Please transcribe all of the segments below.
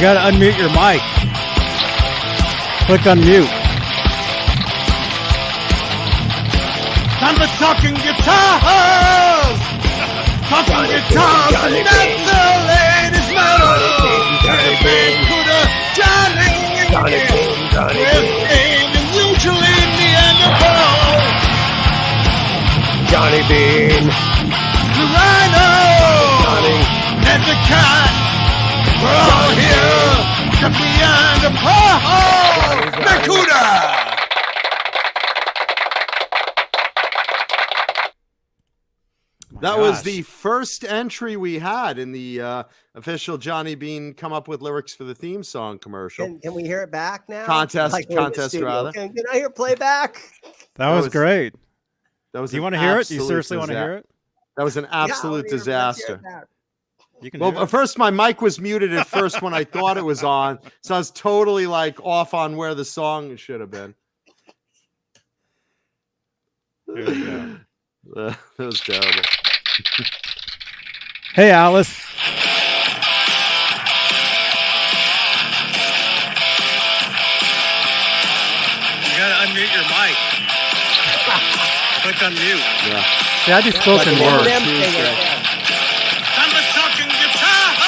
got to unmute your mic. Click unmute. Time for talking guitars! Talking guitars, and that's the latest metal! Johnny Beane, with Beane, and usually Neanderthal! Johnny Beane, The Rhino! And the Cat! We're all here to beyond the Paul! Nakuda! That was the first entry we had in the official Johnny Beane come up with lyrics for the theme song commercial. can we hear it back now? Contest Can rather. Can I hear playback? That was great. That was. Do you want to hear it? Do you seriously want to hear it? That was an absolute disaster. You can Well, first my mic was muted at first when I thought it was on, so I was totally like off on where the song should have been. Here we go. That was terrible. Hey, Alice. You got to unmute your mic. Click unmute. Yeah. See, I do spoken word. I'm a talking guitars!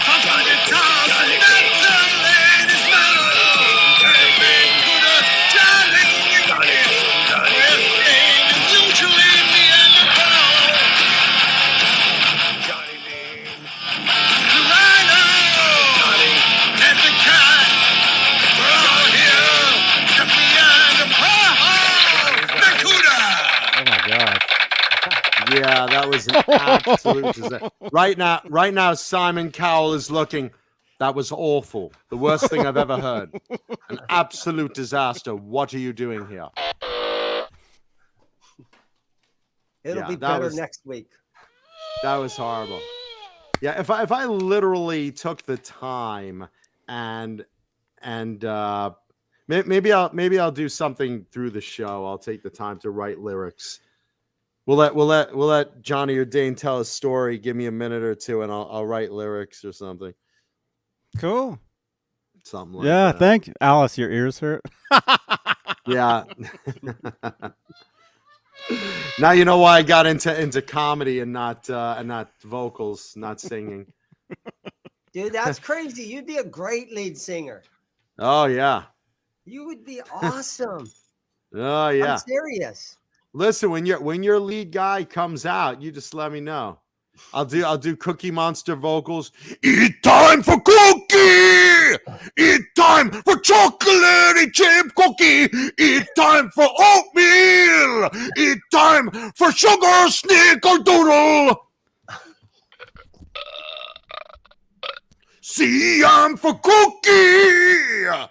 Talking guitars, and that's the latest metal! Johnny Beane, with Beane, and usually Neanderthal! Johnny Beane, The Rhino! And the Cat! We're all here to beyond the Paul! Nakuda! Oh, my God. Yeah, that was an absolute disaster. Right now, Simon Cowell is looking. That was awful. The worst thing I've ever heard. An absolute disaster. What are you doing here? it'll be better next week. That was horrible. Yeah, if I literally took the time and maybe I'll do something through the show. I'll take the time to write lyrics. We'll let Johnny or Dane tell a story. Give me a minute or two, and I'll write lyrics or something. Cool. Something like Yeah, that. thank you. Alice, your ears hurt. Yeah. Now you know why I got into comedy and not vocals, not singing. Dude, that's crazy. You'd be a great lead singer. Oh yeah. You would be awesome. Oh yeah. I'm serious. Listen, when your lead guy comes out, you just let me know. I'll do Cookie Monster vocals. Eat time for cookie. Eat time for chocolate chip cookie. Eat time for oatmeal. Eat time for sugar snickerdoodle. See, I'm for cookie.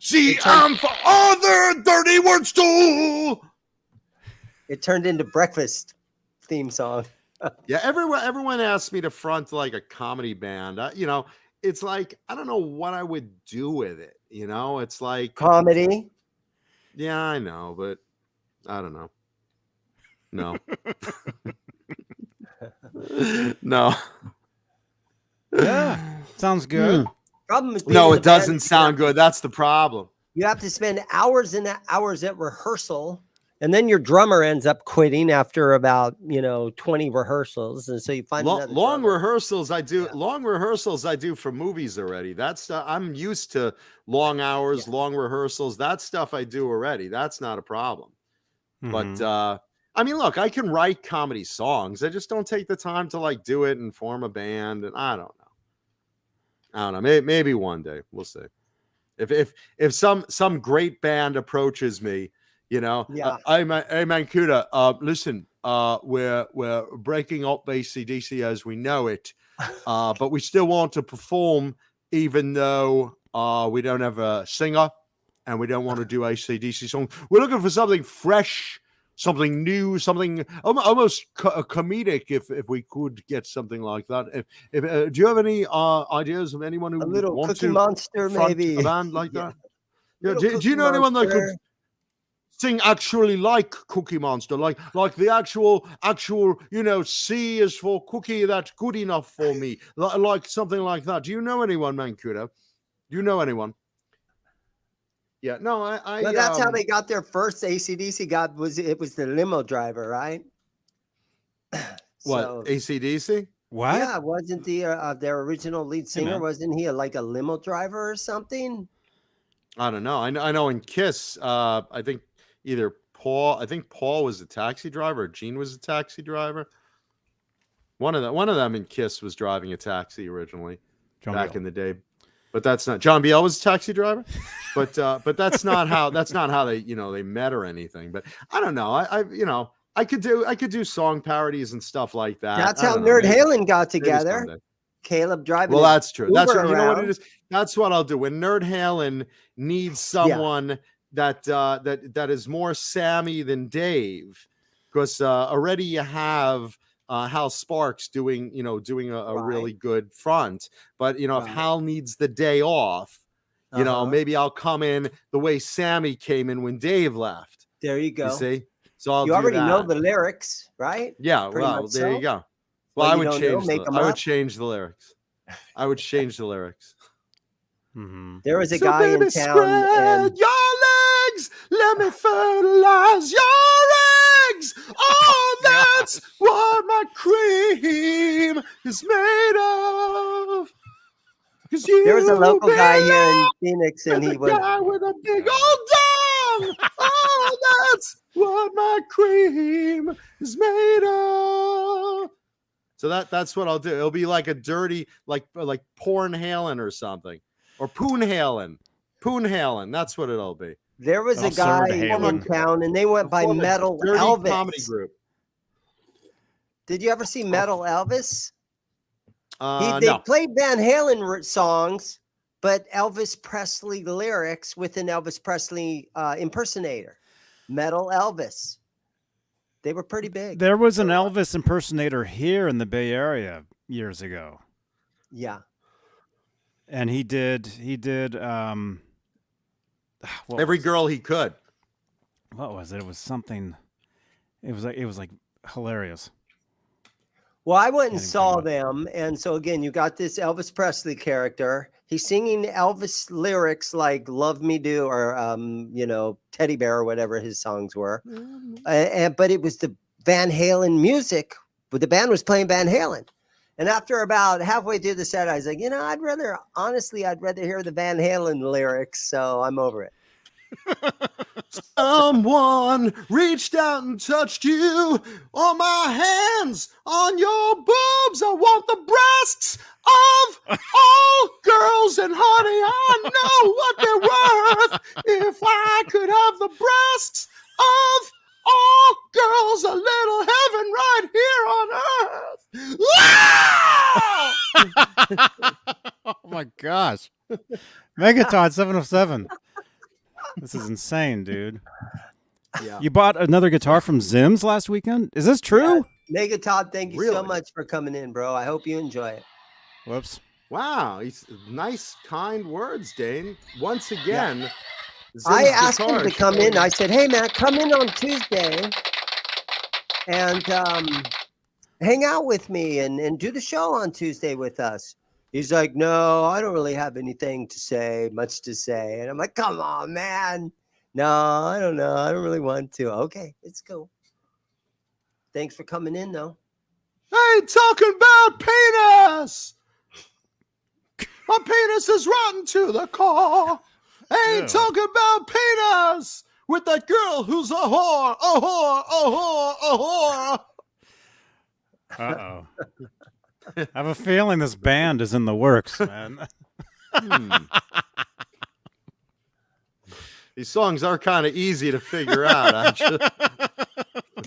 See, I'm for other dirty words too. It turned into breakfast theme song. Yeah, everyone asks me to front like a comedy band. It's like I don't know what I would do with it. It's like Comedy. Yeah, I know, but I don't know. No, no. Yeah, sounds good. Problem is No, being in it the band, doesn't sound good. That's the problem. You have to spend hours and hours at rehearsal. And then your drummer ends up quitting after about 20 rehearsals, and so you find Long rehearsals. I do Yeah. long rehearsals. I do for movies already. That's I'm used to long hours, long rehearsals. That stuff I do already. That's not a problem. Mhm. But I mean, look, I can write comedy songs. I just don't take the time to like do it and form a band. And I don't know. Maybe one day we'll see. If some great band approaches me. Hey Mancuda, listen, we're breaking up AC/DC as we know it, but we still want to perform even though we don't have a singer and we don't want to do AC/DC songs. We're looking for something fresh, something new, something almost comedic if we could get something like that. If do you have any ideas of anyone who a little wants Cookie to Monster, front maybe a band like that? Yeah, Little do you know anyone that Monster. could sing actually like Cookie Monster, like the actual, C is for cookie, that's good enough for me, like something like that. Do you know anyone, Mancudo? Do you know anyone? Yeah, no, Well, that's how they got their first AC/DC. It was the limo driver, right? What, So, AC/DC? What? yeah, wasn't their original lead singer? man. Wasn't he like a limo driver or something? I don't know. I know in Kiss, I think either Paul was a taxi driver, or Gene was a taxi driver. One of them in Kiss was driving a taxi originally back in the day. But that's not John Biel was a taxi driver, but that's not how they they met or anything. But I don't know. I could do song parodies and stuff like that. That's how Nerd Halen got together. Someday. Caleb driving. Well, that's true. That's what, Uber you know what around. it is. That's what I'll do when Nerd Halen needs someone that is more Sammy than Dave, because already you have Hal Sparks doing a really good front. But if Hal needs the day off, maybe I'll come in the way Sammy came in when Dave left. There you go. You see, so you already know the lyrics, right? Yeah. Pretty Well, there you go. Well, I would change the lyrics. I would change the lyrics. Mm-hmm. There was a guy in town. Spread your legs. Let me fertilize your eggs. Oh, that's what my cream is made of. There was a local guy here in Phoenix, and he was guy with a big old dong. Oh, that's what my cream is made of. So that's what I'll do. It'll be like a dirty, like Porn Halen or something, or Poon Halen. That's what it'll be. There was a guy in town, and they went by Metal Elvis. Comedy group. Did you ever see Metal Elvis? They No. played Van Halen songs, but Elvis Presley lyrics with an Elvis Presley impersonator. Metal Elvis. They were pretty big. There was an Elvis impersonator here in the Bay Area years ago. Yeah. And he did Every girl he could. What was it? It was something. It was like hilarious. Well, I went and saw them, and so again, you got this Elvis Presley character. He's singing Elvis lyrics like "Love Me Do" or "Teddy Bear" or whatever his songs were. But it was the Van Halen music. But the band was playing Van Halen, and after about halfway through the set, I was like, I'd rather hear the Van Halen lyrics. So I'm over it. Someone reached out and touched you on my hands, on your boobs. I want the breasts of all girls, and honey, I know what they're worth. If I could have the breasts of all girls, a little heaven right here on earth. Oh my gosh. Megaton 707. This is insane, dude. Yeah. You bought another guitar from Zim's last weekend? Is this true? Yeah. Megaton, thank you so Really? much for coming in, bro. I hope you enjoy it. Whoops. Wow, nice, kind words, Dane. Once again, I asked him to come in. I said, "Hey, man, come in on Tuesday and hang out with me and do the show on Tuesday with us." He's like, "No, I don't really have anything much to say." And I'm like, "Come on, man. No, I don't know. I don't really want to." Okay, it's cool. Thanks for coming in, though. I ain't talking about penis. My penis is rotten to the core. I ain't talking about penis with that girl who's a whore, a whore, a whore, a whore. Uh-oh. I have a feeling this band is in the works, man. These songs are kind of easy to figure out, actually.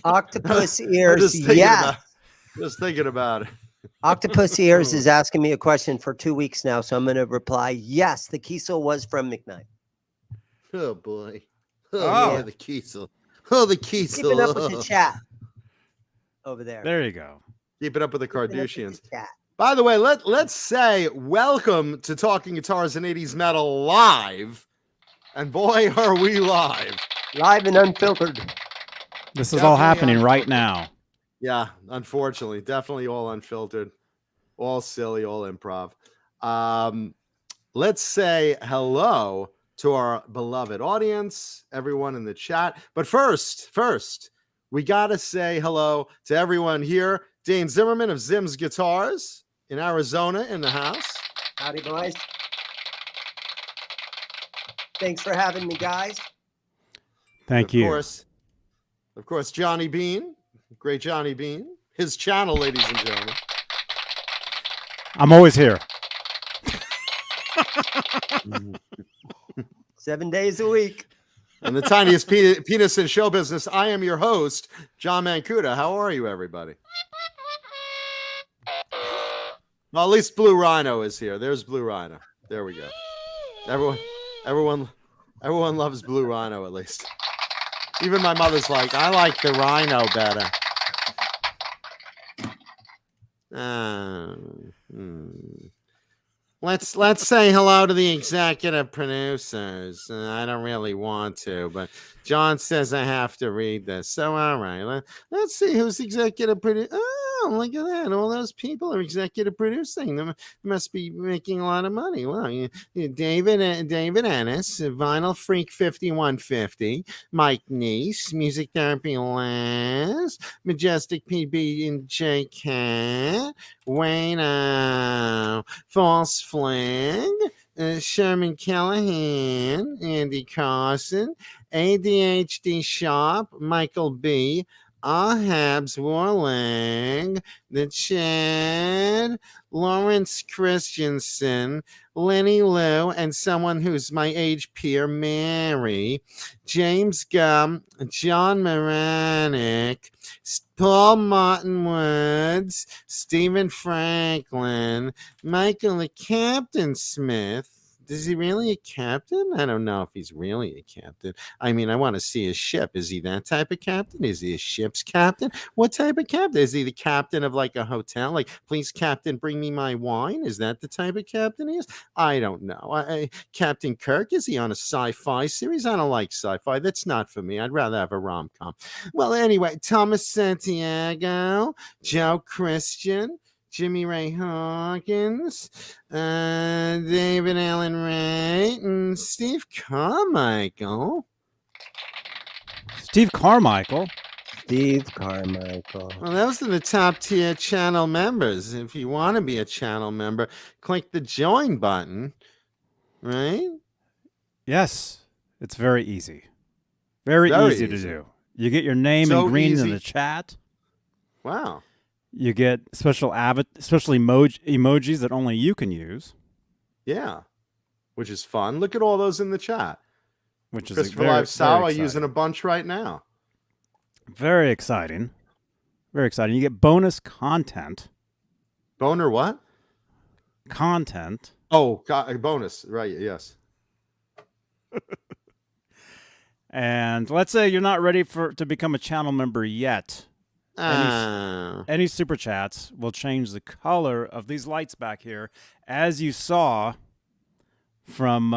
Octopus Ears, yes. Just thinking about it. Octopus Ears is asking me a question for 2 weeks now, so I'm going to reply, yes, the Kiesel was from McKnight. Oh, boy. Oh. Yeah, the Kiesel. Oh, the Kiesel. Keeping up with the chat over there. There you go. Keep it up with the Keeping up with Kardashians. the chat. By the way, let's say welcome to Talking Guitars and 80s Metal live. And boy, are we live. Live and unfiltered. This is all Definitely happening right unfiltered. now. Yeah, unfortunately, definitely all unfiltered, all silly, all improv. Let's say hello to our beloved audience, everyone in the chat. But first, we gotta say hello to everyone here. Dane Zimmerman of Zim's Guitars in Arizona in the house. Howdy, boys. Thanks for having me, guys. Thank you. Of course, Johnny Beane, great Johnny Beane. His channel, ladies and gentlemen. I'm always here. 7 days a week. And the tiniest penis in show business. I am your host, John Mancuda. How are you, everybody? Well, at least Blue Rhino is here. There's Blue Rhino. There we go. Everyone loves Blue Rhino, at least. Even my mother's like, I like the Rhino better. Let's say hello to the executive producers. I don't really want to, but John says I have to read this. So, all right, let's see who's executive producer. Oh, look at that. All those people are executive producing. They must be making a lot of money. Well, David Ennis, Vinyl Freak 5150, Mike Neese, Music Therapy Laz, Majestic PB and J Cat, Wayne False Flag, Sherman Callahan, Andy Carson, ADHD Shop, Michael B., Ahabs Warlang, The Chad, Lawrence Christensen, Lenny Lou, and someone who's my age peer, Mary, James Gum, John Moranic, Paul Martin Woods, Stephen Franklin, Michael the Captain Smith. Is he really a captain? I don't know if he's really a captain. I mean, I want to see his ship. Is he that type of captain? Is he a ship's captain? What type of captain? Is he the captain of like a hotel? Like, please, captain, bring me my wine? Is that the type of captain he is? I don't know. Captain Kirk, is he on a sci-fi series? I don't like sci-fi. That's not for me. I'd rather have a rom-com. Well, anyway, Thomas Santiago, Joe Christian, Jimmy Ray Hawkins, David Allen Ray, and Steve Carmichael. Steve Carmichael. Well, Those are the top tier channel members. If you want to be a channel member, click the join button, right? Yes, it's very easy. Very easy to do. You get your name in green in the chat. Wow. You get special emojis that only you can use. Yeah, which is fun. Look at all those in the chat. Which is Christopher Live Sour using a bunch right now. Very exciting. Very exciting. You get bonus content. Boner what? Content. Oh, bonus. Right, yes. And let's say you're not ready to become a channel member yet. Any super chats will change the color of these lights back here, as you saw from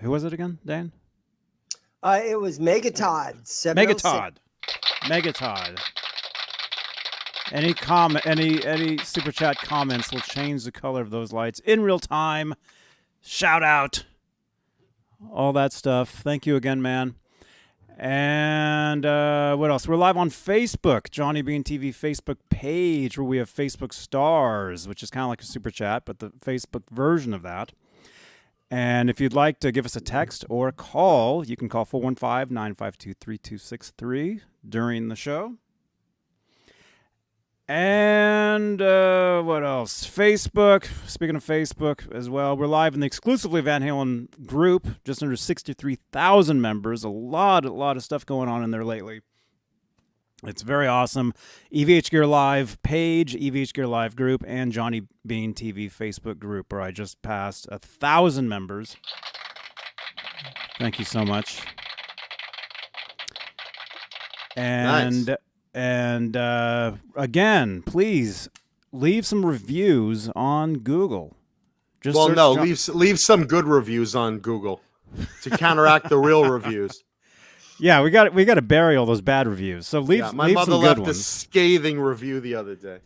who was it again, Dan? It was Megatod. Megatod. Any super chat comments will change the color of those lights in real time. Shout out, all that stuff. Thank you again, man. And what else? We're live on Facebook, Johnny Beane TV Facebook page, where we have Facebook stars, which is kind of like a super chat, but the Facebook version of that. And if you'd like to give us a text or a call, you can call 415-952-3263 during the show. And what else? Facebook. Speaking of Facebook as well, we're live in the exclusively Van Halen group, just under 63,000 members. A lot of stuff going on in there lately. It's very awesome. EVH Gear Live page, EVH Gear Live group, and Johnny Beane TV Facebook group, where I just passed 1,000 members. Thank you so much. And nice. And again, please leave some reviews on Google. Leave some good reviews on Google to counteract the real reviews. Yeah, we got to bury all those bad reviews. So leave my leave mother some good left a ones. scathing review the other day.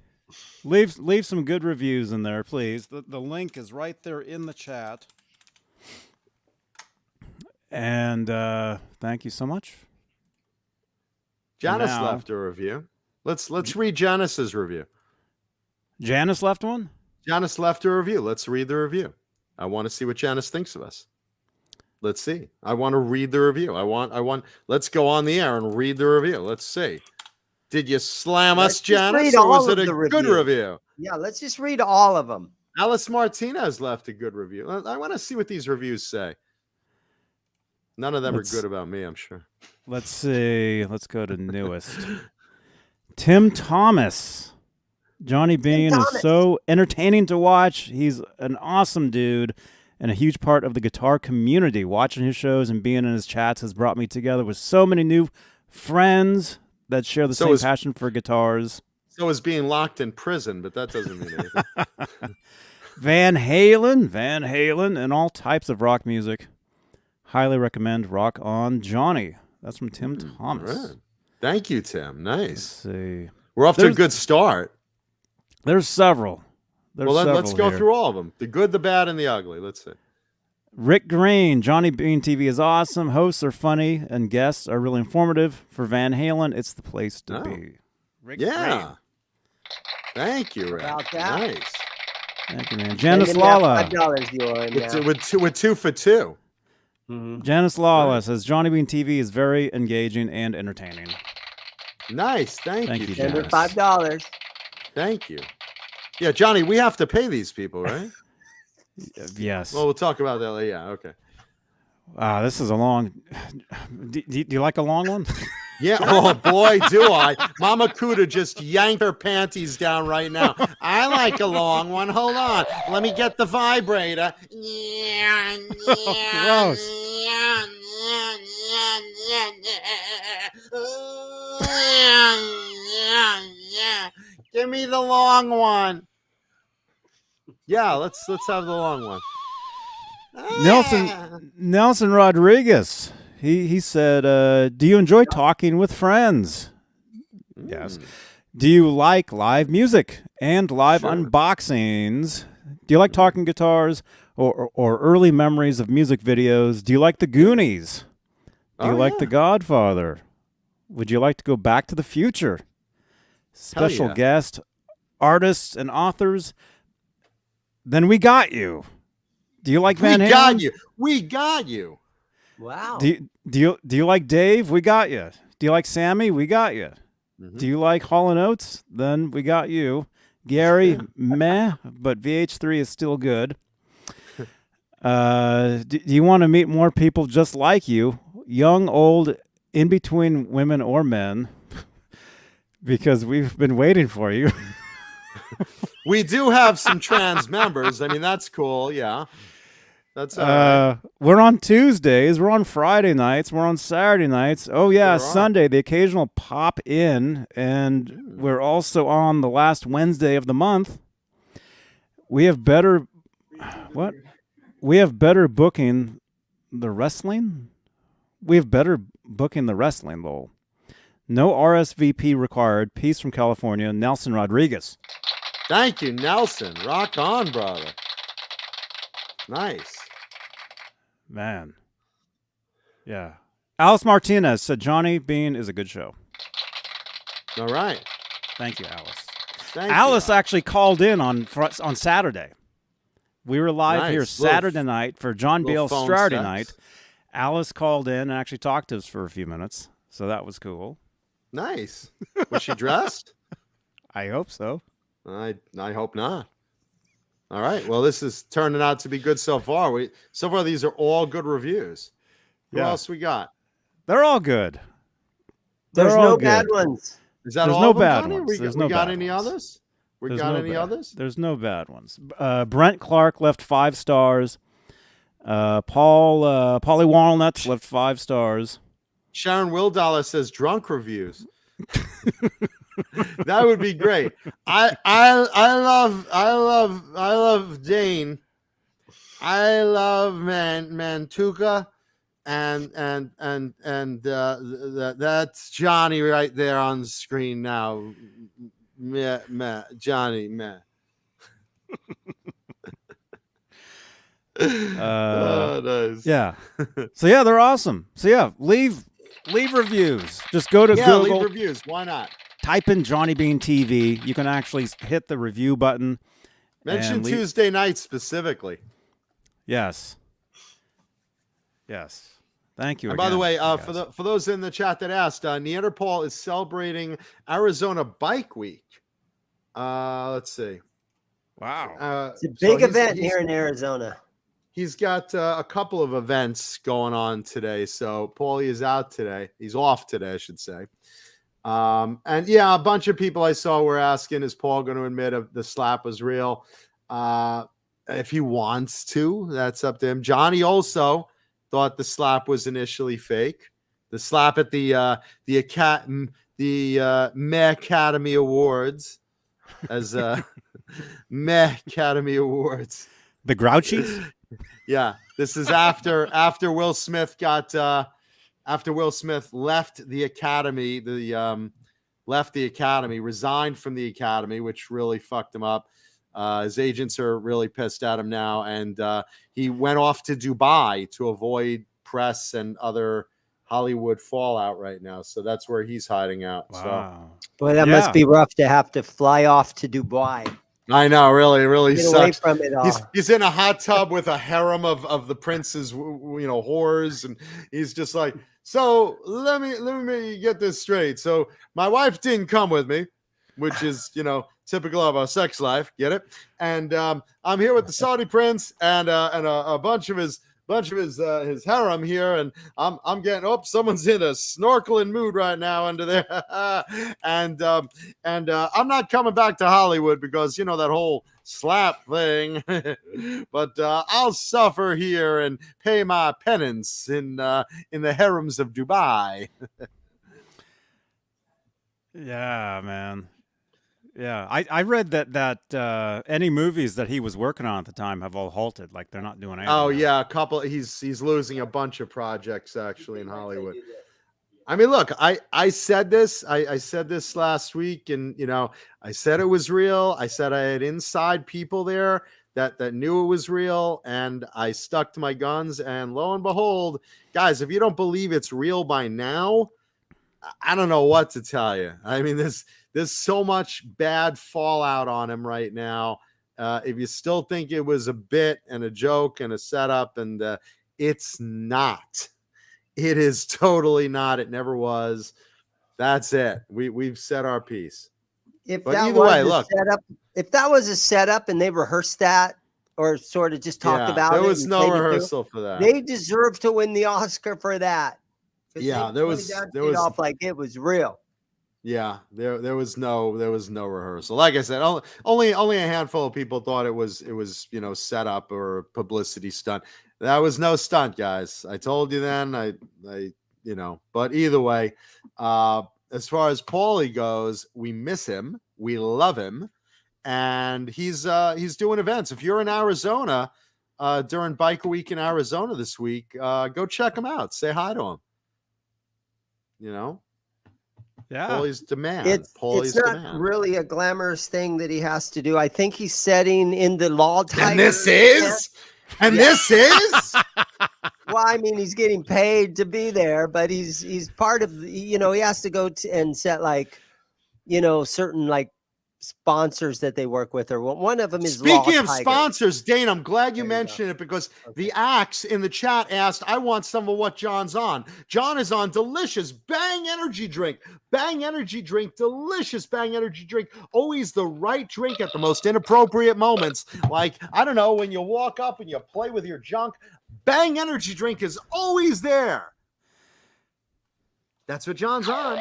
Leave some good reviews in there, please. The link is right there in the chat. And thank you so much. Janice Now- left a review. Let's read Janice's review. Janice left one? Janice left a review. Let's read the review. I want to see what Janice thinks of us. Let's see. I want to read the review. I want. Let's go on the air and read the review. Let's see. Did you slam Let's us, just Janice, read or was all it of a the good review. review? Yeah, let's just read all of them. Alice Martinez left a good review. I want to see what these reviews say. None of them are good about me, I'm sure. Let's see. Let's go to newest. Tim Thomas. Johnny Beane is so entertaining to watch. He's an awesome dude and a huge part of the guitar community. Watching his shows and being in his chats has brought me together with so many new friends that share the same passion for guitars. So is being locked in prison, but that doesn't mean anything. Van Halen, and all types of rock music. Highly recommend Rock On Johnny. That's from Tim Thomas. Right. Thank you, Tim. Nice. Let's see. We're off to a good start. There's several. Let's go here. through all of them. The good, the bad, and the ugly. Let's see. Rick Green, Johnny Beane TV is awesome. Hosts are funny, and guests are really informative. For Van Halen, it's the place to be. Rick Green. Thank you, Rick. About that. Nice. Thank you, man. Janice Lala. $5 you owe him now. With two for two. Janice Lala says Johnny Beane TV is very engaging and entertaining. Nice. Thank you, Send her Janice. $5. Thank you. Yeah, Johnny, we have to pay these people, right? Yes. Well, we'll talk about that later. Yeah, okay. This is a long. Do you like a long one? Yeah. Oh boy, do I! Mama Cuda just yanked her panties down right now. I like a long one. Hold on, let me get the vibrator. Gross. Give me the long one. Yeah, let's have the long one. Nelson Rodriguez. He said, "Do you enjoy talking with friends?" Yes. Do you like live music and live unboxings? Do you like talking guitars or early memories of music videos? Do you like the Goonies? Do you like The Godfather? Would you like to go back to the future? Special guest, artists, and authors? Then we got you. Do you like Van Halen? We got you. Wow. Do you like Dave? We got you. Do you like Sammy? We got you. Do you like Hall & Oates? Then we got you. Gary, meh, but VH3 is still good. Do you want to meet more people just like you? Young, old, in between women or men? Because we've been waiting for you. We do have some trans members. I mean, that's cool. Yeah. That's all right. We're on Tuesdays. We're on Friday nights. We're on Saturday nights. Oh, yeah, Sunday, the occasional pop in. And we're also on the last Wednesday of the month. We have better... What? We have better booking the wrestling? We have better booking the wrestling, lol. No RSVP required. Peace from California. Nelson Rodriguez. Thank you, Nelson. Rock on, brother. Nice. Man. Yeah. Alice Martinez said Johnny Beane is a good show. All right. Thank you, Alice. Alice actually called in on Saturday. We were live here Nice. Saturday night for John Little Bale's phone Saturday sex. night. Alice called in and actually talked to us for a few minutes. So that was cool. Nice. Was she dressed? I hope so. I hope not. All right. Well, this is turning out to be good so far. So far these are all good reviews. Who else we got? They're all good. There's They're all no good. bad ones. Is that There's all no of them, bad Johnny? ones. There's We no got bad any ones. others? We There's got no any bad- others? There's no bad ones. Brent Clark left 5 stars. Polly Walnuts left 5 stars. Sharon Willdollar says drunk reviews. That would be great. I love Dane. I love Mantuka. that's Johnny right there on the screen now. Meh, Johnny, meh. Nice. Yeah. So yeah, they're awesome. So yeah, leave reviews. Just go to Google, leave reviews. Why not? type in Johnny Beane TV. You can actually hit the review button. Mention Tuesday night specifically. Yes. Thank you. And by the way, guys. for those in the chat that asked, Neanderthal is celebrating Arizona Bike Week. Let's see. Wow. It's a big event here in Arizona. He's got a couple of events going on today. So Paulie is out today. He's off today, I should say. And yeah, a bunch of people I saw were asking, is Paul going to admit if the slap was real? If he wants to, that's up to him. Johnny also thought the slap was initially fake. The slap at the Meh Academy Awards, as Meh Academy Awards. The Grouchies? Yeah, this is after Will Smith got after Will Smith left the academy, resigned from the academy, which really fucked him up. His agents are really pissed at him now, and he went off to Dubai to avoid press and other Hollywood fallout right now. So that's where he's hiding out. Wow. So, boy, that must be rough to have to fly off to Dubai. I know, really Get sucks. away from it all. He's in a hot tub with a harem of the prince's, whores, and he's just like, so let me get this straight. So my wife didn't come with me, which is typical of our sex life. Get it? And I'm here with the Saudi prince and a bunch of his harem here, and I'm getting someone's in a snorkeling mood right now under there, and I'm not coming back to Hollywood because that whole slap thing, but I'll suffer here and pay my penance in the harems of Dubai. Yeah, man. Yeah, I read that any movies that he was working on at the time have all halted. Like they're not doing anything. Oh yeah, a couple. He's losing a bunch of projects actually in Hollywood. I mean, look, I said this. I said this last week, and I said it was real. I said I had inside people there that knew it was real, and I stuck to my guns. And lo and behold, guys, if you don't believe it's real by now, I don't know what to tell you. I mean, there's so much bad fallout on him right now. If you still think it was a bit and a joke and a setup, and it's not. It is totally not. It never was. That's it. We've said our piece. If But that either was way, a look. setup, if that was a setup and they rehearsed that or sort of just talked about it, there was and no played it through, rehearsal for that. they deserve to win the Oscar for that. 'Cause Yeah, they there played was- that there shit was- off like it was real. Yeah, there was no rehearsal. Like I said, only a handful of people thought it was set up or a publicity stunt. That was no stunt, guys. I told you then. I but either way, as far as Paulie goes, we miss him, we love him, and he's doing events. If you're in Arizona during Biker Week in Arizona this week, go check him out. Say hi to him. Yeah. Paulie's demand. It's Paulie's not demand. really a glamorous thing that he has to do. I think he's setting in the law. And this is. Well, I mean, he's getting paid to be there, but he's part of he has to go and set certain sponsors that they work with, or one of them is Speaking Law of Tiger. sponsors, Dane, I'm glad you There you mentioned it because the Axe in the chat asked, I want some of what John's on. John is on delicious Bang Energy Drink. Bang Energy Drink, delicious Bang Energy Drink. Always the right drink at the most inappropriate moments. Like, I don't know, when you walk up and you play with your junk, Bang Energy Drink is always there. That's what John's on.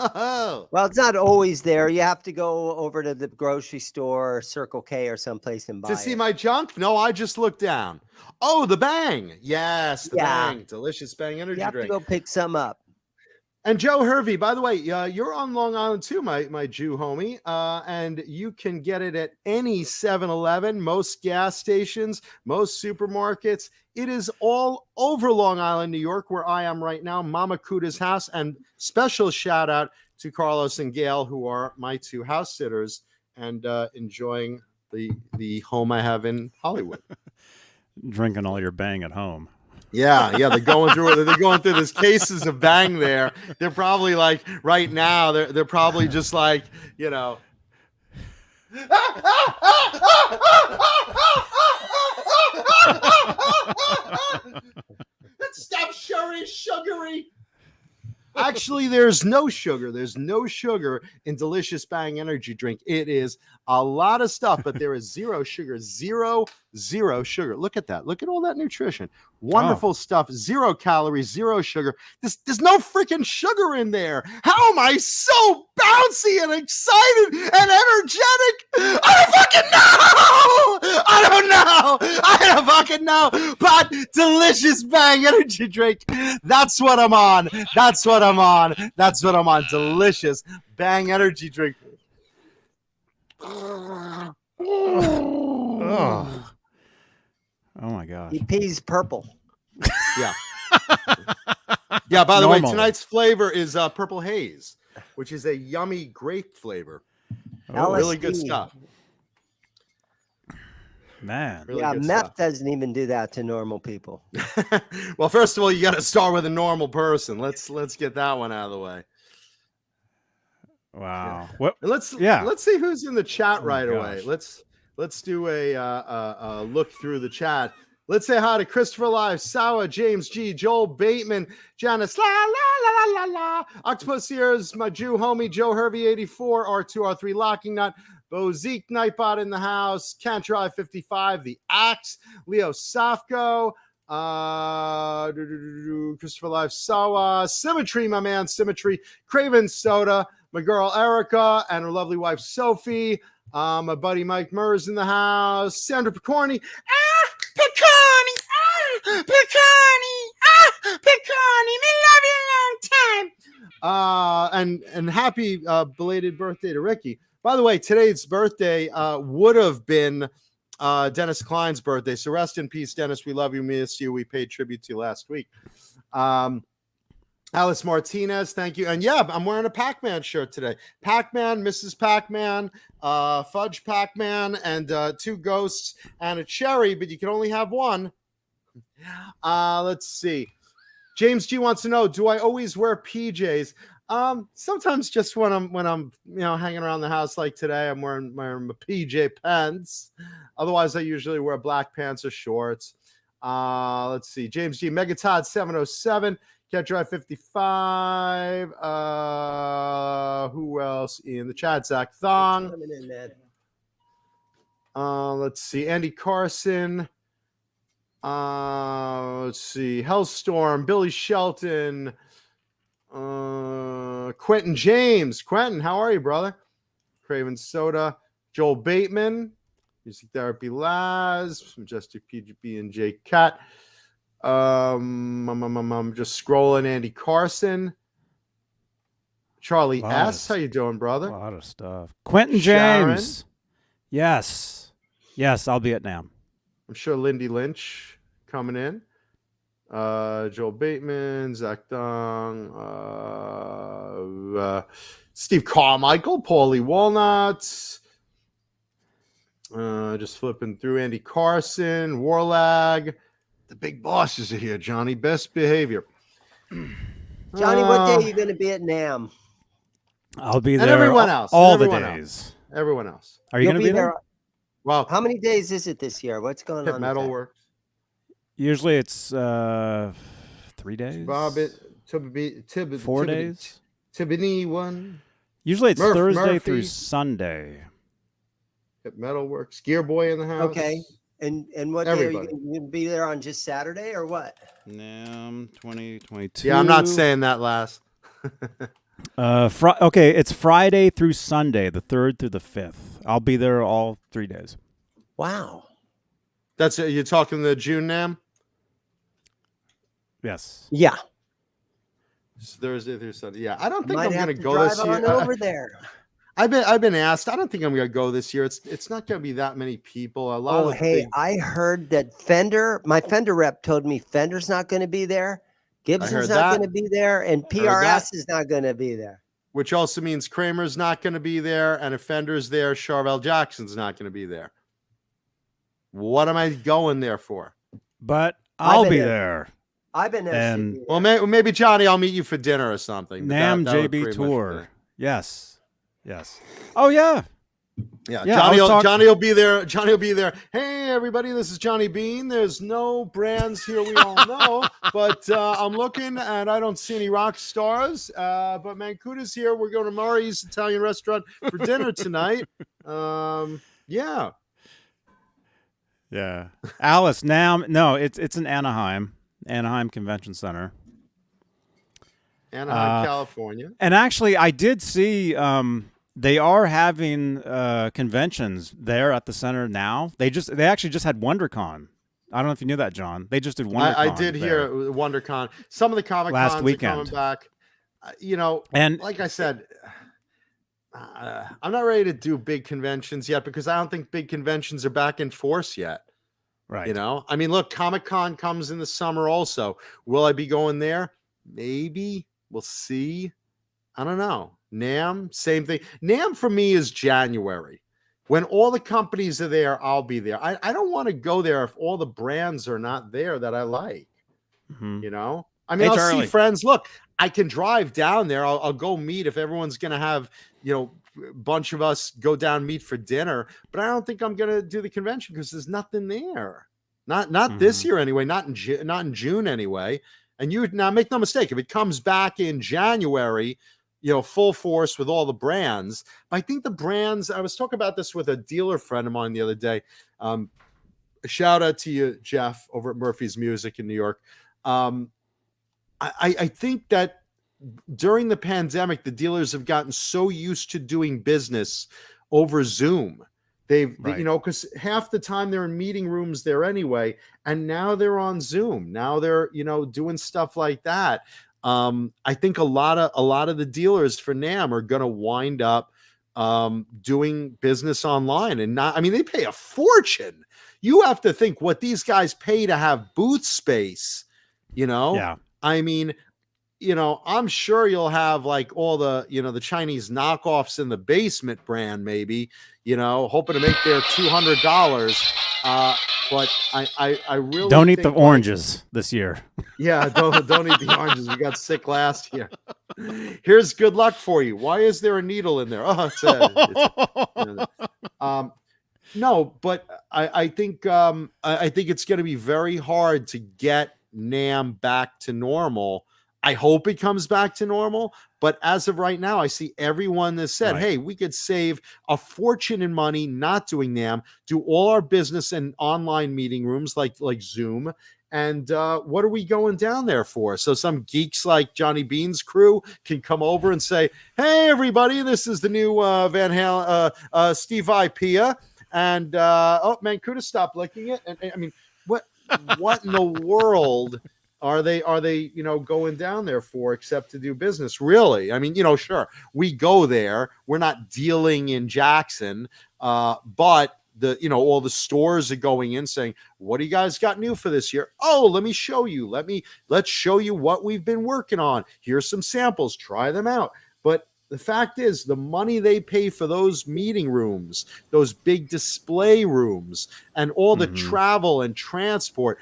Oh. Well, it's not always there. You have to go over to the grocery store or Circle K or someplace and buy To see it. my junk? No, I just looked down. Oh, the Bang. Yes, the Yeah. Bang. Delicious Bang Energy You have Drink. to go pick some up. And Joe Hervey, by the way, you're on Long Island too, my Jew homie. And you can get it at any 7-Eleven, most gas stations, most supermarkets. It is all over Long Island, New York, where I am right now, Mama Kuda's house. And special shout out to Carlos and Gail, who are my two house sitters and enjoying the home I have in Hollywood. Drinking all your bang at home. Yeah, they're going through this cases of bang there. They're probably like right now, they're probably just like, you know. That stuff's sugary. Actually, there's no sugar. There's no sugar in Delicious Bang Energy Drink. It is a lot of stuff, but there is zero sugar. Zero sugar. Look at that. Look at all that nutrition. Wonderful stuff. 0 calories, 0 sugar. There's no freaking sugar in there. How am I so bouncy and excited and energetic? I don't fucking know. I don't fucking know. But Delicious Bang Energy Drink. That's what I'm on. That's what I'm on. Delicious Bang Energy Drink. Oh my gosh. He pees purple. Yeah. Yeah, by the way, Normally. tonight's flavor is Purple Haze, which is a yummy grape flavor. LSD. Really good stuff. Man. Really Yeah, good meth stuff. doesn't even do that to normal people. Well, first of all, you got to start with a normal person. Let's get that one out of the way. Wow. What? And let's see who's in the chat right away. Let's do a look through the chat. Let's say hi to Christopher Live, Sawa, James G, Joel Bateman, Janice, la la la la la, Octopus Ears, my Jew homie, Joe Hervey 84, R2R3 Locking Nut, Bo Zeke, Nightbot in the house, Can't Drive 55, The Axe, Leo Safko, Christopher Live, Sawa, Symmetry, my man, Symmetry, Craven Soda, my girl Erica, and her lovely wife Sophie, my buddy Mike Murs in the house, Sandra Picorni, Picorni, we love you a long time. And happy belated birthday to Ricky. By the way, today's birthday would have been Dennis Klein's birthday. So rest in peace, Dennis. We love you, miss you. We paid tribute to you last week. Alice Martinez, thank you. And yeah, I'm wearing a Pac-Man shirt today. Pac-Man, Mrs. Pac-Man, Fudge Pac-Man, and 2 ghosts and a cherry, but you can only have one. Let's see. James G wants to know, do I always wear PJs? Sometimes just when I'm hanging around the house like today, I'm wearing my PJ pants. Otherwise, I usually wear black pants or shorts. Let's see. James G, Megatod 707. Can't Drive 55. Who else in the chat? Zach Thong. Let's see. Andy Carson. Let's see. Hellstorm. Billy Shelton. Quentin James. Quentin, how are you, brother? Craven Soda. Joel Bateman. Music Therapy Laz. Majestic PGB and Jake Cat. I'm just scrolling. Andy Carson, Charlie S. How you doing, brother? A lot of stuff. Quentin Sharon. James. Yes, I'll be at Namm. I'm sure Lindy Lynch coming in. Joel Bateman, Zach Dung, Steve Carmichael, Paulie Walnuts. Just flipping through. Andy Carson, Warlag. The big bosses are here, Johnny. Best behavior. Johnny, what day are you going to be at Namm? I'll be there. And everyone else. All and the everyone days. Else. Everyone else. Are you going to be there? Well, how many days is it this year? What's going on? Metal Works. Usually it's 3 days. 4 days. Tibini one. Usually it's Thursday Murphy. through Sunday. At Metalworks. Gear Boy in the house. Okay. And what day are you going to be there on? Just Saturday or what? Namm 2022. Yeah, I'm not saying that last. Okay, it's Friday through Sunday, the 3rd through the 5th. I'll be there all 3 days. Wow. That's it. You're talking the June Namm? Yes. Yeah. Thursday through Sunday. Yeah, I don't think Might I'm have going to go drive this on year. over there. I've been asked. I don't think I'm going to go this year. It's not going to be that many people. A lot Oh, of hey, big, I heard that my Fender rep told me Fender's not going to be there. Gibson's heard not going that. to be there. And heard that. PRS is not going to be there. which also means Kramer's not going to be there, and if Fender's there, Charvel Jackson's not going to be there. What am I going there for? But I'll be there. I've been there. And well, maybe Johnny, I'll meet you for dinner or something. Namm JB tour. Yes. Oh yeah. Yeah, Yeah, Johnny will be there. Johnny will be there. Hey, everybody, this is Johnny Beane. There's no brands here we all know, but I'm looking and I don't see any rock stars. But Mancuda's here. We're going to Murray's Italian restaurant for dinner tonight. Yeah. Alice, Namm. No, it's in Anaheim Convention Center. Anaheim, California. And actually, I did see they are having conventions there at the center now. They actually just had WonderCon. I don't know if you knew that, John. They just did WonderCon. I did hear WonderCon. Some of the Comic Cons last weekend are coming back. And like I said, I'm not ready to do big conventions yet because I don't think big conventions are back in force yet. Right. I mean, look, Comic Con comes in the summer also. Will I be going there? Maybe. We'll see. I don't know. Namm, same thing. Namm for me is January. When all the companies are there, I'll be there. I don't want to go there if all the brands are not there that I like. Mm-hmm. I mean, I'll see friends. Look, I can drive down there. I'll go meet if everyone's going to have, a bunch of us go down, meet for dinner. But I don't think I'm going to do the convention because there's nothing there. Not this year anyway. Not in June anyway. And now make no mistake, if it comes back in January, full force with all the brands. I think the brands, I was talking about this with a dealer friend of mine the other day. A shout out to you, Jeff, over at Murphy's Music in New York. I think that during the pandemic, the dealers have gotten so used to doing business over Zoom. Because half the time they're in meeting rooms there anyway, and now they're on Zoom. Now they're, doing stuff like that. I think a lot of the dealers for Namm are going to wind up doing business online and they pay a fortune. You have to think what these guys pay to have booth space, Yeah. I mean, I'm sure you'll have like all the, the Chinese knockoffs in the basement brand, maybe, hoping to make their $200. But I really don't eat the oranges this year. Yeah, don't eat the oranges. We got sick last year. Here's good luck for you. Why is there a needle in there? Oh, no, but I think it's going to be very hard to get Namm back to normal. I hope it comes back to normal, but as of right now, I see everyone that said, hey, we could save a fortune in money not doing Namm, do all our business in online meeting rooms like Zoom. And what are we going down there for? So some geeks like Johnny Beane's crew can come over and say, hey, everybody, this is the new Van Halen, Steve Ipia. And, Mancuda, stop licking it. And I mean, what in the world are they going down there for except to do business? Really? I mean, sure, we go there. We're not dealing in Jackson, but all the stores are going in saying, what do you guys got new for this year? Oh, let me show you. Let's show you what we've been working on. Here's some samples. Try them out. But the fact is, the money they pay for those meeting rooms, those big display rooms, and all the travel and transport,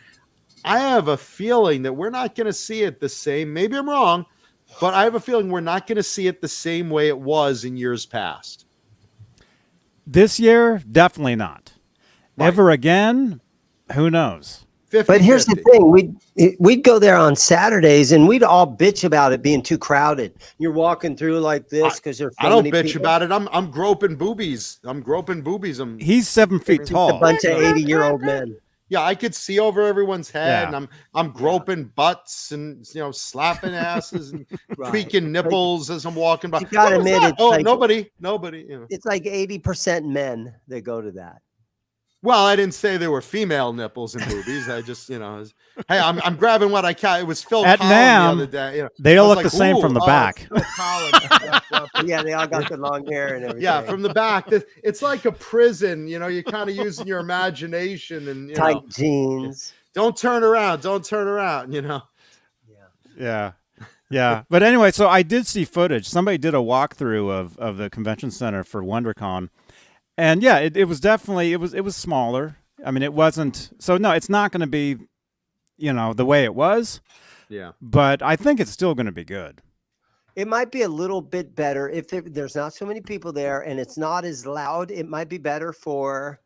I have a feeling that we're not going to see it the same. Maybe I'm wrong, but I have a feeling we're not going to see it the same way it was in years past. This year, definitely not. Right. Ever again, who knows? 50, but here's 50. The thing. We'd go there on Saturdays, and we'd all bitch about it being too crowded. You're walking through like this because there's so I don't many bitch people. About it. I'm groping boobies. He's 7 feet tall. A bunch of 80-year-old men. Yeah, I could see over everyone's head, and I'm groping butts and slapping asses and tweaking nipples as I'm walking by. You gotta admit, nobody. It's like 80% men that go to that. Well, I didn't say there were female nipples and boobies. I just, hey, I'm grabbing what I can. It was Phil At Collins the Namm, other day. they all I was look the same "Ooh, from the oh, back. Phil Collins." Yeah, they all got the long hair and everything. Yeah, from the back. It's like a prison. You're kind of using your imagination and tight jeans. Don't turn around. Don't turn around. Yeah. Yeah. But anyway, so I did see footage. Somebody did a walkthrough of the convention center for WonderCon. And yeah, it was definitely it was smaller. I mean, it wasn't so no, it's not going to be, the way it was. Yeah. But I think it's still going to be good. It might be a little bit better if there's not so many people there and it's not as loud. It might be better for,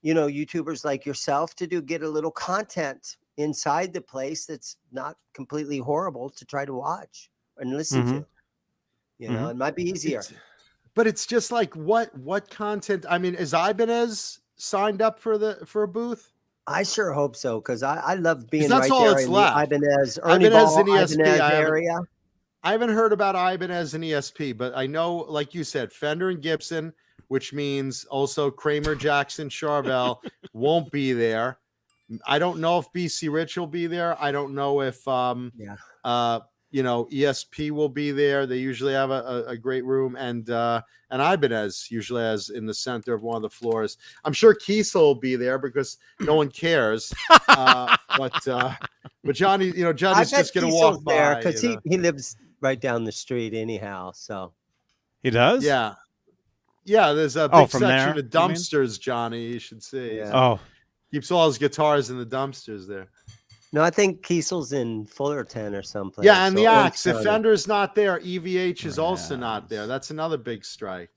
YouTubers like yourself to get a little content inside the place that's not completely horrible to try to watch and listen to. It might be easier. But it's just like what content? I mean, is Ibanez signed up for a booth? I sure hope so, because I love being that's right all there that's in left. the Ibanez, Ernie Ibanez Ball, and ESP, Ibanez area. I haven't heard about Ibanez and ESP, but I know, like you said, Fender and Gibson, which means also Kramer, Jackson, Charvel won't be there. I don't know if BC Rich will be there. I don't know if ESP will be there. They usually have a great room, and Ibanez usually has in the center of one of the floors. I'm sure Kiesel will be there because no one cares. But Johnny, Johnny's just going to walk by because he lives right down the street anyhow. So he does. Yeah. There's a big from section there, of dumpsters, Johnny. You should see. Yeah. Oh, keeps all his guitars in the dumpsters there. No, I think Kiesel's in Fullerton or someplace. Yeah, and the Axe. If Orange Fender's not there, EVH is also not there. That's another big strike.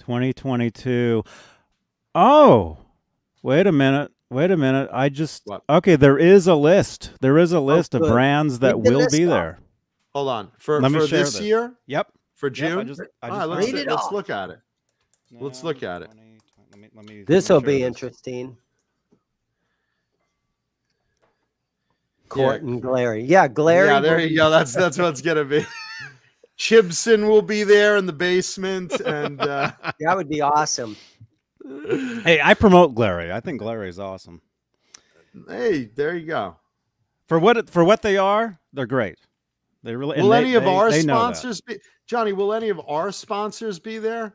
2022. Oh, wait a minute. I just What? okay. There is a list. There is a list of good. brands that Read the will list be off. there. Hold on. For Let me share this year? Yep. For Yep, June? I just All right, let's Read it let's off. look at it. Let's look at it. Let me This will share be this. interesting. Court and Glary. Yeah, Glary. Yeah, there you go. That's what it's gonna be. Chibson will be there in the basement, and That would be awesome. Hey, I promote Glary. I think Glary is awesome. hey, there you go. For what they are, they're great. They really Will and any of our they know that. sponsors be Johnny? Will any of our sponsors be there?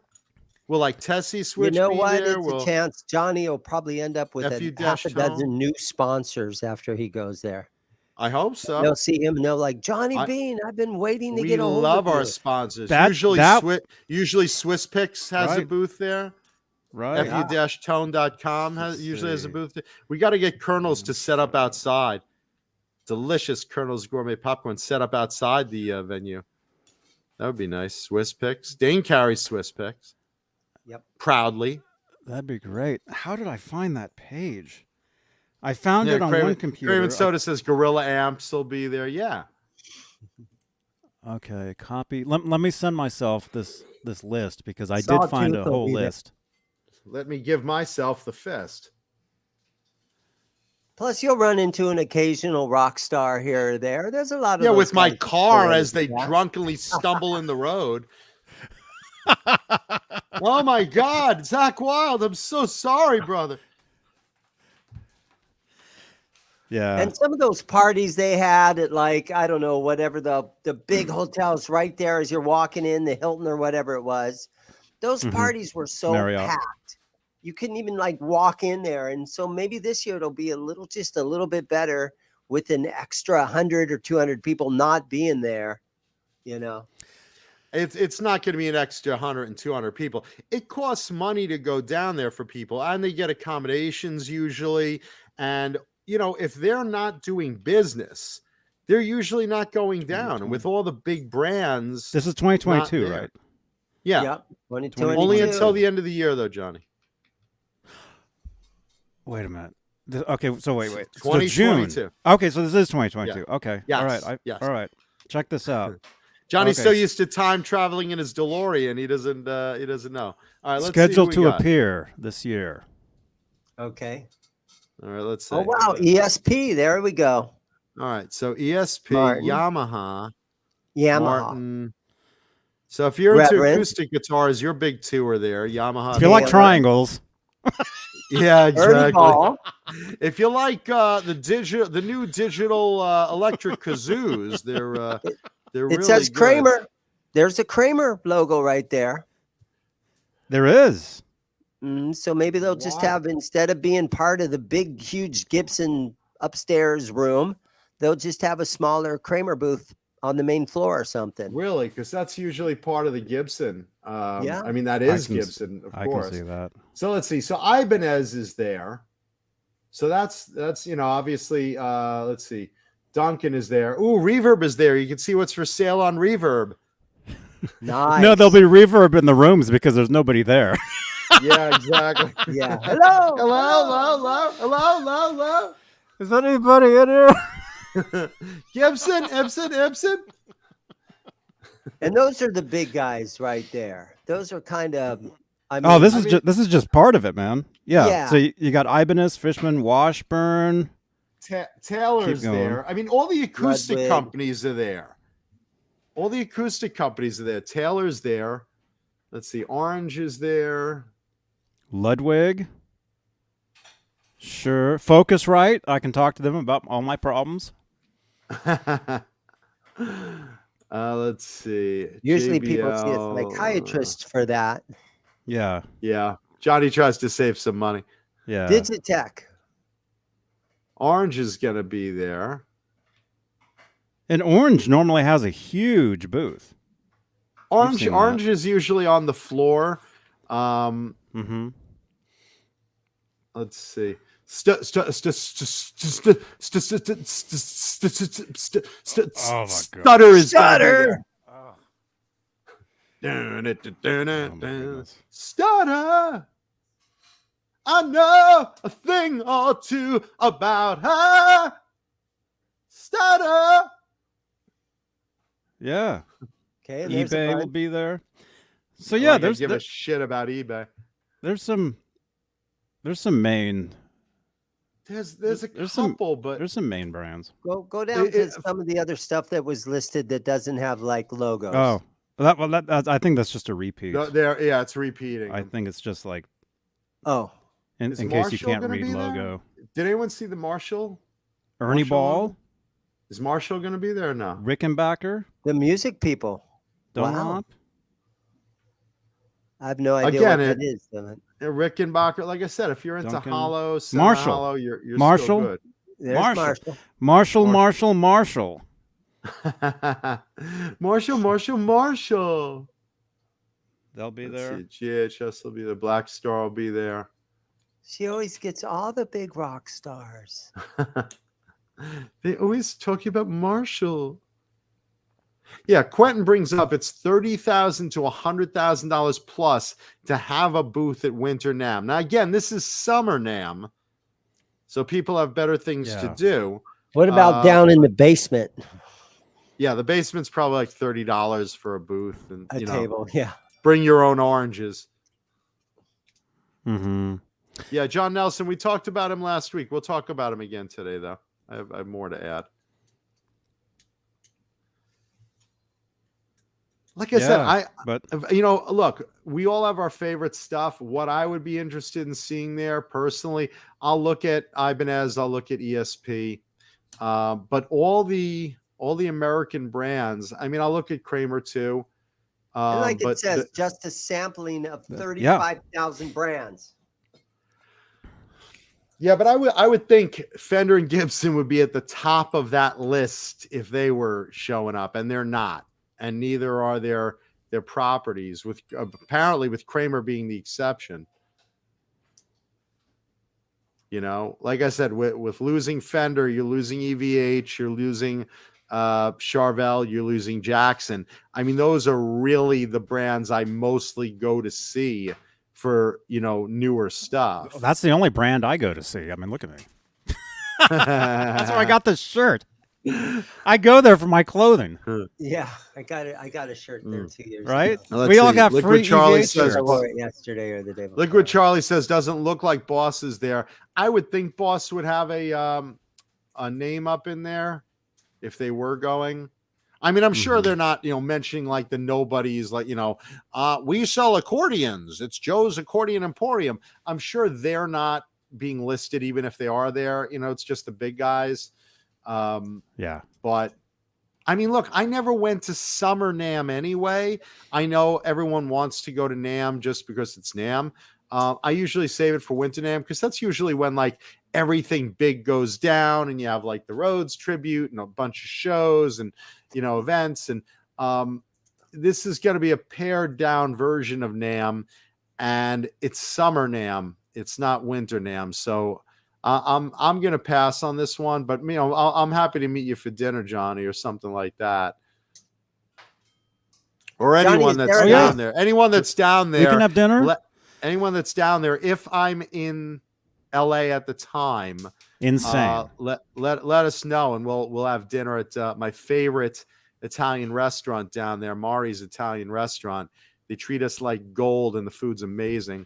Will like Tessie Switch You know be what? there? It's Will a chance. Johnny will probably end up with half a dozen new sponsors after he goes there. I hope so. They'll see him and they'll like, Johnny Beane, I've been waiting to We get a hold love of our you. sponsors. That- Usually Swiss Picks has a Right. booth there. Right. fu-tone.com usually has a booth there. We got to get Colonel's to set up outside. Delicious Colonel's gourmet popcorn set up outside the venue. That would be nice. Swiss Picks. Dane carries Swiss Picks. Yep. Proudly. That'd be great. How did I find that page? I found Yeah, it on one computer. Craven Soda says Gorilla Amps will be there. Yeah. Okay, copy. Let me send myself this list because I Sawtooth did find a will whole be there. list. Let me give myself the fist. Plus, you'll run into an occasional rock star here or there. There's a lot of Yeah, those with my guys car that as they do that. drunkenly stumble in the road. Oh my God, Zach Wild! I'm so sorry, brother. Yeah. And some of those parties they had at like, I don't know, whatever the big hotels right there as you're walking in, the Hilton or whatever it was. Those Mhm. parties were so Marriott. packed. You couldn't even like walk in there. And so maybe this year it'll be just a little bit better with an extra 100 or 200 people not being there, It's not going to be an extra 100 and 200 people. It costs money to go down there for people, and they get accommodations usually. And if they're not doing business, they're usually not going down. And with all the big brands, This is 2022, not there. right? Yeah. Yep. 22, Only 22. until the end of the year, though, Johnny. Wait a minute. Okay, so wait. So 2022. June. Okay, so this is 2022. Okay. Yes, All right. yes. All right. Check this out. Johnny's Okay. so used to time traveling in his DeLorean, he doesn't know. All right, let's Scheduled see to who we got. appear this year. Okay. All right, let's see. Oh, wow. ESP. There we go. All right, so ESP, Martin. Yamaha, Yamaha. Martin. So if you're into Reverend. acoustic guitars, your big two are there. Yamaha. If you like Taylor. triangles, Yeah, Ernie exactly. Ball. If you like the new digital electric kazoos, they're It really says good. Kramer. There's a Kramer logo right there. There is. So maybe they'll just have, instead of being part of the big, huge Gibson upstairs room, they'll just have a smaller Kramer booth on the main floor or something. Really, because that's usually part of the Gibson. Yeah. I mean, that is Gibson, of course. I can see that. So let's see. So Ibanez is there. So that's obviously let's see. Duncan is there. Ooh, Reverb is there. You can see what's for sale on Reverb. Nice. No, there'll be reverb in the rooms because there's nobody there. Yeah, exactly. Yeah. Hello. Hello. Is anybody in here? Gibson, Ibsen. And those are the big guys right there. Those are kind of. I mean, This is just part of it, man. Yeah. Yeah. So you got Ibanez, Fishman, Washburn. Taylor's Keep going. there. I mean, all the acoustic Ludwig. companies are there. Taylor's there. Let's see. Orange is there. Ludwig. Sure. Focusrite. I can talk to them about all my problems. Let's see. usually people see a JBL. psychiatrist for that. Yeah. Yeah. Johnny tries to save some money. Yeah. Digitech. Orange is going to be there. And Orange normally has a huge booth. Orange seen Orange is usually on the floor. Mm-hmm. Let's see. Oh my God. Stutter is Stutter. Oh Stutter. my goodness. Stutter. I know a thing or two about her. Stutter. Yeah. Okay. And there's a eBay will bunch. be there. So yeah, Like I there's give a shit about eBay. there's some main There's a There's some- couple, but there's some main brands. Go down to it- some of the other stuff that was listed that doesn't have like logos. Oh, I think that's just a repeat. there, yeah, it's repeating. I think it's just like Oh. in Is case you Marshall can't gonna read be there? logo. Did anyone see the Marshall? Ernie Marshall Ball, logo? Is Marshall going to be there or no? Rickenbacker, The music people. Dunlop. I have no idea Again, what that is. Dylan. Rickenbacker, like I said, if you're into Duncan. Hollow, Marshall. Hollow, you're Marshall. still good. There's Marshall. Marshall. Marshall. Marshall. They'll be Let's there. see, GHS will be there. Black Star will be there. She always gets all the big rock stars. They always talk about Marshall. Yeah, Quentin brings up it's $30,000 to $100,000 plus to have a booth at Winter Namm. Now, again, this is summer Namm, so people have better things to Yeah. do. What about down in the basement? Yeah, the basement's probably like $30 for a booth, and A table. Yeah. bring your own oranges. Mm-hmm. Yeah, John Nelson, we talked about him last week. We'll talk about him again today, though. I have more to add. Like I said, but look, we all have our favorite stuff. What I would be interested in seeing there personally, I'll look at Ibanez, I'll look at ESP, but all the American brands. I mean, I'll look at Kramer too. And like but it says, just a sampling of 35,000 brands. yeah, but I would think Fender and Gibson would be at the top of that list if they were showing up, and they're not. And neither are their properties, with apparently with Kramer being the exception. You know, like I said, with losing Fender, you're losing EVH, you're losing Charvel, you're losing Jackson. I mean, those are really the brands I mostly go to see for, newer stuff. that's the only brand I go to see. I mean, look at me. That's where I got this shirt. I go there for my clothing, Yeah, I got it. I got a shirt there 2 years right? ago. Let's We all see. got Look free what Charlie EVH says. I shirts. wore it yesterday or the day before. Look what Charlie says. Doesn't look like Boss is there. I would think Boss would have a name up in there if they were going. I mean, I'm sure they're not, mentioning like the nobodies, like, we sell accordions. It's Joe's Accordion Emporium. I'm sure they're not being listed, even if they are there. It's just the big guys. Yeah. But I mean, look, I never went to Summer Namm anyway. I know everyone wants to go to Namm just because it's Namm. I usually save it for Winter Namm because that's usually when like everything big goes down and you have like the Rhodes tribute and a bunch of shows and, events. And this is going to be a pared down version of Namm, and it's Summer Namm. It's not Winter Namm. So I'm going to pass on this one, but I'm happy to meet you for dinner, Johnny, or something like that. Or anyone that's down there. Anyone that's down there. We can have dinner. Anyone that's down there, if I'm in LA at the time, insane. Let us know, and we'll have dinner at my favorite Italian restaurant down there, Mari's Italian Restaurant. They treat us like gold, and the food's amazing.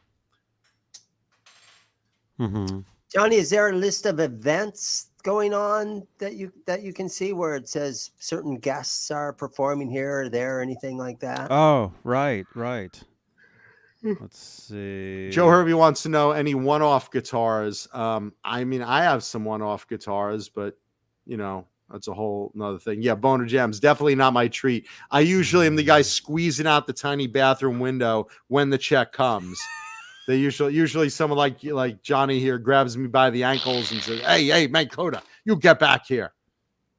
Johnny, is there a list of events going on that you can see where it says certain guests are performing here or there, or anything like that? Oh, right. Let's see. Joe Hervey wants to know any one-off guitars. I mean, I have some one-off guitars, but that's a whole nother thing. Yeah, Boner Jams, definitely not my treat. I usually am the guy squeezing out the tiny bathroom window when the check comes. They usually someone like Johnny here grabs me by the ankles and says, "Hey, man, Coda, you get back here.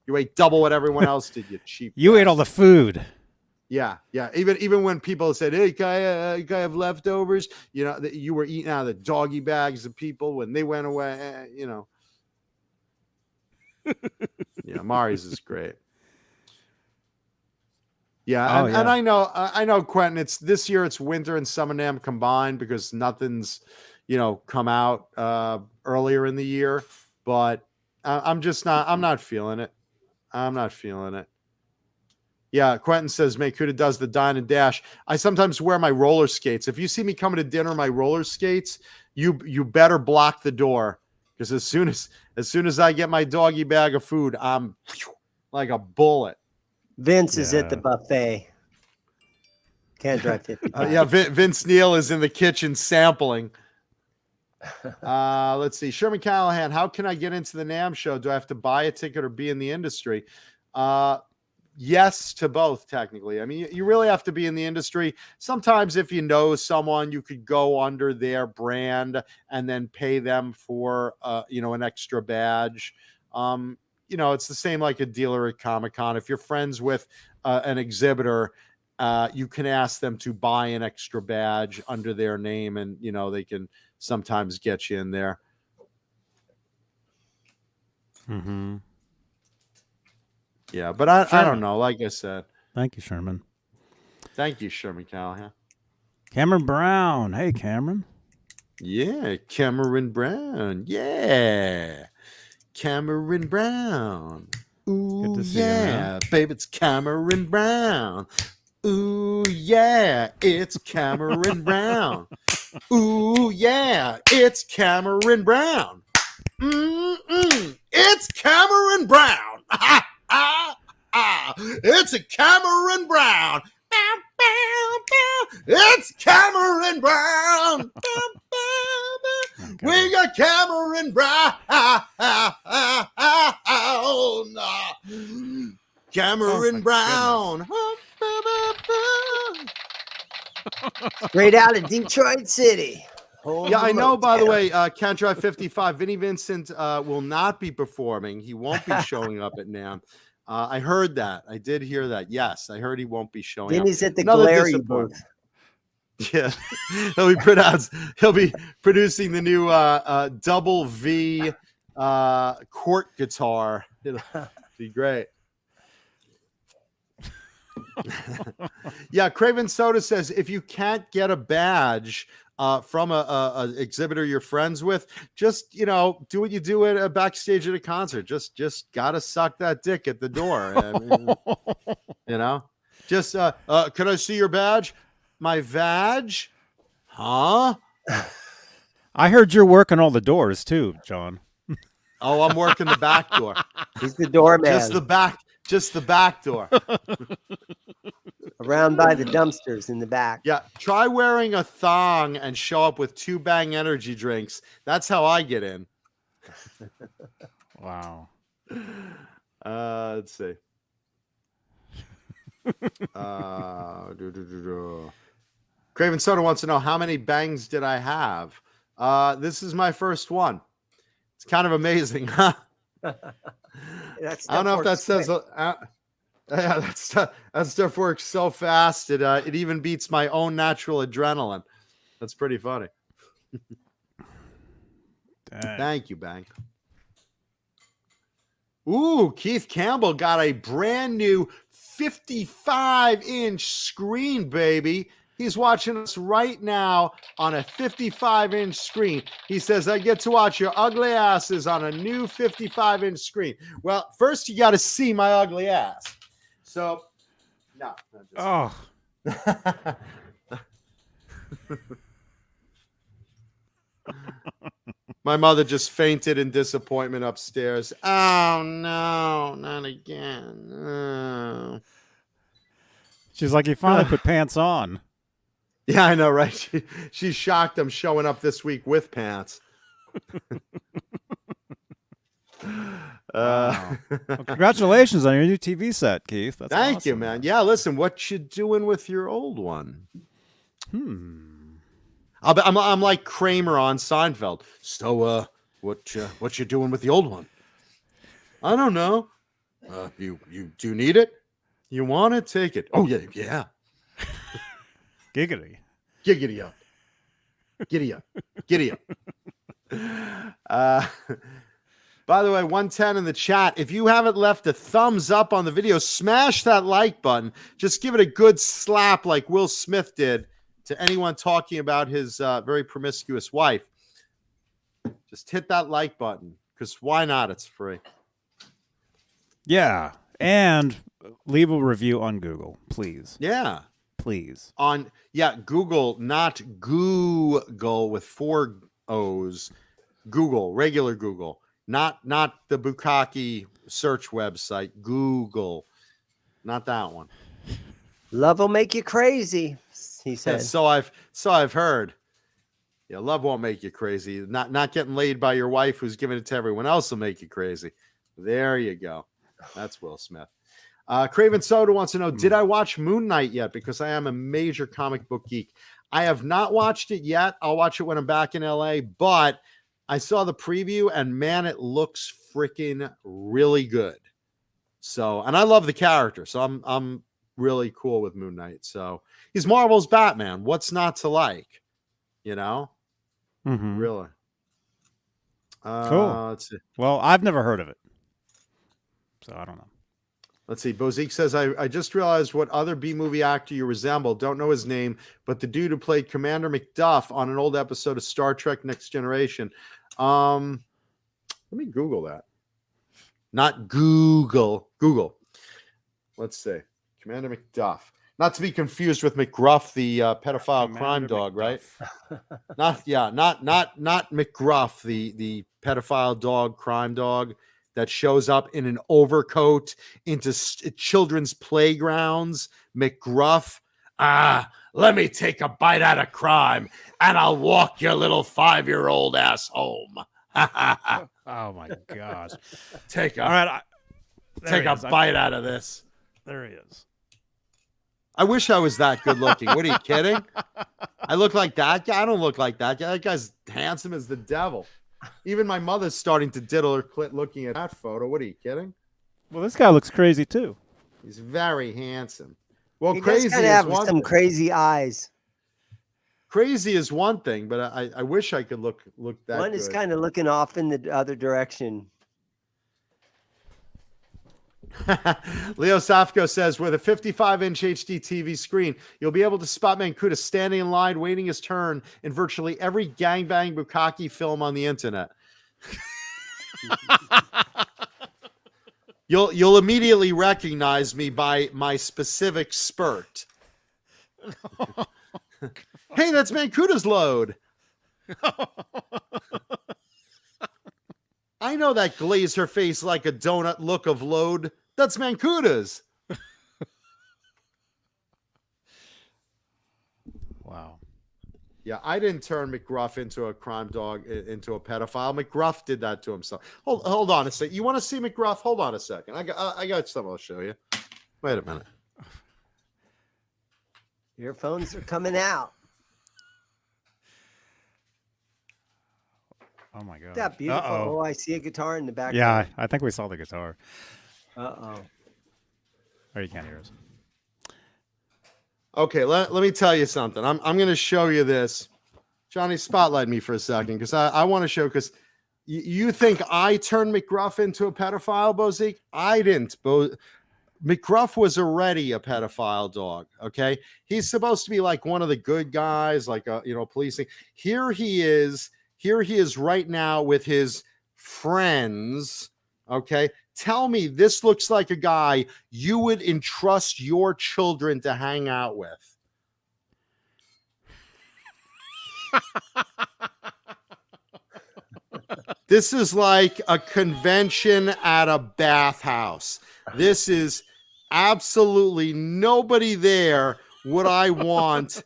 You ate double what everyone else did, you cheap." You ate all the food. Yeah. Even when people said, "Hey, can I have leftovers?" That you were eating out of the doggy bags of people when they went away. Yeah, Mari's is great. Yeah, and I know, Quentin. It's this year. It's Winter and Summer Namm combined because nothing's, come out earlier in the year. But I'm not feeling it. I'm not feeling it. Yeah, Quentin says Makuta does the dine and dash. I sometimes wear my roller skates. If you see me coming to dinner in my roller skates, you better block the door, because as soon as I get my doggy bag of food, I'm like a bullet. Vince is at the buffet. Can't drive 55. Yeah, Vince Neal is in the kitchen sampling. Let's see. Sherman Callahan, how can I get into the Namm Show? Do I have to buy a ticket or be in the industry? Yes to both, technically. I mean, you really have to be in the industry. Sometimes if you know someone, you could go under their brand and then pay them for, an extra badge. It's the same like a dealer at Comic-Con. If you're friends with an exhibitor, you can ask them to buy an extra badge under their name, and, they can sometimes get you in there. Yeah, but I don't know. Like I said. Thank you, Sherman. Thank you, Sherman Callahan. Cameron Brown. Hey, Cameron. Yeah, Cameron Brown. Yeah. Cameron Brown. Ooh, good to see yeah, you, baby, it's Cameron Brown. Ooh, yeah, it's Cameron Brown. Ooh, yeah, it's Cameron Brown. It's Cameron Brown. It's a Cameron Brown. It's Cameron Brown. We got Cameron Brown. Cameron Brown. Straight out of Detroit City. Yeah, I know, by the way, Can't Drive 55, Vinnie Vincent will not be performing. He won't be showing up at NAMM. I heard that. I did hear that. Yes, I heard he won't be showing up. Vinny's at the Glary booth. Yeah, he'll be producing the new double V court guitar. It'll be great. Yeah, Craven Soda says if you can't get a badge from a exhibitor you're friends with, just do what you do at a backstage at a concert. Just gotta suck that dick at the door. I mean, just can I see your badge? My vag? Huh? I heard you're working all the doors too, John. Oh, I'm working the back door. He's the doorman. Just the Just the back door. Around by the dumpsters in the back. Yeah, try wearing a thong and show up with 2 Bang energy drinks. That's how I get in. Wow. Let's see. Craven Soda wants to know, how many bangs did I have? This is my first one. It's kind of amazing, huh? I don't know if that says. Yeah, that stuff works so fast. It even beats my own natural adrenaline. That's pretty funny. Thank you, Bang. Ooh, Keith Campbell got a brand new 55-inch screen, baby. He's watching us right now on a 55-inch screen. He says, I get to watch your ugly asses on a new 55-inch screen. Well, first you got to see my ugly ass. So, no. Oh. My mother just fainted in disappointment upstairs. Oh, no, not again. Oh. She's like, you finally put pants on. Yeah, I know, right? She's shocked I'm showing up this week with pants. Wow. Well, congratulations on your new TV set, Keith. That's Thank you, awesome. man. Yeah, listen, what you doing with your old one? I'm like Kramer on Seinfeld. So, what you doing with the old one? I don't know. You do need it? You want it? Take it. Oh yeah. Giggity. Giggity up. Giddy up. Giddy up. By the way, 110 in the chat. If you haven't left a thumbs up on the video, smash that like button. Just give it a good slap like Will Smith did to anyone talking about his very promiscuous wife. Just hit that like button, because why not? It's free. Yeah. And leave a review on Google, please. Yeah. Please. Google, not Google with 4 O's. Google, regular Google. Not the Bukkake search website. Google. Not that one. Love will make you crazy, he said. Yeah, so I've heard. Yeah, love won't make you crazy. Not getting laid by your wife who's giving it to everyone else will make you crazy. There you go. That's Will Smith. Craven Soda wants to know, did I watch Moon Knight yet? Because I am a major comic book geek. I have not watched it yet. I'll watch it when I'm back in LA, but I saw the preview and man, it looks freaking really good. So, and I love the character. So I'm really cool with Moon Knight. So he's Marvel's Batman. What's not to like? You know? Mm-hmm. Really. Cool. Let's see. Well, I've never heard of it, so I don't know. Let's see. Bozique says, I just realized what other B-movie actor you resemble. Don't know his name, but the dude who played Commander McDuff on an old episode of Star Trek Next Generation. Let me Google that. Not Google. Google. Let's see. Commander McDuff. Not to be confused with McGruff, the pedophile crime dog, right? Not McGruff, the pedophile dog, crime dog that shows up in an overcoat into children's playgrounds. McGruff. Let me take a bite out of crime and I'll walk your little 5-year-old ass home. Oh my gosh. Take a bite out of this. There he is. I wish I was that good looking. What are you kidding? I look like that guy. I don't look like that guy. That guy's handsome as the devil. Even my mother's starting to diddle her clit looking at that photo. What are you kidding? Well, this guy looks crazy too. He's very handsome. Well, He crazy does is have one some thing. crazy eyes. Crazy is one thing, but I wish I could look that One good. is kind of looking off in the other direction. Leo Safko says, with a 55-inch HD TV screen, you'll be able to spot Mancuda standing in line, waiting his turn in virtually every gangbang bukkake film on the internet. You'll immediately recognize me by my specific spurt. Hey, that's Mancuda's load. I know that glaze her face like a donut look of load That's Mancuda's. Wow. Yeah, I didn't turn McGruff into a crime dog, into a pedophile. McGruff did that to himself. Hold on a second. You want to see McGruff? Hold on a second. I got something I'll show you. Wait a minute. Earphones are coming out. Oh my god. That beautiful. Uh-oh. Oh, I see a guitar in the background. Yeah, I think we saw the guitar. Uh-oh. Oh, you can't hear us. Okay, let me tell you something. I'm going to show you this. Johnny, spotlight me for a second because I want to show, because you think I turned McGruff into a pedophile, Bozique? I didn't. McGruff was already a pedophile dog, okay? He's supposed to be like one of the good guys, like, policing. Here he is right now with his friends, okay? Tell me this looks like a guy you would entrust your children to hang out with. This is like a convention at a bathhouse. This is absolutely nobody there would I want.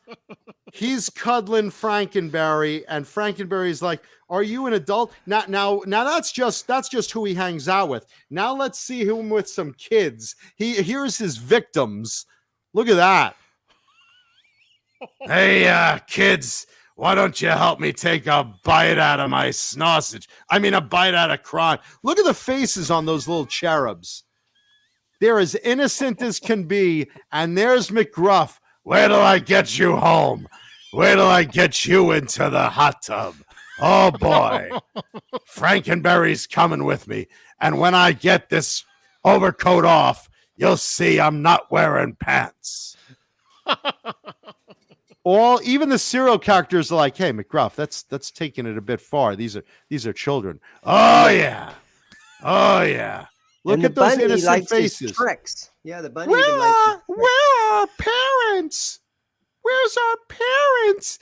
He's cuddling Frankenberry, and Frankenberry's like, "Are you an adult?" Now that's just who he hangs out with. Now let's see him with some kids. Here's his victims. Look at that. Hey, kids, why don't you help me take a bite out of my sausage? I mean, a bite out of crime. Look at the faces on those little cherubs. They're as innocent as can be, and there's McGruff. Wait till I get you home. Wait till I get you into the hot tub. Oh, boy. Frankenberry's coming with me. And when I get this overcoat off, you'll see I'm not wearing pants. Even the serial characters are like, hey, McGruff, that's taking it a bit far. These are children. Oh, yeah. Oh, yeah. Look at those innocent faces. Tricks. Yeah, the bunny even likes his tricks. Where are our parents? Where's our parents?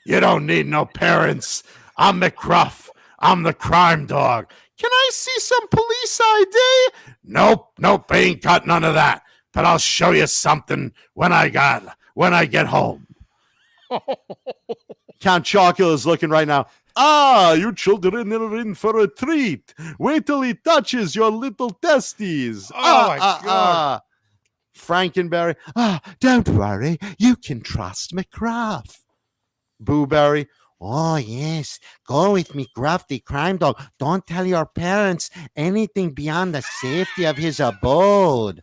You don't need no parents. I'm McGruff. I'm the crime dog. Can I see some police ID? Nope, I ain't got none of that. But I'll show you something when I get home. Count Chocula is looking right now. You children are in for a treat. Wait till he touches your little testes. Oh, my God. Frankenberry. Don't worry. You can trust McGruff. Booberry. Oh, yes. Go with McGruff, the crime dog. Don't tell your parents anything beyond the safety of his abode.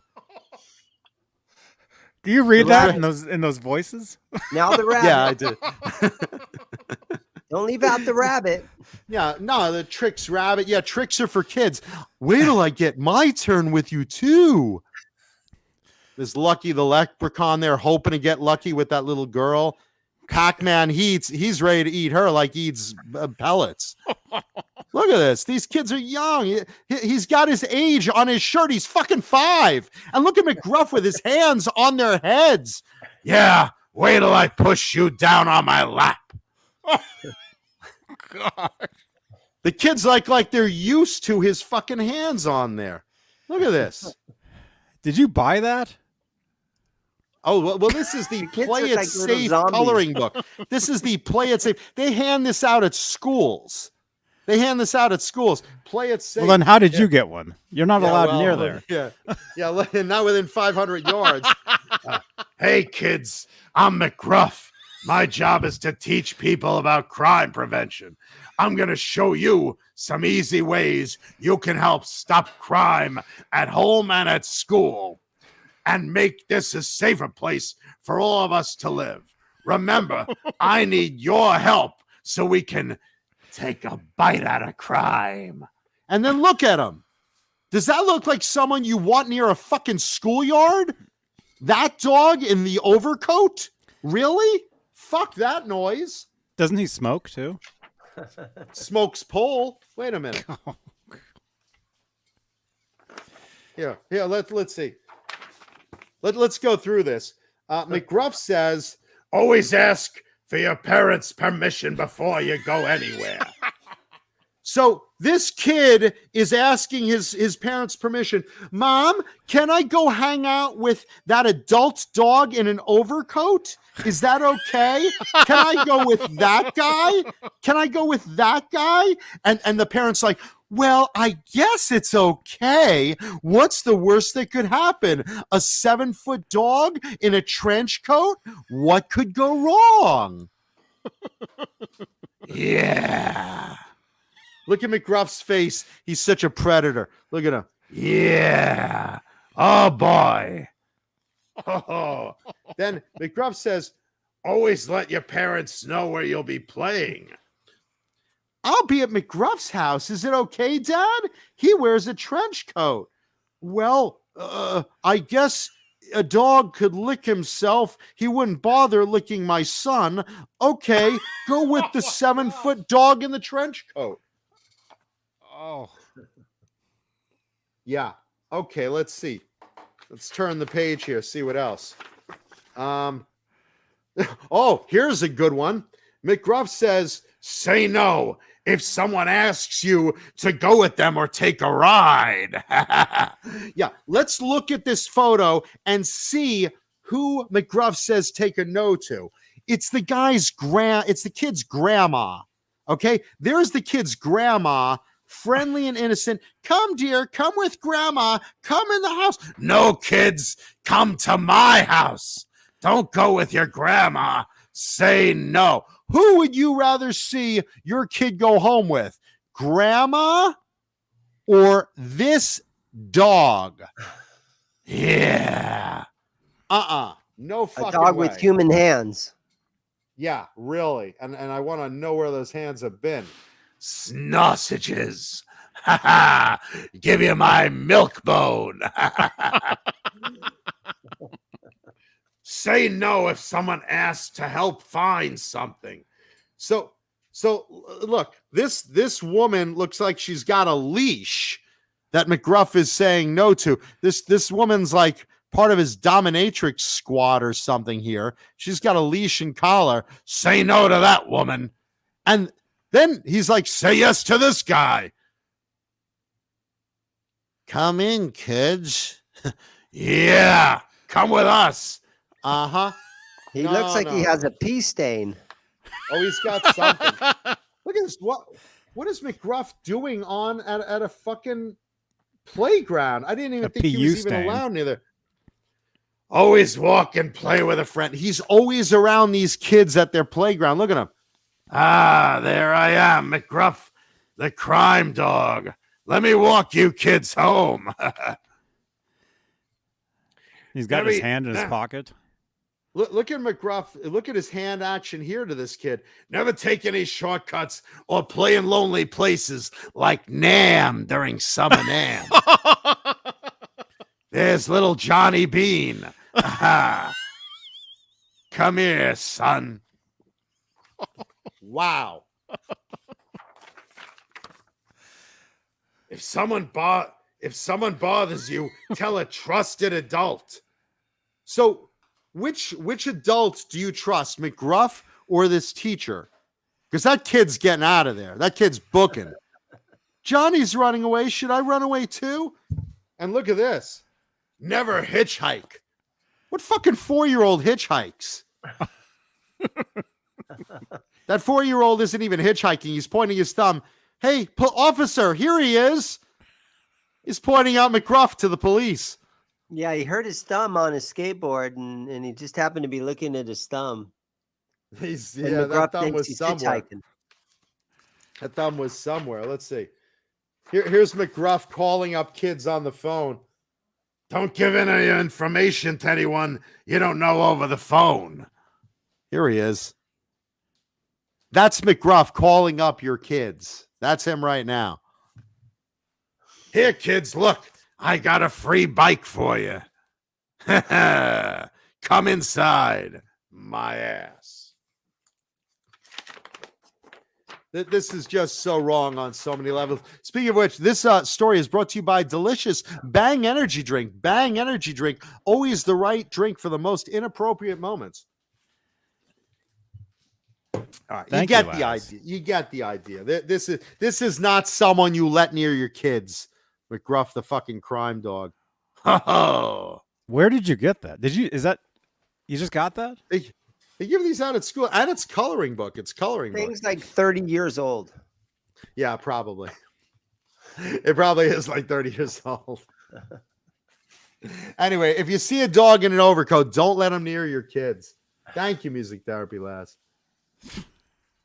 Do you read that in those voices? Now the rabbit. Yeah, I did. Don't leave out the rabbit. Yeah, no, the Tricks rabbit. Yeah, tricks are for kids. Wait till I get my turn with you, too. There's Lucky the leprechaun there, hoping to get lucky with that little girl. Pac-Man, he's ready to eat her like he eats pellets. Look at this. These kids are young. He's got his age on his shirt. He's fucking 5. And look at McGruff with his hands on their heads. Yeah, wait till I push you down on my lap. God. The kids like they're used to his fucking hands on there. Look at this. Did you buy that? Oh, well, this is the Play It Safe coloring book. This is the Play It Safe. They hand this out at schools. Play It Safe. Well, then how did you get one? You're not allowed near there. Yeah, not within 500 yards. Hey, kids, I'm McGruff. My job is to teach people about crime prevention. I'm going to show you some easy ways you can help stop crime at home and at school and make this a safer place for all of us to live. Remember, I need your help so we can take a bite out of crime. And then look at him. Does that look like someone you want near a fucking schoolyard? That dog in the overcoat? Really? Fuck that noise. Doesn't he smoke too? Smokes pole. Wait a minute. Here, let's see. Let's go through this. McGruff says, always ask for your parents' permission before you go anywhere. So this kid is asking his parents' permission. Mom, can I go hang out with that adult dog in an overcoat? Is that okay? Can I go with that guy? Can I go with that guy? And the parents like, well, I guess it's okay. What's the worst that could happen? A 7-foot dog in a trench coat? What could go wrong? Yeah. Look at McGruff's face. He's such a predator. Look at him. Yeah. Oh, boy. Oh. Then McGruff says, always let your parents know where you'll be playing. I'll be at McGruff's house. Is it okay, Dad? He wears a trench coat. Well, I guess a dog could lick himself. He wouldn't bother licking my son. Okay, go with the 7-foot dog in the trench coat. Oh. Yeah. Okay, let's see. Let's turn the page here, see what else. Oh, here's a good one. McGruff says, say no if someone asks you to go with them or take a ride. Yeah, let's look at this photo and see who McGruff says take a no to. It's the kid's grandma. Okay, there's the kid's grandma, friendly and innocent. Come, dear, come with grandma. Come in the house. No, kids, come to my house. Don't go with your grandma. Say no. Who would you rather see your kid go home with? Grandma or this dog? Yeah. No fucking A dog way. with human hands. Yeah, really. And I want to know where those hands have been. Sausages. Ha ha. Give you my milk bone. Say no if someone asks to help find something. So look, this woman looks like she's got a leash that McGruff is saying no to. This woman's like part of his dominatrix squad or something here. She's got a leash and collar. Say no to that woman. And then he's like, say yes to this guy. Come in, kids. Yeah, come with us. Uh-huh. He looks like he has a pee stain. Oh, he's got something. Look at this. What is McGruff doing at a fucking playground? I didn't even think he was even allowed near there. Always walk and play with a friend. He's always around these kids at their playground. Look at him. Ah, there I am, McGruff, the crime dog. Let me walk you kids home. He's got his hand in his pocket. Look at McGruff. Look at his hand action here to this kid. Never take any shortcuts or play in lonely places like Namm during summer Namm. There's little Johnny Beane. Come here, son. Wow. If someone bothers you, tell a trusted adult. So which adult do you trust, McGruff or this teacher? Because that kid's getting out of there. That kid's booking. Johnny's running away. Should I run away too? And look at this. Never hitchhike. What fucking 4-year-old hitchhikes? That 4-year-old isn't even hitchhiking. He's pointing his thumb. Hey, officer, here he is. He's pointing out McGruff to the police. Yeah, he hurt his thumb on his skateboard, and he just happened to be looking at his thumb. That thumb was somewhere. That thumb was somewhere. Let's see. Here's McGruff calling up kids on the phone. Don't give any information to anyone you don't know over the phone. Here he is. That's McGruff calling up your kids. That's him right now. Here, kids, look. I got a free bike for you. Come inside my ass. This is just so wrong on so many levels. Speaking of which, this story is brought to you by delicious Bang Energy Drink. Bang Energy Drink, always the right drink for the most inappropriate moments. All right, Thank you you, get the Laz. idea. You get the idea. This is not someone you let near your kids. McGruff, the fucking crime dog. Where did you get that? You just got that? They give these out at school, and it's coloring book. It's coloring book. Thing's like 30 years old. Yeah, probably. It probably is like 30 years old. Anyway, if you see a dog in an overcoat, don't let him near your kids. Thank you, Music Therapy Laz.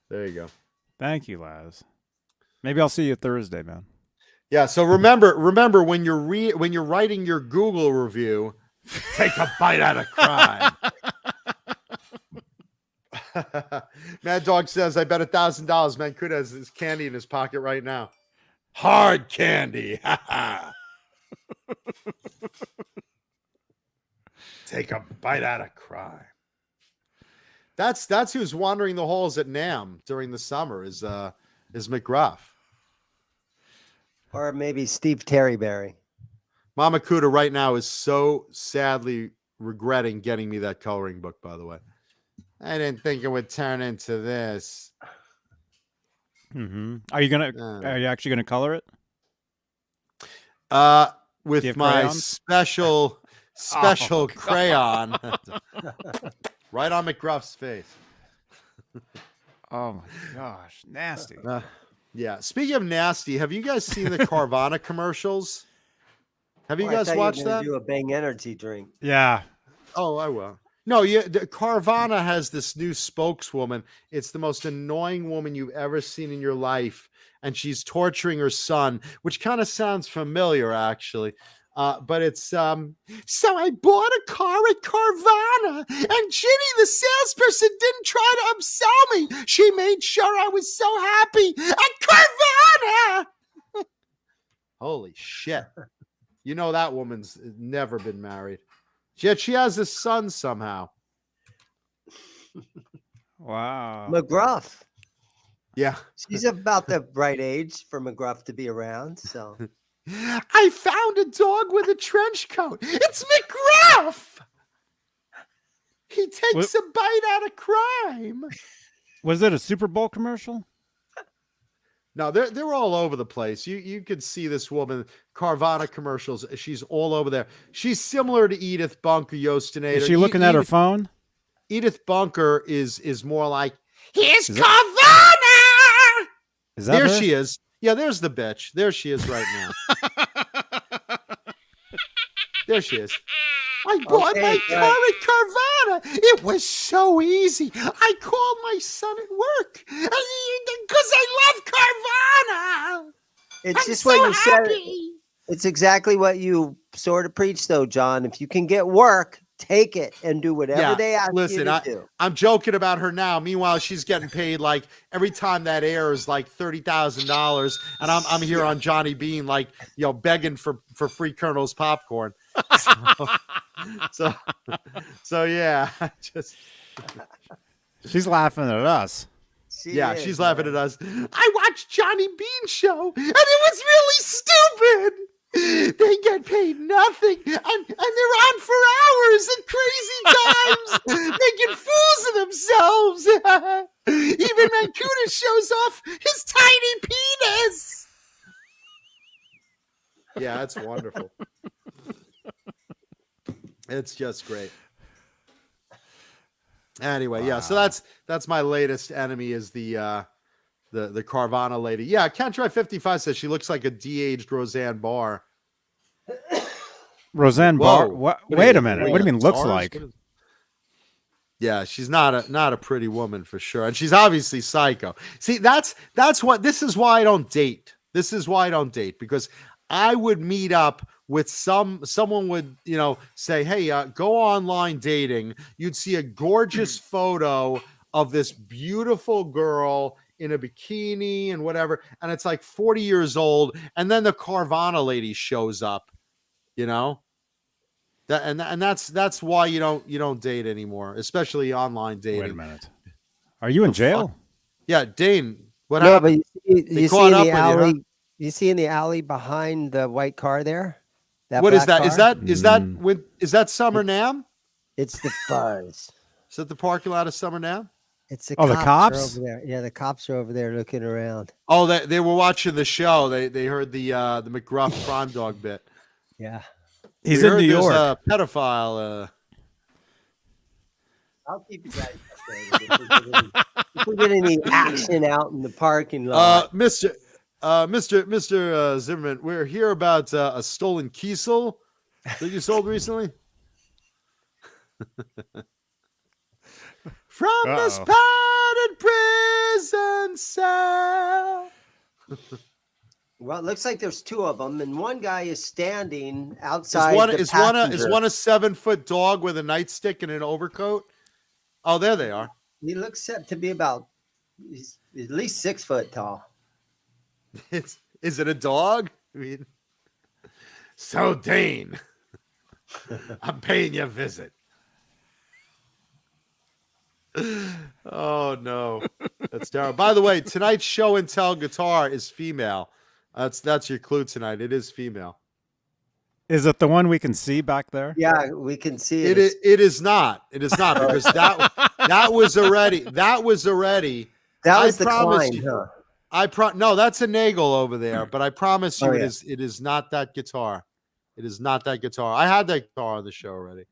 There you go. Thank you, Laz. Maybe I'll see you Thursday, man. Yeah. So remember when you're writing your Google review, take a bite out of crime. Mad Dog says, "I bet $1,000 Mancuda has his candy in his pocket right now. Hard candy. Take a bite out of crime." That's who's wandering the halls at Namm during the summer is McGruff. Or maybe Steve Terryberry. Mama Cuda right now is so sadly regretting getting me that coloring book, by the way. I didn't think it would turn into this. Mm-hmm. Are you actually gonna color it? With Do you have my crayons? special crayon right on McGruff's face. Oh my gosh, nasty. Yeah. Speaking of nasty, have you guys seen the Carvana commercials? Have you I guys thought you were watched gonna that? Do a Bang Energy drink. Yeah. Oh, I will. No, Carvana has this new spokeswoman. It's the most annoying woman you've ever seen in your life, and she's torturing her son, which kind of sounds familiar, actually. But it's so I bought a car at Carvana, and Ginny, the salesperson, didn't try to upsell me. She made sure I was so happy at Carvana. Holy shit! You know that woman's never been married. Yet she has a son somehow. Wow. McGruff. Yeah. She's about the right age for McGruff to be around. So I found a dog with a trench coat. It's McGruff. He takes a bite out of crime. Was it a Super Bowl commercial? No, they're all over the place. You could see this woman, Carvana commercials. She's all over there. She's similar to Edith Bunker, Yostinator. Is she looking at her phone? Edith Bunker is more like, here's Is Carvana. Is that There her? she is. Yeah, there's the bitch. There she is right now. There she is. I bought my car at Carvana. It was so easy. I called my son at work because I love Carvana. it's I'm just so what you said. happy. It's exactly what you sort of preach, though, John. If you can get work, take it and do whatever they ask you to do. I'm joking about her now. Meanwhile, she's getting paid like every time that airs like $30,000, and I'm here on Johnny Beane like begging for free Colonel's popcorn. So yeah, just She's laughing at us. she's laughing at us. I watched Johnny Bean show, and it was really stupid. They get paid nothing, and they're on for hours at crazy times, making fools of themselves. Even Mancuda shows off his tiny penis. Yeah, that's wonderful. It's just great. Anyway, yeah. So that's my latest enemy is the Carvana lady. Yeah, Can't Try 55 says she looks like a de-aged Roseanne Barr. Roseanne Whoa. Barr. What? Wait a minute. What do you mean looks Bars? like? Yeah, she's not a pretty woman for sure, and she's obviously psycho. See, that's what. This is why I don't date. This is why I don't date, because I would meet up with someone would say, hey, go online dating. You'd see a gorgeous photo of this beautiful girl in a bikini and whatever, and it's like 40 years old, and then the Carvana lady shows up, that's why you don't date anymore, especially online dating. Wait a minute. Are you in jail? Yeah, Dane. What No, happened? but you see caught in up the with you, alley. huh? You see in the alley behind the white car there. What is black that? Is car? that Summer Namm? It's the fuzz. Is that the parking lot of Summer Namm? It's the Oh, the Are cops? over there. Yeah, the cops are over there looking around. Oh, they were watching the show. They heard the McGruff crime dog bit. Yeah. He's We in heard New there's York. a pedophile. I'll keep you guys updated if we get any action out in the parking lot. Mr. Zimmerman, we're here about a stolen Kiesel that you sold recently. From the spotted prison cell. Well, it looks like there's two of them, and one guy is standing outside. Is one a 7-foot dog with a nightstick and an overcoat? Oh, there they are. He looks set to be he's at least 6 foot tall. Is it a dog? I mean, so Dane, I'm paying you a visit. Oh no, that's terrible. By the way, tonight's show and tell guitar is female. That's your clue tonight. It is female. Is it the one we can see back there? Yeah, we can see it. It is not. It is not because that was already. That was the Klein, huh? No, that's a Nagel over there. But I promise you, it is not that guitar. It is not that guitar. I had that guitar on the show already.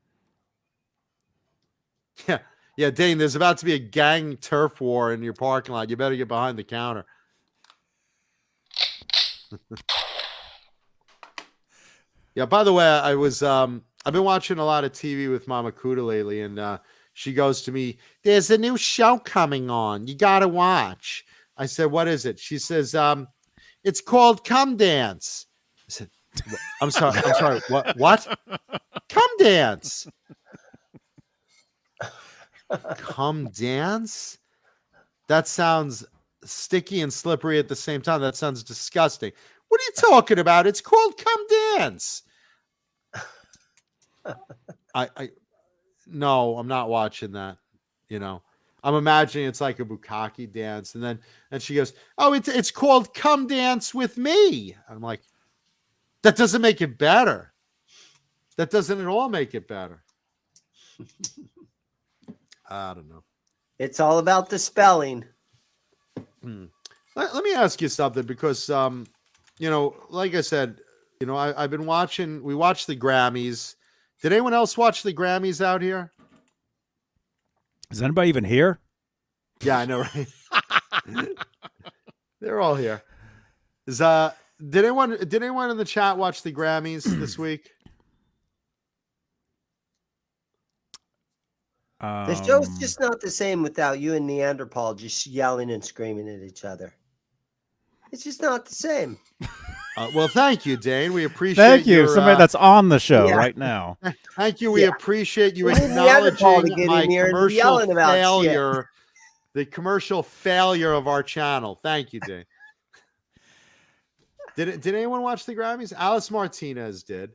Yeah. Yeah, Dane, there's about to be a gang turf war in your parking lot. You better get behind the counter. Yeah, by the way, I've been watching a lot of TV with Mama Kuda lately, and she goes to me, "There's a new show coming on. You got to watch." I said, "What is it?" She says, "It's called Come Dance." I said, I'm sorry. What? Come Dance. Come Dance? That sounds sticky and slippery at the same time. That sounds disgusting. What are you talking about? It's called Come Dance. No, I'm not watching that. You know, I'm imagining it's like a bukkake dance. And she goes, "Oh, it's called Come Dance with Me." I'm like, that doesn't make it better. That doesn't at all make it better. I don't know. It's all about the spelling. Let me ask you something because, like I said, I've been watching. We watched the Grammys. Did anyone else watch the Grammys out here? Is anybody even here? Yeah, I know, right? They're all here. Did anyone in the chat watch the Grammys this week? The show's just not the same without you and Neanderthal just yelling and screaming at each other. It's just not the same. Well, thank you, Dane. We appreciate. Thank you, somebody that's on the show right now. Thank you. We appreciate you acknowledging my commercial failure, the commercial failure of our channel. Thank you, Dane. Did anyone watch the Grammys? Alice Martinez did.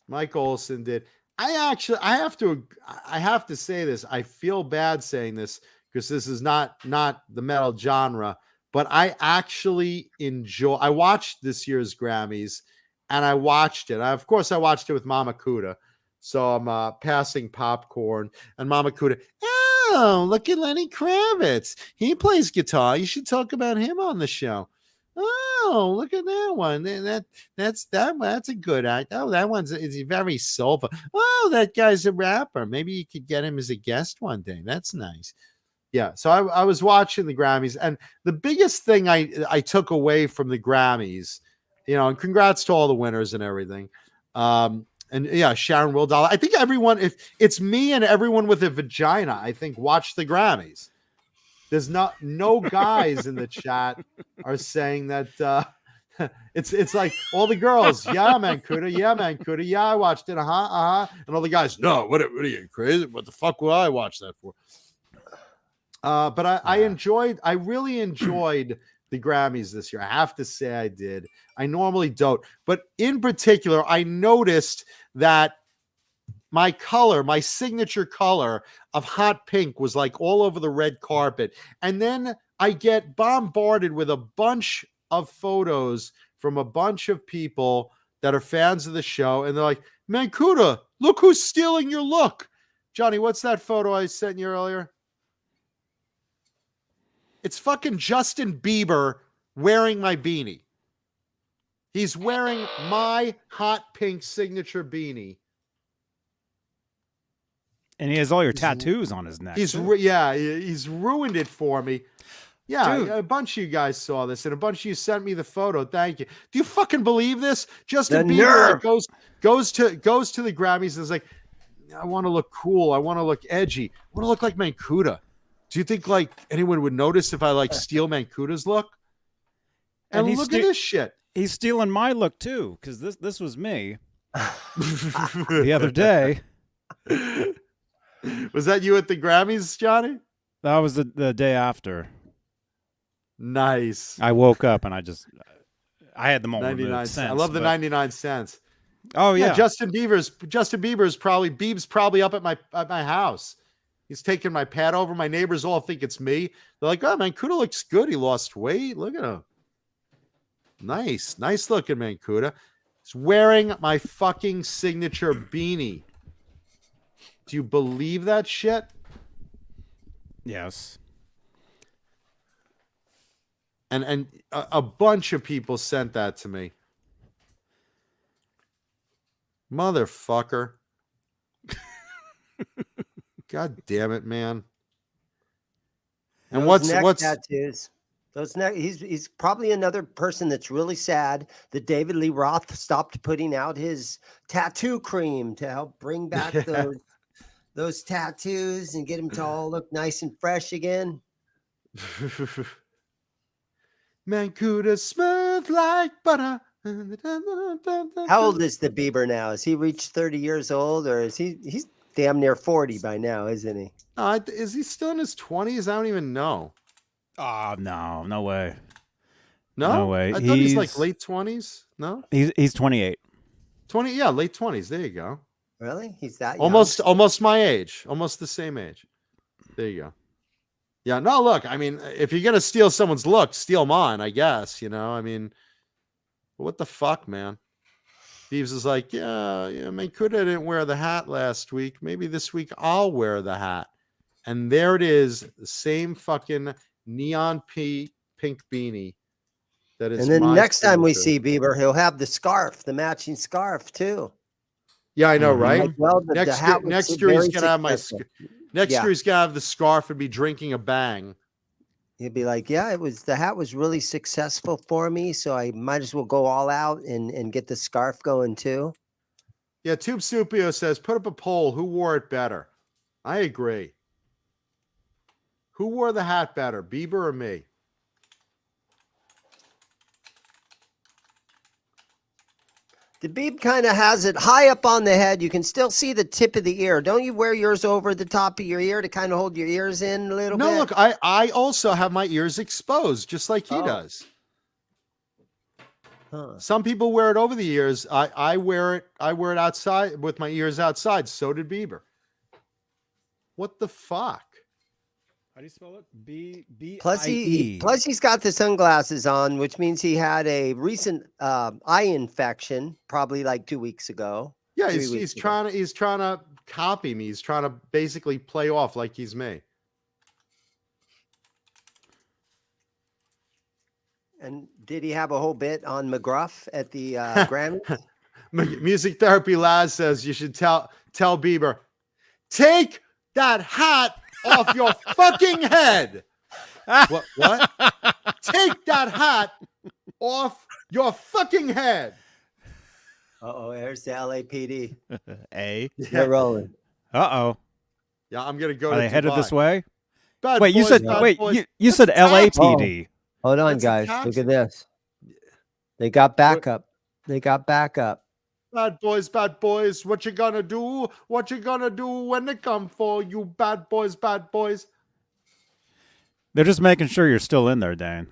Mike Olson did. I have to say this. I feel bad saying this because this is not the metal genre, but I actually I watched this year's Grammys and I watched it. Of course, I watched it with Mama Kuda. So I'm passing popcorn and Mama Kuda, "Oh, look at Lenny Kravitz. He plays guitar. You should talk about him on the show. Oh, look at that one. That's a good act. Oh, that one's is very soulful. Oh, that guy's a rapper. Maybe you could get him as a guest one day. That's nice." Yeah. So I was watching the Grammys, and the biggest thing I took away from the Grammys, and congrats to all the winners and everything. And yeah, Sharon Wildahl. I think everyone, if it's me and everyone with a vagina, I think watch the Grammys. There's no guys in the chat are saying that it's like all the girls, yeah, man, Kuda, yeah, I watched it, and all the guys, no, what are you crazy? What the fuck would I watch that for? But I really enjoyed the Grammys this year. I have to say I did. I normally don't, but in particular, I noticed that my signature color of hot pink was like all over the red carpet. And then I get bombarded with a bunch of photos from a bunch of people that are fans of the show. And they're like, "Man, Kuda, look who's stealing your look." Johnny, what's that photo I sent you earlier? It's fucking Justin Bieber wearing my beanie. He's wearing my hot pink signature beanie. And he has all your tattoos on his neck. He's ruined it for me. Yeah, Dude. a bunch of you guys saw this, and a bunch of you sent me the photo. Thank you. Do you fucking believe this? Justin Bieber like, goes to the Grammys and is like, I want to look cool. I want to look edgy. I want to look like Mancuda. Do you think like anyone would notice if I like steal Mancuda's look? And look at this shit. He's stealing my look too, because this was me the other day. Was that you at the Grammys, Johnny? That was the day after. Nice. I woke up and I had them all 99 removed cents. since, I love the but- 99 cents. Oh yeah. Justin Bieber's probably up at my house. He's taking my pad over. My neighbors all think it's me. They're like, oh, Mancuda looks good. He lost weight. Look at him. Nice looking Mancuda. He's wearing my fucking signature beanie. Do you believe that shit? Yes. And a bunch of people sent that to me. Motherfucker. God damn it, man. And Those neck what's tattoos? Those neck. He's probably another person that's really sad that David Lee Roth stopped putting out his tattoo cream to help bring back those tattoos and get them to all look nice and fresh again. Mancuda smooth like butter. How old is the Bieber now? Has he reached 30 years old, or he's damn near 40 by now, isn't he? Is he still in his 20s? I don't even know. Oh no way. No way. I thought he's like late 20s. No, he's 28. 20. Yeah, late 20s. There you go. Really? He's that young? Almost my age. Almost the same age. There you go. Yeah. No, look. I mean, if you're gonna steal someone's look, steal mine. I guess. You know. I mean, what the fuck, man? Thieves is like, yeah. Mancuda didn't wear the hat last week. Maybe this week I'll wear the hat. And there it is, the same fucking neon pink beanie. That is. And then next time we signature. see Bieber, he'll have the scarf, the matching scarf too. Yeah, I know, right? Like, well, the hat was next year very he's gonna have my. successful. Next Yeah. year he's gonna have the scarf and be drinking a bang. He'd be like, yeah, the hat was really successful for me, so I might as well go all out and get the scarf going too. Yeah, Tube Supio says, put up a poll. Who wore it better? I agree. Who wore the hat better, Bieber or me? The Beeb kind of has it high up on the head. You can still see the tip of the ear. Don't you wear yours over the top of your ear to kind of hold your ears in a little bit? No, look, I also have my ears exposed, just like he does. Huh. Some people wear it over the ears. I wear it outside with my ears outside. So did Bieber. What the fuck? How do you spell it? B. Plus he's got the sunglasses on, which means he had a recent eye infection, probably like 2 weeks ago. Yeah, he's trying to copy me. He's trying to basically play off like he's me. And did he have a whole bit on McGruff at the Grammys? Music Therapy Laz says you should tell Bieber, take that hat off your fucking head. What? Take that hat off your fucking head. Uh-oh, there's the LAPD. A. They're rolling. Uh-oh. Yeah, I'm gonna go. Are to they headed Dubai. this way? Bad Wait, you boys, said bad boys. you said That's LAPD. Hold on, That's a guys. tax- Look at this. They got backup. Bad boys. What you gonna do? What you gonna do when they come for you, bad boys? They're just making sure you're still in there, Dan.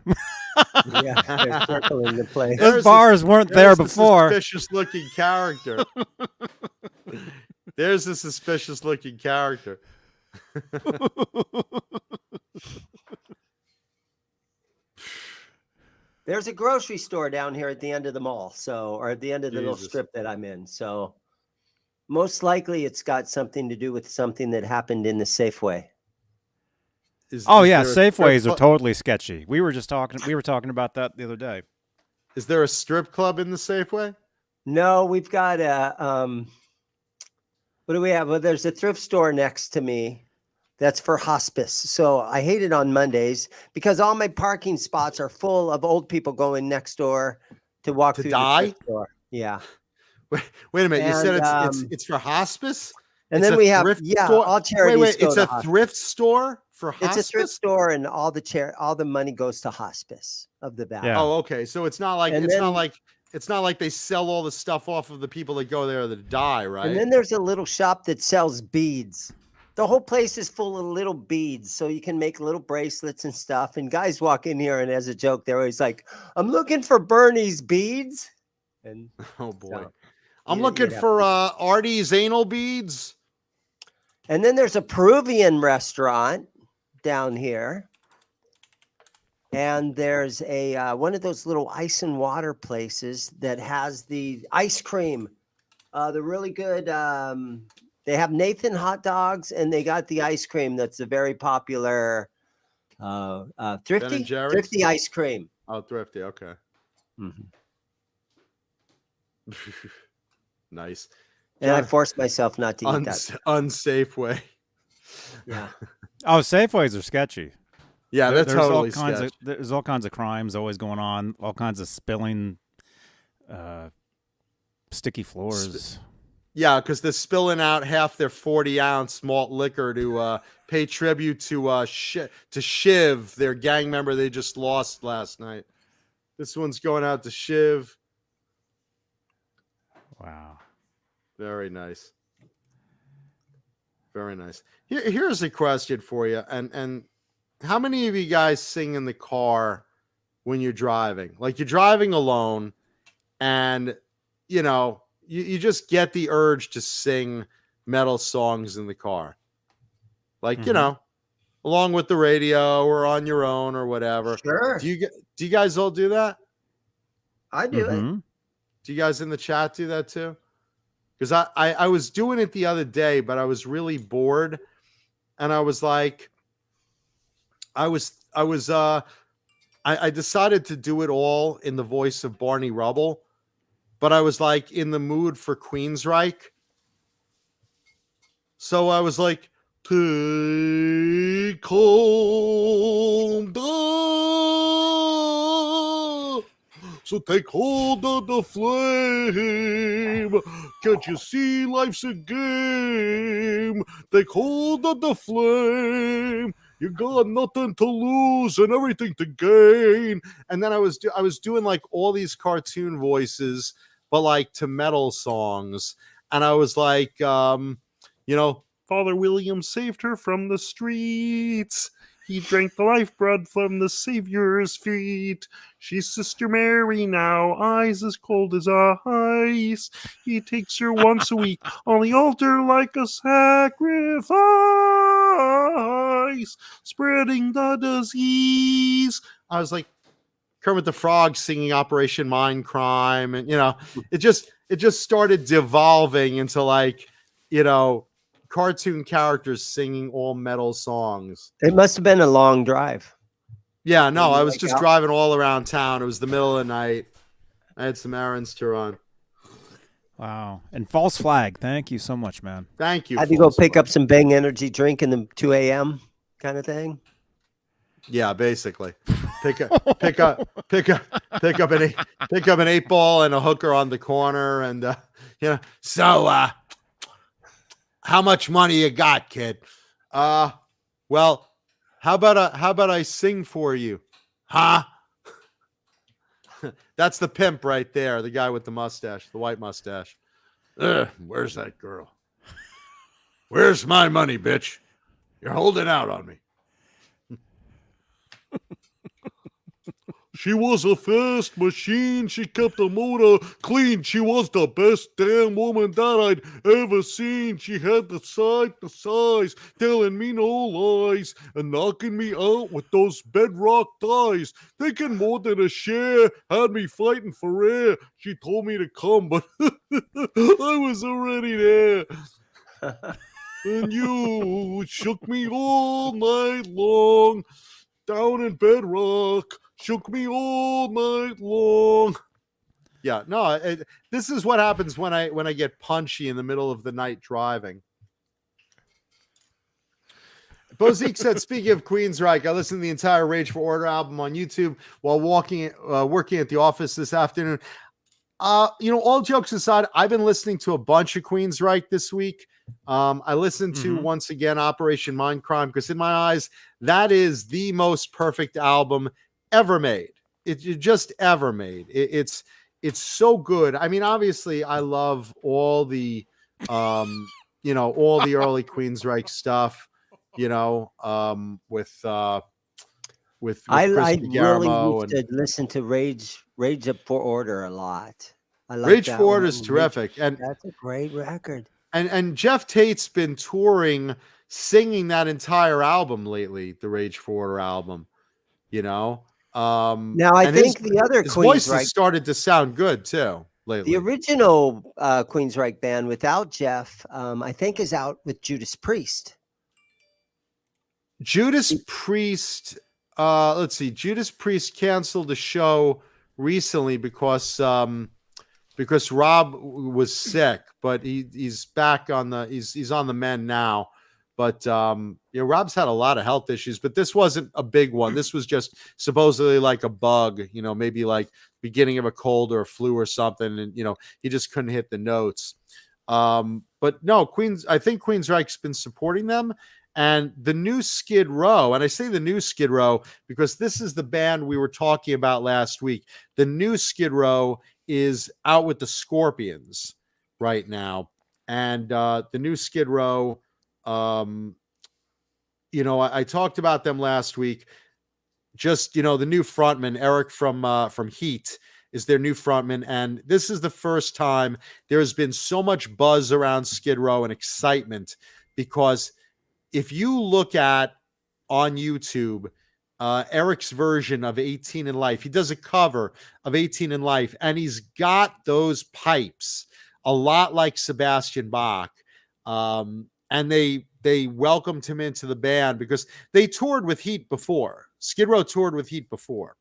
Yeah, they're circling the place. Those bars weren't there before. Suspicious looking character. There's a suspicious looking character. There's a grocery store down here at the end of the mall, or at the end of the little Jesus. strip that I'm in. So Most likely, it's got something to do with something that happened in the Safeway. Oh yeah, there a Safeways strip are totally sketchy. We were talking about that the other day. Is there a strip club in the Safeway? No, we've got a what do we have? Well, there's a thrift store next to me that's for hospice. So I hate it on Mondays because all my parking spots are full of old people going next door to walk To through die? the thrift store. Yeah. Wait a minute. You said And, it's for hospice? And It's then a we have, thrift yeah, store? all charities Wait, go it's to a hospice. thrift store for It's hospice? a thrift store, and all the money goes to hospice of the valley. Yeah. Oh, okay. So it's not like And it's then- not like they sell all the stuff off of the people that go there that die, right? And then there's a little shop that sells beads. The whole place is full of little beads, so you can make little bracelets and stuff. And guys walk in here, and as a joke, they're always like, "I'm looking for Bernie's beads." And Oh boy. so, I'm you- looking you'd have for Artie's anal beads. And then there's a Peruvian restaurant down here. And there's a one of those little ice and water places that has the ice cream. The really good. They have Nathan hot dogs, and they got the ice cream. That's a very popular thrifty Jerry's? ice cream. Oh, thrifty. Okay. Mhm. Nice. And I John, forced myself not to eat that. unsafe way. Yeah. Oh, Safeways are sketchy. Yeah, that's There's totally all kinds sketch. there's all kinds of crimes always going on, all kinds of spilling sticky floors. Yeah, because they're spilling out half their 40-ounce malt liquor to pay tribute to Shiv, their gang member they just lost last night. This one's going out to Shiv. Wow. Very nice. Very nice. Here's a question for you. And how many of you guys sing in the car when you're driving? Like you're driving alone and, you know, you just get the urge to sing metal songs in the car. Like, you know, along with the radio or on your own or whatever. Sure. Do you guys all do that? I do it. Mhm. Do you guys in the chat do that too? Because I was doing it the other day, but I was really bored. And I was like, I decided to do it all in the voice of Barney Rubble, but I was like in the mood for Queensryche. So I was like, take hold of, so take hold of the flame. Can't you see life's a game? Take hold of the flame. You got nothing to lose and everything to gain. And then I was doing like all these cartoon voices, but like to metal songs. And I was like, you know, Father William saved her from the streets. He drank the lifeblood from the Savior's feet. She's Sister Mary now, eyes as cold as ice. He takes her once a week on the altar like a sacrifice, spreading the disease. I was like Kermit the Frog singing Operation Mindcrime, and you know, it just started devolving into like, you know, cartoon characters singing all metal songs. It must have been a long drive. Yeah, no, I was like just out? driving all around town. It was the middle of the night. I had some errands to run. Wow. And false flag. Thank you so much, man. Thank you. Had to go False pick Flag. up some Bang Energy drink in the 2 a.m. kind of thing. Yeah, basically. Pick up an 8-ball and a hooker on the corner, and you know. So, how much money you got, kid? Well, how about I sing for you, huh? That's the pimp right there, the guy with the mustache, the white mustache. Where's that girl? Where's my money, bitch? You're holding out on me. She was a fast machine. She kept the motor clean. She was the best damn woman that I'd ever seen. She had the size, telling me no lies, and knocking me out with those bedrock thighs. Taking more than a share, had me fighting for air. She told me to come, but I was already there. And you shook me all night long, down in bedrock, shook me all night long. Yeah, no, this is what happens when I get punchy in the middle of the night driving. Bozique said, speaking of Queensryche, I listened to the entire Rage for Order album on YouTube while working at the office this afternoon. All jokes aside, I've been listening to a bunch of Queensryche this week. I listened to, once again, Operation Mindcrime, because in my eyes, that is the most perfect album ever made. It just ever made. It's so good. I mean, obviously, I love all the, all the early Queensryche stuff, with I Chris really DeGarmo used to listen to Rage for Order a lot. I like Rage that for Order one. is terrific. And That's a great record. And Jeff Tate's been touring, singing that entire album lately, the Rage for Order album, Now, I think the other his voice Queensryche has started to sound good too lately. The original Queensryche band without Jeff, I think, is out with Judas Priest. Judas Priest, let's see. Judas Priest canceled the show recently because Rob was sick, but he's back on he's on the mend now. But Rob's had a lot of health issues, but this wasn't a big one. This was just supposedly like a bug, maybe like beginning of a cold or a flu or something, and he just couldn't hit the notes. But no, I think Queensryche's been supporting them. And the new Skid Row, and I say the new Skid Row because this is the band we were talking about last week. The new Skid Row is out with the Scorpions right now. And the new Skid Row, I talked about them last week. Just, the new frontman, Eric from Heat, is their new frontman. And this is the first time there's been so much buzz around Skid Row and excitement, because if you look at on YouTube, Eric's version of 18 in Life, he does a cover of 18 in Life, and he's got those pipes a lot like Sebastian Bach. And they welcomed him into the band because they toured with Heat before. Skid Row toured with Heat before,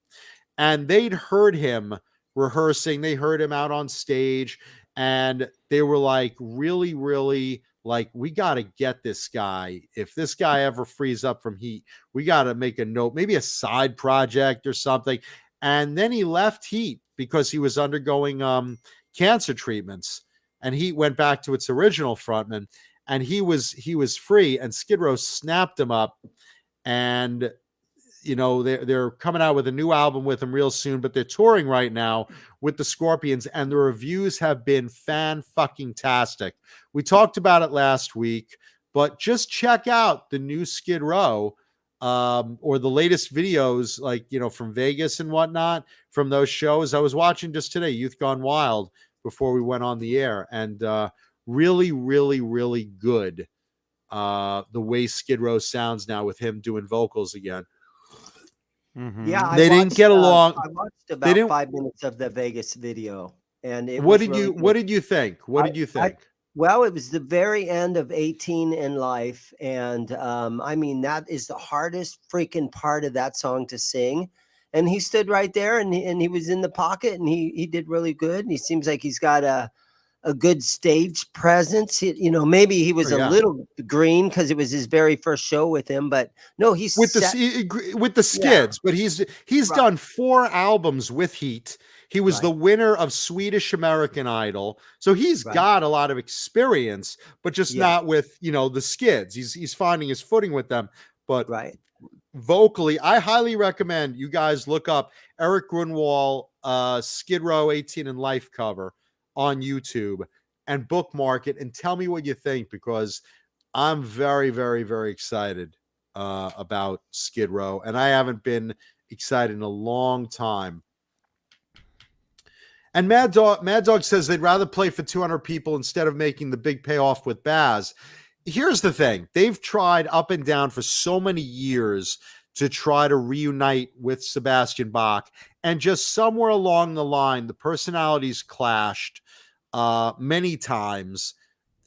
and they'd heard him rehearsing. They heard him out on stage, and they were like, really, really, like, we got to get this guy. If this guy ever frees up from Heat, we got to make a note, maybe a side project or something. And then he left Heat because he was undergoing cancer treatments, and Heat went back to its original frontman, and he was free, and Skid Row snapped him up. And they're coming out with a new album with him real soon, but they're touring right now with the Scorpions, and the reviews have been fan-fucking-tastic. We talked about it last week, but just check out the new Skid Row, or the latest videos, like, from Vegas and whatnot, from those shows. I was watching just today, Youth Gone Wild, before we went on the air, and really, really, really good, the way Skid Row sounds now with him doing vocals again. Mm-hmm. Yeah, they didn't get along. I watched about 5 minutes of the Vegas video, and what did you think? What did you think? Well, it was the very end of 18 in Life, and I mean, that is the hardest freaking part of that song to sing. And he stood right there, and he was in the pocket, and he did really good. And he seems like he's got a good stage presence. Maybe he was a little green because it was his very first show with him, but no, he's with the Skids. But he's done 4 albums with Heat. He was the winner of Swedish American Idol, so he's got a lot of experience, but just not with the Skids. He's finding his footing with them. But vocally, I highly recommend you guys look up Eric Grunwald, Skid Row 18 in Life cover on YouTube and bookmark it and tell me what you think, because I'm very, very, very excited about Skid Row, and I haven't been excited in a long time. And Mad Dog says they'd rather play for 200 people instead of making the big payoff with Baz. Here's the thing. They've tried up and down for so many years to try to reunite with Sebastian Bach. And just somewhere along the line, the personalities clashed many times,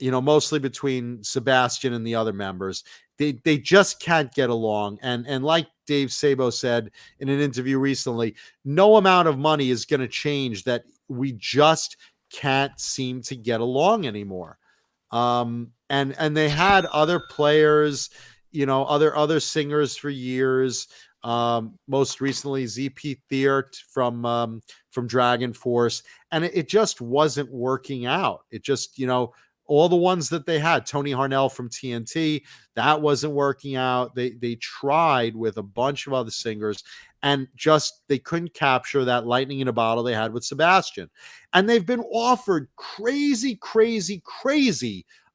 mostly between Sebastian and the other members. They just can't get along. And like Dave Sabo said in an interview recently, no amount of money is going to change that. We just can't seem to get along anymore. And they had other players, other singers for years. Most recently ZP Theart from Dragon Force, and it just wasn't working out. It just, all the ones that they had, Tony Harnell from TNT, that wasn't working out. They tried with a bunch of other singers, and just they couldn't capture that lightning in a bottle they had with Sebastian. And they've been offered crazy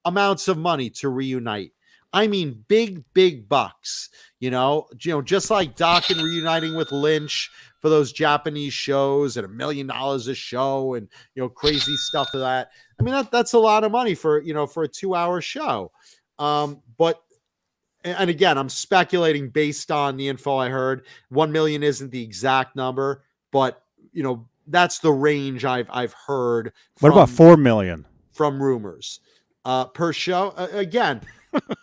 amounts of money to reunite. I mean, big bucks, just like Dokken reuniting with Lynch for those Japanese shows at $1 million a show, and, crazy stuff of that. I mean, that's a lot of money for a 2-hour show. But again, I'm speculating based on the info I heard. 1 million isn't the exact number, but that's the range I've heard. What about 4 million from rumors per show? Again,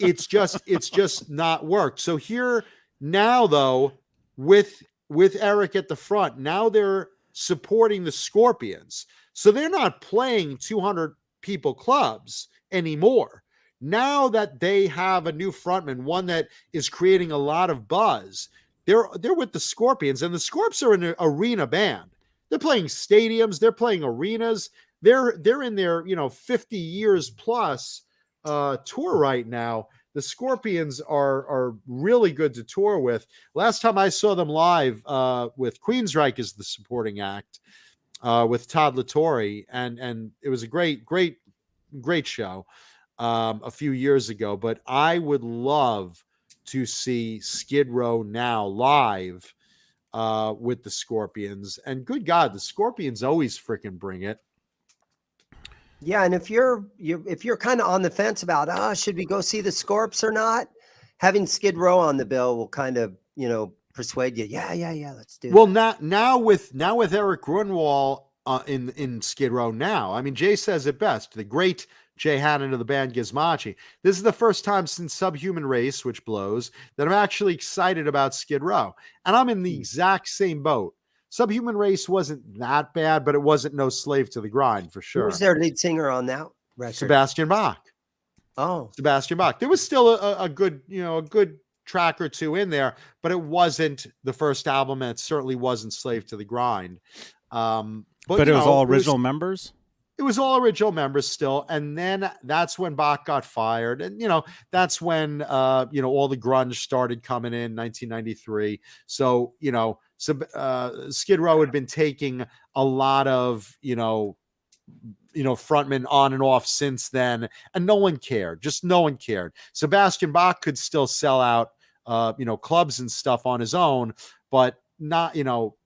it's just not worked. So here now, though, with Eric at the front, now they're supporting the Scorpions. So they're not playing 200 people clubs anymore. Now that they have a new frontman, one that is creating a lot of buzz, they're with the Scorpions, and the Scorps are an arena band. They're playing stadiums, they're playing arenas. They're in their 50 years plus tour right now. The Scorpions are really good to tour with. Last time I saw them live with Queensryche as the supporting act with Todd Latore, and it was a great show a few years ago. But I would love to see Skid Row now live with the Scorpions. And good God, the Scorpions always freaking bring it. Yeah, and if you're kind of on the fence about should we go see the Scorps or not, having Skid Row on the bill will kind of persuade you. Yeah, let's do. Well, now with Eric Grunwald in Skid Row now. I mean, Jay says it best. The great Jay Hannon of the band Gizmochi. This is the first time since Subhuman Race, which blows, that I'm actually excited about Skid Row, and I'm in the exact same boat. Subhuman Race wasn't that bad, but it wasn't no slave to the grind for sure. Who's their lead singer on that record? Sebastian Bach. Oh, Sebastian Bach. There was still a good, a good track or two in there, but it wasn't the first album, and it certainly wasn't Slave to the Grind. But it was all original members? It was all original members still. And then that's when Bach got fired. And, that's when, all the grunge started coming in 1993. So, Skid Row had been taking a lot of, frontmen on and off since then, and no one cared. Just no one cared. Sebastian Bach could still sell out, clubs and stuff on his own, but not,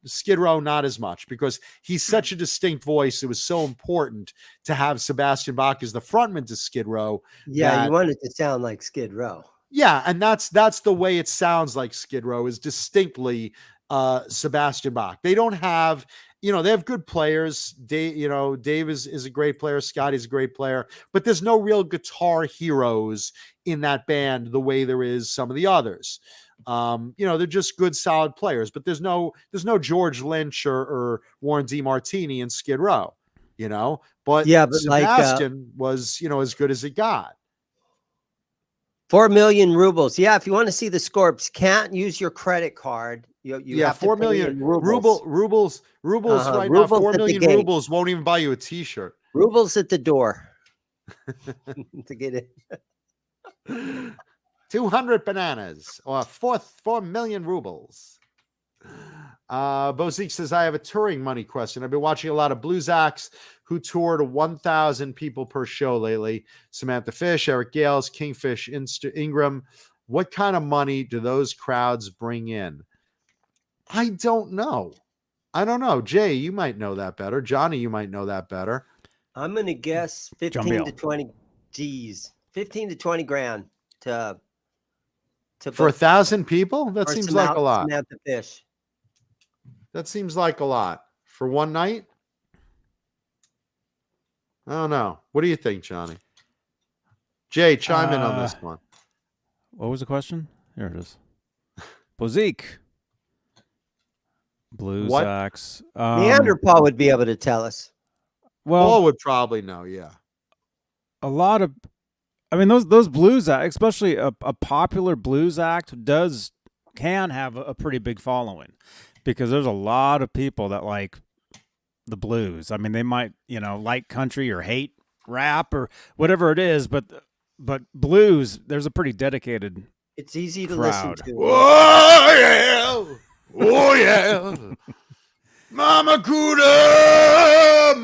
Skid Row, not as much, because he's such a distinct voice. It was so important to have Sebastian Bach as the frontman to Skid Row. Yeah, you want it to sound like Skid Row. Yeah, and that's the way it sounds like Skid Row, is distinctly Sebastian Bach. They don't have, they have good players. Dave is a great player. Scotty's a great player, but there's no real guitar heroes in that band the way there is some of the others. They're just good, solid players, but there's no George Lynch or Warren DeMartini in Skid Row, but Sebastian was, as good as it got. 4 million rubles. Yeah, if you want to see the Scorps, can't use your credit card. You have 4 million rubles. Right now, 4 million rubles won't even buy you a T-shirt. Rubles at the door to get in. 200 bananas or 4 million rubles. Bozique says, I have a touring money question. I've been watching a lot of blues acts who toured 1,000 people per show lately. Samantha Fish, Eric Gales, Kingfish, Ingram. What kind of money do those crowds bring in? I don't know. Jay, you might know that better. Johnny, you might know that better. I'm gonna guess 15 Jamil. to 20 G's, 15 to 20 grand to For book 1,000 people? That or seems like a lot. Samantha Fish. That seems like a lot. For one night? I don't know. What do you think, Johnny? Jay, chime in on this one. What was the question? Here it is. Bozique. Blues What? acts. Neanderthal would be able to tell us. Well, Paul would probably know, yeah. a lot of, I mean, those blues acts, especially a popular blues act, can have a pretty big following, because there's a lot of people that like the blues. I mean, they might, like country or hate rap or whatever it is, but blues, there's a pretty dedicated. It's easy to crowd. listen to. Oh, yeah. Oh, yeah. Mama Cuda,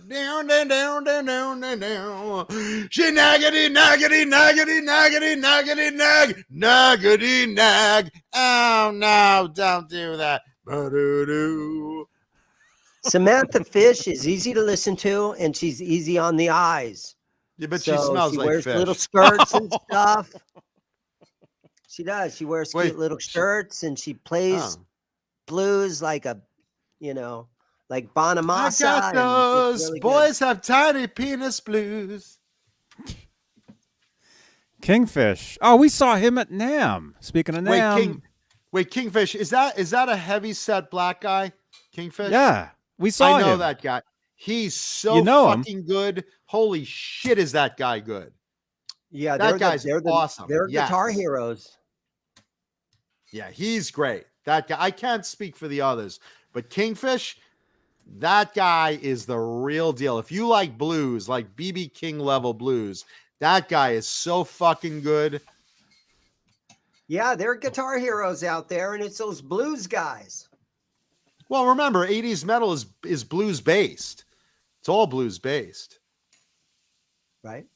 down, down, down, down, down, down, down. She naggity, naggity, naggity, naggity, naggity, nag, naggity, nag. Oh, no, don't do that. Ba-do-do. Samantha Fish is easy to listen to, and she's easy on the eyes. Yeah, but she smells she like wears fish. little skirts and stuff. She does. She wears Wait, cute little skirts, and she plays blues like a, like Bonamassa. I got those really boys have tiny penis blues. Kingfish. Oh, we saw him at Namm. Speaking of Namm. Wait, Kingfish, is that a heavy set black guy? Kingfish? Yeah, we saw I know him. that guy. He's so him. fucking good. Holy shit, is that guy good? Yeah, That guy's awesome. They're Yes. guitar heroes. Yeah, he's great. That guy, I can't speak for the others, but Kingfish, that guy is the real deal. If you like blues, like BB King level blues, that guy is so fucking good. Yeah, there are guitar heroes out there, and it's those blues guys. Well, remember, 80s metal is blues based. It's all blues based. Right?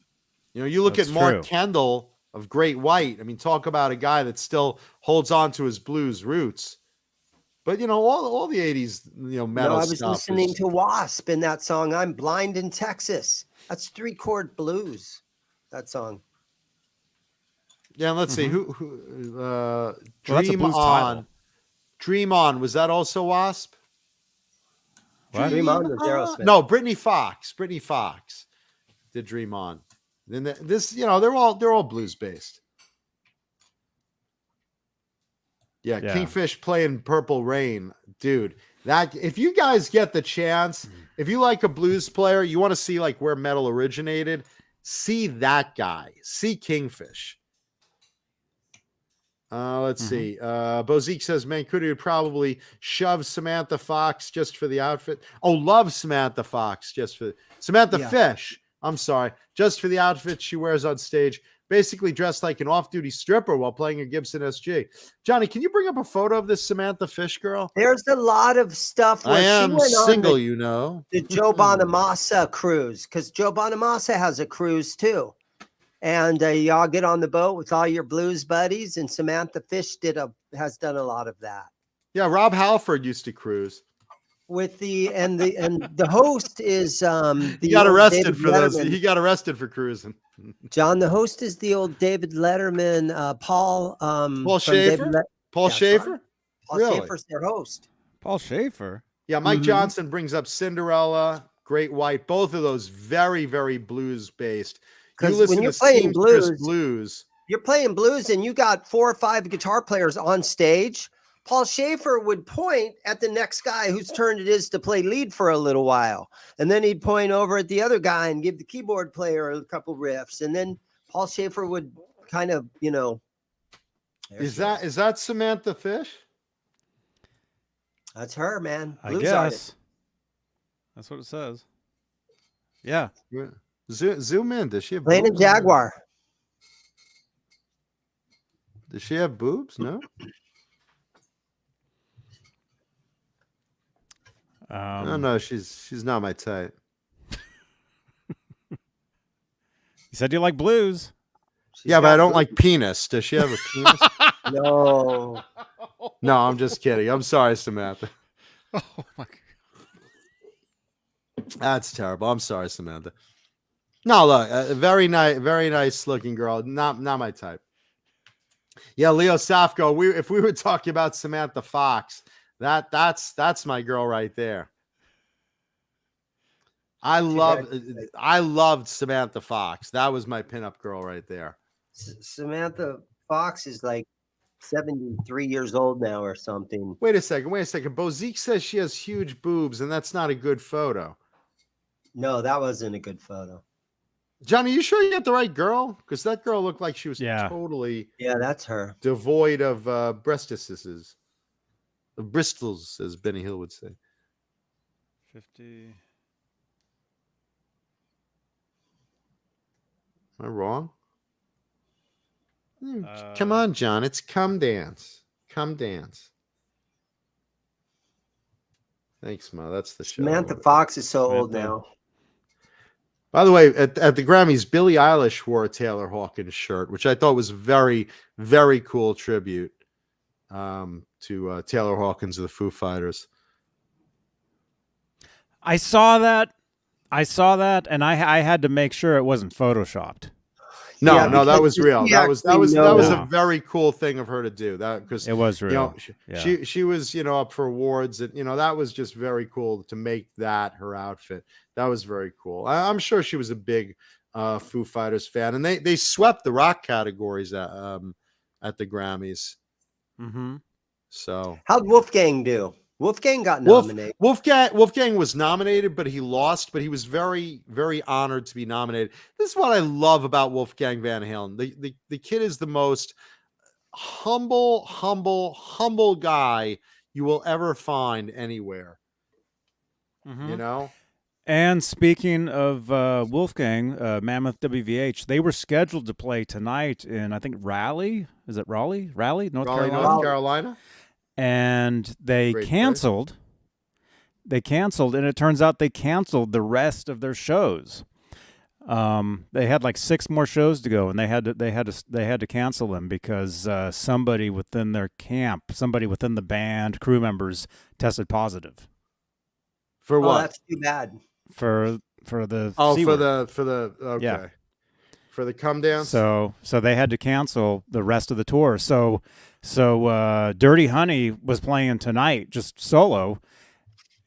You look That's at Mark true. Kendall of Great White. I mean, talk about a guy that still holds on to his blues roots. But all the 80s, metal No, I was stuff. listening to Wasp in that song. I'm Blind in Texas. That's 3-chord blues. That song. Yeah, let's see who that's a Dream blues On. title. Dream On, was that also Wasp? What? Dream On was Aerosmith. No, Brittany Fox. Brittany Fox did Dream On. Then this, they're all blues based. Yeah, Kingfish playing Purple Rain, dude. That if you guys get the chance, if you like a blues player, you want to see like where metal originated, see that guy. See Kingfish. Let's see. Bozique says Mancuda would probably shove Samantha Fox just for the outfit. Oh, love Samantha Fox just for Samantha Fish. I'm sorry, just for the outfit she wears on stage. Basically dressed like an off-duty stripper while playing a Gibson SG. Johnny, can you bring up a photo of this Samantha Fish girl? There's a lot of stuff where I she am went single, on the Joe Bonamassa cruise, because Joe Bonamassa has a cruise too. And y'all get on the boat with all your blues buddies, and Samantha Fish has done a lot of that. Yeah, Rob Halford used to cruise. With the host is He got arrested David for those. Letterman. He got arrested for cruising. John, the host is the old David Letterman, Paul Schaefer. Paul Schaefer. Paul Really? Schaefer's their host. Paul Schaefer. Yeah, Mike Johnson brings up Cinderella, Great White. Both of those very, very blues based. Because when you're playing blues, you're playing blues, and you got 4 or 5 guitar players on stage. Paul Schaefer would point at the next guy whose turn it is to play lead for a little while. And then he'd point over at the other guy and give the keyboard player a couple riffs. And then Paul Schaefer would kind of, Is that Samantha Fish? That's her, man. I Blues guess. artist. That's what it says. Yeah. Zoom in. Does she have Playing a boobs? Jaguar. Does she have boobs? No. No, she's not my type. You said you like blues. She's Yeah, but got I don't boobs. like penis. Does she have a penis? No. No, I'm just kidding. I'm sorry, Samantha. Oh my God. That's terrible. I'm sorry, Samantha. No, look, very nice looking girl. Not my type. Yeah, Leo Safko. If we were talking about Samantha Fox, that's my girl right there. I loved Samantha Fox. That was my pinup girl right there. Samantha Fox is like 73 years old now or something. Wait a second. Bozique says she has huge boobs, and that's not a good photo. No, that wasn't a good photo. Johnny, you sure you got the right girl? Because that girl looked like she was totally that's her. devoid of breastises. Of bristles, as Benny Hill would say. 50. Am I wrong? Come on, John. It's Come Dance. Come Dance. Thanks, Ma. That's the show. Samantha Fox is so old now. By the way, at the Grammys, Billie Eilish wore a Taylor Hawkins shirt, which I thought was very, very cool tribute to Taylor Hawkins of the Foo Fighters. I saw that, and I had to make sure it wasn't photoshopped. No, that was real. That was Yeah. a very cool thing of her to do. That because It was real. She was up for awards, and that was just very cool to make that her outfit. That was very cool. I'm sure she was a big Foo Fighters fan, and they swept the rock categories at the Grammys. Mm-hmm. So how'd Wolfgang do? Wolfgang got nominated. Wolfgang was nominated, but he lost. But he was very, very honored to be nominated. This is what I love about Wolfgang Van Halen. The kid is the most humble guy you will ever find anywhere. Mm-hmm. And speaking of Wolfgang, Mammoth WVH, they were scheduled to play tonight in, I think, Raleigh. Is it Raleigh, North Carolina? And they canceled. They canceled, and it turns out they canceled the rest of their shows. They had like 6 more shows to go, and they had to cancel them because somebody within their camp, somebody within the band, crew members, tested positive. For what? That's too bad. For the for the Come Dance. So they had to cancel the rest of the tour. So Dirty Honey was playing tonight, just solo,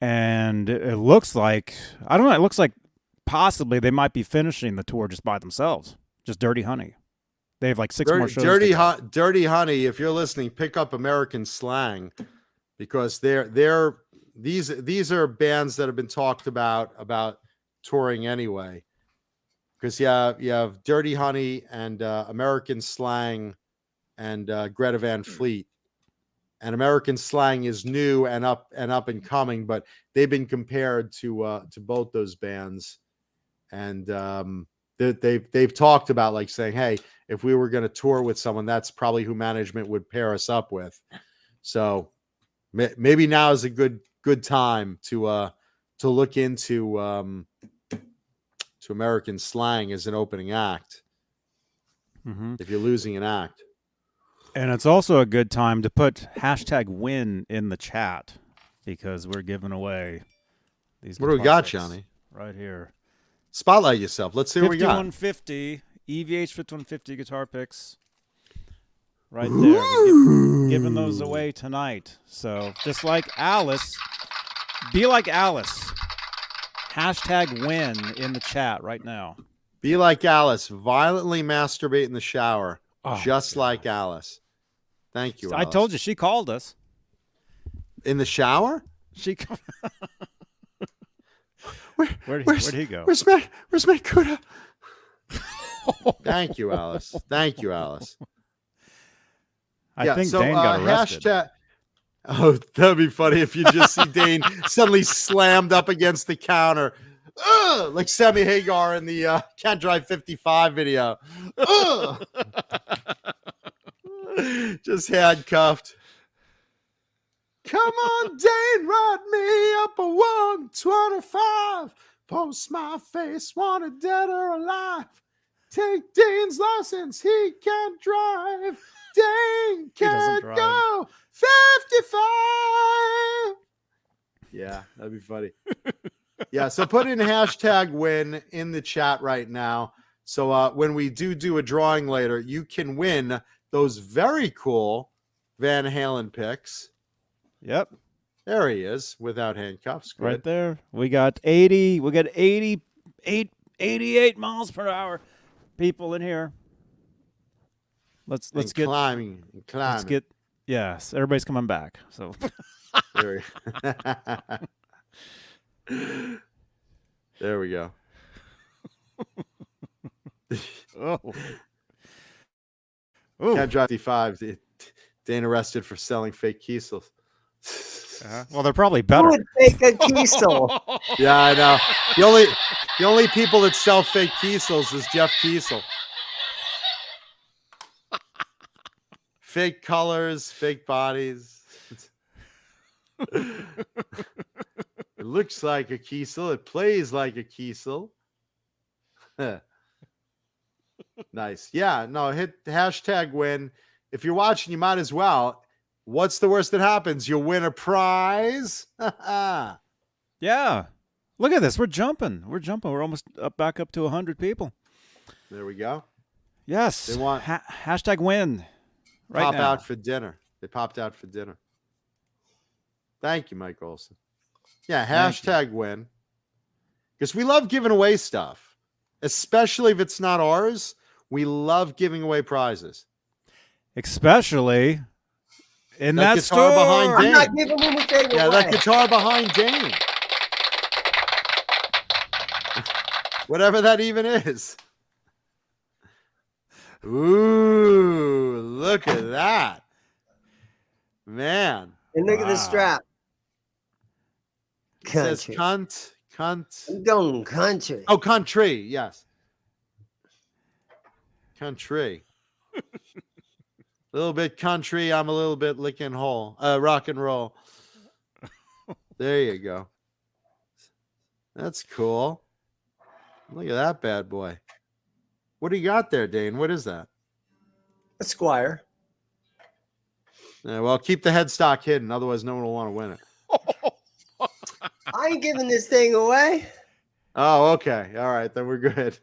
and it looks like, I don't know, it looks like possibly they might be finishing the tour just by themselves, just Dirty Honey. They have like 6 more shows. Dirty Honey, if you're listening, pick up American Slang, because these are bands that have been talked about touring anyway. Because you have Dirty Honey and American Slang and Greta Van Fleet, and American Slang is new and up and coming, but they've been compared to both those bands, and they've talked about like saying, hey, if we were going to tour with someone, that's probably who management would pair us up with. So maybe now is a good time to look into to American Slang as an opening act. Mm-hmm. If you're losing an act. And it's also a good time to put #win in the chat, because we're giving away these. What do we got, Johnny? Right here. Spotlight yourself. Let's see what we got. 5150 EVH 5150 guitar picks. Right there. We're giving those away tonight. So just like Alice, be like Alice. #win in the chat right now. Be like Alice. Violently masturbate in the shower. Oh, just like Alice. Thank you, Alice. I told you, she called us. In the shower? Where'd he go? Where's my Cuda? Thank you, Alice. Thank you, Alice. I think Dane got arrested. Oh, that'd be funny if you just see Dane suddenly slammed up against the counter. Like Sammy Hagar in the Can't Drive 55 video. Just handcuffed. Come on, Dane, ride me up a 125. Post my face, wanted dead or alive. Take Dane's license, he can't drive. Dang, He doesn't can't drive. go 55. Yeah, that'd be funny. Yeah, so put in hashtag win in the chat right now. So when we do a drawing later, you can win those very cool Van Halen picks. Yep. There he is without handcuffs. Good. Right there. We got 80. We got 88 miles per hour people in here. Let's And get climbing. And climbing. let's get yes, everybody's coming back. So There there we go. oh. Ooh. Can't drive 55. Dane arrested for selling fake Kiesels. Well, they're probably Who better. would fake a Kiesel? Yeah, I know. The only people that sell fake Kiesels is Jeff Kiesel. Fake colors, fake bodies. It looks like a Kiesel. It plays like a Kiesel. Nice. Yeah, no, hit hashtag win. If you're watching, you might as well. What's the worst that happens? You'll win a prize. Yeah. Look at this. We're jumping. We're almost back up to 100 people. There we go. Yes. They want hashtag win. Right pop now. out for dinner. They popped out for dinner. Thank you, Mike Olson. Yeah, hashtag win. Because we love giving away stuff, especially if it's not ours. We love giving away prizes. Especially in that guitar store. behind I'm Dane. not giving anything Yeah, away. that guitar behind Dane. Whatever that even is. Ooh, look at that. Man. And look at the Wow. strap. It says Country. cunt. Going country. Oh, country. Yes. Country. A little bit country. I'm a little bit licking hole. Rock and roll. There you go. That's cool. Look at that bad boy. What do you got there, Dane? What is that? Esquire. Yeah, well, keep the headstock hidden. Otherwise, no one will want to win it. I ain't giving this thing away. Oh, okay. All right. Then we're good.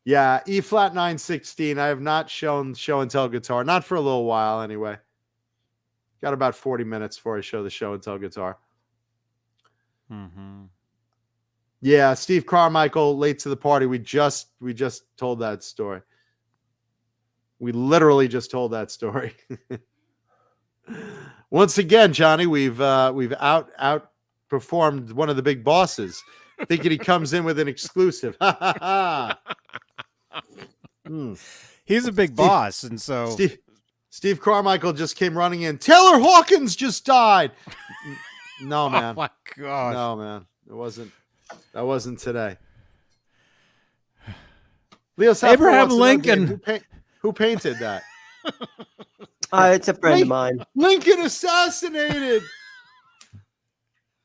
Yeah, E flat 916. I have not shown show and tell guitar. Not for a little while, anyway. Got about 40 minutes before I show the show and tell guitar. Mm-hmm. Yeah, Steve Carmichael, late to the party. We just told that story. We literally just told that story. Once again, Johnny, we've outperformed one of the big bosses, thinking he comes in with an exclusive. He's a big boss, and so Steve Carmichael just came running in. Taylor Hawkins just died. No, man. Oh my God. No, man. That wasn't today. Leo Saffron Abraham wants to know, Lincoln. Dave, who painted that? It's a friend of mine. Lincoln assassinated.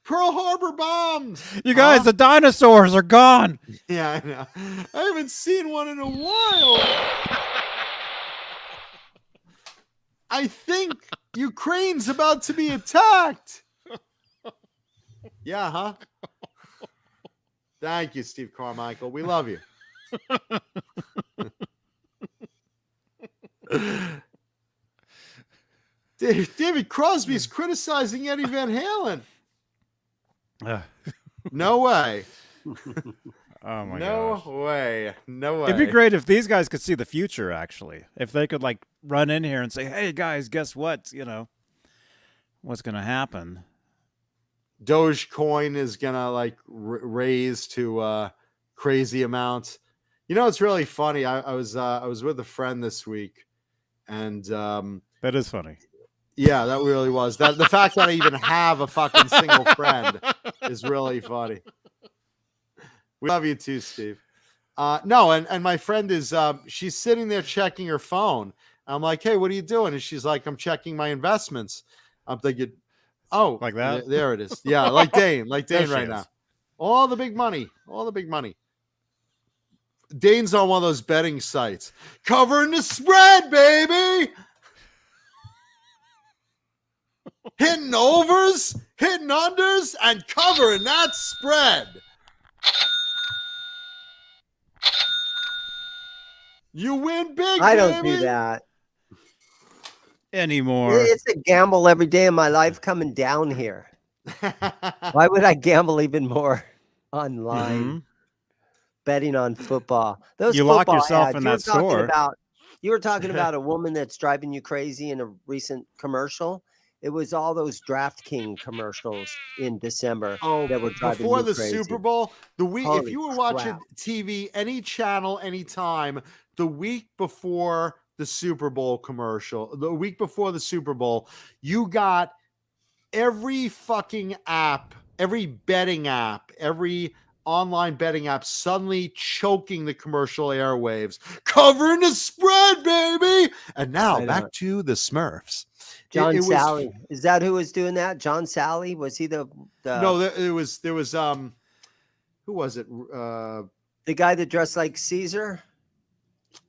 Pearl Harbor bombed. You guys, the dinosaurs are gone. Yeah, I know. I haven't seen one in a while. I think Ukraine's about to be attacked. Yeah, huh? Thank you, Steve Carmichael. We love you. David Crosby's criticizing Eddie Van Halen. No way. Oh my No gosh. way. No way. It'd be great if these guys could see the future, actually. If they could like run in here and say, hey guys, guess what? You know, what's going to happen? Dogecoin is gonna like raise to crazy amounts. You know, it's really funny. I was with a friend this week, and That is funny. yeah, that really was. That the fact that I even have a fucking single friend is really funny. We love you too, Steve. No, and my friend is she's sitting there checking her phone. I'm like, hey, what are you doing? And she's like, I'm checking my investments. I'm thinking, oh, Like that? There it is. Yeah, like Dane There she right is. now. All the big money. Dane's on one of those betting sites. Covering the spread, baby. Hitting overs, hitting unders, and covering that spread. You win big, I don't baby. do that. Anymore. It's a gamble every day of my life coming down here. Why would I gamble even more online? Mhm. Betting on football. Those You lock football yourself ads, in you were that talking store. you were talking about a woman that's driving you crazy in a recent commercial. It was all those DraftKings commercials in December that were driving before me the crazy. Super Bowl, the week if Holy you were crap. watching TV, any channel, anytime, the week before the Super Bowl commercial, the week before the Super Bowl, you got every fucking app, every betting app, every online betting app suddenly choking the commercial airwaves, covering the spread, baby. And now I know. back to the Smurfs. John It was Sally. Is that who was doing that? John Sally? Was he the no, there was who was it? the guy that dressed like Caesar?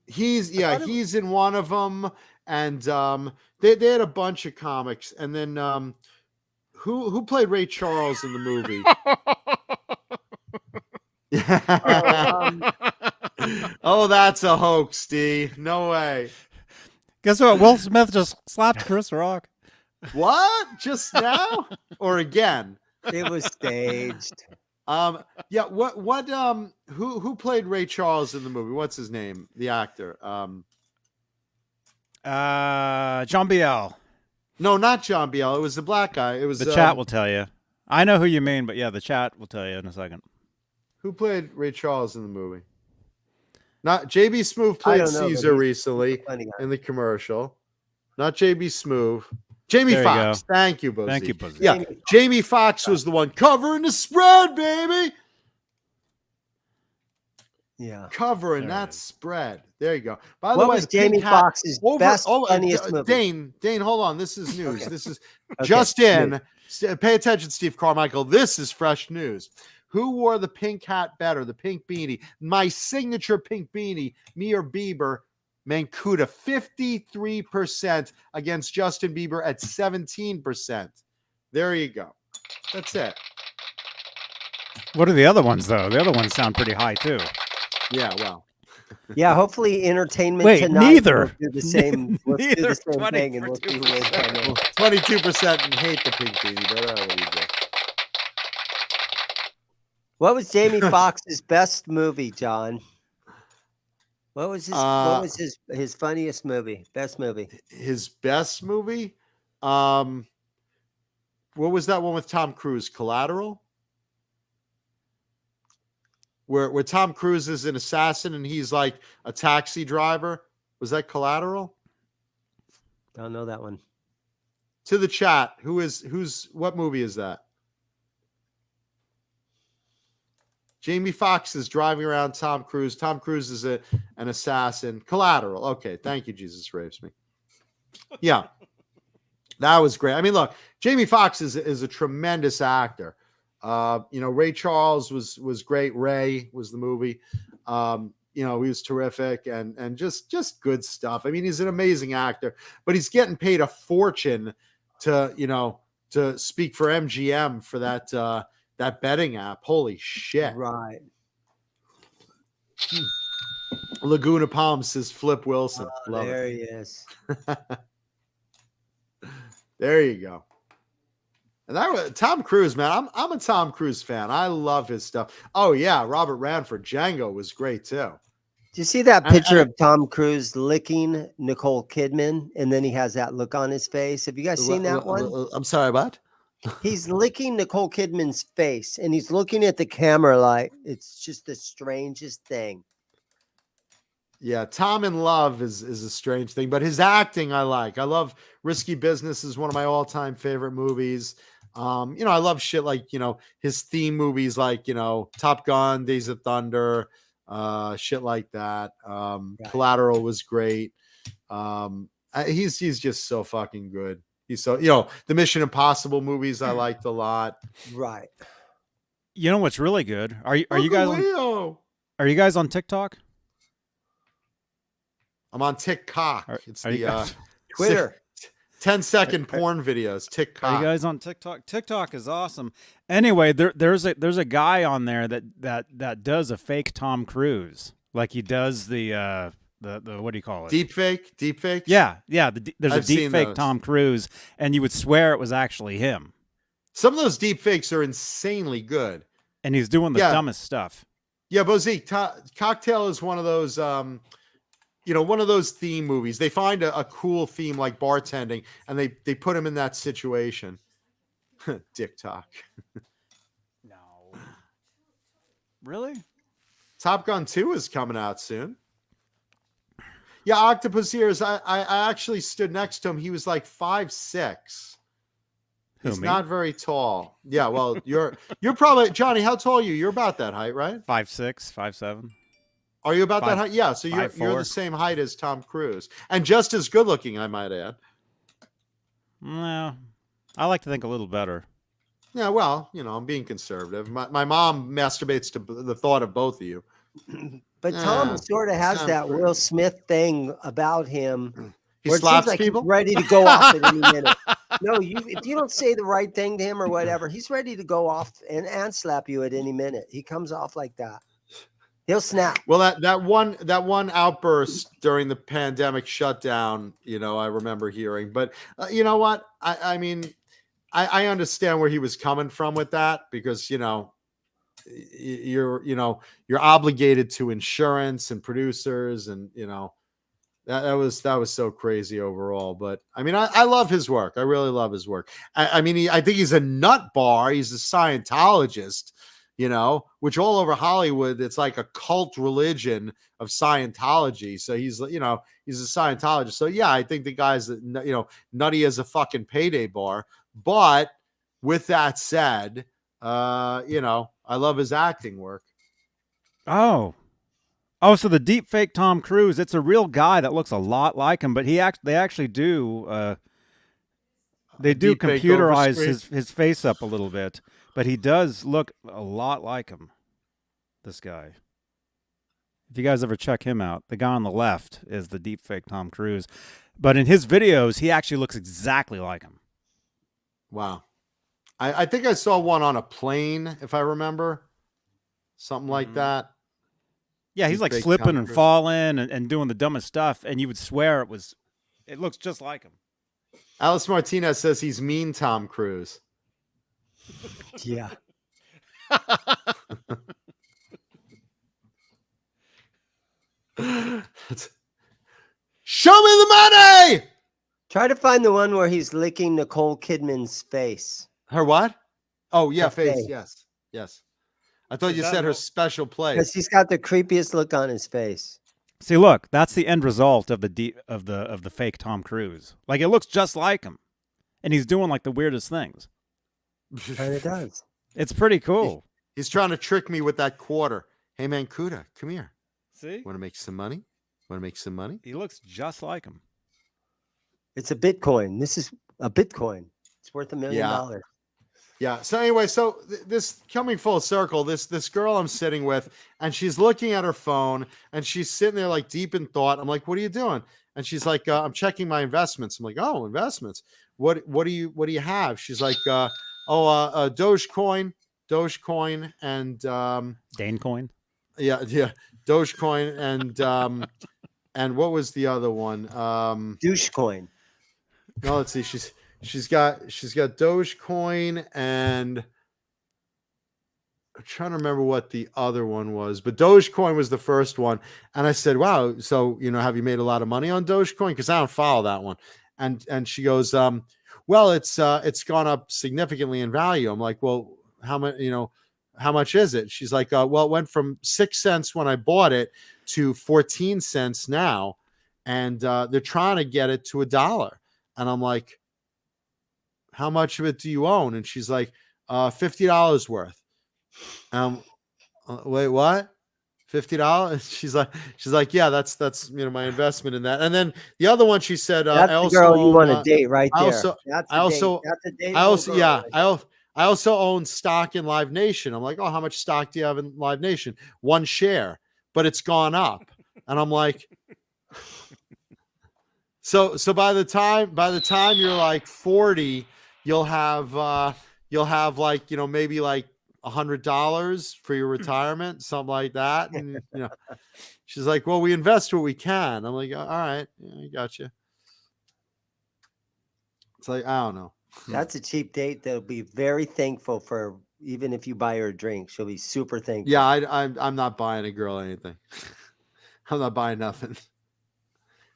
He's thought it he's in one of them, and they had a bunch of comics, and then who played Ray Charles in the movie? Oh, that's a hoax, D. No way. Guess what? Will Smith just slapped Chris Rock. What? Just now or again? It was staged. Yeah. What? Who played Ray Charles in the movie? What's his name? The actor. John Biel. No, not John Biel. It was the black guy. It was The chat will tell you. I know who you mean, but yeah, the chat will tell you in a second. Who played Ray Charles in the movie? Not JB Smoove I played don't know, but Caesar he's recently funny guy. in the commercial. Not JB Smoove. Jamie There you Foxx. go. Thank you, Bozzy. Thank you, Bozzy. Yeah, Jamie Foxx was the one covering the spread, baby. Yeah. Covering There it that is. spread. There you go. By the What way, was the pink Jamie hat- Foxx's best, funniest movie? Dane, hold on. This is news. This is Okay, just in. news. Pay attention, Steve Carmichael. This is fresh news. Who wore the pink hat better? The pink beanie. My signature pink beanie, me or Bieber? Mancuda, 53% against Justin Bieber at 17%. There you go. That's it. What are the other ones, though? The other ones sound pretty high, too. Yeah, well. Yeah, hopefully Entertainment Wait, Tonight neither. will do the same. Let's do Neither. the same 20 thing and for we'll see who wins on that. 22% and hate the pink beanie, but what do you do? What was Jamie Foxx's best movie, John? What was his funniest movie? Best movie? His best movie? What was that one with Tom Cruise? Collateral? Where Tom Cruise is an assassin and he's like a taxi driver. Was that Collateral? Don't know that one. To the chat, what movie is that? Jamie Foxx is driving around Tom Cruise. Tom Cruise is an assassin. Collateral. Okay, thank you, Jesus Raves Me. Yeah, that was great. I mean, look, Jamie Foxx is a tremendous actor. Ray Charles was great. Ray was the movie. He was terrific and just good stuff. I mean, he's an amazing actor, but he's getting paid a fortune to speak for MGM for that betting app. Holy shit. Right. Laguna Palms says Flip Wilson. Love There it. he is. There you go. And that was Tom Cruise, man. I'm a Tom Cruise fan. I love his stuff. Oh yeah, Robert Redford, Django was great too. Do you see that picture of Tom Cruise licking Nicole Kidman, and then he has that look on his face? Have you guys seen that one? I'm sorry, what? He's licking Nicole Kidman's face, and he's looking at the camera like it's just the strangest thing. Yeah, Tom in Love is a strange thing, but his acting I like. I love Risky Business is one of my all-time favorite movies. I love shit like, his theme movies like, Top Gun, Days of Thunder, shit like that. Collateral was great. He's just so fucking good. He's so, the Mission Impossible movies I liked a lot. Right. You know what's really good? Are you guys on TikTok? I'm on TikTok. Are- It's are you the guys- Twitter. 10-second porn videos. Are TikTok. you guys on TikTok? TikTok is awesome. Anyway, there's a guy on there that does a fake Tom Cruise, like he does the what do you call it? Deep fakes. Yeah. There's I've a deep seen fake those. Tom Cruise, and you would swear it was actually him, Some of those deep fakes are insanely good. and he's doing the Yeah. dumbest stuff. Yeah, Bozique, Cocktail is one of those, one of those theme movies. They find a cool theme like bartending, and they put him in that situation. TikTok. No. Really? Top Gun 2 is coming out soon. Yeah, Octopus Ears. I actually stood next to him. He was like 5'6". He's Who, me? not very tall. Yeah, well, you're probably Johnny. How tall are you? You're about that height, right? 5'6", 5'7". Are you about that Five- height? Yeah, so you're 5'4". the same height as Tom Cruise, and just as good looking, I might add. No, I like to think a little better. Yeah, well, I'm being conservative. My mom masturbates to the thought of both of you. But Tom Yeah, sort of has Tom that Cruise. Will Smith thing about him. He where it seems slaps like people. He's ready to go off at any minute. No, if you don't say the right thing to him or whatever, he's ready to go off and slap you at any minute. He comes off like that. He'll snap. Well, that one outburst during the pandemic shutdown, I remember hearing. But you know what? I mean, I understand where he was coming from with that, because you're obligated to insurance and producers, and that was so crazy overall. But I mean, I love his work. I really love his work. I mean, I think he's a nut bar. He's a Scientologist, which all over Hollywood, it's like a cult religion of Scientology. So he's a Scientologist. So yeah, I think the guy's, nutty as a fucking payday bar. But with that said, I love his acting work. Oh, so the deep fake Tom Cruise, it's a real guy that looks a lot like him, but they actually do they do Deep fake computerize overscreen. his face up a little bit, but he does look a lot like him. This guy. If you guys ever check him out, the guy on the left is the deep fake Tom Cruise, but in his videos, he actually looks exactly like him. Wow. I think I saw one on a plane, if I remember. Something like that. Yeah, he's like Deep fake slipping Tom and Cruise. falling and doing the dumbest stuff, and you would swear it looks just like him. Alice Martinez says he's mean Tom Cruise. Yeah. Show me the money. Try to find the one where he's licking Nicole Kidman's face. Her what? Oh, yeah, Her face. face. Yes. I thought Is you that said her real? special Because place. he's got the creepiest look on his face. See, look, that's the end result of the fake Tom Cruise. Like, it looks just like him, and he's doing like the weirdest things. Kind of does. It's pretty cool. He's trying to trick me with that quarter. Hey, man, Kuda, come here. See, Want to make some money? he looks just like him. It's a Bitcoin. This is a Bitcoin. It's worth $1 million. Yeah. So anyway, this coming full circle, this girl I'm sitting with, and she's looking at her phone, and she's sitting there like deep in thought. I'm like, "What are you doing?" And she's like, "I'm checking my investments." I'm like, "Oh, investments? What do you have?" She's like, Dogecoin, and Danecoin. yeah, Dogecoin, and what was the other one? Douchecoin. No, let's see. She's got Dogecoin, and I'm trying to remember what the other one was, but Dogecoin was the first one. And I said, "Wow, so have you made a lot of money on Dogecoin? Because I don't follow that one." And she goes, "Well, it's gone up significantly in value." I'm like, "Well, how much is it?" She's like, "Well, it went from 6 cents when I bought it to 14 cents now, and they're trying to get it to $1." And I'm like, "How much of it do you own?" And she's like, $50 worth. Wait, what? $50? She's like, "Yeah, that's my investment in that." And then the other one, she said, That's "I the also girl you own, want to date right I there. also- That's I a also- date. That's a date. I also, yeah, I also own stock in Live Nation." I'm like, "Oh, how much stock do you have in Live Nation?" "1 share, but it's gone up." And I'm like, So by the time you're like 40, you'll have like, maybe like $100 for your retirement, something like that. And she's like, well, we invest what we can. I'm like, all right, yeah, I got you. It's like, I don't know. That's a cheap date that'll be very thankful for, even if you buy her a drink, she'll be super thankful. Yeah, I'm not buying a girl anything. I'm not buying nothing.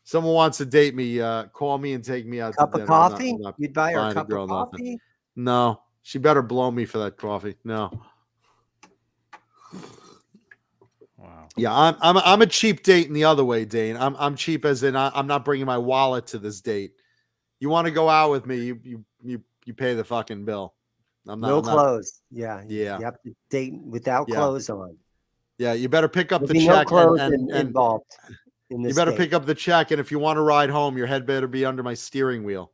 Someone wants to date me, call me and take me out Cup to of dinner. coffee? Not You'd buy her a buying cup girl of nothing. coffee? No, she better blow me for that coffee. No. Wow. Yeah, I'm a cheap date in the other way, Dane. I'm cheap as in I'm not bringing my wallet to this date. You want to go out with me? You pay the fucking bill. No clothes. Yeah. Yeah. You have to date without Yeah. clothes on. Yeah, you better pick up There'll the be check no clothes and involved in this you better date. pick up the check, and if you want to ride home, your head better be under my steering wheel.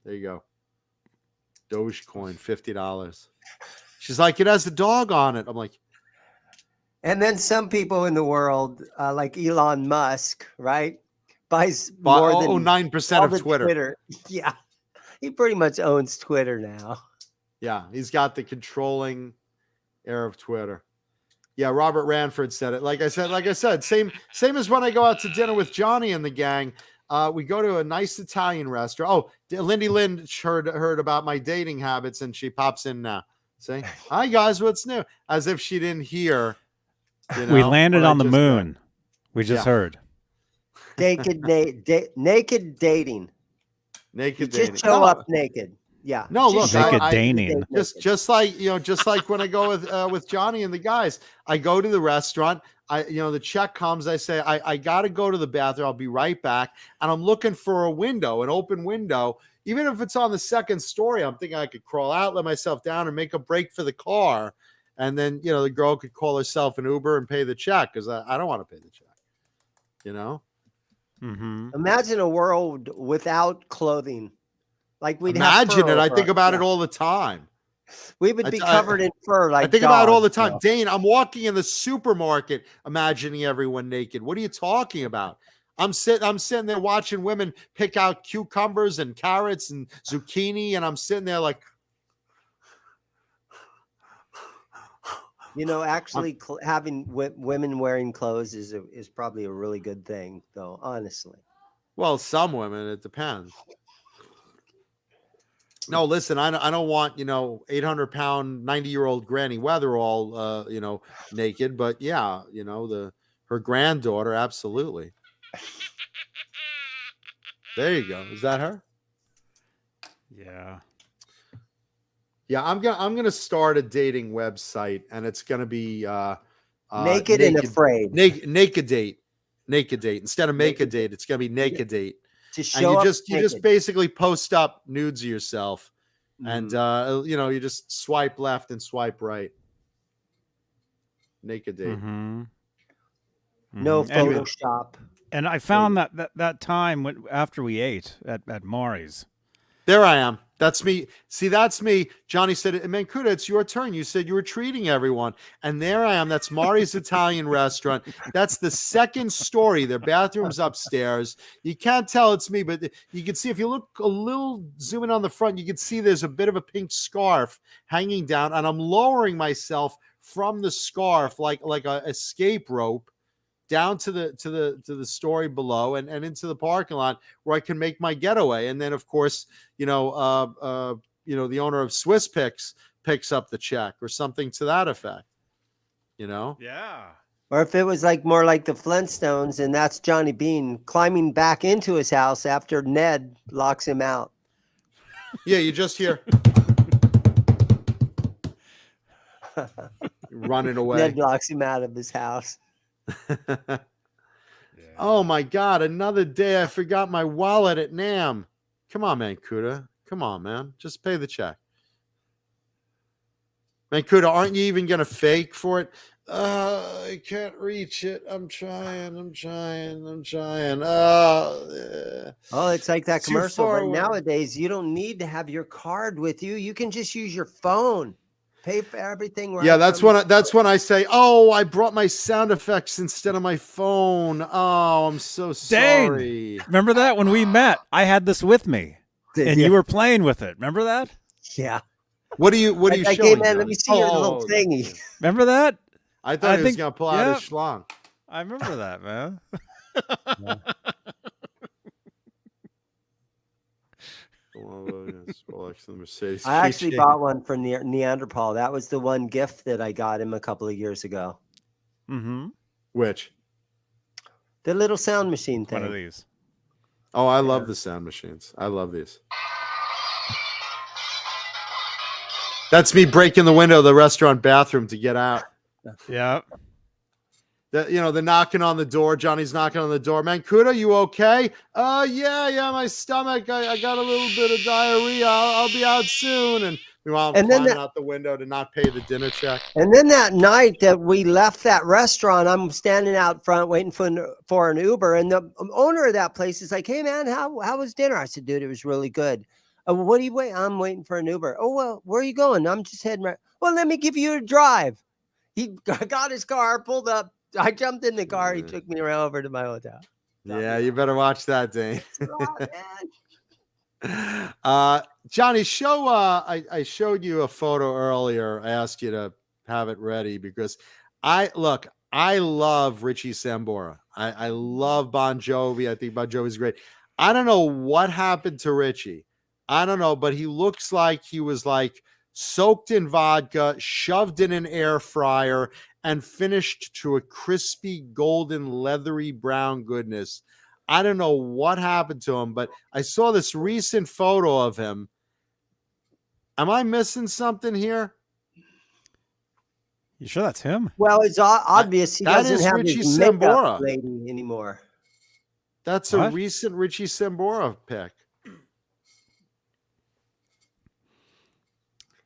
There you go. Dogecoin, $50. She's like, it has a dog on it. I'm like, And then some people in the world, like Elon Musk, right, buys more than 9% all of the Twitter. Yeah, he pretty much owns Twitter now. Yeah, he's got the controlling air of Twitter. Yeah, Robert Ranford said it. Like I said, same as when I go out to dinner with Johnny and the gang. We go to a nice Italian restaurant. Oh, Lindy Lynch heard about my dating habits, and she pops in now. Say, hi guys, what's new? As if she didn't hear. We landed on the moon. We just heard. Naked dating. Naked dating. Just show up naked. Yeah. No, look, naked dating. Just like when I go with Johnny and the guys, I go to the restaurant. The check comes. I say I got to go to the bathroom. I'll be right back. And I'm looking for a window, an open window. Even if it's on the second story, I'm thinking I could crawl out, let myself down, and make a break for the car. And then the girl could call herself an Uber and pay the check, because I don't want to pay the check. Mm-hmm. Imagine a world without clothing. Like we'd imagine have it. I think about it all the time. We would be covered in fur. Like I think about it all the time. So. Dane, I'm walking in the supermarket, imagining everyone naked. What are you talking about? I'm sitting there watching women pick out cucumbers and carrots and zucchini, and I'm sitting there like, actually having women wearing clothes is probably a really good thing, though. Honestly. Well, some women, it depends. No, listen, I don't want 800-pound 90-year-old Granny Weatherall naked, but yeah, her granddaughter, absolutely. There you go. Is that her? Yeah. Yeah, I'm gonna start a dating website, and it's gonna be naked and afraid. Naked date. Instead of make a date, it's gonna be naked date. And you just basically post up nudes of yourself, and you just swipe left and swipe right. Naked date. Mm-hmm. No Photoshop. And I found that time after we ate at Mari's. There I am. That's me. See, that's me. Johnny said, Mancuda, it's your turn. You said you were treating everyone. And there I am. That's Mari's Italian restaurant. That's the second story. Their bathroom's upstairs. You can't tell it's me, but you can see, if you look a little, zoom in on the front, you can see there's a bit of a pink scarf hanging down. And I'm lowering myself from the scarf like a escape rope down to the story below and into the parking lot where I can make my getaway. And then, of course, the owner of Swiss picks up the check or something to that effect. Yeah. Or if it was more like the Flintstones, and that's Johnny Beane climbing back into his house after Ned locks him out. Yeah, you just hear running away. Ned locks him out of his house. Oh my God, another day I forgot my wallet at Namm. Come on, Mancuda. Come on, man. Just pay the check. Mancuda, aren't you even gonna fake for it? I can't reach it. I'm trying. Oh, it's like that Too commercial. far But away. nowadays, you don't need to have your card with you. You can just use your phone. Pay for everything. Yeah, that's when I say, "Oh, I brought my sound effects instead of my phone." Oh, I'm so sorry. Remember that when we met? I had this with me, and Yeah. you were playing with it. Remember that? Yeah. What are you Like, showing? hey, man, let Johnny? me see your little thingy. Remember that? I thought he was think- gonna pull out his schlong. I remember that, man. I actually bought one from Neanderthal. That was the one gift that I got him a couple of years ago. Mm-hmm. Which? The little sound machine thing. One of these. Oh, I love the sound machines. I love these. That's me breaking the window of the restaurant bathroom to get out. Yeah. They're knocking on the door. Johnny's knocking on the door. Mancuda, you okay? Yeah, my stomach. I got a little bit of diarrhea. I'll be out soon. And meanwhile, I'm climbing out the window to not pay the dinner check. And then that night that we left that restaurant, I'm standing out front waiting for an Uber. And the owner of that place is like, "Hey, man, how was dinner?" I said, "Dude, it was really good." "What are you waiting?" "I'm waiting for an Uber." "Oh, well, where are you going?" "I'm just heading right." "Well, let me give you a drive." He got his car, pulled up. I jumped in the car. He took me around over to my hotel. Yeah, you better watch that, Dane. Johnny, show. I showed you a photo earlier. I asked you to have it ready because I love Richie Sambora. I love Bon Jovi. I think Bon Jovi's great. I don't know what happened to Richie. I don't know, but he looks like he was like soaked in vodka, shoved in an air fryer, and finished to a crispy, golden, leathery brown goodness. I don't know what happened to him, but I saw this recent photo of him. Am I missing something here? You sure that's him? Well, it's obvious he doesn't have Richie his makeup Sambora lady anymore. That's a recent Richie Sambora pic.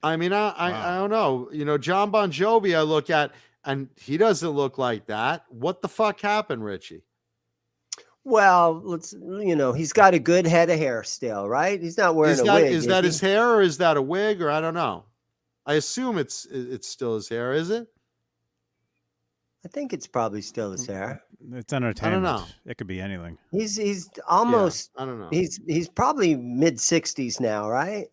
I mean, I don't know. John Bon Jovi I look at, and he doesn't look like that. What the fuck happened, Richie? Well, he's got a good head of hair still, right? He's not wearing a wig. Is that his hair, or is that a wig, or I don't know? I assume it's still his hair, is it? I think it's probably still his hair. It's entertainment. I don't know. It could be anything. He's almost. I don't know. He's probably mid-60s now, right?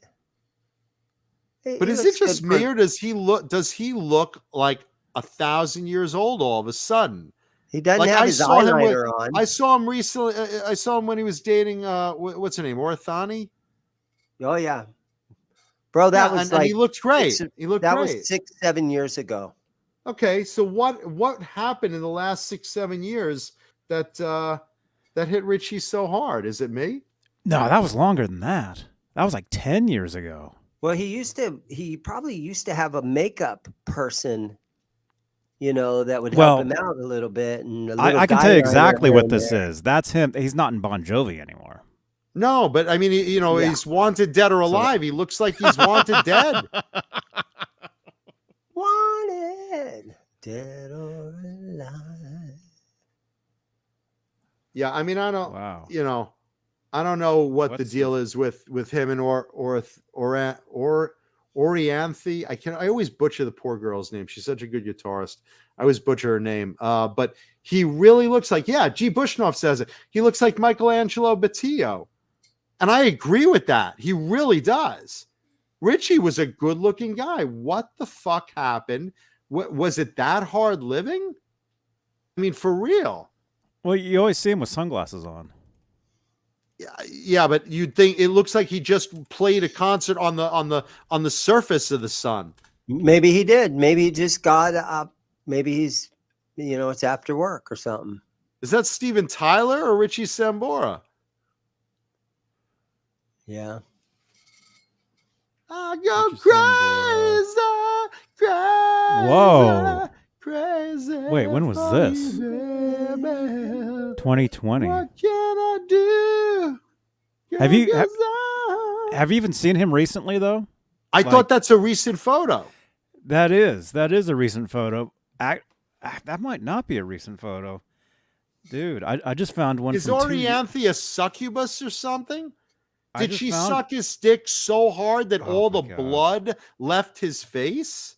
But is it just me, or does he look like 1,000 years old all of a sudden? He doesn't have his eyeliner on. I saw him recently. I saw him when he was dating what's her name, Orthani. Oh yeah, bro, that was and he looked great. That was 6-7 years ago. Okay, so what happened in the last 6-7 years that hit Richie so hard? Is it me? No, that was longer than that. That was like 10 years ago. Well, he probably used to have a makeup person, that would help him out a little bit. And I can tell you exactly what this is. That's him. He's not in Bon Jovi anymore. No, but I mean, he's wanted dead or alive. He looks like he's wanted dead. Wanted dead or alive. Yeah, I mean, I don't. Wow. I don't know what the deal is with him and Orianthe. I always butcher the poor girl's name. She's such a good guitarist. I always butcher her name. But he really looks like, G. Bushnoff says it. He looks like Michelangelo Battillo. And I agree with that. He really does. Richie was a good-looking guy. What the fuck happened? Was it that hard living? I mean, for real. Well, you always see him with sunglasses on. Yeah, but you'd think it looks like he just played a concert on the surface of the sun. Maybe he did. Maybe he just got up. Maybe he's, it's after work or something. Is that Steven Tyler or Richie Sambora? Yeah. I go crazy. Whoa. Crazy. Wait, when was this? 2020. What can I do? Have you even seen him recently though? I thought that's a recent photo. That is a recent photo. That might not be a recent photo. Dude, I just found one. Is Orianthe a succubus or something? Did she suck his dick so hard that all the my gosh. blood left his face?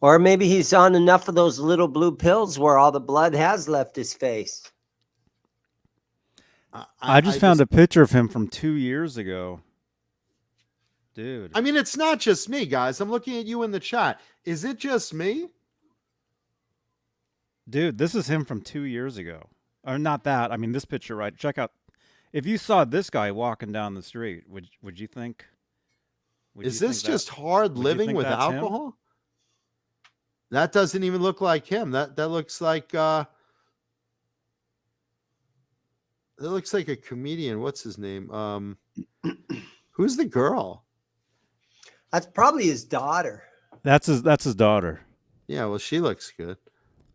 Or maybe he's on enough of those little blue pills where all the blood has left his face. I just found a picture of him from 2 years ago. Dude. I mean, it's not just me, guys. I'm looking at you in the chat. Is it just me? Dude, this is him from 2 years ago. Or not that. I mean, this picture, right? Check out. If you saw this guy walking down the street, would you think? Is this just hard living with alcohol? Him? That doesn't even look like him. That looks like it looks like a comedian. What's his name? Who's the girl? That's probably his daughter. That's his daughter. Yeah, well, she looks good.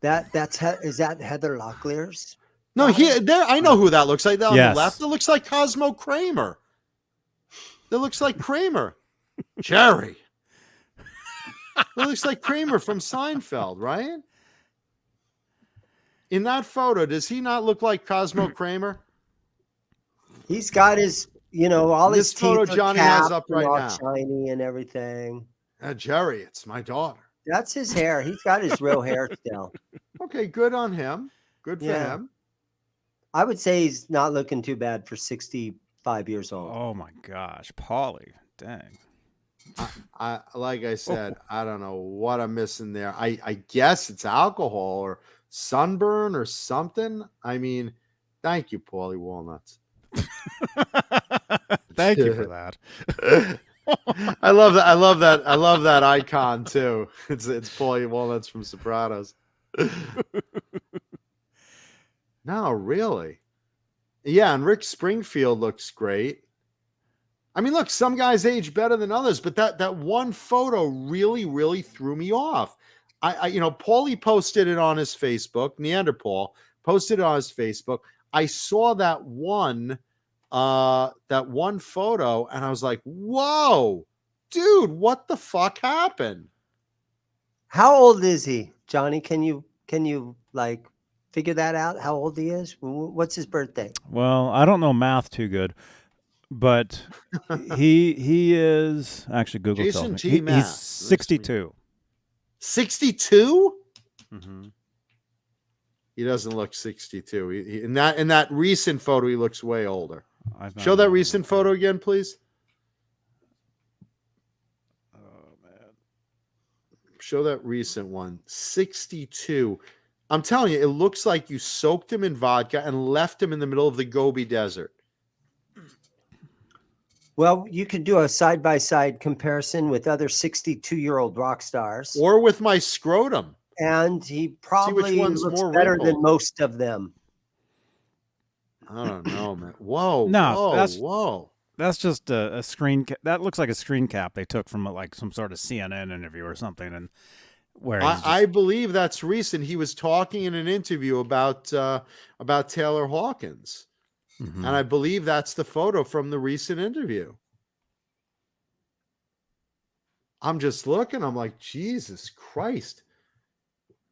Is that Heather Locklear's? No, there. I know who that looks like. On Yes. the left, it looks like Cosmo Kramer. That looks like Kramer. Jerry. It looks like Kramer from Seinfeld, right? In that photo, does he not look like Cosmo Kramer? He's got his, all his This photo teeth Johnny are has up capped and right all now. shiny and everything. Jerry, it's my daughter. That's his hair. He's got his real hair still. Okay, good on him. Good for him. I would say he's not looking too bad for 65 years old. Oh my gosh, Paulie. Dang. I like I said, I don't know what I'm missing there. I guess it's alcohol or sunburn or something. I mean, thank you, Paulie Walnuts. Thank you for that. I love that. I love that icon too. It's Paulie Walnuts from Sopranos. No, really. Yeah, and Rick Springfield looks great. I mean, look, some guys age better than others, but that one photo really threw me off. Paulie posted it on his Facebook. Neanderthal posted it on his Facebook. I saw that one photo, and I was like, "Whoa, dude, what the fuck happened?" How old is he, Johnny? Can you like figure that out? How old he is? What's his birthday? Well, I don't know math too good, but he is actually Google Jason tells me he's 62. 62? Mm-hmm. He doesn't look 62. He in that recent photo, he looks way older. Show that recent photo again, please. Oh man. Show that recent one. 62. I'm telling you, it looks like you soaked him in vodka and left him in the middle of the Gobi Desert. Well, you could do a side-by-side comparison with other 62-year-old rock stars. Or with my scrotum. And he probably one's looks more better wrinkled. than most of them. I don't know, man. Whoa. No, whoa. That's just a screen. That looks like a screen cap they took from like some sort of CNN interview or something. And where I believe that's recent. He was talking in an interview about Taylor Hawkins. Mm-hmm. And I believe that's the photo from the recent interview. I'm just looking. I'm like, Jesus Christ.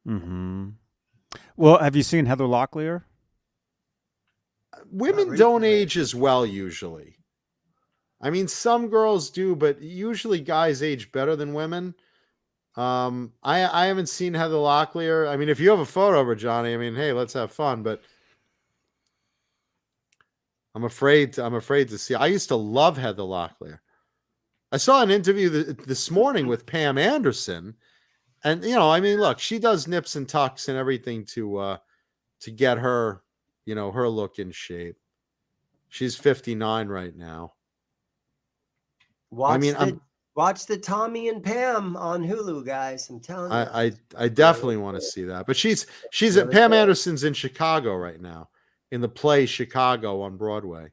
Mm-hmm. Well, have you seen Heather Locklear? Women don't age as well usually. I mean, some girls do, but usually guys age better than women. I haven't seen Heather Locklear. I mean, if you have a photo of her, Johnny, I mean, hey, let's have fun, but I'm afraid to see. I used to love Heather Locklear. I saw an interview this morning with Pam Anderson, and I mean, look, she does nips and tucks and everything to get her, her look in shape. She's 59 right now. Watch the Tommy and Pam on Hulu, guys. I'm telling you. I definitely want to see that. But she's at Pam Anderson's in Chicago right now, in the play Chicago on Broadway.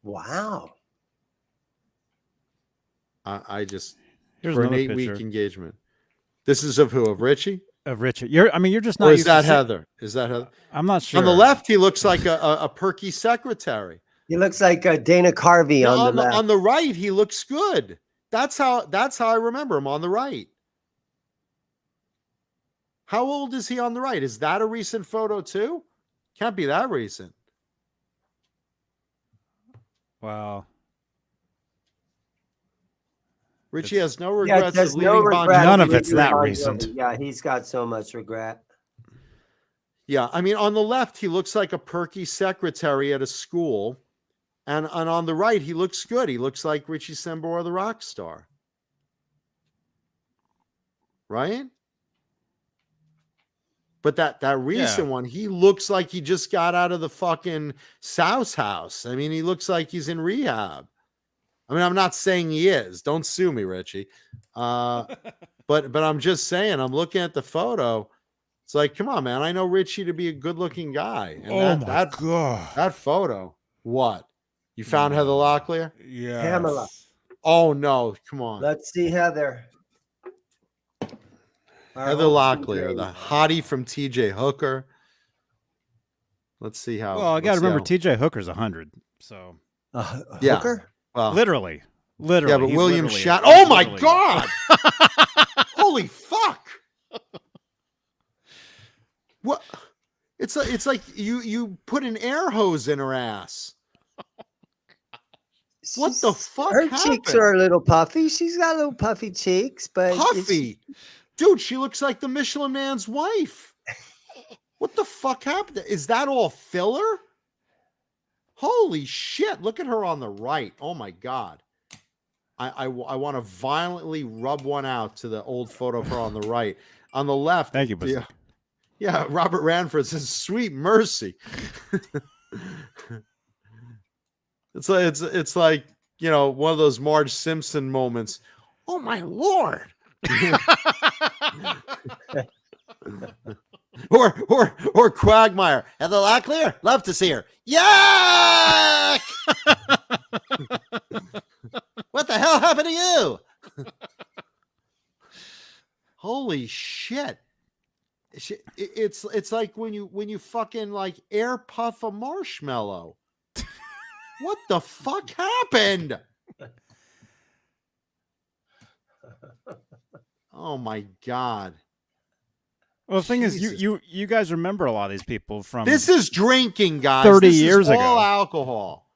Wow. I just Here's for an another 8-week picture. engagement. This is of who? Of Richie? Of Richie. You're just not. Or is used to that see- Heather? Is that Heather? I'm not sure. On the left, he looks like a perky secretary. He looks like Dana Carvey Now, on the left. on the right, he looks good. That's how I remember him on the right. How old is he on the right? Is that a recent photo too? Can't be that recent. Wow. Richie has no Yeah, regrets there's of no leaving Bon regret. None Jovi. of it's that Bon Jovi. recent. Yeah, he's got so much regret. Yeah, I mean, on the left, he looks like a perky secretary at a school. And on the right, he looks good. He looks like Richie Sambora, the rock star. Right? But that recent one, he looks like he just got out of the fucking souse house. I mean, he looks like he's in rehab. I mean, I'm not saying he is. Don't sue me, Richie. But I'm just saying, I'm looking at the photo. It's like, come on, man. I know Richie to be a good-looking guy. And God. that photo, what? You found Heather Locklear? Yeah. Pamela. Oh, no. Come on. Let's see Heather. Heather Locklear, the hottie from TJ Hooker. Let's see how. Well, I got to remember TJ Hooker's 100. So Yeah. Hooker? Well, literally. yeah, but he's William literally- Shat. Oh my literally- God! Holy fuck! What? It's like you put an air hose in her ass. What the fuck Her happened? cheeks are a little puffy. She's got little puffy cheeks, but Puffy, dude. She looks like the Michelin Man's wife. What the fuck happened? Is that all filler? Holy shit! Look at her on the right. Oh my God. I want to violently rub one out to the old photo of her on the right. On the left. Thank you, Buster. Yeah. Robert Ranford says, "Sweet mercy." It's like, you know, one of those Marge Simpson moments. Oh my Lord. or Quagmire. Heather Locklear, love to see her. Yuck! What the hell happened to you? Holy shit. It's like when you fucking like air puff a marshmallow. What the fuck happened? Oh my God. Well, the thing is, Jesus. you guys remember a lot of these people from This is drinking, guys. 30 This years is all ago. alcohol.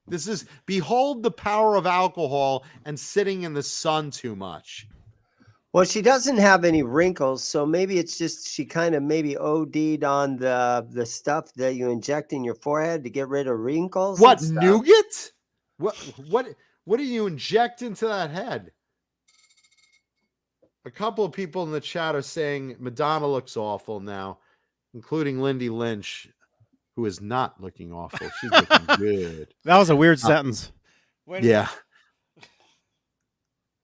This is behold the power of alcohol and sitting in the sun too much. well, she doesn't have any wrinkles, so maybe it's just she kind of maybe OD'd on the stuff that you inject in your forehead to get rid of wrinkles. and What, stuff. nougat? What do you inject into that head? A couple of people in the chat are saying Madonna looks awful now, including Lindy Lynch, who is not looking awful. She's looking good. That was a weird sentence. Yeah.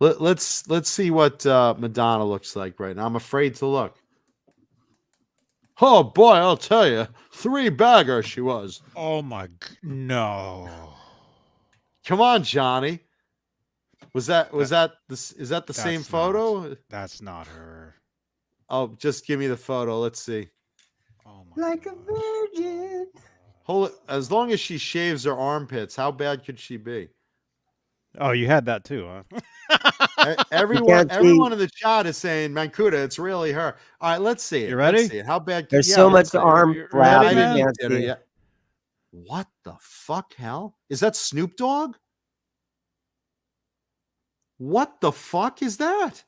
Let's see what Madonna looks like right now. I'm afraid to look. Oh boy, I'll tell you, 3-bagger she was. Oh my no. Come on, Johnny. Is that the same That's photo? That's not her. Oh, just give me the photo. Let's see. Oh my Like a virgin. Hold it. As long as she shaves her armpits, how bad could she be? Oh, you had that too, huh? can't see- Everyone in the chat is saying, Mancuda, it's really her. All right, let's see it. You ready? Let's see it. How bad? There's yeah, so let's much see it. arm You flap. ready, You man? can't Did her see it. yet. What the fuck, hell? Is that Snoop Dogg? What the fuck is that?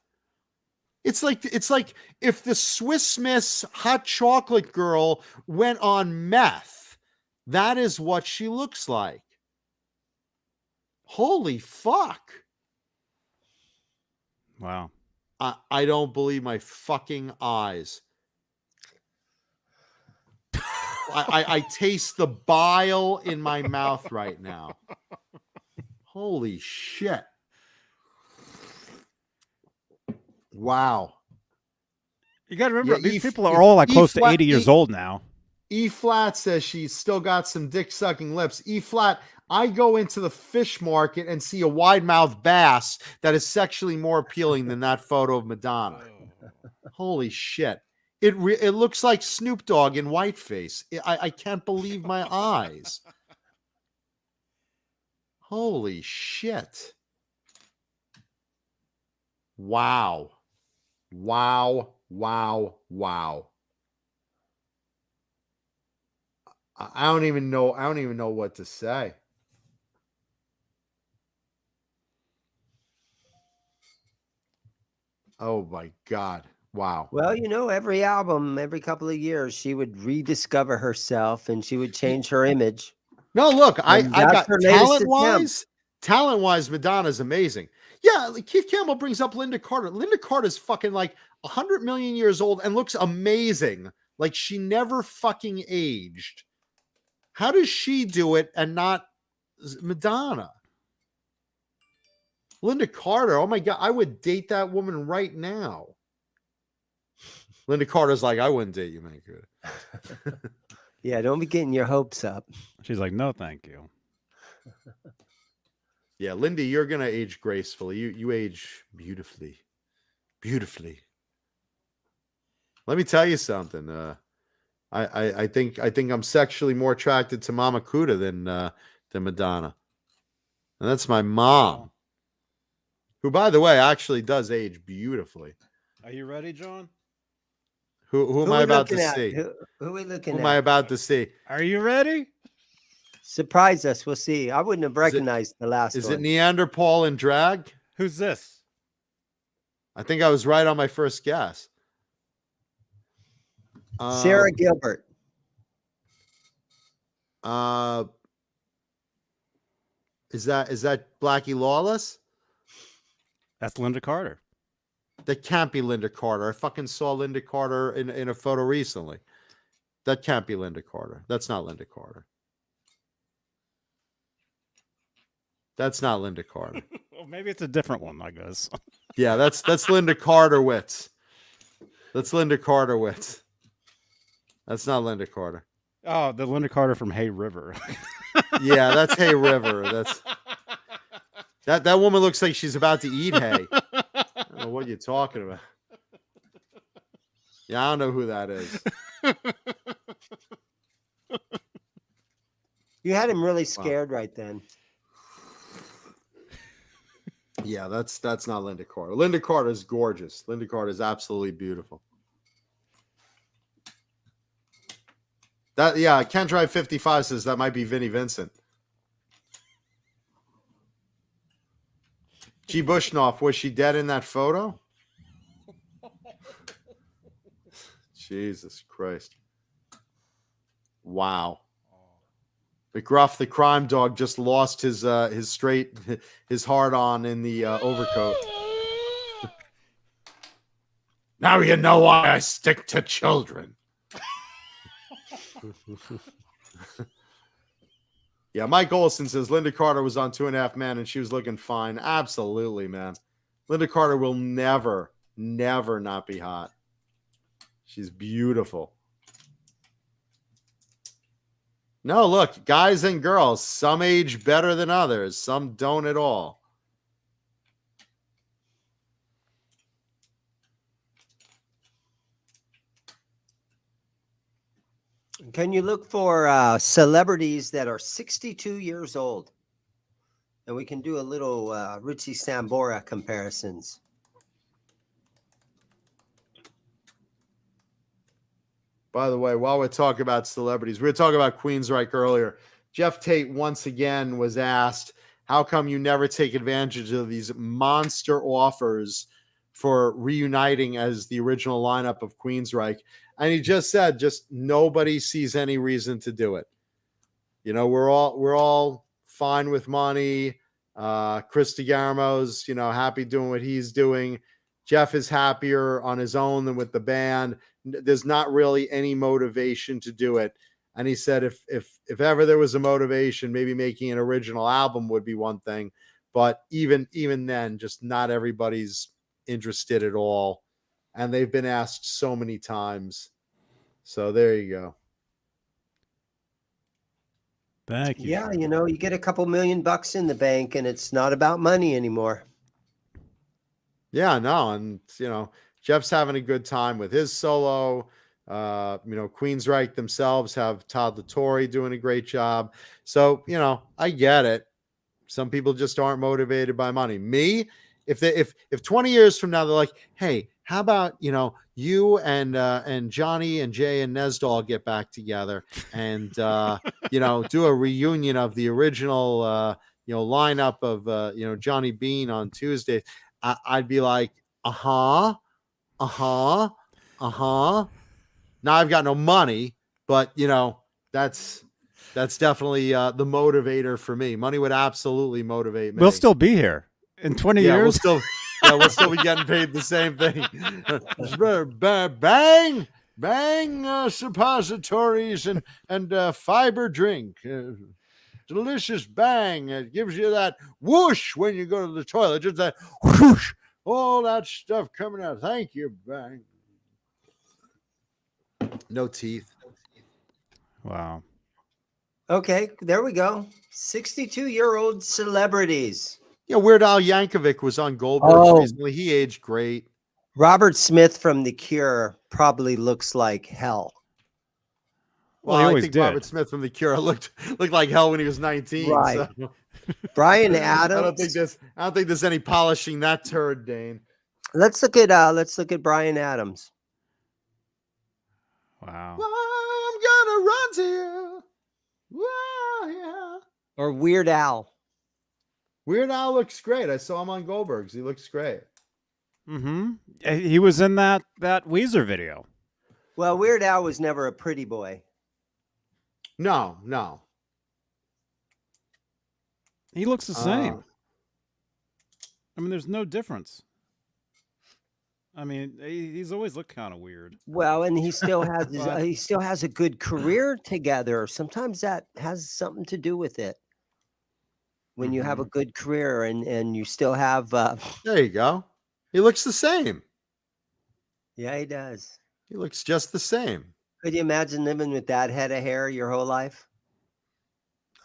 It's like if the Swiss Miss hot chocolate girl went on meth. That is what she looks like. Holy fuck. Wow. I don't believe my fucking eyes. I taste the bile in my mouth right now. Holy shit. Wow. You got to remember, Yeah, these people are all like close to E-flat- 80 years old now. E flat says she's still got some dick sucking lips. E flat, I go into the fish market and see a wide mouthed bass that is sexually more appealing than that photo of Madonna. Holy shit. It looks like Snoop Dogg in whiteface. I can't believe my eyes. Holy shit. Wow. Wow. Wow. Wow. I don't even know what to say. Oh my God. Wow. Well, every album, every couple of years, she would rediscover herself and she would change her image. No, look, I And that's got her latest attempt. talent wise, Madonna's amazing. Yeah, like Keith Campbell brings up Linda Carter. Linda Carter's fucking like 100 million years old and looks amazing. Like she never fucking aged. How does she do it and not Madonna? Linda Carter, oh my God, I would date that woman right now. Linda Carter's like, I wouldn't date you, man. Good. Yeah, don't be getting your hopes up. She's like, no, thank you. Yeah, Linda, you're gonna age gracefully. You age beautifully, beautifully. Let me tell you something. I think I'm sexually more attracted to Mama Kuda than Madonna, and that's my mom, who, by the way, actually does age beautifully. Are you ready, John? Who am I about to see? Who are we looking Who at? am I about to see? Are you ready? Surprise us. We'll see. I wouldn't have recognized the last Is one. it Neanderthal in drag? Who's this? I think I was right on my first guess. Sarah Gilbert. Is that Blackie Lawless? That's Linda Carter. That can't be Linda Carter. I fucking saw Linda Carter in a photo recently. That can't be Linda Carter. That's not Linda Carter. That's not Linda Carter. Well, maybe it's a different one, I guess. Yeah, that's Linda Carterwitz. That's Linda Carterwitz. That's not Linda Carter. Oh, the Linda Carter from Hay River. Yeah, that's Hay River. That woman looks like she's about to eat hay. I don't know what you're talking about. Yeah, I don't know who that is. You had him really scared right then. Yeah, that's not Linda Carter. Linda Carter is gorgeous. Linda Carter is absolutely beautiful. Ken Drive 55 says that might be Vinnie Vincent. G. Bushnoff, was she dead in that photo? Jesus Christ. Wow. McGruff, the crime dog, just lost his hard on in the overcoat. Now you know why I stick to children. Yeah, Mike Olson says Linda Carter was on 2.5 Men and she was looking fine. Absolutely, man. Linda Carter will never not be hot. She's beautiful. No, look, guys and girls, some age better than others. Some don't at all. Can you look for celebrities that are 62 years old? And we can do a little Richie Sambora comparisons. By the way, while we're talking about celebrities, we were talking about Queensryche earlier. Jeff Tate once again was asked, how come you never take advantage of these monster offers for reuniting as the original lineup of Queensryche? And he just said, just nobody sees any reason to do it. You know, we're all fine with money. Chris DeGarmo's, happy doing what he's doing. Jeff is happier on his own than with the band. There's not really any motivation to do it. And he said, if ever there was a motivation, maybe making an original album would be one thing. But even then, just not everybody's interested at all. And they've been asked so many times. So there you go. Thank you. Yeah, you get a couple $1 million in the bank and it's not about money anymore. Yeah, no. And, Jeff's having a good time with his solo. Queensryche themselves have Todd LaTorre doing a great job. So, I get it. Some people just aren't motivated by money. Me, if 20 years from now they're like, hey, how about you and Johnny and Jay and Nesdal get back together and do a reunion of the original lineup of Johnny Beane on Tuesday, I'd be like, uh-huh, uh-huh, uh-huh. Now I've got no money, but that's definitely the motivator for me. Money would absolutely motivate me. We'll still be here in 20 yeah, years. we'll still be getting paid the same thing. Bang, bang, suppositories and fiber drink. Delicious bang. It gives you that whoosh when you go to the toilet. Just that whoosh. All that stuff coming out. Thank you, bang. No teeth. Wow. Okay, there we go. 62-year-old celebrities. Yeah, Weird Al Yankovic was on Goldberg Oh. recently. He aged great. Robert Smith from The Cure probably looks like hell. Well, he I always think did. Robert Smith from The Cure looked like hell when he was 19. Right. So. Brian I Adams. don't think there's any polishing that turd, Dane. Let's look at Brian Adams. Wow. I'm gonna run to you. Wow, yeah. Or Weird Al. Weird Al looks great. I saw him on Goldberg's. He looks great. Mm-hmm. He was in that Weezer video. Well, Weird Al was never a pretty boy. No. He looks the same. I mean, there's no difference. I mean, he's always looked kind of weird. Well, and he still has a good career together. Sometimes that has something to do with it. When you have a good career and you still have There you go. He looks the same. yeah, he does. He looks just the same. Could you imagine living with that head of hair your whole life?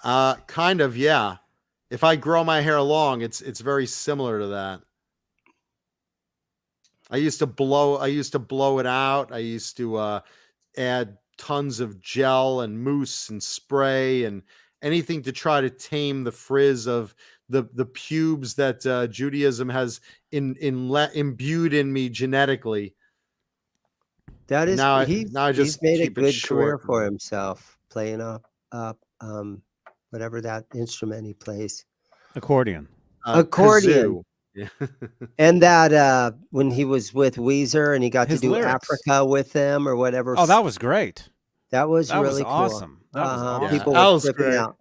Kind of, yeah. If I grow my hair long, it's very similar to that. I used to blow it out. I used to add tons of gel and mousse and spray and anything to try to tame the frizz of the pubes that Judaism has imbued in me genetically. That is, Now I he's just made a keep it good short. career for himself, playing up whatever that instrument he plays. Accordion. Accordion. Kazoo. Yeah. And that when he was with Weezer and he got His to do lyrics. Africa with them or whatever. Oh, that was great. that was That really was cool. awesome. That was awesome. People That were was tripping great. out.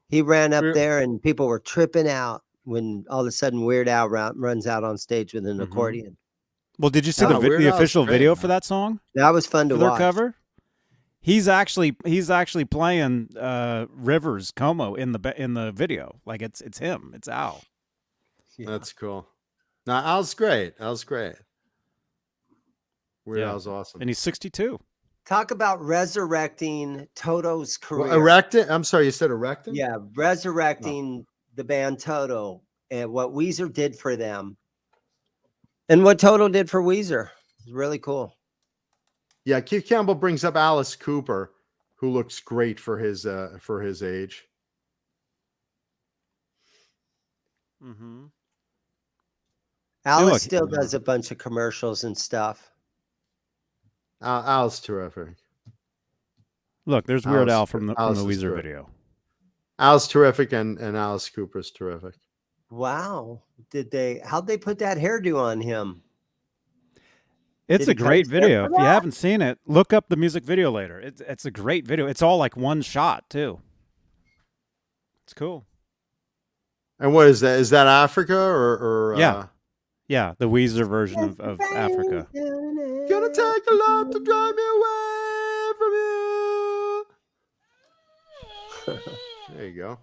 He ran up We're- there and people were tripping out when all of a sudden Weird Al runs out on stage with an Mhm. accordion. Well, did you see No, Weird the Al's official great, video man. for that song? That was fun to For their watch. cover? He's actually playing Rivers Como in the video. Like it's him. It's Al. Yeah. That's cool. No, Al's great. Weird Yeah. Al's awesome. And he's 62. Talk about resurrecting Toto's career. Well, erecting? I'm sorry, you said erecting? Yeah, resurrecting the band Toto and what Weezer did for them. And what Toto did for Weezer. It's really cool. Yeah, Keith Campbell brings up Alice Cooper, who looks great for his age. Mm-hmm. Alice look- still does a bunch of commercials and stuff. Al's terrific. Look, there's Weird Alice- Al from the Alice is Weezer terrific. video. Al's terrific, and Alice Cooper's terrific. Wow. How'd they put that hairdo on him? It's Did a he cut great his hair video. for If you that? haven't seen it, look up the music video later. It's a great video. It's all like one shot too. It's cool. And what is that? Is that Africa or Yeah. Yeah, the Weezer version of Africa. Gonna take a lot to drive me away from you. There you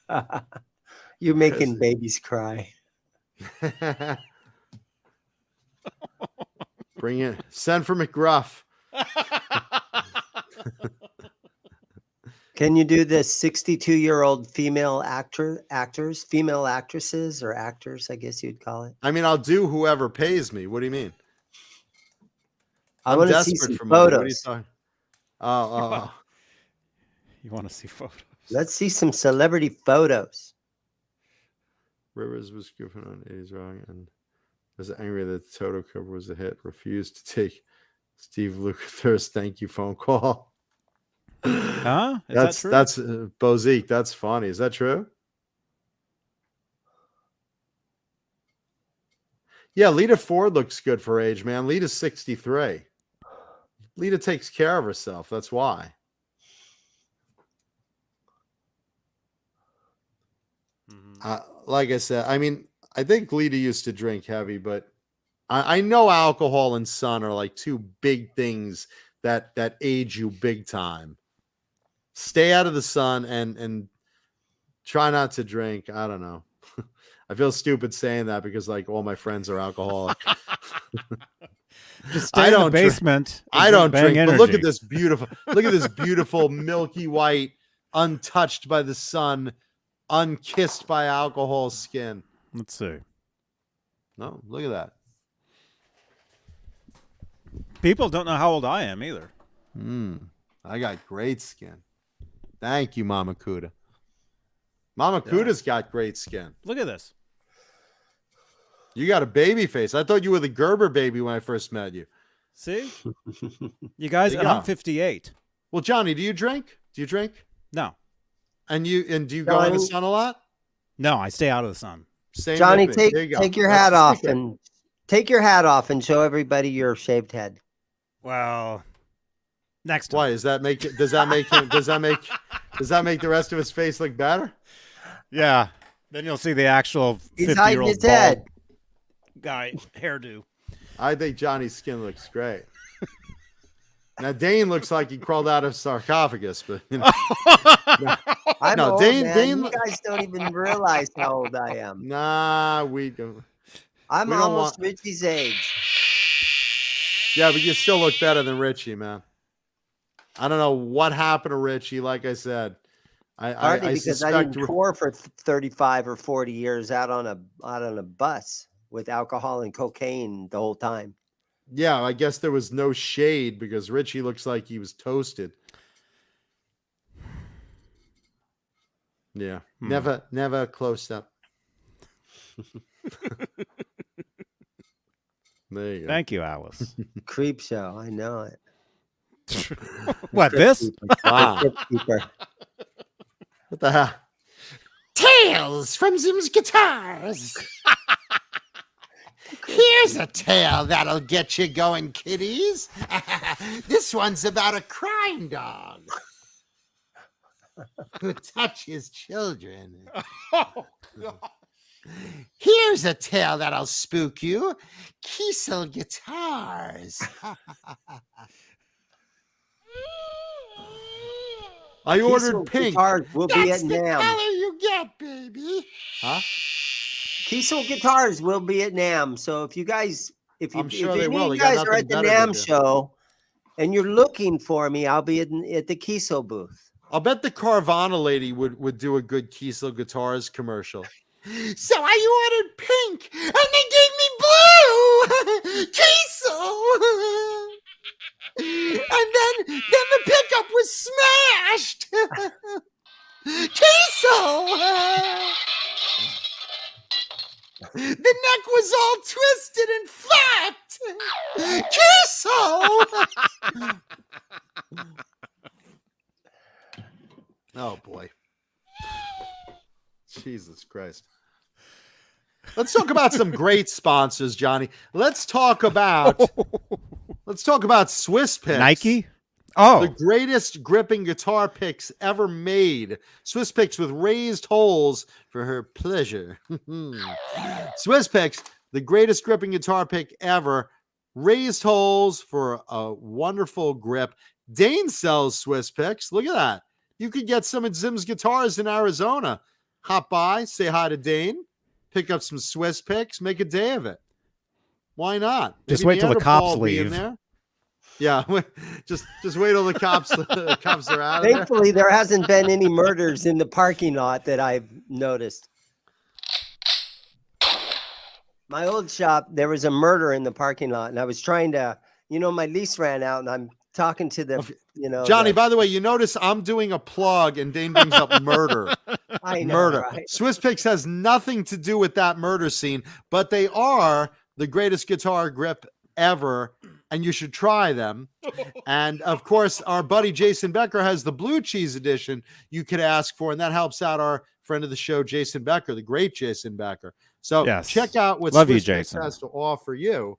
go. You're making babies cry. Bring it. Send for McGruff. Can you do the 62-year-old female actresses or actors, I guess you'd call it? I mean, I'll do whoever pays me. What do you mean? I I'm want to see desperate some for money. What are you photos. talking? Oh, You want to see photos? Let's see some celebrity photos. Rivers was goofing on 80's wrong and was angry that the Toto cover was a hit. Refused to take Steve Lukather's thank you phone call. Huh? Is That's that true? that's Bozique. That's funny. Is that true? Yeah, Lita Ford looks good for age, man. Lita's 63. Lita takes care of herself. That's why. Like I said, I mean, I think Lita used to drink heavy, but I know alcohol and sun are like two big things that age you big time. Stay out of the sun and try not to drink. I don't know. I feel stupid saying that because like all my friends are alcoholic. Just stay in the basement. I don't drink. But look energy. at this beautiful milky white, untouched by the sun, unkissed by alcohol skin. Let's see. No, look at that. People don't know how old I am either. I got great skin. Thank you, Mama Kuda. Mama Kuda's got great skin. Look at this. You got a baby face. I thought you were the Gerber baby when I first met you. See? You guys, There you and I'm go. 58. Well, Johnny, do you drink? Do you drink? No. And do you go in the sun a lot? No, I stay out of the sun. Same Johnny, with me. There you go. take your That's hat the off secret. and take your hat off and show everybody your shaved head. Well, next time. Why does that make it? Does that make the rest of his face look better? Yeah. Then you'll see the actual He's hiding 50-year-old his head. bald guy hairdo. I think Johnny's skin looks great. Now Dane looks like he crawled out of sarcophagus, but you know. I'm No, old, Dane- man. Dane- You guys don't even realize how old I am. Nah, we don't. I'm we don't almost want- Richie's age. Yeah, but you still look better than Richie, man. I don't know what happened to Richie. Like I said, Partly I because I suspect. didn't tour for 35 or 40 years out on a bus with alcohol and cocaine the whole time. Yeah, I guess there was no shade because Richie looks like he was toasted. Yeah, never close up. There you go. Thank you, Alice. Creep show. I know it. What, this? Wow. Crypt keeper. What the hell? Tales from Zim's Guitars. Here's a tale that'll get you going, kiddies. This one's about a crying dog who touches children. Here's a tale that'll spook you. Kiesel Guitars. I ordered Kiesel pink. Guitars will be That's at the NAMM. color you get, baby. Huh? Kiesel Guitars will be at NAMM. So if you guys, if I'm sure if they any will. of They you got guys are nothing at the better to NAMM do. show and you're looking for me, I'll be at the Kiesel booth. I'll bet the Carvana lady would do a good Kiesel Guitars commercial. So I ordered pink, and they gave me blue. Kiesel. And then the pickup was smashed. Kiesel. The neck was all twisted and flapped. Kiesel. Oh boy. Jesus Christ. Let's talk about some great sponsors, Johnny. Let's talk about Swiss Picks. Nike? Oh, The greatest gripping guitar picks ever made. Swiss Picks with raised holes for her pleasure. Swiss Picks, the greatest gripping guitar pick ever. Raised holes for a wonderful grip. Dane sells Swiss Picks. Look at that. You could get some at Zim's Guitars in Arizona. Hop by, say hi to Dane, pick up some Swiss Picks, make a day of it. Why not? Just Maybe wait till the Neanderthal cops will be in leave. there. Yeah, just wait till the cops are out of there. Thankfully, there hasn't been any murders in the parking lot that I've noticed. My old shop, there was a murder in the parking lot, and I was trying to, my lease ran out, and I'm talking to the, Johnny, by the way, you notice I'm doing a plug and Dane brings up murder. I know, Murder. right? Swiss Picks has nothing to do with that murder scene, but they are the greatest guitar grip ever, and you should try them. And of course, our buddy Jason Becker has the blue cheese edition you could ask for, and that helps out our friend of the show, Jason Becker, the great Jason Becker. So Yes. check out what Love you, Swiss Mix Jason. has to offer you.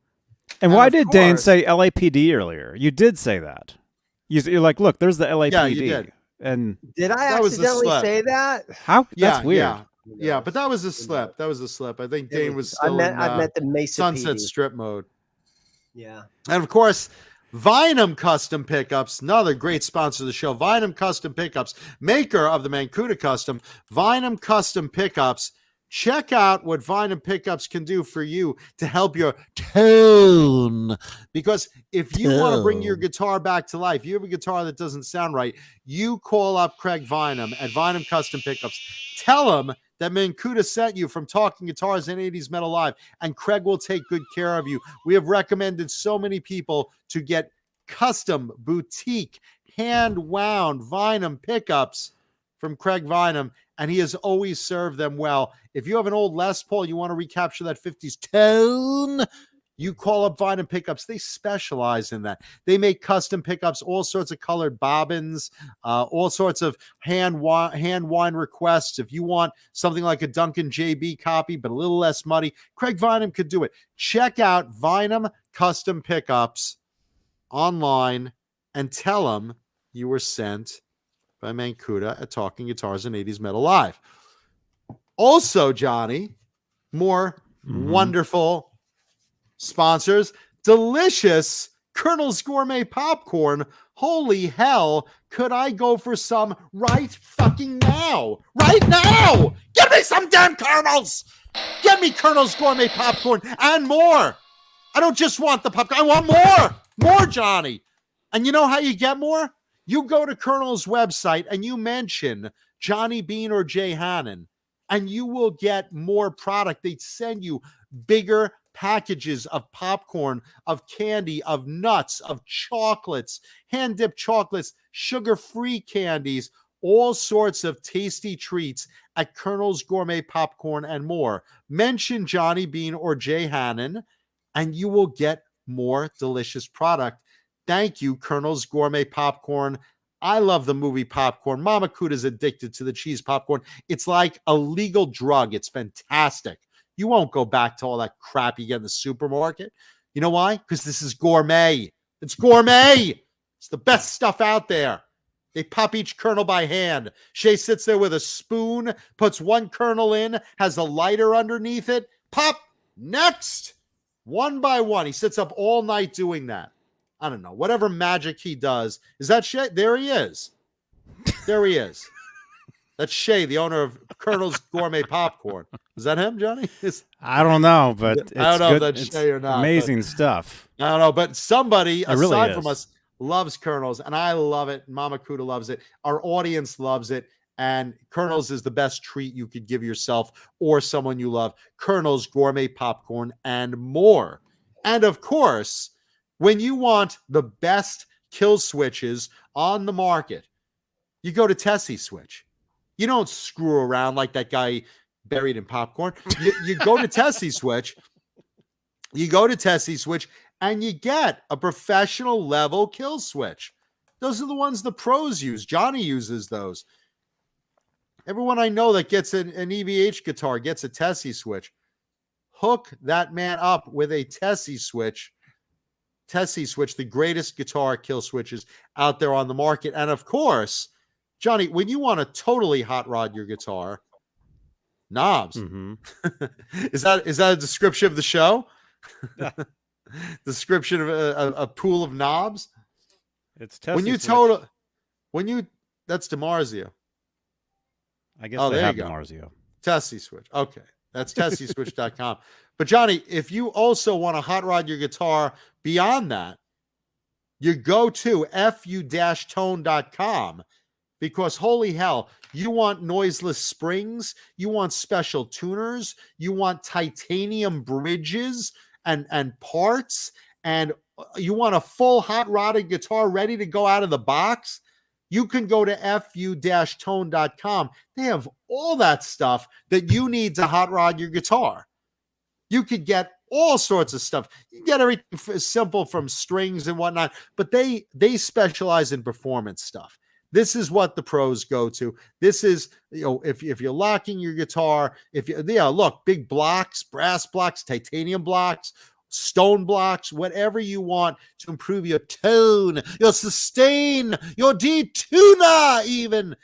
And And why of did Dane course- say LAPD earlier? You did say that. You're like, look, there's the LAPD. Yeah, you did. And Did I That was the accidentally slip. say that? how? Yeah, That's weird. yeah. Yeah, but that was a slip. That was a slip. I think Dane was I still meant, in I meant the Mesa Sunset PD. Strip mode. Yeah. And of course, Vinum Custom Pickups, another great sponsor of the show. Vinum Custom Pickups, maker of the Mancuda Custom. Vinum Custom Pickups. Check out what Vinum Pickups can do for you to help your tone. Because if you want to bring your guitar back to life, you have a guitar that doesn't sound right, you call up Craig Vinum at Vinum Custom Pickups. Tell him that Mancuda sent you from Talking Guitars and 80's Metal Live, and Craig will take good care of you. We have recommended so many people to get custom, boutique, hand-wound Vinum pickups from Craig Vinum, and he has always served them well. If you have an old Les Paul, you want to recapture that 50s tone, you call up Vinum Pickups. They specialize in that. They make custom pickups, all sorts of colored bobbins, all sorts of hand wind requests. If you want something like a Duncan JB copy, but a little less muddy, Craig Vinum could do it. Check out Vinum Custom Pickups online and tell them you were sent by Mancuda at Talking Guitars and 80's Metal Live. Also, Johnny, more wonderful sponsors. Delicious Colonel's Gourmet Popcorn. Holy hell, could I go for some right fucking now? Right now! Give me some damn Colonel's! Get me Colonel's Gourmet Popcorn and more! I don't just want the popcorn, I want more! More, Johnny! And you know how you get more? You go to Colonel's website and you mention Johnny Beane or Jay Hannon, and you will get more product. They send you bigger packages of popcorn, of candy, of nuts, of chocolates, hand-dipped chocolates, sugar-free candies, all sorts of tasty treats at Colonel's Gourmet Popcorn and more. Mention Johnny Beane or Jay Hannon, and you will get more delicious product. Thank you, Colonel's Gourmet Popcorn. I love the movie Popcorn. Mama Kuda's addicted to the cheese popcorn. It's like a legal drug. It's fantastic. You won't go back to all that crap you get in the supermarket. You know why? Because this is gourmet. It's gourmet. It's the best stuff out there. They pop each kernel by hand. Shay sits there with a spoon, puts one kernel in, has a lighter underneath it. Pop. Next. One by one. He sits up all night doing that. I don't know. Whatever magic he does. Is that Shay? There he is. There he is. That's Shay, the owner of Colonel's Gourmet Popcorn. Is that him, Johnny? I don't know, but it's I don't know good. if that's It's Shay or not. amazing stuff. I don't know, but somebody It really aside is. from us loves Colonel's, and I love it. Mama Kuda loves it. Our audience loves it, and Colonel's is the best treat you could give yourself or someone you love. Colonel's Gourmet Popcorn and more. And of course, when you want the best kill switches on the market, you go to Tessie Switch. You don't screw around like that guy buried in popcorn. You go to Tessie Switch. You go to Tessie Switch and you get a professional level kill switch. Those are the ones the pros use. Johnny uses those. Everyone I know that gets an EVH guitar gets a Tessie Switch. Hook that man up with a Tessie Switch. Tessie Switch, the greatest guitar kill switches out there on the market. And of course, Johnny, when you want to totally hot rod your guitar, knobs. Mm-hmm. Is that a description of the show? Description of a pool of knobs? It's When you total, that's DiMarzio. I guess Oh, they there have you go. DiMarzio. Tessie Switch. Okay. That's tessieswitch.com. But Johnny, if you also want to hot rod your guitar beyond that, you go to fu-tone.com because holy hell, you want noiseless springs, you want special tuners, you want titanium bridges and parts, and you want a full hot rodded guitar ready to go out of the box. You can go to fu-tone.com. They have all that stuff that you need to hot rod your guitar. You could get all sorts of stuff. You get everything simple from strings and whatnot, but they specialize in performance stuff. This is what the pros go to. This is, if you're locking your guitar, look, big blocks, brass blocks, titanium blocks, stone blocks, whatever you want to improve your tone, your sustain, your detuna, even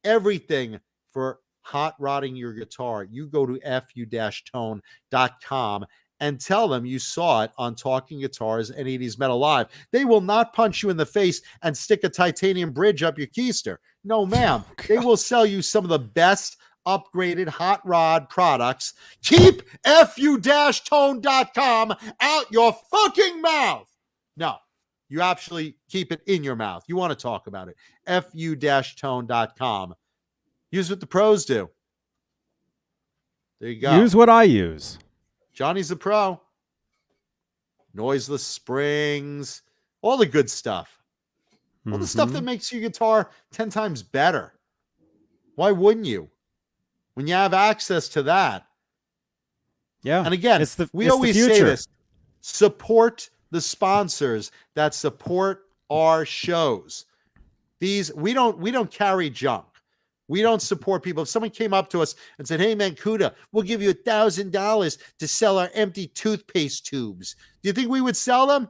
everything for hot rodding your guitar. You go to fu-tone.com and tell them you saw it on Talking Guitars and 80's Metal Live. They will not punch you in the face and stick a titanium bridge up your keister. No, ma'am. They will sell you some of the best upgraded hot rod products. Keep fu-tone.com out your fucking mouth. No, you actually keep it in your mouth. You want to talk about it. fu-tone.com. Use what the pros do. There you go. Use what I use. Johnny's a pro. Noiseless springs, all the good stuff. All the stuff that makes your guitar 10 times better. Why wouldn't you? When you have access to that. Yeah. And again, we always say this. Support the sponsors that support our shows. We don't carry junk. We don't support people. If someone came up to us and said, "Hey, man, Cuda, we'll give you $1,000 to sell our empty toothpaste tubes," do you think we would sell them?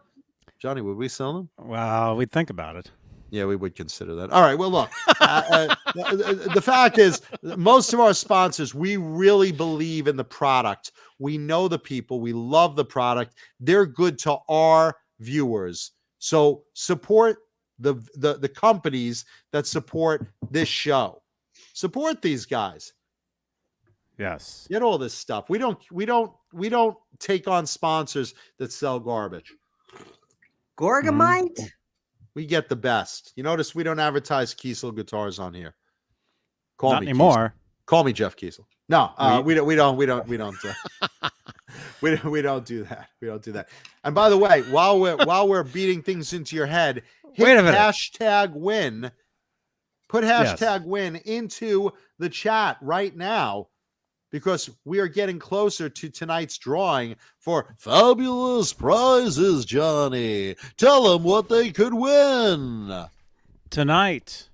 Johnny, would we sell them? Well, we'd think about it. Yeah, we would consider that. All right. Well, look, the fact is, most of our sponsors, we really believe in the product. We know the people. We love the product. They're good to our viewers. So support the companies that support this show. Support these guys. Yes. Get all this stuff. We don't take on sponsors that sell garbage. Gorgamite? We get the best. You notice we don't advertise Kiesel guitars on here. Not anymore. Kiesel. Call me Jeff Kiesel. No, we don't we don't do that. We don't do that. And by the way, while we're beating things into your head, Wait a minute. hashtag win. Put hashtag win into the chat right now, because we are getting closer to tonight's drawing for fabulous prizes, Johnny. Tell them what they could win. Tonight,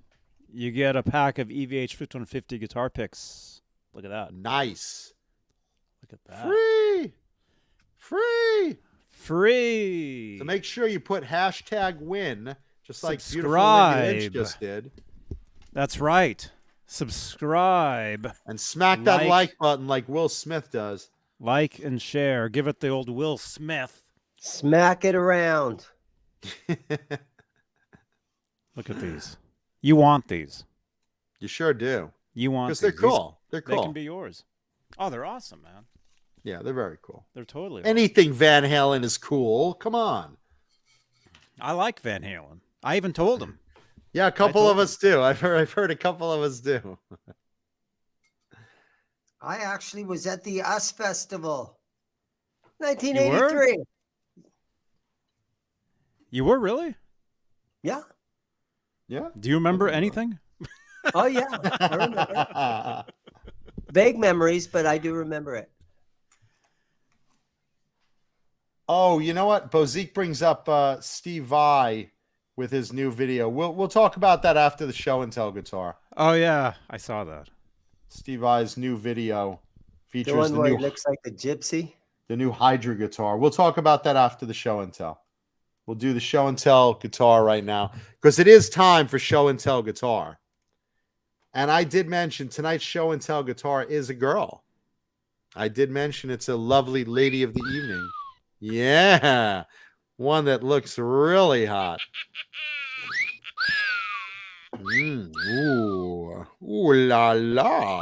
you get a pack of EVH 5150 guitar picks. Look at that. Nice. Look at that. Free. So make sure you put hashtag win, just like beautiful Subscribe. Lynch just did. That's right. Subscribe. And smack that like button like Will Smith does. Like and share. Give it the old Will Smith. Smack it around. Look at these. You want these. You sure do. You want because these. they're cool. They're cool. They can be yours. Oh, they're awesome, man. Yeah, they're very cool. They're totally anything awesome. Van Halen is cool. Come on. I like Van Halen. I even told him. Yeah, a couple of us do. I've heard a couple of us do. I actually was at the US Festival. 1983. You were really? Yeah. Yeah. Do you remember anything? Oh, yeah. I remember. Vague memories, but I do remember it. Oh, you know what? Bozique brings up Steve Vai with his new video. We'll talk about that after the show and tell guitar. Oh, yeah. I saw that. Steve Vai's new video features the one where he looks like a gypsy. The new Hydra guitar. We'll talk about that after the show and tell. We'll do the show and tell guitar right now, because it is time for show and tell guitar. And I did mention tonight's show and tell guitar is a girl. I did mention it's a lovely lady of the evening. Yeah. One that looks really hot. Ooh. Ooh la la.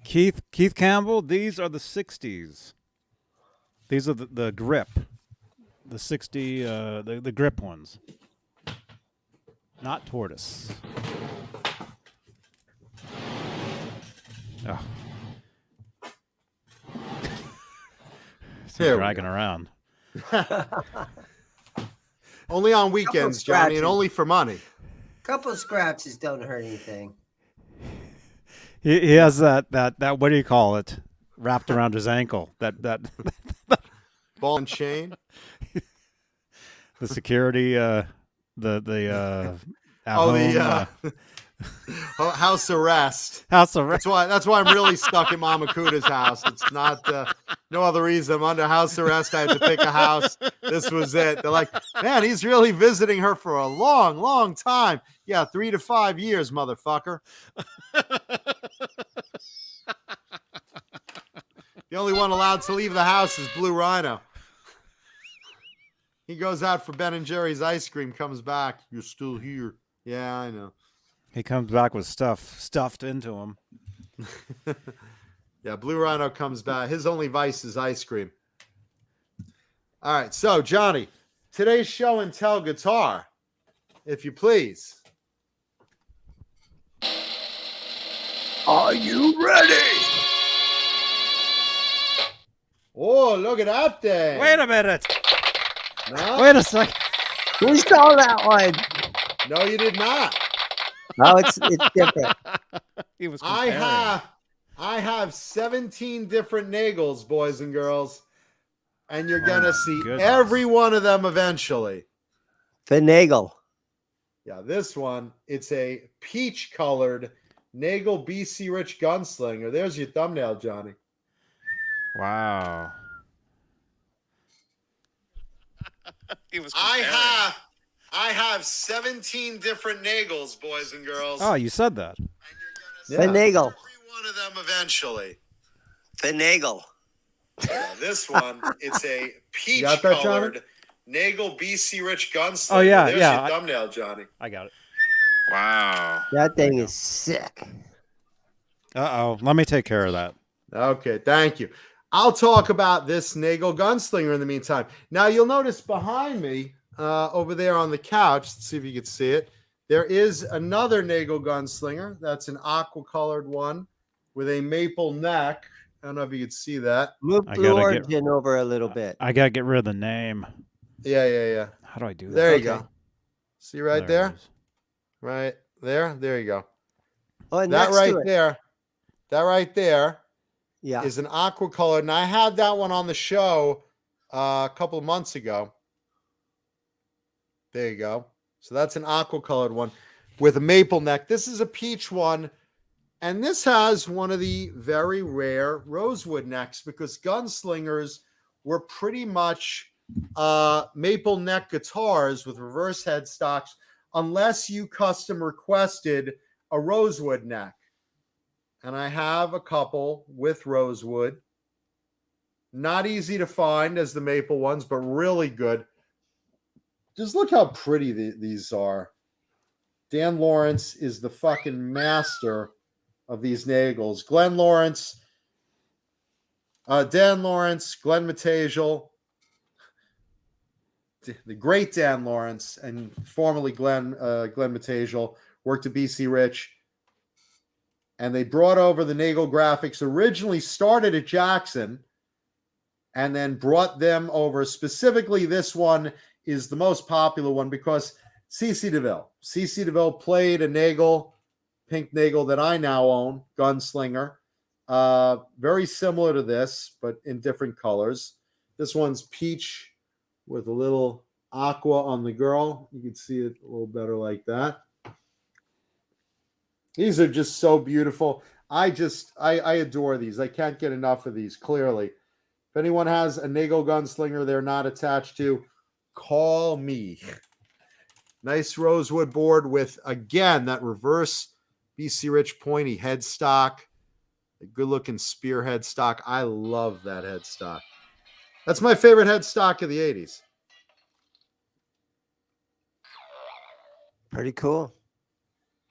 Keith Campbell, these are the 60s. These are the grip. The 60 the grip ones. Not tortoise. Oh. Dragging around. Only on weekends, Johnny, and only for money. Couple of scratches don't hurt anything. He has that what do you call it? Wrapped around his ankle. That ball and chain. The security the at Oh, home, the house arrest. house arrest. That's why I'm really stuck in Mama Kuda's house. It's not no other reason. I'm under house arrest. I had to pick a house. This was it. They're like, man, he's really visiting her for a long, long time. Yeah, 3 to 5 years, motherfucker. The only one allowed to leave the house is Blue Rhino. He goes out for Ben and Jerry's ice cream, comes back. You're still here. Yeah, I know. He comes back with stuff stuffed into him. Yeah, Blue Rhino comes back. His only vice is ice cream. All right, so Johnny, today's show and tell guitar, if you please. Are you ready? Oh, look at that thing. Wait a minute. No, Wait a second. Who stole that one? no, you did not. Oh, it's different. He was I comparing. have 17 different Nagels, boys and girls, and you're Oh gonna my see goodness. every one of them eventually. Finagle. Yeah, this one, it's a peach-colored Nagel BC Rich Gunslinger. There's your thumbnail, Johnny. Wow. I have 17 different Nagels, boys and girls. Oh, you said that. Yeah. Finagle. Every one of them eventually. Finagle. Yeah, this one, it's a got that, peach-colored Nagel BC Rich Gunslinger. Oh, yeah, There's yeah, your thumbnail, Johnny. I got it. Wow. That thing is sick. Uh-oh. Let me take care of that. Okay, thank you. I'll talk about this Nagel Gunslinger in the meantime. Now, you'll notice behind me, over there on the couch, let's see if you can see it, there is another Nagel Gunslinger. That's an aqua-colored one with a maple neck. I don't know if you can see that. Move I Blue gotta get- Origin over a little bit. I got to get rid of the name. Yeah. How do I do that? There you Okay. go. See right there? it is. Right there? There you go. Oh, and That next right to it. there. That right there Yeah. is an aqua color, and I had that one on the show a couple of months ago. There you go. So that's an aqua colored one with a maple neck. This is a peach one, and this has one of the very rare rosewood necks because gunslingers were pretty much maple neck guitars with reverse headstocks, unless you custom requested a rosewood neck. And I have a couple with rosewood. Not easy to find as the maple ones, but really good. Just look how pretty these are. Dan Lawrence is the fucking master of these Nagels. Glenn Lawrence, Dan Lawrence, Glenn Matejal, the great Dan Lawrence, and formerly Glenn Matejal, worked at BC Rich. And they brought over the Nagel graphics, originally started at Jackson, and then brought them over. Specifically, this one is the most popular one because CC DeVille played a Nagel, pink Nagel that I now own, Gunslinger. Very similar to this, but in different colors. This one's peach with a little aqua on the girl. You can see it a little better like that. These are just so beautiful. I adore these. I can't get enough of these, clearly. If anyone has a Nagel Gunslinger they're not attached to, call me. Nice rosewood board with, again, that reverse BC Rich pointy headstock. A good-looking spear headstock. I love that headstock. That's my favorite headstock of the 80s. Pretty cool.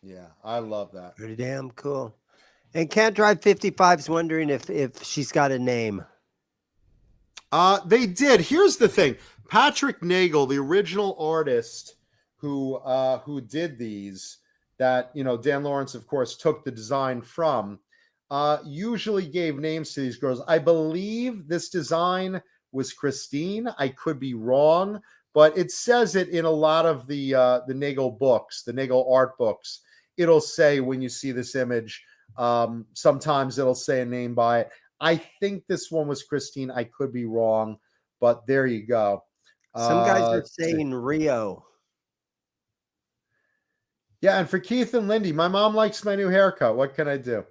Yeah, I love that. Pretty damn cool. And Can't Drive 55's wondering if she's got a name. They did. Here's the thing. Patrick Nagel, the original artist who did these, that, you know, Dan Lawrence, of course, took the design from, usually gave names to these girls. I believe this design was Christine. I could be wrong, but it says it in a lot of the Nagel books, the Nagel art books. It'll say when you see this image, sometimes it'll say a name by it. I think this one was Christine. I could be wrong, but there you go. Some guys are saying Rio. Yeah, and for Keith and Lindy, my mom likes my new haircut. What can I do?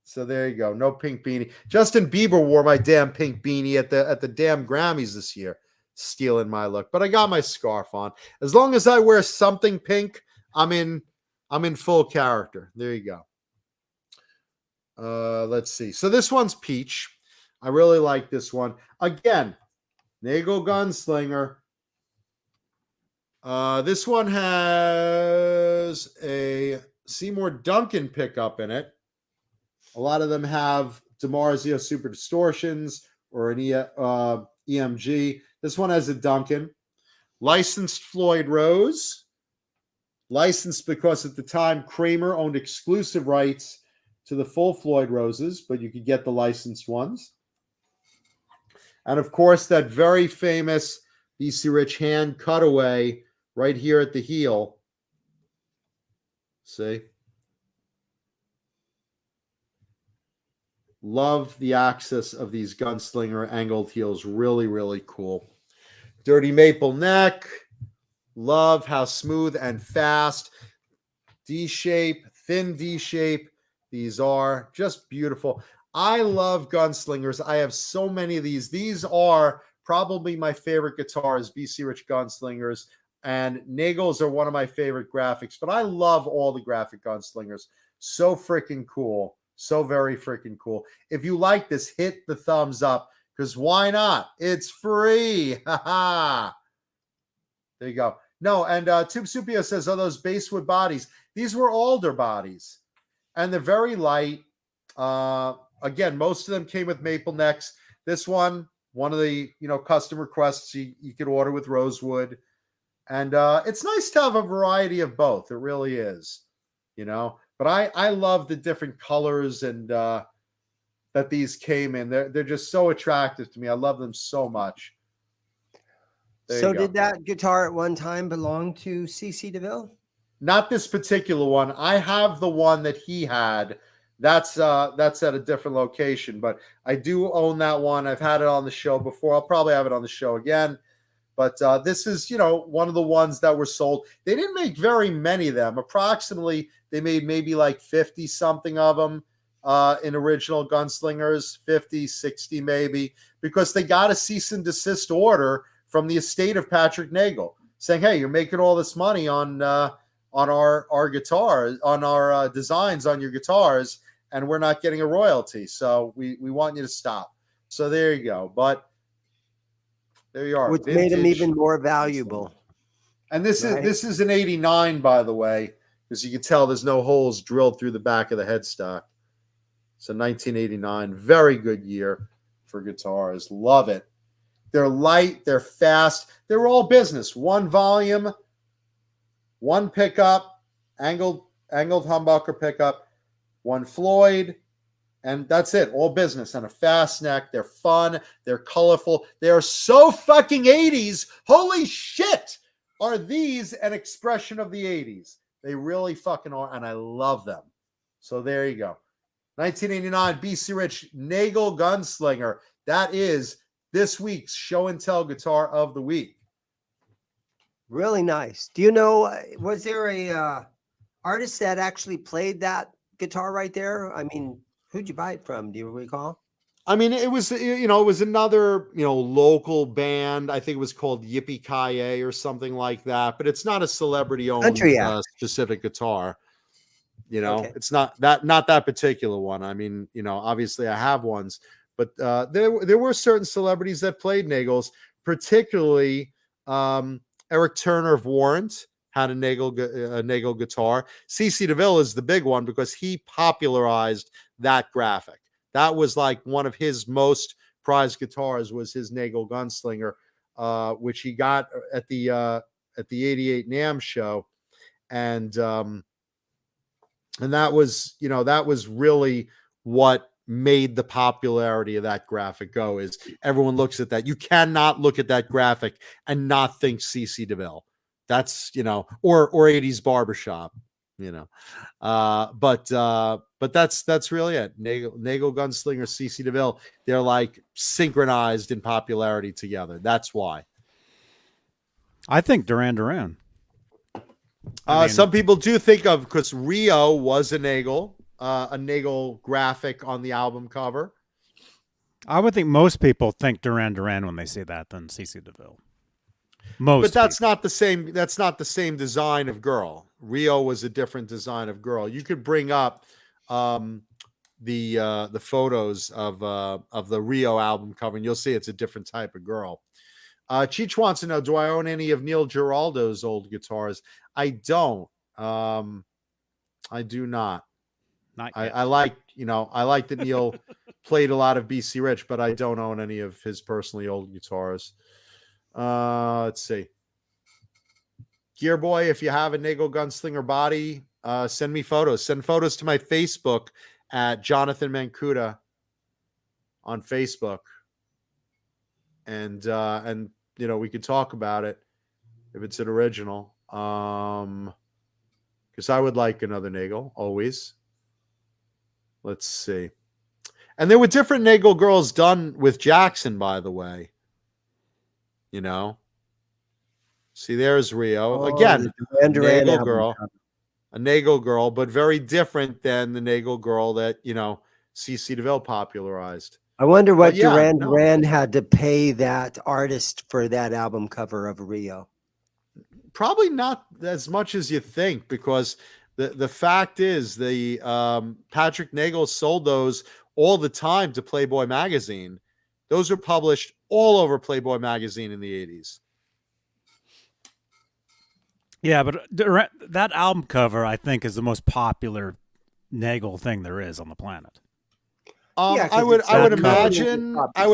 So there you go. No pink beanie. Justin Bieber wore my damn pink beanie at the damn Grammys this year, stealing my look. But I got my scarf on. As long as I wear something pink, I'm in full character. There you go. Let's see. So this one's peach. I really like this one. Again, Nagel Gunslinger. This one has a Seymour Duncan pickup in it. A lot of them have DiMarzio Super Distortions or an EMG. This one has a Duncan. Licensed Floyd Rose. Licensed because at the time Kramer owned exclusive rights to the full Floyd Roses, but you could get the licensed ones. And of course, that very famous BC Rich hand cutaway right here at the heel. See? Love the access of these Gunslinger angled heels. Really, really cool. Dirty maple neck. Love how smooth and fast. D-shape, thin D-shape. These are just beautiful. I love Gunslingers. I have so many of these. These are probably my favorite guitars, BC Rich Gunslingers. And Nagels are one of my favorite graphics. But I love all the graphic Gunslingers. So freaking cool. So very freaking cool. If you like this, hit the thumbs up. Because why not? It's free. Ha ha. There you go. No, and Tube Supio says, oh, those basswood bodies. These were alder bodies. And they're very light. Again, most of them came with maple necks. This one of the custom requests you could order with rosewood. And it's nice to have a variety of both. It really is. But I love the different colors and that these came in. They're just so attractive to me. I love them so much. So did that guitar at one time belong to CC DeVille? Not this particular one. I have the one that he had. That's at a different location, but I do own that one. I've had it on the show before. I'll probably have it on the show again. But this is, one of the ones that were sold. They didn't make very many of them. Approximately, they made maybe like 50 something of them in original Gunslingers, 50, 60 maybe, because they got a cease and desist order from the estate of Patrick Nagel saying, hey, you're making all this money on our guitars, on our designs on your guitars, and we're not getting a royalty. So we want you to stop. So there you go. But there you are. Which made them even more valuable. And this is an 89, by the way, because you can tell there's no holes drilled through the back of the headstock. So 1989, very good year for guitars. Love it. They're light, they're fast, they're all business. One volume, one pickup, angled humbucker pickup, one Floyd, and that's it. All business and a fast neck. They're fun, they're colorful, they're so fucking 80s. Holy shit! Are these an expression of the 80s? They really fucking are, and I love them. So there you go. 1989 BC Rich Nagel Gunslinger. That is this week's show and tell guitar of the week. Really nice. Do you know, was there a artist that actually played that guitar right there? I mean, who'd you buy it from? Do you recall? I mean, it was another, local band. I think it was called Yippee Ki-Yay or something like that, but it's not a celebrity owned specific guitar. Okay. It's not that particular one. I mean, obviously I have ones, but there were certain celebrities that played Nagels, particularly Eric Turner of Warrant had a Nagel guitar. CC DeVille is the big one because he popularized that graphic. That was like one of his most prized guitars was his Nagel Gunslinger, which he got at the 88 Namm Show, and that was really what made the popularity of that graphic go. Is everyone looks at that. You cannot look at that graphic and not think CC DeVille. That's or 80's barbershop. But that's really it. Nagel Gunslinger, CC DeVille, they're like synchronized in popularity together. That's why. I think Duran Duran. Some people do think of, because Rio was a Nagel graphic on the album cover. I would think most people think Duran Duran when they see that than CC DeVille. Most, but that's not the same. That's not the same design of girl. Rio was a different design of girl. You could bring up the photos of the Rio album cover, and you'll see it's a different type of girl. Cheech wants to know, do I own any of Neil Giraldo's old guitars? I don't. I do not. I like that Neil played a lot of BC Rich, but I don't own any of his personally old guitars. Let's see. Gear Boy, if you have a Nagel Gunslinger body, send me photos. Send photos to my Facebook at Jonathan Mancuda on Facebook. And we could talk about it if it's an original. Because I would like another Nagel always. Let's see. And there were different Nagel girls done with Jackson, by the way. See, there's Rio. Again, a Nagel girl. A Nagel girl, but very different than the Nagel girl that, CC DeVille popularized. I wonder what Duran had to pay that artist for that album cover of Rio. Probably not as much as you think, because the fact is the Patrick Nagel sold those all the time to Playboy magazine. Those are published all over Playboy magazine in the 80s. Yeah, but that album cover, I think, is the most popular Nagel thing there is on the planet. I would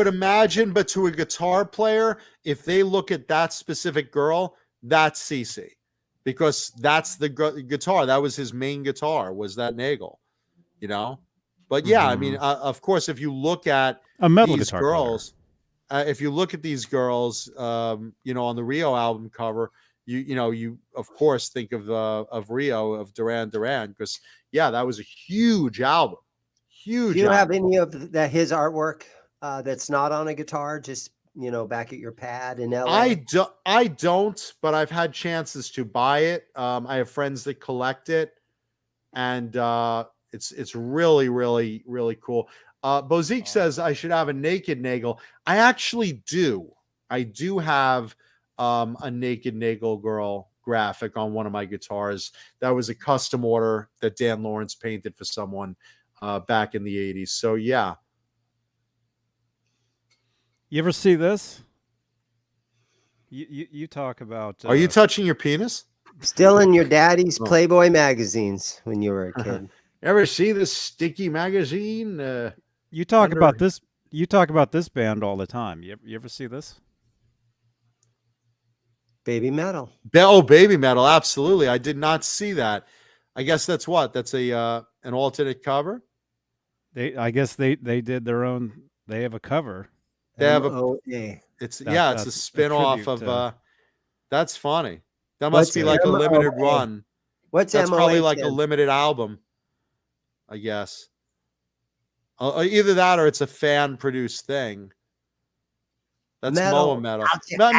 imagine, but to a guitar player, if they look at that specific girl, that's CC, because that's the guitar. That was his main guitar, was that Nagel, But yeah, I mean, of course, if you look at a metal these guitar girls, if you look at these girls, on the Rio album cover, you of course think of Rio, of Duran Duran, because that was a huge album. Huge. Do you have any of his artwork that's not on a guitar, just back at your pad in LA? I don't, but I've had chances to buy it. I have friends that collect it, and it's really, really, really cool. Bozique says I should have a naked Nagel. I actually do. I do have a naked Nagel girl graphic on one of my guitars. That was a custom order that Dan Lawrence painted for someone back in the 80s. So yeah. You ever see this? You talk about... Are you touching your penis? Still in your daddy's Playboy magazines when you were a kid. Ever see this sticky magazine? You talk about this. You talk about this band all the time. You ever see this? Baby Metal. Baby Metal. Absolutely. I did not see that. I guess that's what? That's an alternate cover? I guess they did their own. They have a cover. They have it's a spin-off of that's funny. That must be like a limited run. That's probably like a limited album, I guess. Either that or it's a fan produced thing. That's Moa Metal. That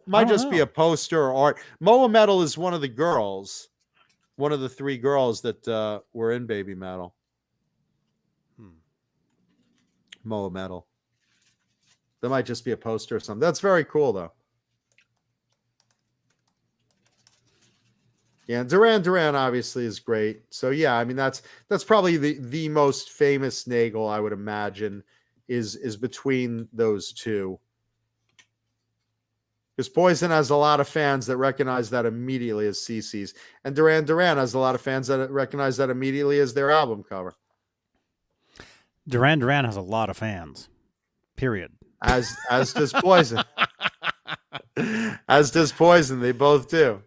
might just be a poster or art. Moa Metal is one of the girls, one of the three girls that were in Baby Metal. Moa Metal. That might just be a poster or something. That's very cool, though. Yeah, Duran Duran obviously is great. So yeah, I mean that's probably the most famous Nagel, I would imagine, is between those two. Because Poison has a lot of fans that recognize that immediately as CC's, and Duran Duran has a lot of fans that recognize that immediately as their album cover. Duran Duran has a lot of fans. Period. As does Poison. As does Poison. They both do.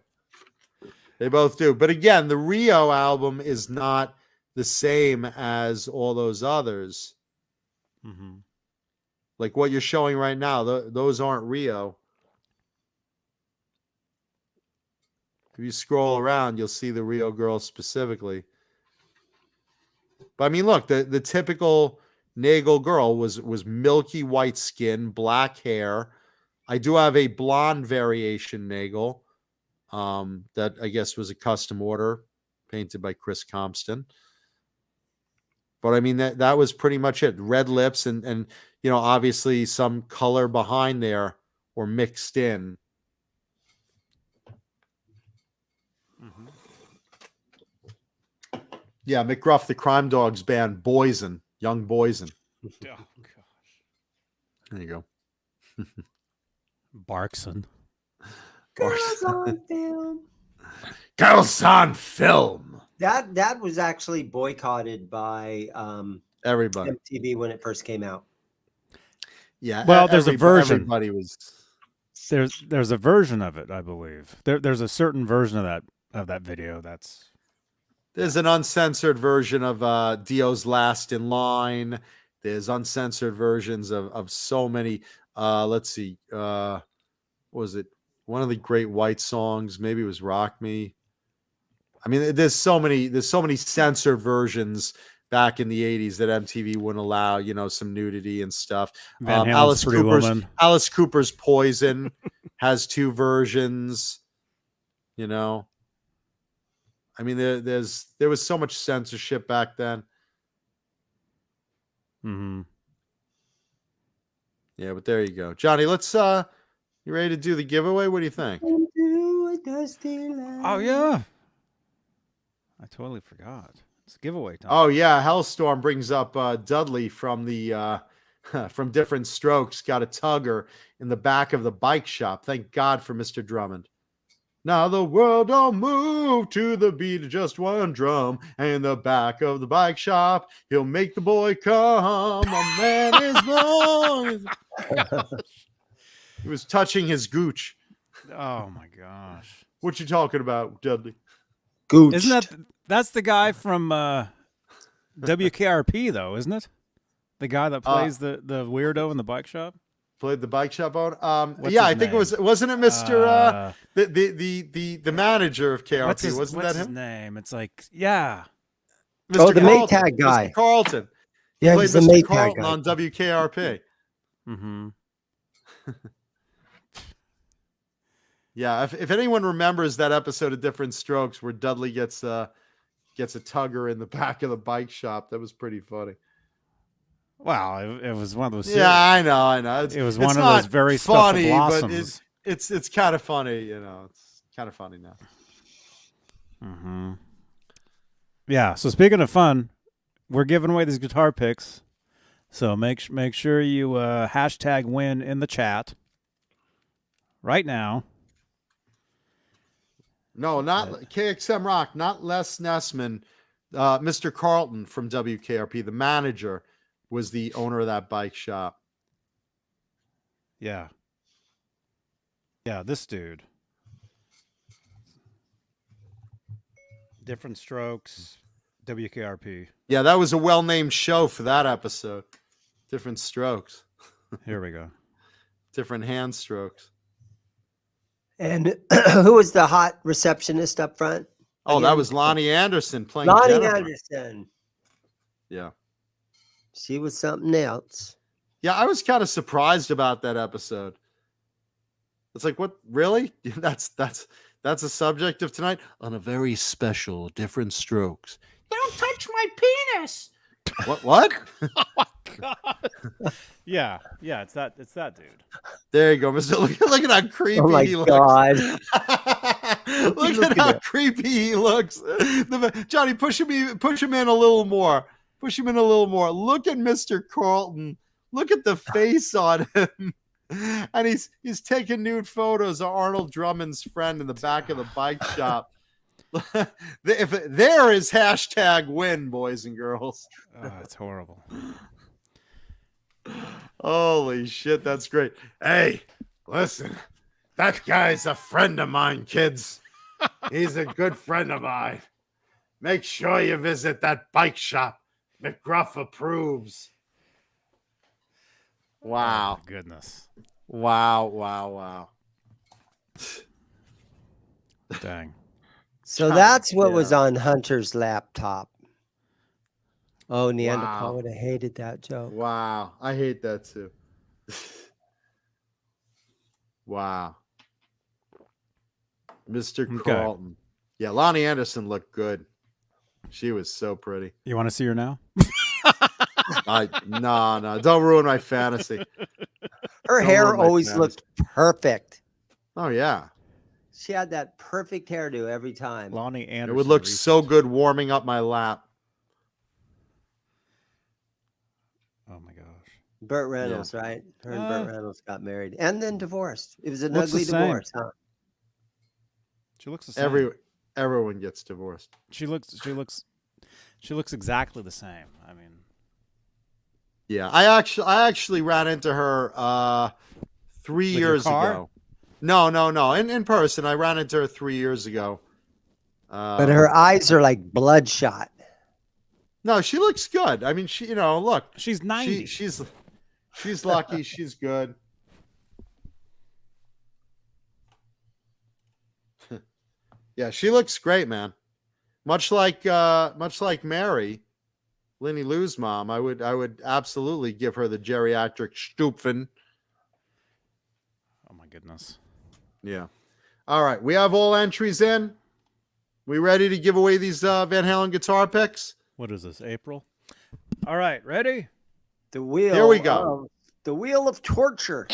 They both do. But again, the Rio album is not the same as all those others. Mm-hmm. Like what you're showing right now, those aren't Rio. If you scroll around, you'll see the Rio girls specifically. But I mean, look, the typical Nagel girl was milky white skin, black hair. I do have a blonde variation Nagel. that I guess was a custom order painted by Chris Compton. But I mean, that was pretty much it. Red lips and obviously some color behind there or mixed in. Mm-hmm. Yeah, McGruff, the Crime Dogs band, Boysen, Young Boysen. Oh gosh. There you go. Barkson. Girls on film. Girls on film. That was actually boycotted by Everybody. MTV when it first came out. Yeah. Well, there's a version. Everybody was. There's a version of it, I believe. There's a certain version of that video that's. There's an uncensored version of Dio's Last in Line. There's uncensored versions of so many. Let's see. What was it? One of the great White songs. Maybe it was Rock Me. I mean, there's so many censored versions back in the 80s that MTV wouldn't allow, some nudity and stuff. Van Halen's Pretty Woman. Alice Cooper's Poison has 2 versions, I mean, there was so much censorship back then. Mm-hmm. Yeah, but there you go. Johnny, let's you ready to do the giveaway? What do you think? Oh yeah. I totally forgot. It's giveaway time. Oh yeah, Hellstorm brings up Dudley from the from Different Strokes. Got a tugger in the back of the bike shop. Thank God for Mr. Drummond. Now the world don't move to the beat of just one drum. And in the back of the bike shop, he'll make the boy come. A man is born. He was touching his gooch. Oh my gosh. What you talking about, Dudley? Gooch. Isn't that's the guy from WKRP though, isn't it? The guy that plays the weirdo in the bike shop? Played the bike shop on. What's Yeah, his I think name? wasn't it Mr. The manager of KRP? What's Wasn't his that him? name? It's like, yeah. Oh, the Carlton. Maytag guy. Mr. Carlton. Yeah, Played he's the Mr. Maytag Carlton guy. on WKRP. Mm-hmm. Yeah, if anyone remembers that episode of Different Strokes where Dudley gets a tugger in the back of the bike shop, that was pretty funny. Wow, it was one of those. Yeah, I know. It was it's one of not those very funny, special but blossoms. it's kind of funny, It's kind of funny now. Mm-hmm. Yeah. So speaking of fun, we're giving away these guitar picks. So make sure you hashtag win in the chat right now. No, not KXM Rock, not Les Nessman. Mr. Carlton from WKRP, the manager, was the owner of that bike shop. Yeah. Yeah, this dude. Different Strokes, WKRP. Yeah, that was a well-named show for that episode. Different Strokes, Here we go. different hand strokes. And who was the hot receptionist up front? Oh, Again? that was Lonnie Anderson playing Lonnie Jennifer. Anderson. Yeah. She was something else. Yeah, I was kind of surprised about that episode. It's like, what? Really? That's a subject of tonight on a very special Different Strokes. Don't touch my penis. What? Yeah, it's that dude. There you go, Mr. Look at how creepy Oh my he looks. God. Look at how creepy he looks. Johnny, push him in a little more. Push him in a little more. Look at Mr. Carlton. Look at the face on him. And he's taking nude photos of Arnold Drummond's friend in the back of the bike shop. There is hashtag win, boys and girls. Oh, it's horrible. Holy shit, that's great. Hey, listen, that guy's a friend of mine, kids. He's a good friend of mine. Make sure you visit that bike shop. McGruff approves. Wow. Oh, goodness. Wow. Dang. So that's what was Yeah. on Hunter's laptop. Oh, Neanderthal Wow. would have hated that joke. Wow. I hate that too. Mr. Okay. Carlton. Yeah, Lonnie Anderson looked good. She was so pretty. You want to see her now? No, don't ruin my fantasy. Her Don't hair ruin my always fantasy. looked perfect. Oh yeah, She had that perfect hairdo every time. Lonnie Anderson. it would look recent. so good warming up my lap. Oh my gosh. Burt Reynolds, right? Her and Burt Reynolds got married and then divorced. It was an Looks the ugly same. divorce, huh? She looks the same. Everyone gets divorced. She looks exactly the same. I mean, Yeah, I actually ran into her 3 With your years car? ago. No. In person, I ran into her 3 years ago. But her eyes are like bloodshot. No, she looks good. I mean, look, she's 90. she's lucky. She's good. Yeah, she looks great, man. Much like Mary, Lenny Lou's mom, I would absolutely give her the geriatric Stupfen. Oh my goodness. Yeah. All right, we have all entries in. We ready to give away these Van Halen guitar picks? What is this, April? All right, ready? The wheel. Here we go. The wheel of torture.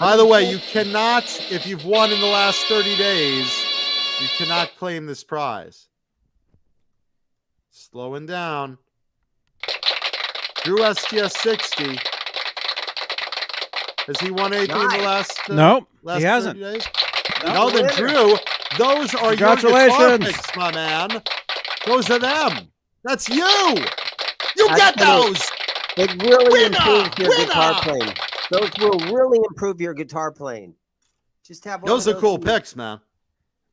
By the way, you cannot, if you've won in the last 30 days, you cannot claim this prize. Slowing down. Drew STS 60. Has he won anything in the last? Nope, last he 30 hasn't. days? No, then Drew, those are your guitar Congratulations. picks, my man. Those are them. That's you. You That's get gonna- those. It really Winner! improves your guitar Winner! playing. Those will really improve your guitar playing. Just have one Those of are cool in- picks, man.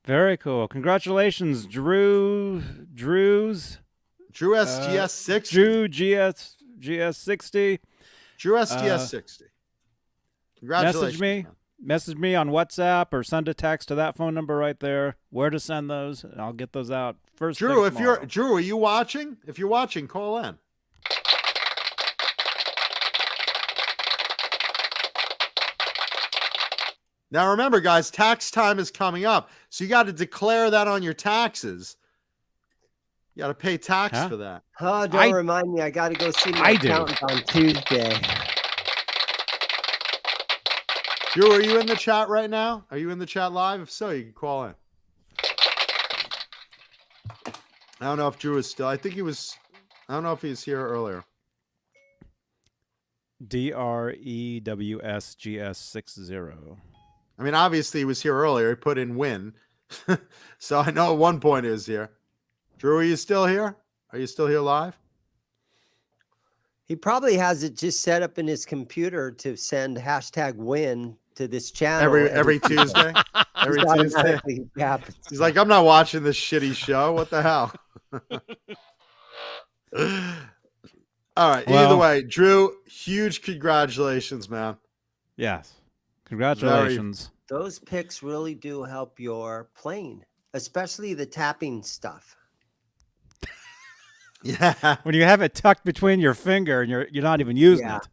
Very cool. Congratulations, Drew. Drew STS 60. Drew GS 60. Drew STS 60. Congratulations. Message me. man. Message me on WhatsApp or send a text to that phone number right there. Where to send those? And I'll get those out first. Drew, thing tomorrow. Drew, are you watching? If you're watching, call in. Now remember, guys, tax time is coming up, so you got to declare that on your taxes. You got to pay tax Huh? for that. Oh, don't remind me. I got to go see my I do. accountant on Tuesday. Drew, are you in the chat right now? Are you in the chat live? If so, you can call in. I don't know if Drew is still. I think he was. I don't know if he was here earlier. DREWSGS60. I mean, obviously he was here earlier. He put in win. So I know at one point he was here. Drew, are you still here? Are you still here live? He probably has it just set up in his computer to send #win to this channel Every Tuesday? Every Just Tuesday? automatically happens. He's like, I'm not watching this shitty show. What the hell? All right. Either Well- way, Drew, huge congratulations, man. Yes. Congratulations. Those picks really do help your playing, especially the tapping stuff. Yeah. When you have it tucked between your finger and you're not even using Yeah. it.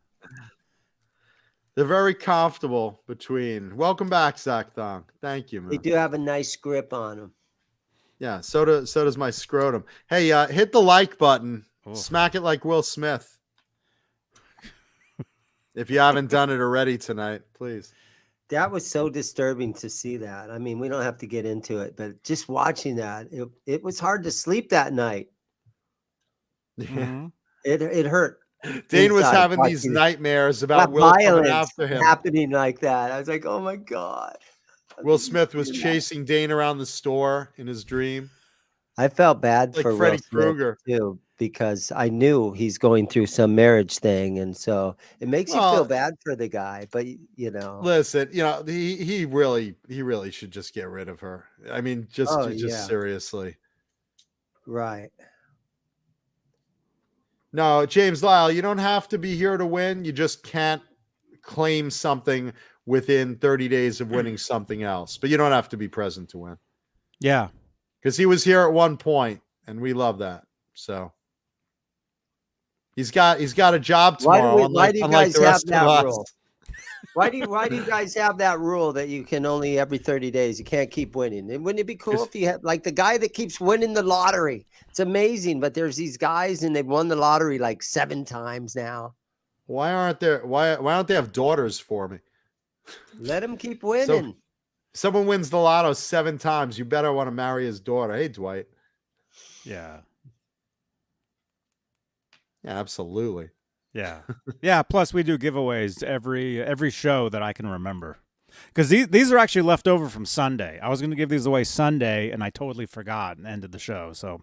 They're very comfortable between. Welcome back, Zach Thong. Thank you, man. They do have a nice grip on them. Yeah, so does my scrotum. Hey, hit the like button. Oh. Smack it like Will Smith. If you haven't done it already tonight, please. That was so disturbing to see that. I mean, we don't have to get into it, but just watching that, it was hard to sleep that night. Mhm. It hurt. Dane was Inside, having these watching nightmares that about Will coming violence after him. happening like that. I was like, oh my God. Will Smith was chasing Dane around the store in his dream. I felt bad Like for Freddy Will Smith Krueger. too, because I knew he's going through some marriage thing, and so it makes you Well, feel bad for the guy. But you know, Listen, he really should just get rid of her. I mean, just yeah. seriously. right? No, James Lyle, you don't have to be here to win. You just can't claim something within 30 days of winning something else. But you don't have to be present to win. Yeah. Because he was here at one point, and we love that. So he's got a job tomorrow. Why do you unlike guys the have rest of that us. rule? Why do you guys have that rule that you can only every 30 days? You can't keep winning. And wouldn't it be cool if you had like the guy that keeps winning the lottery? It's amazing, but there's these guys and they've won the lottery like 7 times now. Why don't they have daughters for me? Let him keep winning. Someone wins the lotto 7 times. You better want to marry his daughter. Hey, Dwight. Yeah. Yeah, absolutely. Yeah. Yeah. Plus, we do giveaways every show that I can remember. Because these are actually left over from Sunday. I was going to give these away Sunday, and I totally forgot and ended the show. So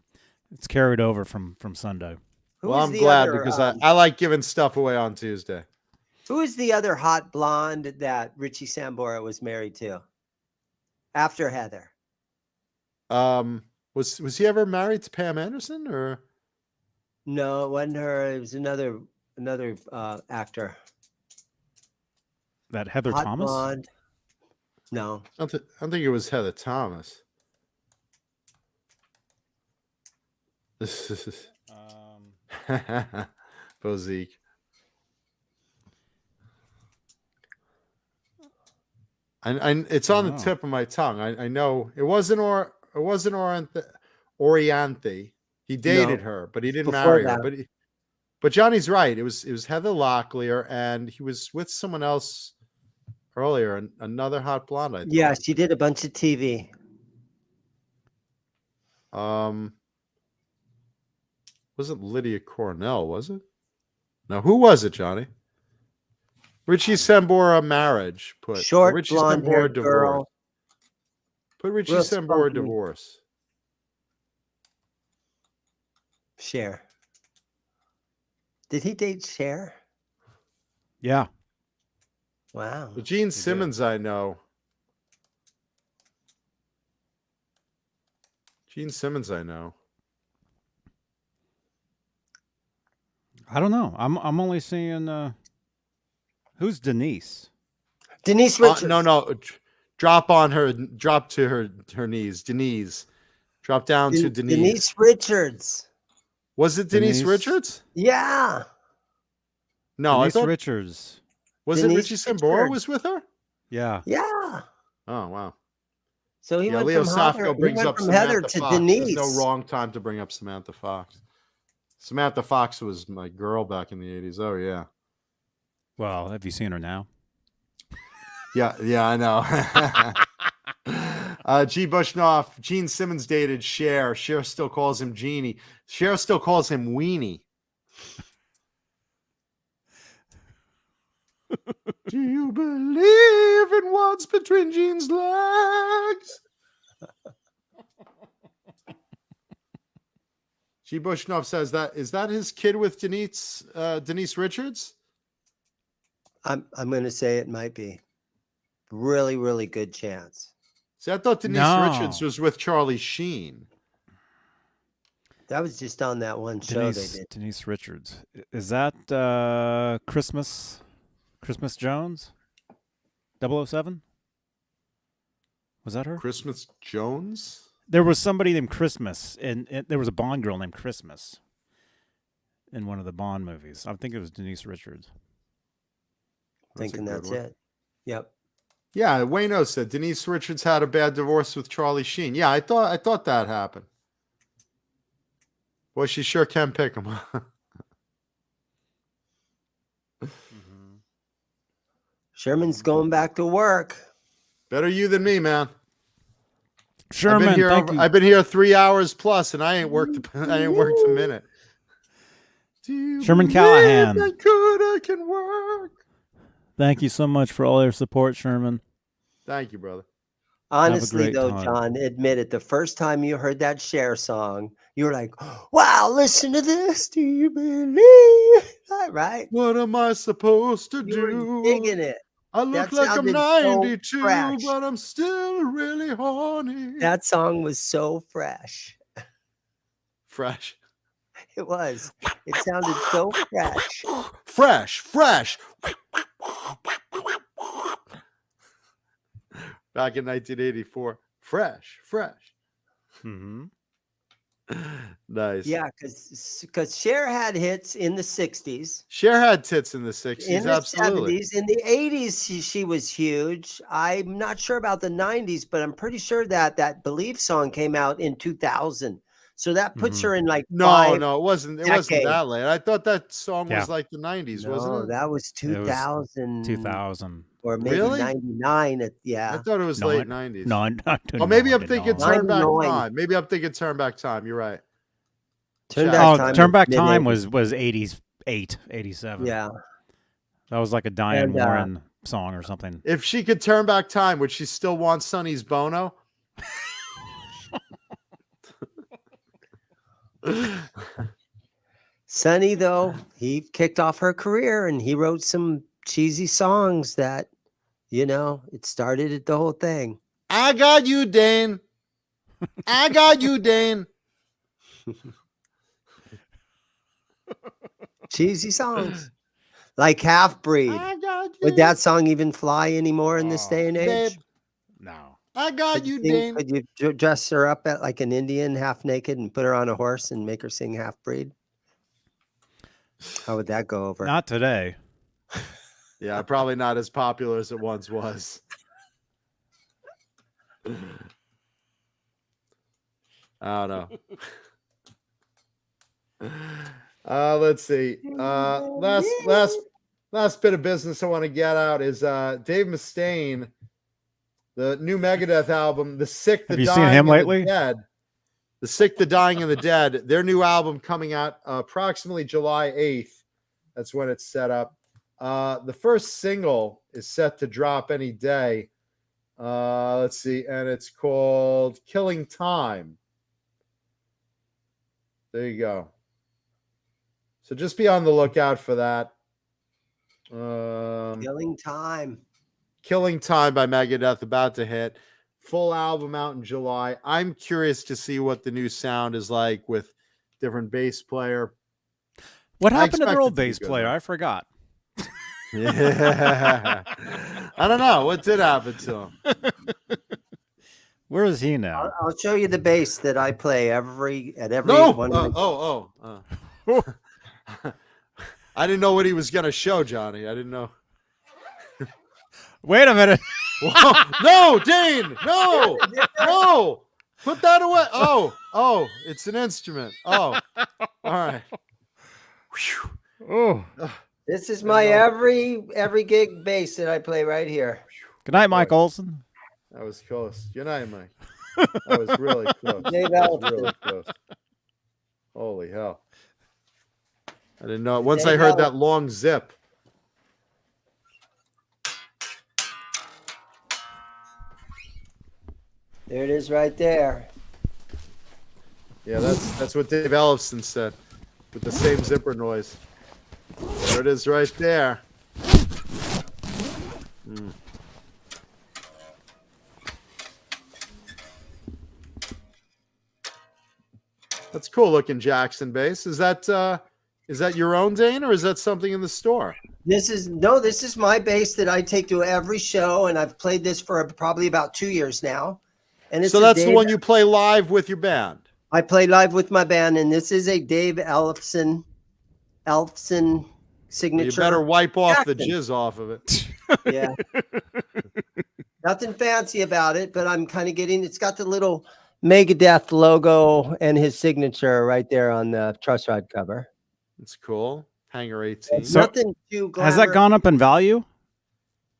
it's carried over from Sunday. Well, I'm glad because I like giving stuff away on Tuesday. Who is the other hot blonde that Richie Sambora was married to after Heather? Was he ever married to Pam Anderson or? No, it wasn't her. It was another actor. That Heather Hot Thomas? blonde. No. I don't think it was Heather Thomas. This is Bozique. And it's on the tip of my tongue. I know it wasn't Orianthi. He dated her, but he didn't marry her. But Johnny's right. It was Heather Locklear, and he was with someone else earlier, another hot blonde. I thought. Yeah, she did a bunch of TV. Wasn't Lydia Cornell, was it? No, who was it, Johnny? Richie Sambora marriage. Put Short Richie blonde Sambora divorce. girl. Put Richie Real Sambora spunky. divorce. Cher. Did he date Cher? Yeah. Wow. The Gene Simmons, I know. Gene Simmons, I know. I don't know. I'm only seeing who's Denise? Denise Richards. No. Drop to her knees. Denise. Drop down to Denise. Denise Richards. Was it Denise Richards? Yeah. No, Denise I thought Richards. Was Denise it Richie Sambora Richards. was with her? Yeah. Yeah. Oh wow. So he went Leo from Heather, Safko brings up from Samantha Heather to Fox. Denise. There's no wrong time to bring up Samantha Fox. Samantha Fox was my girl back in the 80s. Oh yeah. Well, have you seen her now? Yeah, I know. G. Bushnoff, Gene Simmons dated Cher. Cher still calls him Genie. Cher still calls him Weenie. Do you believe in what's between Gene's legs? G. Bushnoff says is that his kid with Denise Richards? I'm going to say it might be. Really, really good chance. See, I thought Denise Richards was with Charlie Sheen. That was just on that one show they did. Denise Richards. Is that Christmas Jones? 007? Was that her? Christmas Jones? There was somebody named Christmas, and there was a Bond girl named Christmas in one of the Bond movies. I think it was Denise Richards. Thinking that's it. Yep. Yeah, Wayno said Denise Richards had a bad divorce with Charlie Sheen. Yeah, I thought that happened. Boy, she sure can pick him. Sherman's going back to work. Better you than me, man. Sherman, thank you. I've been here 3 hours plus, and I ain't worked a minute. Sherman Callahan. I can work. Thank you so much for all your support, Sherman. Thank you, brother. Honestly, though, time. John, admit it. The first time you heard that Cher song, you were like, wow, listen to this. Do you believe that? Right? What am I supposed to You were do? digging it. I look That like I'm sounded so 92, fresh. but I'm still really horny. That song was so fresh. Fresh. It was. It sounded so fresh. Fresh. Back in 1984. Fresh. Mm-hmm. Nice. Yeah, because Cher had hits in the 60s. Cher had tits in the 60s. In the Absolutely. 70s, in the 80s, she was huge. I'm not sure about the 90s, but I'm pretty sure that Believe song came out in 2000. So that puts her in like No, 5 no, it wasn't. It wasn't decades. that late. I thought that song Yeah. was like the 90s, wasn't No, it? that was It was 2000, 2000. or maybe Really? 99. I Yeah. thought it was late 90s. No, Oh, maybe I'm thinking Turn Back 99. Time. Maybe I'm thinking Turn Back Time. You're right. Turn Shout Back out. Oh, Time Turn was Back Time mid-80s. was 88, 87. Yeah. That was like a Diane And, Warren song or something. If she could turn back time, would she still want Sonny's Bono? Sonny, though, he kicked off her career and he wrote some cheesy songs that, it started the whole thing. I got you, Dane. I got you, Dane. Cheesy songs. Like Half Breed. I got you. Would that song even fly anymore in this day and age? Babe, No. I got Could you, you, Dane. could you dress her up at like an Indian, half naked, and put her on a horse and make her sing Half Breed? How would that go over? Not today. Yeah, probably not as popular as it once was. I don't know. Let's see. Last bit of business I want to get out is Dave Mustaine, the new Megadeth album, The Sick, the Have you Dying, seen him and lately? The Dead. The Sick, the Dying, and the Dead. Their new album coming out approximately July 8th. That's when it's set up. The first single is set to drop any day. Let's see, and it's called Killing Time. There you go. So just be on the lookout for that. Killing Time. Killing Time by Megadeth about to hit. Full album out in July. I'm curious to see what the new sound is like with different bass player. What I happened to their expect old it to be bass good, player? though. I forgot. Yeah. I don't know. What did happen to him? Where is he now? I'll show you the bass that I play at every No. one. Of the- I didn't know what he was going to show, Johnny. I didn't know. Wait a minute. Whoa. No, Dane. No. No. Put that away. Oh, it's an instrument. Oh, all right. Whew. Oh. This is my every gig bass that I play right here. Good night, Mike Olson. That was close. Good night, Mike. That was really close. Dave That was Ellison. really close. Holy hell. I didn't know. Once Dave I heard Ellison. that long zip. There it is right there. Yeah, that's what Dave Ellison said with the same zipper noise. There it is right there. Mm. That's cool looking Jackson bass. Is that your own, Dane, or is that something in the store? This is my bass that I take to every show, and I've played this for probably about 2 years now. And it's So a that's the Dave- one you play live with your band. I play live with my band, and this is a Dave Ellison signature. You better wipe off the Jackson. jizz off of it. Yeah. Nothing fancy about it, but I'm kind of it's got the little Megadeth logo and his signature right there on the truss rod cover. It's cool. Hanger 18. So- Nothing too Has that glamorous. gone up in value?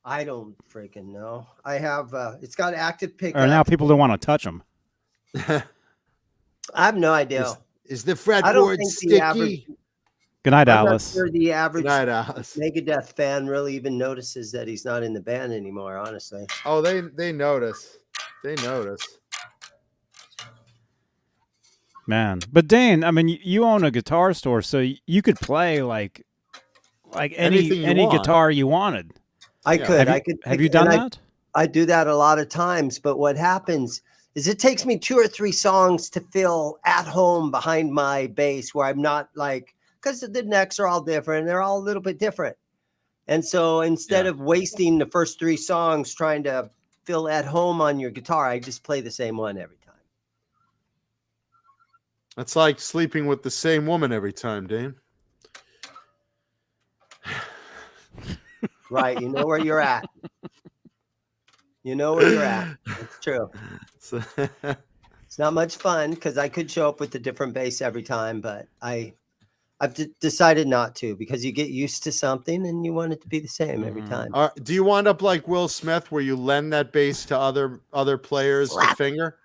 I don't freaking know. I have it's got active pickup. Or now people don't want to touch them? I have no idea. Is the I don't fretboard think sticky? the average Good night, I'm not Alice. sure the average Good night, Alice. Megadeth fan really even notices that he's not in the band anymore, honestly. Oh, they notice. They notice. Man. But Dane, I mean, you own a guitar store, so you could play like Anything you any want. guitar you wanted. I Yeah. could. Have pick- you done and that? I do that a lot of times, but what happens is it takes me 2 or 3 songs to feel at home behind my bass where I'm not because the necks are all different. They're all a little bit different. And so instead of wasting the first 3 songs trying to feel at home on your guitar, I just play the same one every time. That's like sleeping with the same woman every time, Dane. Right. You know where you're at. You know where you're at. It's true. So, It's not much fun because I could show up with a different bass every time, but I've decided not to because you get used to something and you want it to be the same every time. do you wind up like Will Smith, where you lend that bass to other players to finger?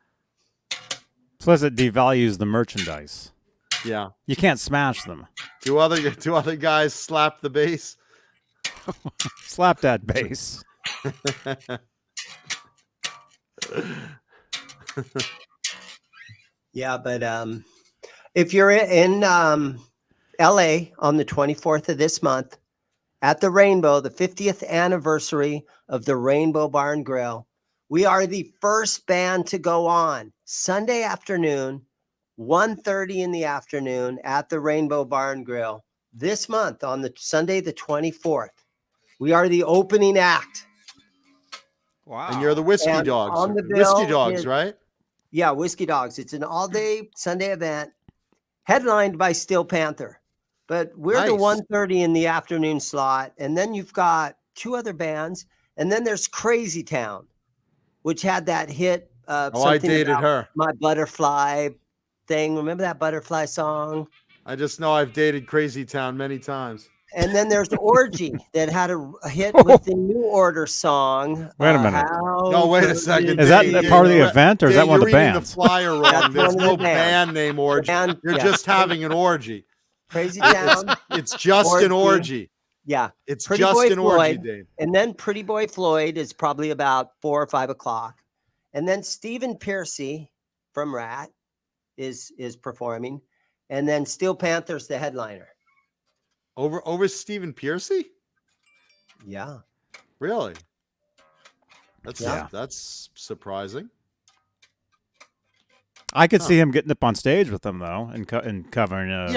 Plus, it devalues the merchandise. Yeah. You can't smash them. Do other guys slap the bass? Slap that bass. Yeah, but if you're in LA on the 24th of this month at the Rainbow, the 50th anniversary of the Rainbow Bar and Grill, we are the first band to go on Sunday afternoon, 1:30 in the afternoon at the Rainbow Bar and Grill this month on the Sunday, the 24th. We are the opening act. Wow. And you're the Whiskey And Dogs. on the Whiskey bill Dogs, is- right? Yeah, Whiskey Dogs. It's an all-day Sunday event headlined by Steel Panther. But we're the Nice. 1:30 in the afternoon slot. And then you've got two other bands. And then there's Crazy Town, which had that hit. I Something dated About her. My Butterfly thing. Remember that Butterfly song? I just know I've dated Crazy Town many times. And then there's Orgy that had a hit with the New Order song. Wait a minute. No, wait a second. Is that Dave, part of the you're- event, or is Dave, that one of the you're reading bands? the flyer wrong. That's There's one of no the bands. band name orgy. Band- You're yeah. just having an orgy. Crazy Town. It's just an orgy. Yeah. It's Pretty just Boy an orgy, Floyd. Dave. And then Pretty Boy Floyd is probably about 4 or 5 o'clock. And then Stephen Piercy from Rat is performing. And then Steel Panther's the headliner. Over Stephen Piercy? Yeah. Really? Yeah. That's surprising. I could see him getting up on stage with them though, and covering. I'm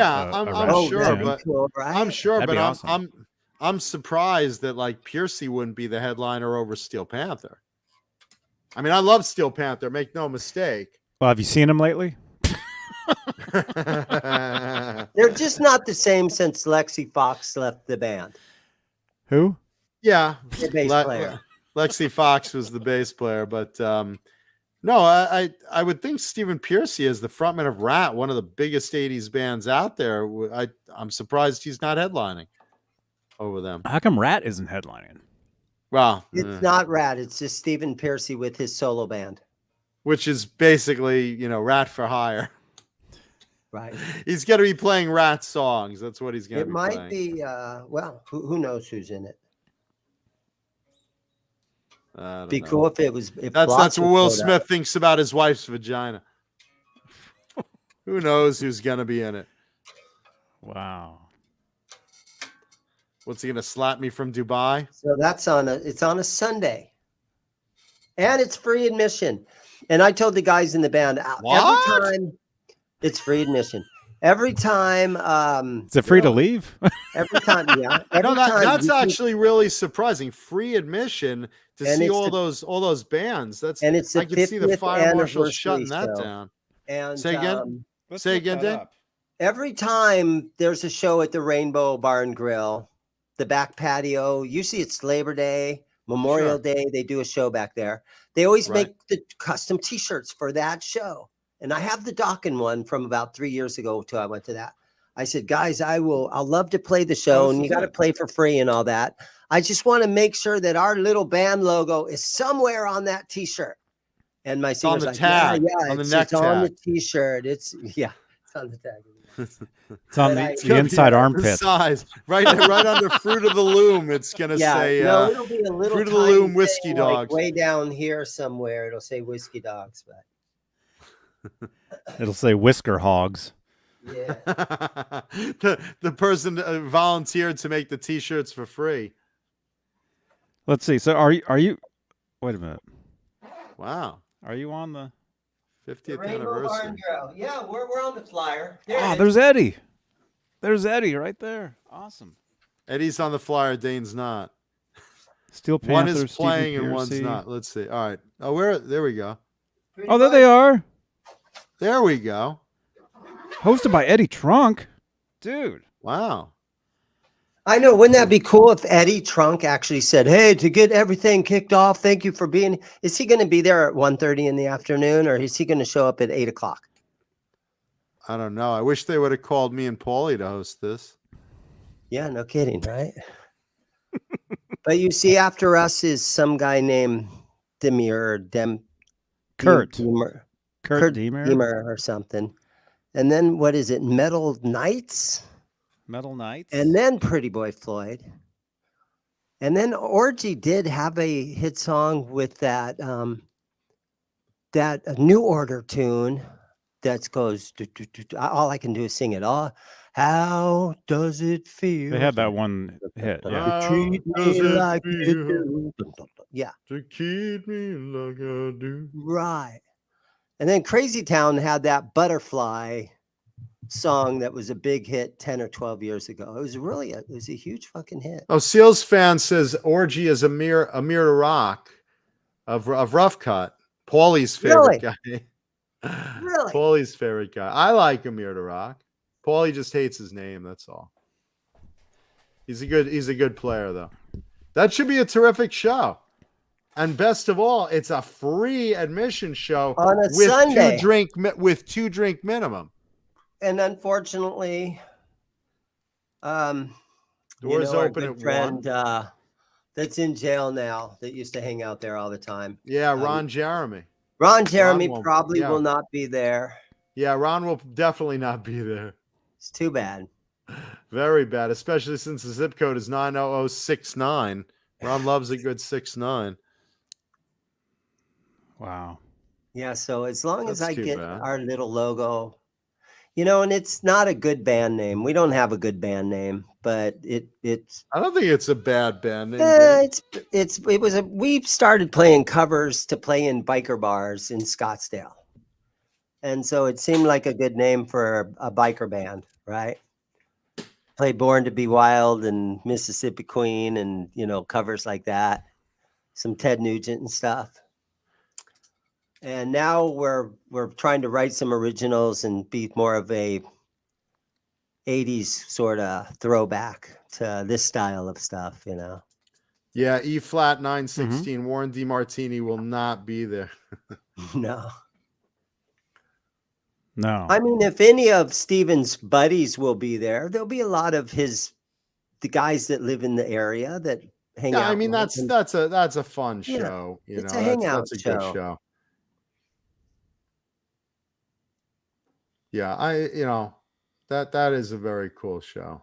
Rat sure, tune. but cool, right? I'm sure, That'd but be awesome. I'm surprised that like Piercy wouldn't be the headliner over Steel Panther. I mean, I love Steel Panther, make no mistake. Well, have you seen him lately? They're just not the same since Lexi Fox left the band. Who? Yeah, The bass player. Lexi Fox was the bass player, but no, I would think Stephen Piercy is the frontman of Rat, one of the biggest 80s bands out there. I'm surprised he's not headlining over them. How come Rat isn't headlining? Well, It's not Rat. It's just Stephen Piercy with his solo band. which is basically, Rat for hire. Right. He's going to be playing Rat songs. That's what he's going to It be might playing. be, well, who knows who's in it? I don't Be know. cool if it was. If That's Blotz what was Will pulled out. Smith thinks about his wife's vagina. Who knows who's going to be in it? Wow. What's he going to slap me from Dubai? So it's on a Sunday, and it's free admission. And I told the guys in the band What? every time it's free admission. Every time, Is it free to leave? every time, yeah. Every No, time that's you can- actually really surprising. Free admission to And see it's all the- those bands. That's and it's the I can see the 50th fire marshal anniversary shutting that show. down. And Say again? Let's Say look again, that Dan? up. every time there's a show at the Rainbow Bar and Grill, the back patio. Usually it's Labor Day, Memorial Sure. Day. They do a show back there. They always Right. make the custom T-shirts for that show. And I have the Dawkin one from about 3 years ago till I went to that. I said, guys, I'll love to play the show, this and you is got to it. play for free and all that. I just want to make sure that our little band logo is somewhere on that T-shirt. And my on singer's the like, tag, yeah, on the it's neck on the tag. T-shirt. It's on the tag. It's on But the inside armpit. Size. Right under Fruit of the Loom. It's going to Yeah, say no, it'll be a little Fruit of the tiny Loom thing, Whiskey like, Dogs. way down here somewhere. It'll say Whiskey Dogs, but It'll say Whisker Hogs. yeah. the person volunteered to make the T-shirts for free. Let's see. So are you? Wait a minute. Wow. Are you on the? 50th Rainbow Bar anniversary. and Grill. Yeah, we're on the flyer. There it Oh, is. there's Eddie. There's Eddie right there. Awesome. Eddie's on the flyer. Dane's not. Steel One Panther. is playing and one's Piercy. not. Let's see. All right. Oh, there we go. Pretty Oh, there much. they are. There we go. Hosted by Eddie Trunk. Dude. Wow. I know. Wouldn't that be cool if Eddie Trunk actually said, "Hey, to get everything kicked off, thank you for being." Is he going to be there at 1:30 in the afternoon, or is he going to show up at 8:00? I don't know. I wish they would have called me and Paulie to host this. Yeah, no kidding, right? But you see, after us is some guy named Demir or Kurt. Demer, Kurt Demer? Demer or something. And then what is it? Metal Knights? Metal Knights. And then Pretty Boy Floyd. And then Orgy did have a hit song with that New Order tune that goes all I can do is sing it. How does it feel? They had that one hit. Yeah. To treat me like you do. Yeah. To keep me like I do. Right. And then Crazy Town had that Butterfly song that was a big hit 10 or 12 years ago. It was a huge fucking hit. Oh, Seals fan says Orgy is Amir Rock of Rough Cut. Paulie's favorite guy. Really? Paulie's favorite guy. I like Amir Rock. Paulie just hates his name. That's all. He's a good player though. That should be a terrific show. And best of all, it's a free admission show on a with Sunday. two drink minimum. And unfortunately, Doors our open good at friend 1. That's in jail now that used to hang out there all the time. Yeah, Ron Jeremy. Ron Jeremy Ron probably will not be there. Yeah, Ron will definitely not be there. It's too bad. Very bad, especially since the zip code is 90069. Ron loves a good 69. Wow. Yeah, so as long as That's I too get bad. our little logo, and it's not a good band name. We don't have a good band name, but it's. I don't think it's a bad band name. We started playing covers to play in biker bars in Scottsdale, and so it seemed like a good name for a biker band, right? Play Born to Be Wild and Mississippi Queen and covers like that, some Ted Nugent and stuff. And now we're trying to write some originals and be more of a 80s sort of throwback to this style of stuff, Yeah, E flat 916. Warren DeMartini will not be there. No. No. I mean, if any of Steven's buddies will be there, there'll be a lot of the guys that live in the area that hang out. I mean, that's a fun show. It's a hangout that's a show. good show. Yeah, that is a very cool show.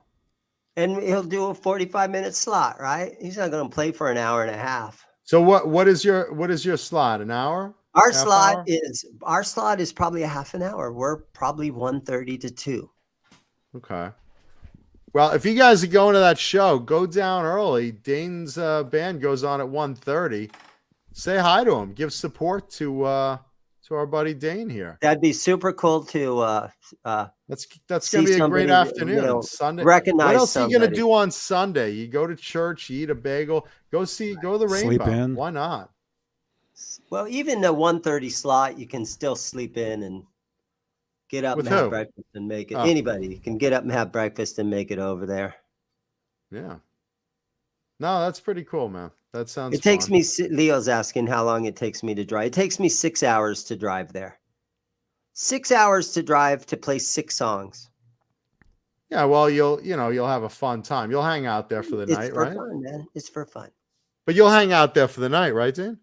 And he'll do a 45-minute slot, right? He's not going to play for an hour and a half. So what is your slot? An hour? Our Half slot is probably a half an hour. We're probably 1:30 to 2. Okay. Well, if you guys are going to that show, go down early. Dane's band goes on at 1:30. Say hi to him. Give support to our buddy Dane here. That'd be super cool to that's gonna be a great afternoon. Sunday. Recognize what else somebody. are you gonna do on Sunday? You go to church, you eat a bagel, go to the Rainbow. Sleep in. Why not? Well, even the 1:30 slot, you can still sleep in and get up With and have who? breakfast and make it. Oh. Anybody can get up and have breakfast and make it over there. Yeah. No, that's pretty cool, man. That sounds. It takes fun. me. Leo's asking how long it takes me to drive. It takes me 6 hours to drive there. 6 hours to drive to play 6 songs. Yeah, well, you'll have a fun time. You'll hang out there for the night, It's for right? fun, man. It's for fun. But you'll hang out there for the night, right, Dane?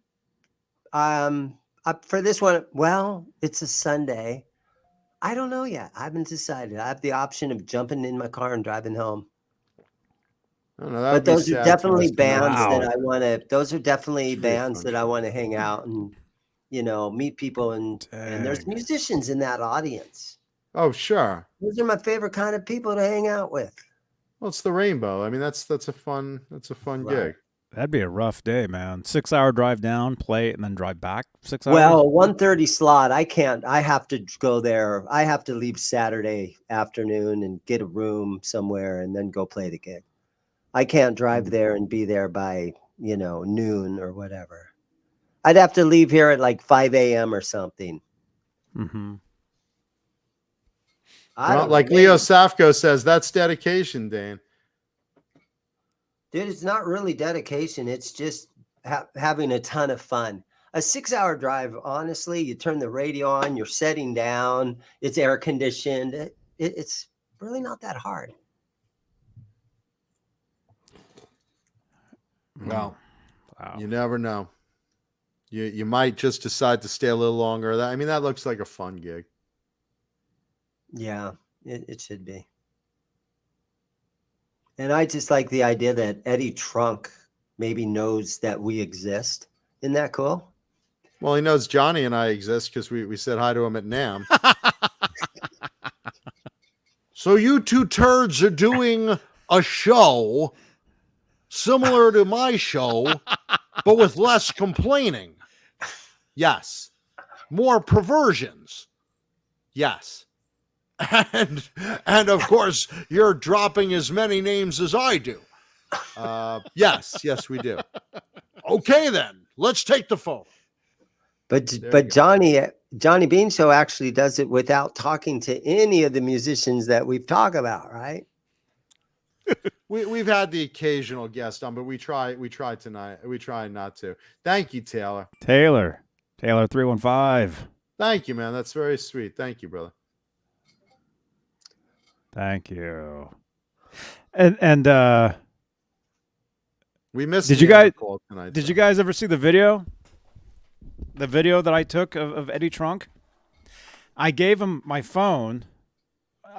For this one, well, it's a Sunday. I don't know yet. I haven't decided. I have the option of jumping in my car and driving home. I don't know, that But would be those are sad definitely for us to know. bands Wow. that I want to. Those are definitely Should be a bands fun that I want to hang out and meet people and there's Dang. musicians in that audience. Oh, sure. Those are my favorite kind of people to hang out with. Well, it's the Rainbow. I mean, that's a fun Right. gig. That'd be a rough day, man. 6-hour drive down, play it, and then drive back 6 hours. Well, 1:30 slot. I can't. I have to go there. I have to leave Saturday afternoon and get a room somewhere and then go play the gig. I can't drive there and be there by noon or whatever. I'd have to leave here at like 5 a.m. or something. Mm-hmm. I don't know, like maybe. Leo Safko says, that's dedication, Dane. Dude, it's not really dedication. It's just having a ton of fun. A 6-hour drive, honestly, you turn the radio on, you're setting down, it's air conditioned. It's really not that hard. Well, Wow. you never know. You might just decide to stay a little longer. I mean, that looks like a fun gig. Yeah, it should be. And I just like the idea that Eddie Trunk maybe knows that we exist. Isn't that cool? Well, he knows Johnny and I exist because we said hi to him at Namm. So you two turds are doing a show similar to my show, but with less complaining. Yes. More perversions. Yes. And of course, you're dropping as many names as I do. Yes, we do. Okay, then let's take the phone. But Johnny Beane Show actually does it without talking to any of the musicians that we've talked about, right? We've had the occasional guest on, but we try tonight. We try not to. Thank you, Taylor. Taylor 315. Thank you, man. That's very sweet. Thank you, brother. Thank you. And we missed. Did you guys tonight, did you guys ever see the video? The video that I took of Eddie Trunk? I gave him my phone.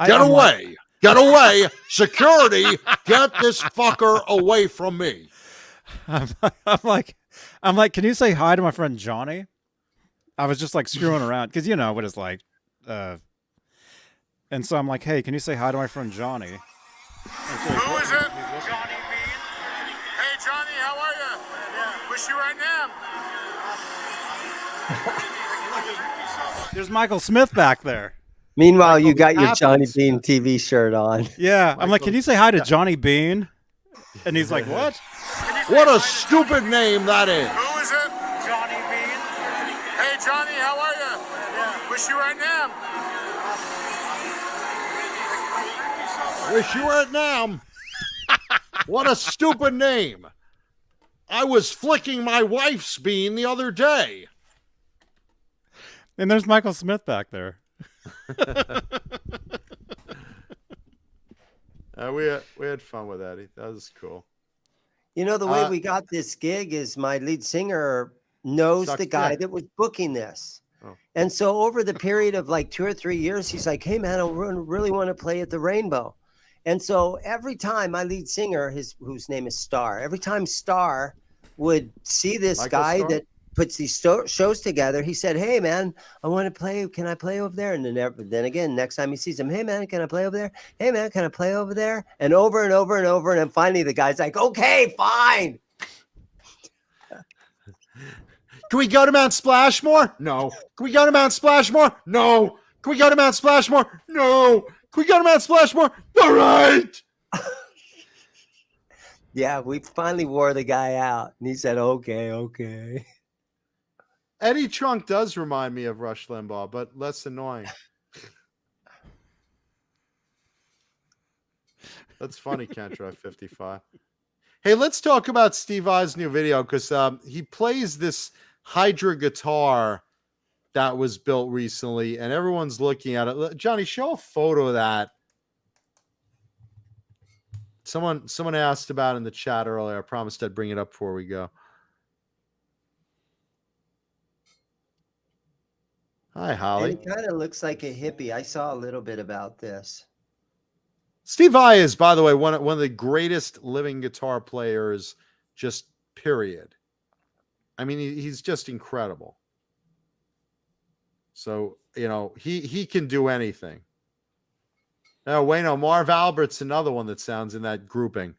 Get away! Get away! Security! Get this fucker away from me! I'm like, can you say hi to my friend Johnny? I was just like screwing around because you know what it's like. And so I'm like, hey, can you say hi to my friend Johnny? Who is it? Johnny Beane. Hey, Johnny, how are you? Yeah. Wish you were at Namm. There's Michael Smith back there. Meanwhile, you got your Johnny happens. Beane TV shirt on. Yeah, I'm like, can you say hi to Johnny Beane? And he's like, what? What a stupid name that is! Who is it? Johnny Beane. Hey, Johnny, how are you? Yeah. Wish you were at Namm. Wish you were at Namm. What a stupid name! I was flicking my wife's bean the other day. And there's Michael Smith back there. We had fun with Eddie. That was cool. You know, the way we got this gig is my lead singer knows the guy that was booking this. Oh. And so over the period of like 2 or 3 years, he's like, hey, man, I really want to play at the Rainbow. And so every time my lead singer, whose name is Star, every time Star would see this Michael guy Starr? that puts these shows together, he said, hey, man, I want to play. Can I play over there? And then again, next time he sees him, hey, man, can I play over there? Hey, man, can I play over there? And over and over and over. And then finally the guy's like, okay, fine. Can we go to Mount Splashmore? No. Can we go to Mount Splashmore? No. Can we go to Mount Splashmore? No. Can we go to Mount Splashmore? All right. Yeah, we finally wore the guy out. And he said, okay. Eddie Trunk does remind me of Rush Limbaugh, but less annoying. That's funny, Kentra 55. Hey, let's talk about Steve Vai's new video because he plays this Hydra guitar that was built recently, and everyone's looking at it. Johnny, show a photo of that. Someone asked about it in the chat earlier. I promised I'd bring it up before we go. Hi, Holly. And he kind of looks like a hippie. I saw a little bit about this. Steve Vai is, by the way, one of the greatest living guitar players, just period. I mean, he's just incredible. So, you know, he can do anything. Now, Wayno, Marv Albert's another one that sounds in that grouping.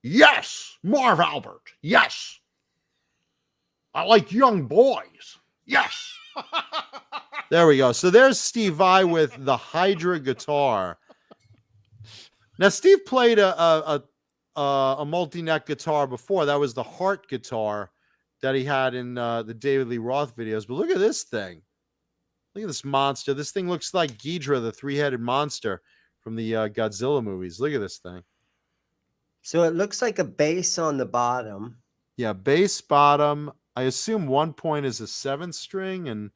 Yes, Marv Albert. Yes. I like young boys. Yes. There we go. So there's Steve Vai with the Hydra guitar. Now, Steve played a multi-neck guitar before. That was the Heart guitar that he had in the David Lee Roth videos. But look at this thing. Look at this monster. This thing looks like Ghidra, the three-headed monster from the Godzilla movies. Look at this thing. So it looks like a bass on the bottom. Yeah, bass bottom. I assume 1 point is a 7th string, and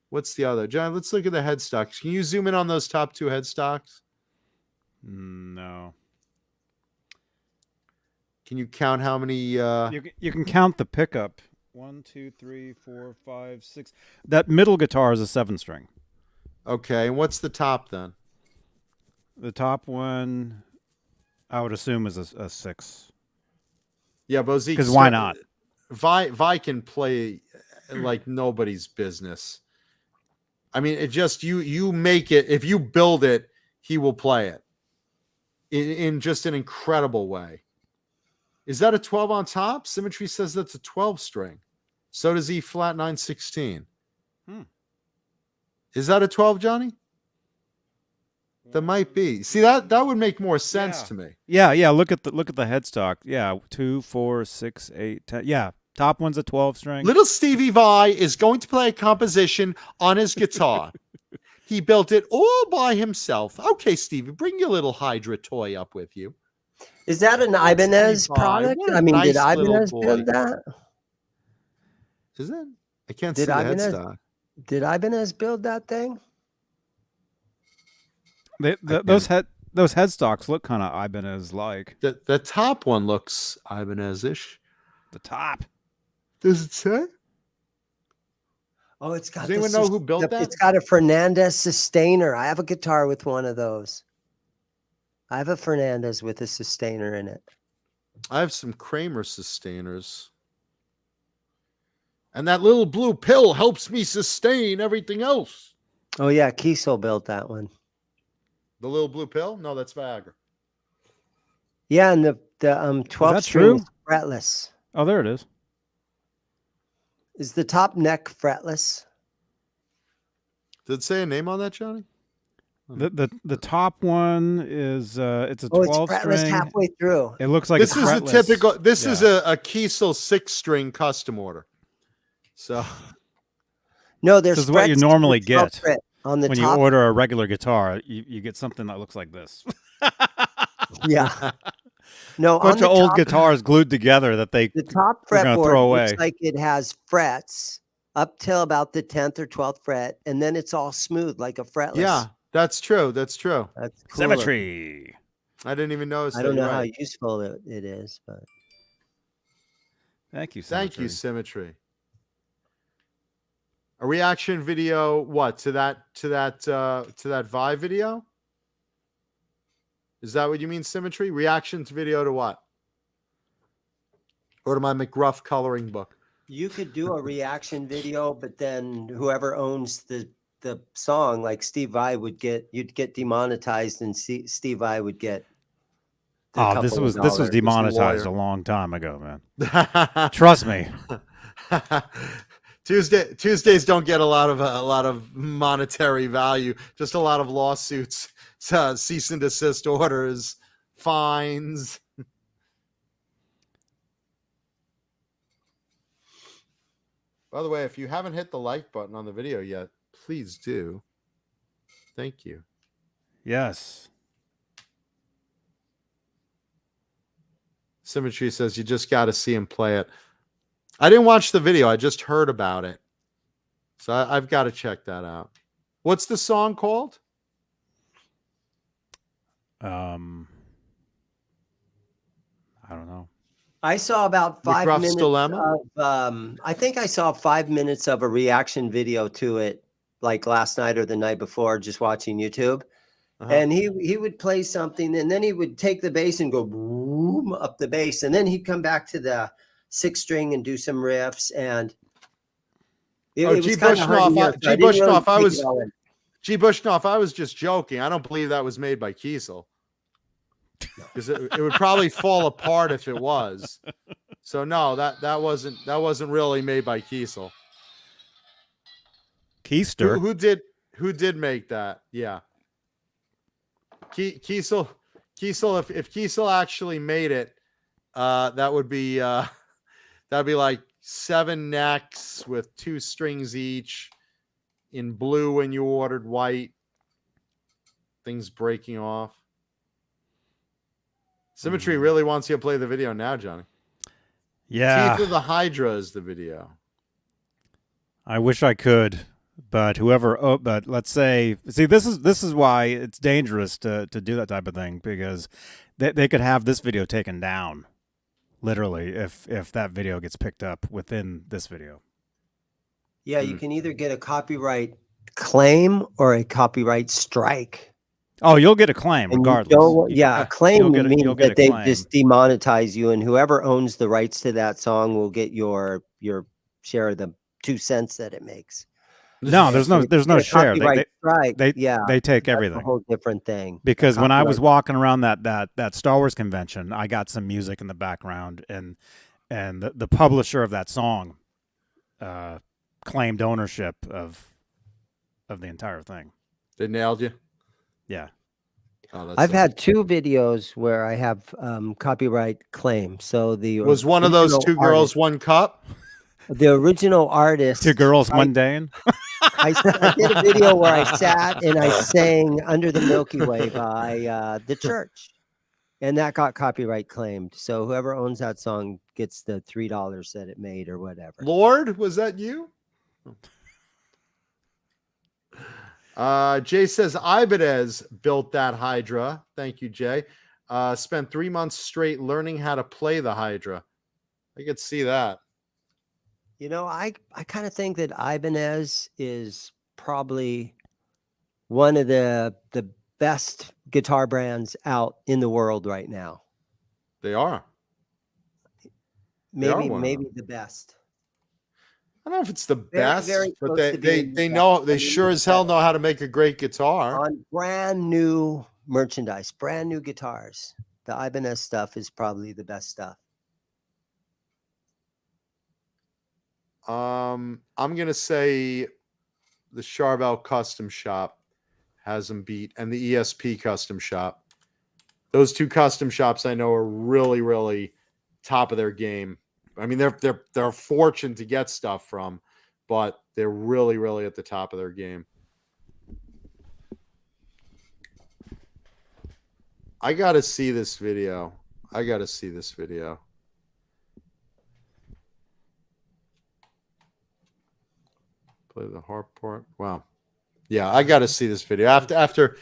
what's the other? John, let's look at the headstocks. Can you zoom in on those top 2 headstocks? No. Can you count how many? You can count the pickup. 1, 2, 3, 4, 5, 6. That middle guitar is a 7-string. Okay, and what's the top then? The top one, I would assume, is a 6. Yeah, Bozique. Because why not? Vi can play like nobody's business. I mean, it just you make it. If you build it, he will play it in just an incredible way. Is that a 12 on top? Symmetry says that's a 12 string. So does E flat 916. Is that a 12, Johnny? That might be. See, that would make more sense to me. Yeah. Look at the headstock. Yeah, 2, 4, 6, 8, 10. Yeah, top one's a 12 string. Little Stevie Vai is going to play a composition on his guitar. He built it all by himself. Okay, Stevie, bring your little Hydra toy up with you. Is that an Ibanez product? What a I mean, nice did Ibanez little boy. build that? Is it? I can't Did see the Ibanez- headstock. Did Ibanez build that thing? Those headstocks look kind of Ibanez-like. The top one looks Ibanez-ish. The top. Does it say? Oh, it's got. Does anyone know who built that? It's got a Fernandez sustainer. I have a guitar with one of those. I have a Fernandez with a sustainer in it. I have some Kramer sustainers. And that little blue pill helps me sustain everything else. Oh yeah, Kiesel built that one. The little blue pill? No, that's Viagra. Yeah, and the 12 that string true? is fretless. Oh, there it is. Is the top neck fretless? Did it say a name on that, Johnny? The top one is it's a Oh, it's 12 fretless string. halfway through. It looks like This it's is a fretless. typical. This is Yeah. a Kiesel 6-string custom order. So No, there's This is what you frets normally with 12 get fret on the when top. you order a regular guitar. You get something that looks like this. Yeah. No, on Bunch the of old top, guitars glued together that they the top we're gonna fretboard throw away. looks like it has frets up till about the 10th or 12th fret, and then it's all smooth like a fretless. yeah, that's true. That's true. That's cool. Symmetry. I didn't even notice. I don't that. know You're how right. useful it is, but Thank you. Thank you, Symmetry. Symmetry. A reaction video, what to that Vive video? Is that what you mean, Symmetry? Reactions video to what? Or to my McGruff coloring book? you could do a reaction video, but then whoever owns the song, like Steve Vai you'd get demonetized, and Steve Vai would get. Oh, this was dollars. demonetized a long time ago, man. Trust me. Tuesdays don't get a lot of monetary value, just a lot of lawsuits, cease and desist orders, fines. By the way, if you haven't hit the like button on the video yet, please do. Thank you. Yes. Symmetry says you just got to see him play it. I didn't watch the video. I just heard about it. So I've got to check that out. What's the song called? I don't know. I saw about 5 McGruff's minutes Dilemma? of. I think I saw 5 minutes of a reaction video to it, like last night or the night before, just watching YouTube. Uh-huh. And he would play something, and then he would take the bass and go boom up the bass, and then he'd come back to the 6 string and do some riffs. And it was G. kinda hard to hear, so I didn't really take it all in. G. Bushnoff, I was just joking. I don't believe that was made by Kiesel. Because it would probably fall apart if it was. So no, that wasn't really made by Kiesel. Keister. Who did make that? Yeah. Kiesel, if Kiesel actually made it, that'd be like 7 necks with 2 strings each. in blue when you ordered white. Things breaking off. Symmetry really wants you to play the video now, Johnny. Yeah. Teeth of the Hydra is the video. I wish I could, but but let's say, see, this is why it's dangerous to do that type of thing, because they could have this video taken down, literally, if that video gets picked up within this video. Yeah, you can either get a copyright claim or a copyright strike. Oh, you'll get a claim And regardless. a claim means that they claim. just demonetize you, and whoever owns the rights to that song will get your share of the 2 cents that it makes. No, there's no share. They take everything. That's a whole different thing. Because when I was walking around that Star Wars convention, I got some music in the background, and the publisher of that song claimed ownership of the entire thing. They nailed you. Yeah. Oh, I've had 2 videos where I have copyright claim. So was one of those 2 girls, 1 cup. The original artist. 2 girls, 1 Dane. I did a video where I sat and I sang "Under the Milky Way" by the Church, and that got copyright claimed. So whoever owns that song gets the $3 that it made or whatever. Lord, was that you? Jay says Ibanez built that Hydra. Thank you, Jay. Spent 3 months straight learning how to play the Hydra. I could see that. You know, I kind of think that Ibanez is probably one of the best guitar brands out in the world right now. They are. Maybe the best. I don't know if it's the best, very but close to they being know, the they best. sure as hell know how to make a great guitar. On brand new merchandise, brand new guitars. The Ibanez stuff is probably the best stuff. I'm gonna say the Charvel Custom Shop has them beat, and the ESP Custom Shop. Those 2 custom shops I know are really, really top of their game. I mean, they're a fortune to get stuff from, but they're really, really at the top of their game. I gotta see this video. Play the harp part. Wow. Yeah, I got to see this video. After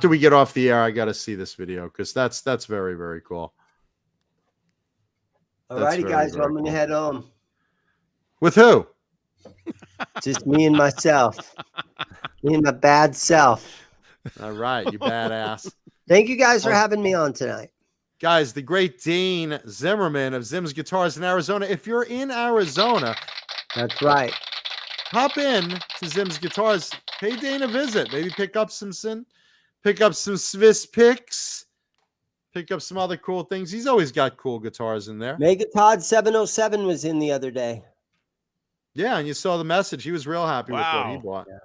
we get off the air, I got to see this video because that's very, very cool. All righty, guys. Well, I'm going to head home. With who? Just me and myself. Me and my bad self. All right, you badass. Thank you guys for having me on tonight. Guys, the great Dean Zimmerman of Zim's Guitars in Arizona. If you're in Arizona, that's right. Hop in to Zim's Guitars. Pay Dane a visit. Maybe pick up some Swiss picks. Pick up some other cool things. He's always got cool guitars in there. Mega Todd 707 was in the other day. Yeah, and you saw the message. He was real happy with what he bought. Yeah.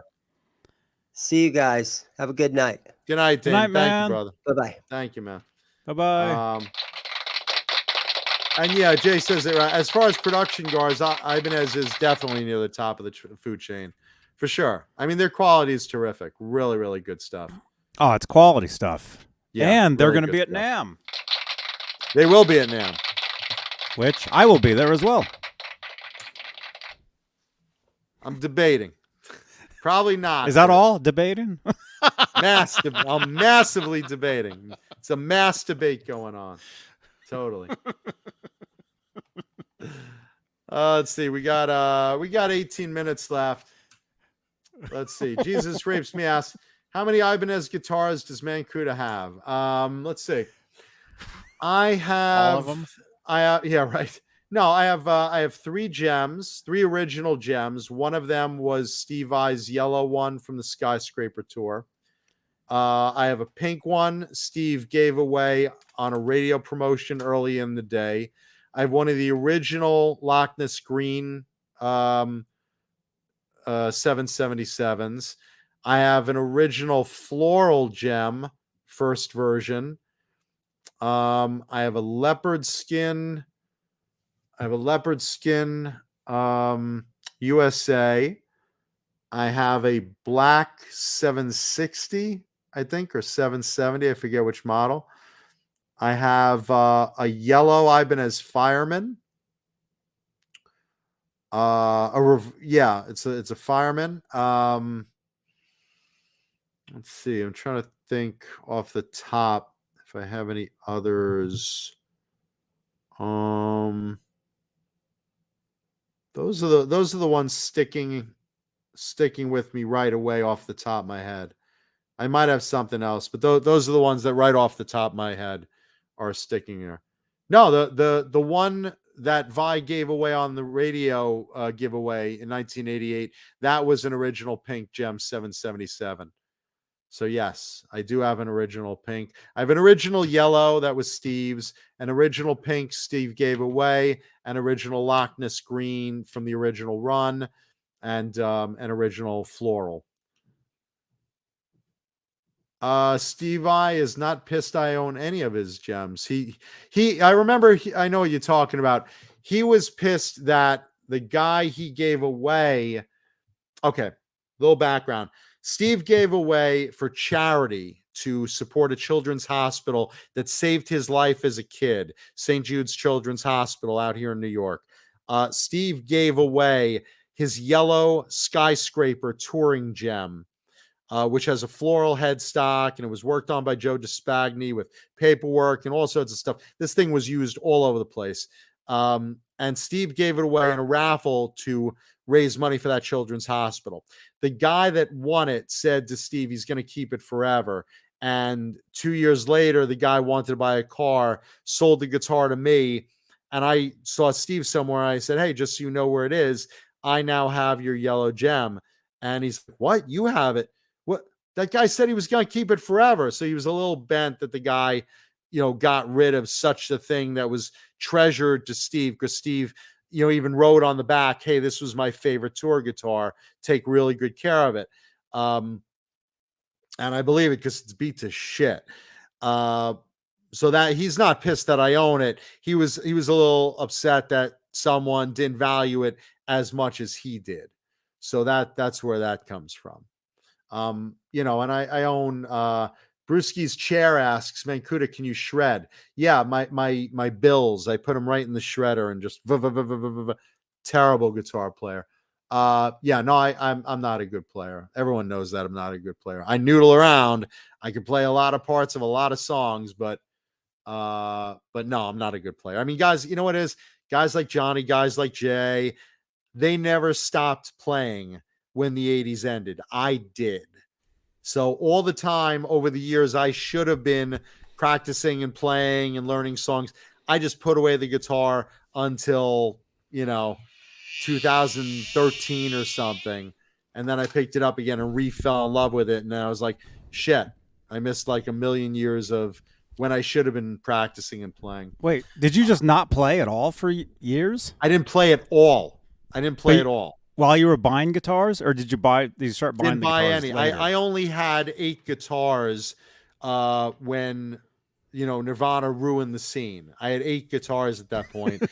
See you guys. Have a good night. Good night, Dane. Thank you, brother. Bye-bye. Thank you, man. Bye-bye. And yeah, Jay says that as far as production goes, Ibanez is definitely near the top of the food chain, for sure. I mean, their quality is terrific. Really, really good stuff. Oh, it's quality stuff. Yeah, and they're really going to be at stuff. Namm. They will be at Namm. Which I will be there as well. I'm debating. Probably not. Is that all? Debating? I'm massively debating. It's a mass debate going on. Totally. Let's see. We got 18 minutes left. Let's see. Jesus Rapes Me asks, how many Ibanez guitars does Mancuda have? Let's see. I have all of them. Yeah, right. No, I have 3 gems, 3 original gems. One of them was Steve Vai's yellow one from the Skyscraper tour. I have a pink one Steve gave away on a radio promotion early in the day. I have one of the original Loch Ness Green 777s. I have an original floral gem, first version. I have a leopard skin. USA. I have a black 760, I think, or 770. I forget which model. I have a yellow Ibanez Fireman. It's a Fireman. Let's see. I'm trying to think off the top if I have any others. Those are the ones sticking with me right away off the top of my head. I might have something else, but those are the ones that right off the top of my head are sticking there. No, the one that Vi gave away on the radio giveaway in 1988, that was an original pink Gem 777. So yes, I do have an original pink. I have an original yellow that was Steve's, an original pink Steve gave away, an original Loch Ness green from the original run, and an original floral. Steve I is not pissed I own any of his gems. I remember, I know what you're talking about. He was pissed that the guy he gave away. Okay, little background. Steve gave away for charity to support a children's hospital that saved his life as a kid, St. Jude's Children's Hospital out here in New York. Steve gave away his yellow Skyscraper touring gem, which has a floral headstock, and it was worked on by Joe DeSpagni with paperwork and all sorts of stuff. This thing was used all over the place. And Steve gave it away in a raffle to raise money for that children's hospital. The guy that won it said to Steve he's going to keep it forever. And 2 years later, the guy wanted to buy a car, sold the guitar to me, and I saw Steve somewhere. I said, hey, just so you know where it is, I now have your yellow gem. And he's like, what? You have it? What? That guy said he was going to keep it forever. So he was a little bent that the guy, got rid of such a thing that was treasured to Steve, because Steve, even wrote on the back, hey, this was my favorite tour guitar. Take really good care of it. And I believe it because it's beat to shit. So that he's not pissed that I own it. He was a little upset that someone didn't value it as much as he did. So that's where that comes from. And I own Brewski's chair asks, Mancuda, can you shred? Yeah, my bills. I put them right in the shredder and just terrible guitar player. I'm not a good player. Everyone knows that I'm not a good player. I noodle around. I can play a lot of parts of a lot of songs, but no, I'm not a good player. I mean, guys, you know what it is? Guys like Johnny, guys like Jay, they never stopped playing when the 80s ended. I did. So all the time over the years, I should have been practicing and playing and learning songs. I just put away the guitar until, 2013 or something. And then I picked it up again and fell in love with it. And then I was like, shit, I missed like a million years of when I should have been practicing and playing. Wait, did you just not play at all for years? I didn't play at all. At all. While you were buying guitars, or did you start buying Didn't the buy guitars any. later? I only had 8 guitars when Nirvana ruined the scene. I had 8 guitars at that point,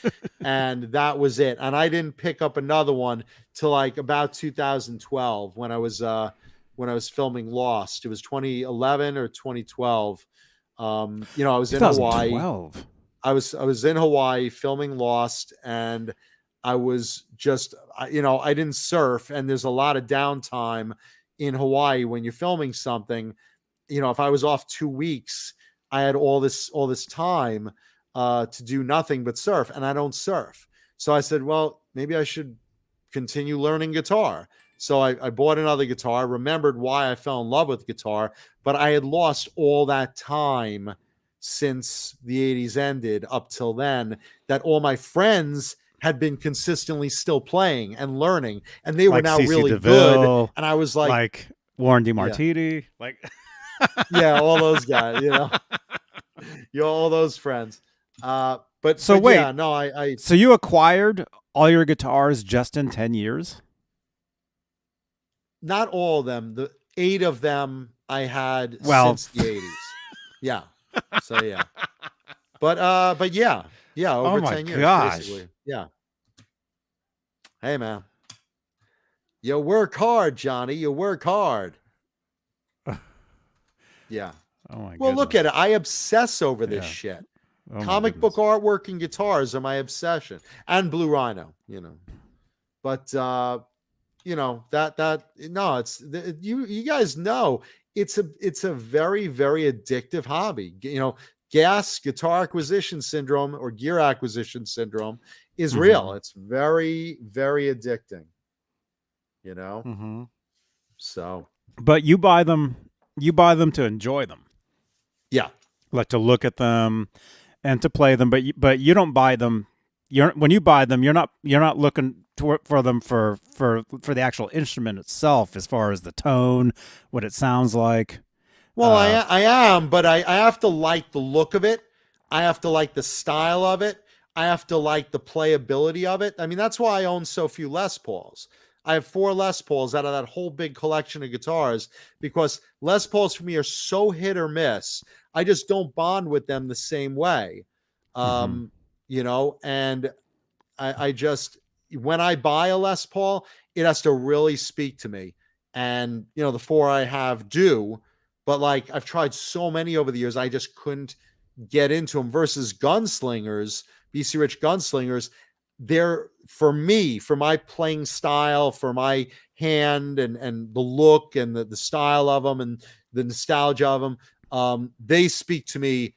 and that was it. And I didn't pick up another one till like about 2012 when I was filming Lost. It was 2011 or 2012. I was in Hawaii. 2012. I was in Hawaii filming Lost, and I was just, I didn't surf, and there's a lot of downtime in Hawaii when you're filming something. If I was off 2 weeks, I had all this time to do nothing but surf, and I don't surf. So I said, well, maybe I should continue learning guitar. So I bought another guitar, remembered why I fell in love with guitar, but I had lost all that time since the 80s ended up till then, that all my friends had been consistently still playing and learning, and they were now CC really DeVille, good. And I was like Warren DeMartini, yeah, all those guys, all those friends. So you acquired all your guitars just in 10 years? Not all of them. The 8 of them I had since the 80s. Yeah. So yeah. But yeah. Yeah, over 10 years, gosh. basically. Yeah. Hey, man. You work hard, Johnny. You work hard. Yeah. Oh my Well, look goodness. at it. I obsess over this Yeah. shit. Oh my Comic book goodness. artwork and guitars are my obsession, and Blue Rhino, But you guys know it's a very, very addictive hobby. Guitar acquisition syndrome or gear acquisition syndrome is real. It's very, very addicting. Mm-hmm. So, But you buy them to enjoy them, yeah. like to look at them and to play them. But you don't buy them. When you buy them, you're not looking for them for the actual instrument itself, as far as the tone, what it sounds like. Well, I am, but I have to like the look of it. I have to like the style of it. I have to like the playability of it. I mean, that's why I own so few Les Pauls. I have 4 Les Pauls out of that whole big collection of guitars, because Les Pauls for me are so hit or miss. I just don't bond with them the same way. And I just, when I buy a Les Paul, it has to really speak to me. And, the 4 I have do, but like I've tried so many over the years, I just couldn't get into them versus gunslingers, BC Rich gunslingers. They're, for me, for my playing style, for my hand and the look and the style of them and the nostalgia of them, they speak to me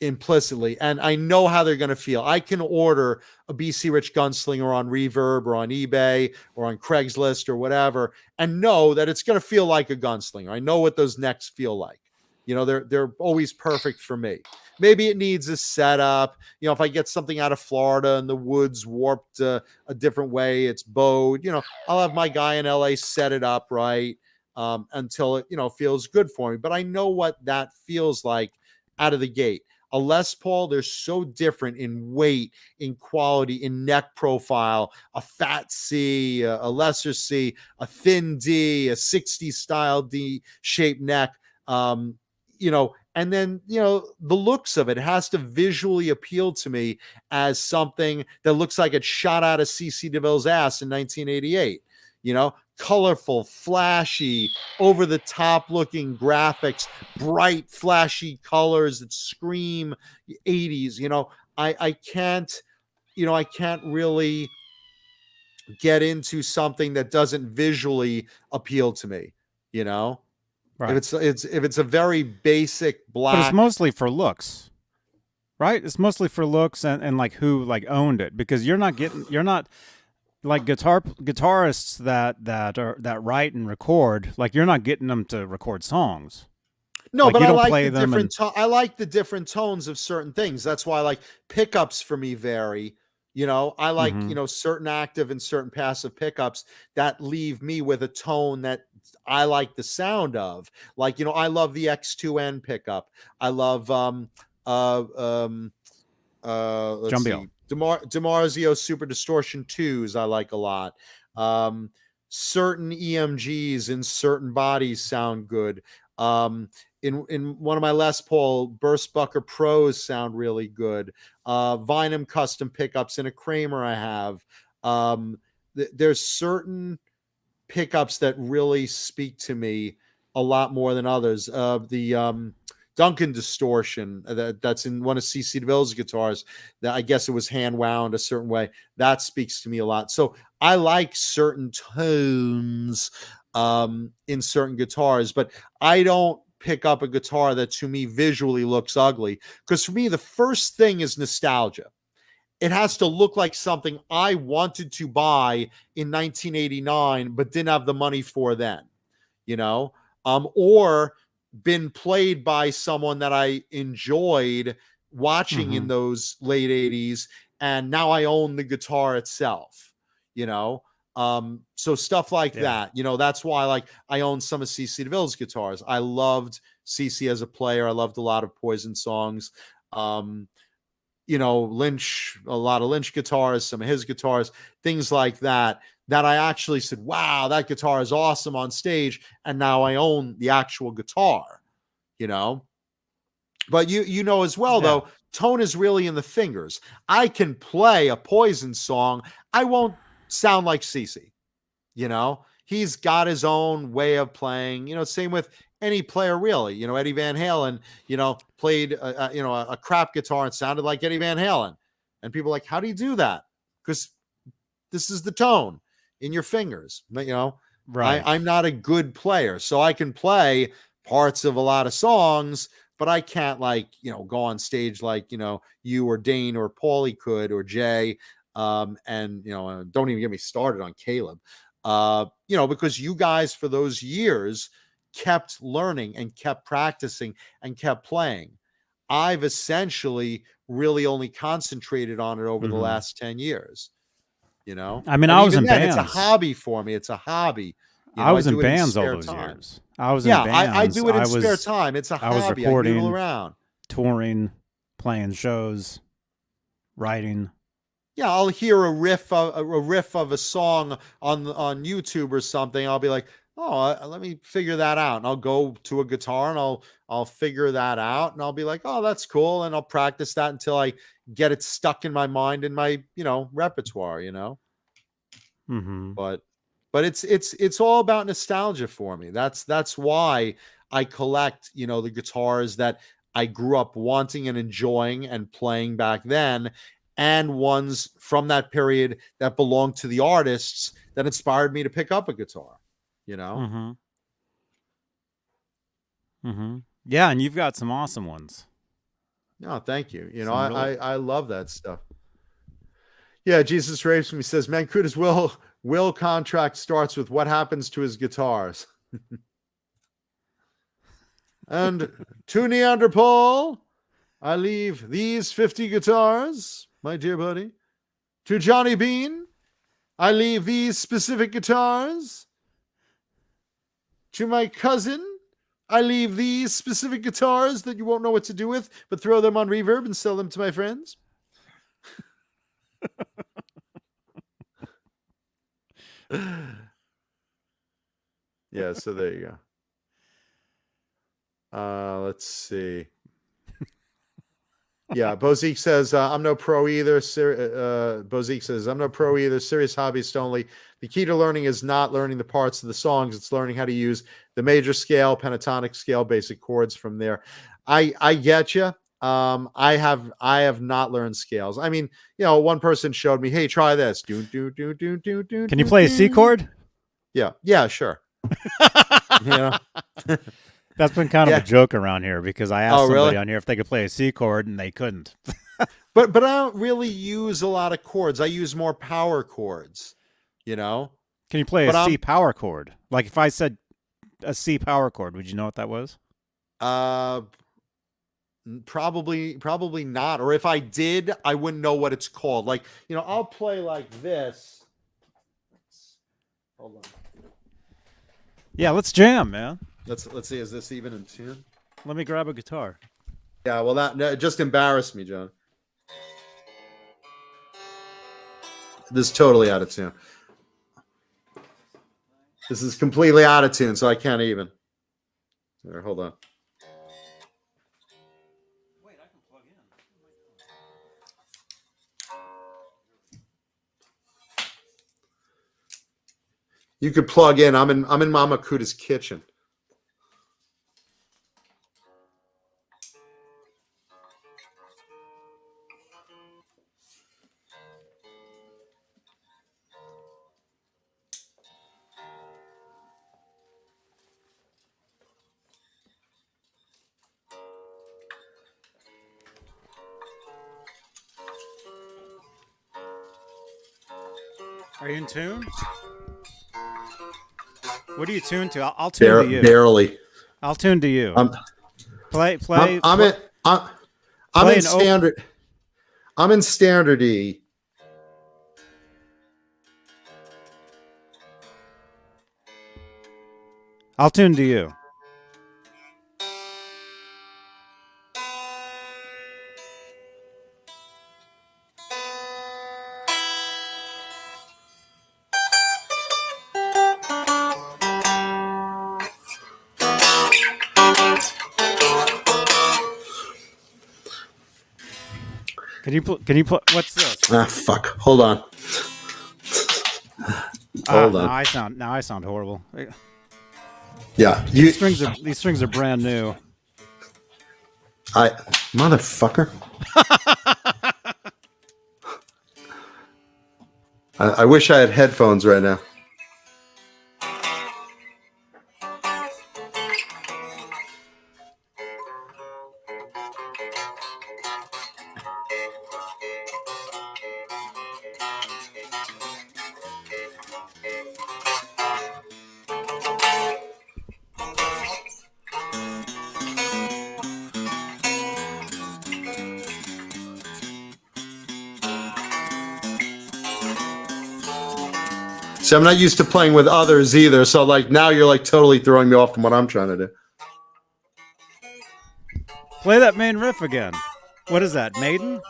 implicitly, and I know how they're going to feel. I can order a BC Rich gunslinger on Reverb or on eBay or on Craigslist or whatever, and know that it's going to feel like a gunslinger. I know what those necks feel like. They're always perfect for me. Maybe it needs a setup. If I get something out of Florida and the wood's warped a different way, it's bowed. I'll have my guy in LA set it up right until it feels good for me. But I know what that feels like out of the gate. A Les Paul, they're so different in weight, in quality, in neck profile. A fat C, a lesser C, a thin D, a 60s style D shaped neck. And then, the looks of it has to visually appeal to me as something that looks like it shot out of CC DeVille's ass in 1988. Colorful, flashy, over the top looking graphics, bright, flashy colors that scream 80s. I can't really get into something that doesn't visually appeal to me, Right. If it's a very basic black, But it's mostly for looks, right? It's mostly for looks and like who like owned it, because you're not like guitarists that write and record, like you're not getting them to record songs. No, like, but you I don't like play the them different. I like the different tones of certain things. That's why, like, pickups for me vary. I like certain active and certain passive pickups that leave me with a tone that I like the sound of. Like, I love the X2N pickup. I love let's Jumbiel. see, DiMarzio Super Distortion 2s I like a lot. Certain EMGs in certain bodies sound good. In one of my Les Paul Burstbucker Pros sound really good. Vinum custom pickups in a Kramer I have. There's certain pickups that really speak to me a lot more than others. The Duncan distortion that's in one of CC DeVille's guitars, that I guess it was hand wound a certain way, that speaks to me a lot. So I like certain tones in certain guitars, but I don't pick up a guitar that to me visually looks ugly, because for me the first thing is nostalgia. It has to look like something I wanted to buy in 1989 but didn't have the money for then, or been played by someone that I enjoyed watching in those late 80s, and now I own the guitar itself, so stuff like that, that's why, I own some of CC DeVille's guitars. I loved CC as a player. I loved a lot of Poison songs. Lynch, a lot of Lynch guitars, some of his guitars, things like that I actually said, wow, that guitar is awesome on stage. And now I own the actual guitar, but as well, though, tone is really in the fingers. I can play a Poison song. I won't sound like CC, he's got his own way of playing. Same with any player, really. Eddie Van Halen, played a crap guitar and sounded like Eddie Van Halen, and people are like, how do you do that? Because this is the tone in your fingers. Right. I'm not a good player, so I can play parts of a lot of songs, but I can't go on stage like you or Dane or Paulie could, or Jay, and don't even get me started on Caleb, because you guys for those years kept learning and kept practicing and kept playing. I've essentially really only concentrated on it over the last 10 years. I mean, I was in bands. It's a hobby for me. It's a hobby. I was in bands all those years. I was in bands. I do it in spare time. It's a hobby. I was recording, I noodle around, touring, playing shows, writing. Yeah, I'll hear a riff of a song on YouTube or something. I'll be like, oh, let me figure that out. And I'll go to a guitar and I'll figure that out. And I'll be like, oh, that's cool. And I'll practice that until I get it stuck in my mind, in my, repertoire, But it's all about nostalgia for me. That's why I collect, the guitars that I grew up wanting and enjoying and playing back then, and ones from that period that belong to the artists that inspired me to pick up a guitar, Yeah, and you've got some awesome ones. No, thank you. I love that stuff. Yeah, Jesus Rapes Me says, Mancuda's will contract starts with what happens to his guitars. And to Neanderthal, I leave these 50 guitars, my dear buddy. To Johnny Beane, I leave these specific guitars. To my cousin, I leave these specific guitars that you won't know what to do with, but throw them on reverb and sell them to my friends. Yeah, so there you go. Let's see. Yeah, Bozique says, I'm no pro either. Bozique says, I'm no pro either. Serious hobbyist only. The key to learning is not learning the parts of the songs. It's learning how to use the major scale, pentatonic scale, basic chords from there. I get you. I have not learned scales. I mean, one person showed me, hey, try this. Can you play a C chord? Yeah, sure. That's been kind of a joke around here, because I asked somebody really? on here if they could play a C chord and they couldn't. But I don't really use a lot of chords. I use more power chords, Can you play a C power chord? Like if I said a C power chord, would you know what that was? Probably not. Or if I did, I wouldn't know what it's called. Like, I'll play like this. Hold on. Yeah, let's jam, man. Let's see. Is this even in tune? Let me grab a guitar. Yeah, well, that just embarrassed me, John. This is totally out of tune. This is completely out of tune, so I can't even. All right, hold on. Wait, I can plug in. You could plug in. I'm in Mama Kuda's kitchen. Are you in tune? What are you tuned to? I'll tune to you. Barely. I'll tune to you. Play. I'm in standard. I'm in standard E. I'll tune to you. Can you put? What's this? Ah, fuck. Hold on. Hold on. Now I sound horrible. Yeah, These strings are brand new. Motherfucker. I wish I had headphones right now. See, I'm not used to playing with others either, so like now you're like totally throwing me off from what I'm trying to do. Play that main riff again. What is that, Maiden?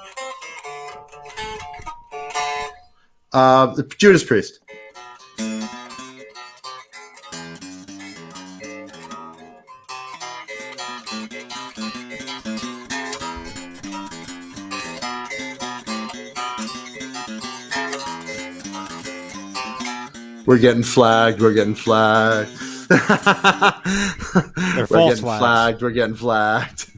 The Judas Priest. We're getting flagged. We're getting flagged. They're We're false getting flags. flagged. We're getting flagged.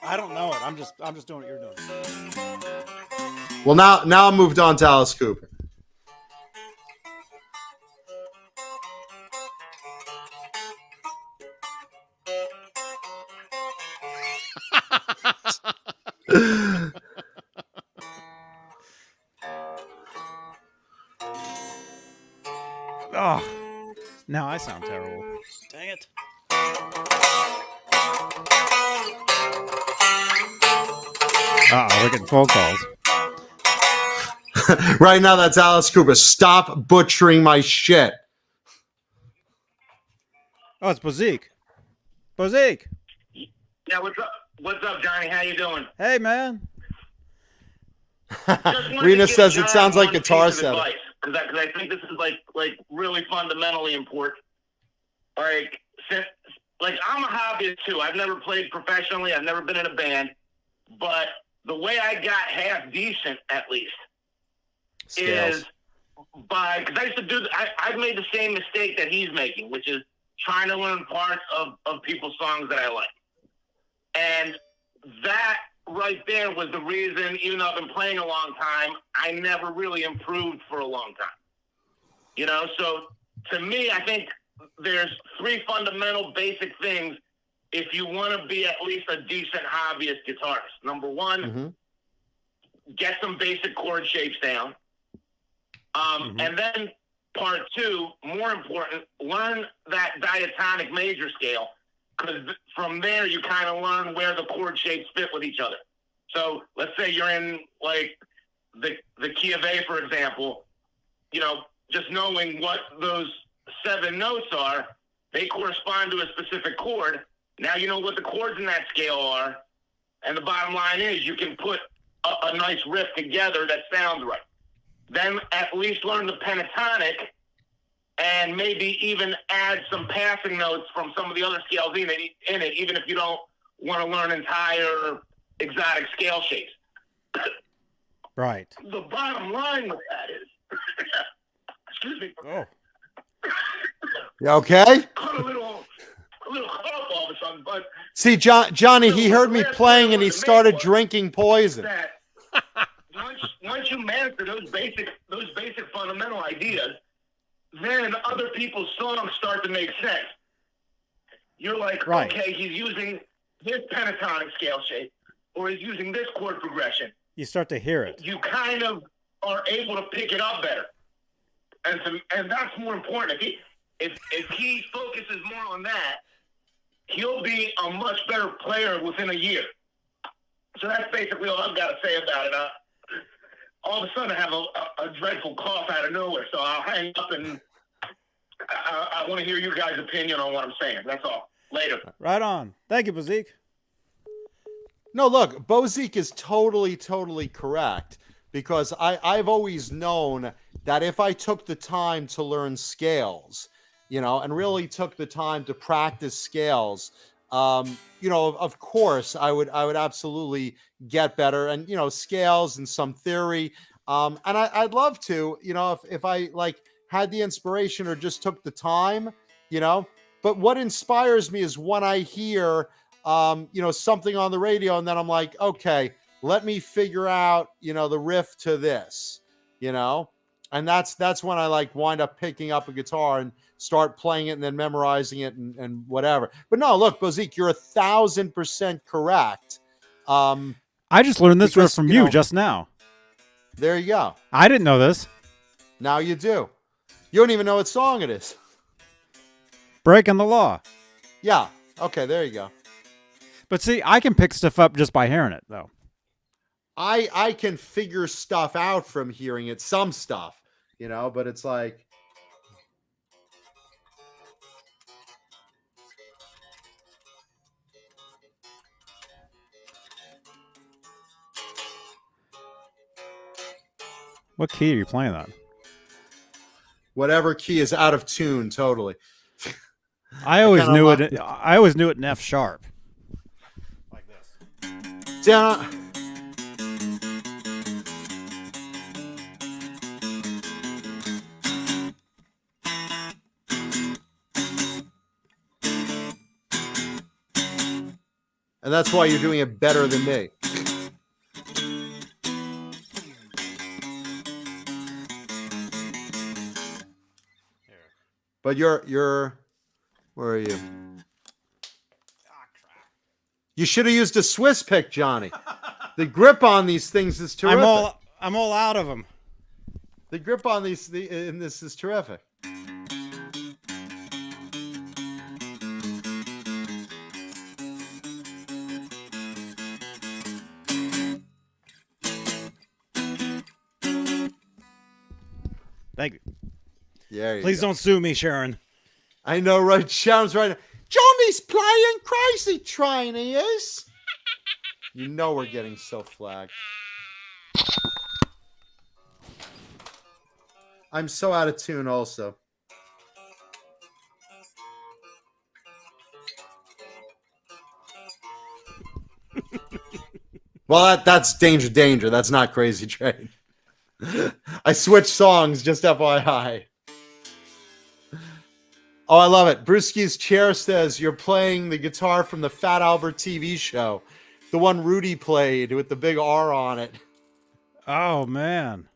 I don't know it. I'm just doing what you're doing. Well, now I moved on to Alice Cooper. Oh, now I sound terrible. Dang it. Uh-oh, we're getting phone calls. Right now, that's Alice Cooper. Stop butchering my shit. Oh, it's Bozique. Bozique. Yeah, what's up? What's up, Johnny? How you doing? Hey, man. Rena says it sounds like guitar setup. Because I think this is like really fundamentally important. Like I'm a hobbyist too. I've never played professionally. I've never been in a band, but the way I got half decent, at least, is because I used to do. I've made the same mistake that he's making, which is trying to learn parts of people's songs that I like, and that right there was the reason, even though I've been playing a long time, I never really improved for a long time. You know, so to me, I think there's three fundamental basic things if you want to be at least a decent hobbyist guitarist. Number one, get some basic chord shapes down. And then part two, more important, learn that diatonic major scale, because from there you kind of learn where the chord shapes fit with each other. So let's say you're in like the key of A, for example, you know, just knowing what those 7 notes are, they correspond to a specific chord. Now you know what the chords in that scale are, and the bottom line is you can put a nice riff together that sounds right. Then at least learn the pentatonic and maybe even add some passing notes from some of the other scales in it, even if you don't want to learn entire exotic scale shapes. Right. The bottom line with that is, excuse me. Oh. You okay? Caught a little cough all of a sudden, but See, Johnny, he heard me playing and he started drinking poison. that once you master those basic fundamental ideas, then other people's songs start to make sense. You're like, Right. okay, he's using this pentatonic scale shape, or he's using this chord progression. You start to hear it. You kind of are able to pick it up better, and that's more important. If he focuses more on that, he'll be a much better player within a year. So that's basically all I've got to say about it. All of a sudden, I have a dreadful cough out of nowhere, so I'll hang up and I want to hear your guys' opinion on what I'm saying. That's all. Later. Right on. Thank you, Bozique. No, look, Bozique is totally correct, because I've always known that if I took the time to learn scales, you know, and really took the time to practice scales, you know, of course, I would absolutely get better. And, you know, scales and some theory, And I'd love to, if I like had the inspiration or just took the time, but what inspires me is when I hear, something on the radio, and then I'm like, okay, let me figure out, the riff to this, and that's when I like wind up picking up a guitar and start playing it and then memorizing it and whatever. But no, look, Bozique, you're 1,000% correct. I just learned this riff from you just now. There you go. I didn't know this. Now you do. You don't even know what song it is. Breaking the law. Yeah. Okay, there you go. But see, I can pick stuff up just by hearing it, though. I can figure stuff out from hearing it, some stuff, but it's like. What key are you playing on? Whatever key is out of tune, totally. I always knew it. I always knew it in F sharp. Like this. Down. And that's why you're doing it better than me. But you're where are you? You should have used a Swiss pick, Johnny. The grip on these things is terrific. I'm all out of them. The grip on these in this is terrific. Thank you. Yeah. Please don't sue me, Sharon. I know, right? Sharon's right. Johnny's playing Crazy Train, he is. You know we're getting so flagged. I'm so out of tune also. Well, that's Danger. That's not Crazy Train. I switched songs, just FYI. Oh, I love it. Brewski's chair says you're playing the guitar from the Fat Albert TV show. The one Rudy played with the big R on it. Oh, man.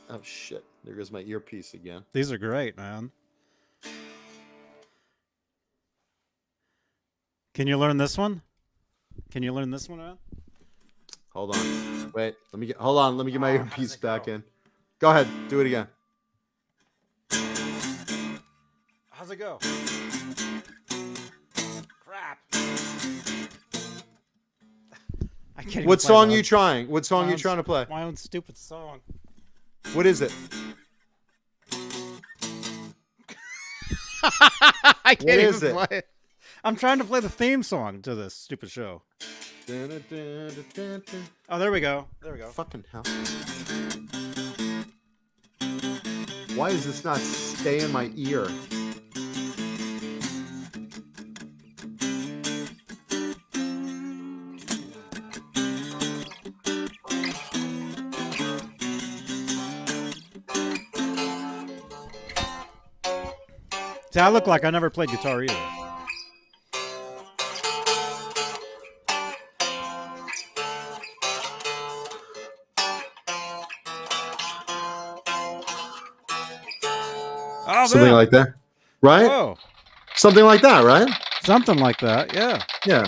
Oh, shit. There goes my earpiece again. These are great, man. Can you learn this one? Man? Hold on. Wait. Let me get my earpiece back in. Go ahead. Do it again. How's it go? Crap. I can't even What play song that. you trying? What song you trying to play? My own stupid song. What is it? I can't is even it? play it. I'm trying to play the theme song to this stupid show. Oh, there we go. Fucking hell. Why does this not stay in my ear? See, I look like I never played guitar either. Oh, Something like that, right? Oh, Something like that, right? something like that. Yeah. Yeah.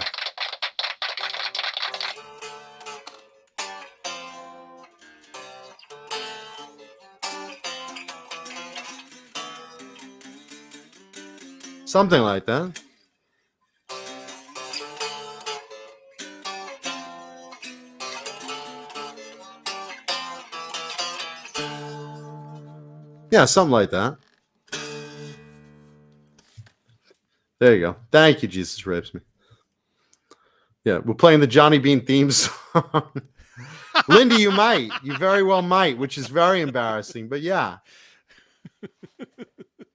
Something like that. Yeah, something like that. There you go. Thank you, Jesus Rapes Me. Yeah, we're playing the Johnny Beane theme song. Lindy, you might. You very well might, which is very embarrassing, but yeah.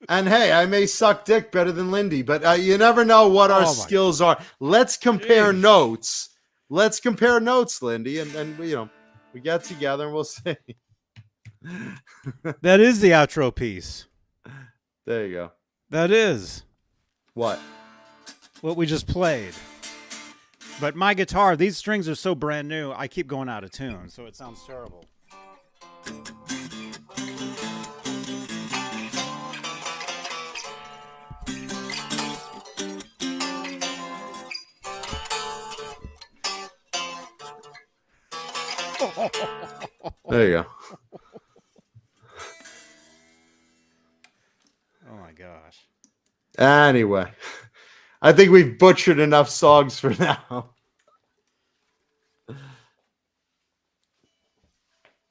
And hey, I may suck dick better than Lindy, but you never know what our skills are. Let's compare notes. Let's compare notes, Lindy, and We get together and we'll see. That is the outro piece. There you go. That is What? what we just played. But my guitar, these strings are so brand new, I keep going out of tune, so it sounds terrible. There you go. Oh my gosh. Anyway, I think we've butchered enough songs for now.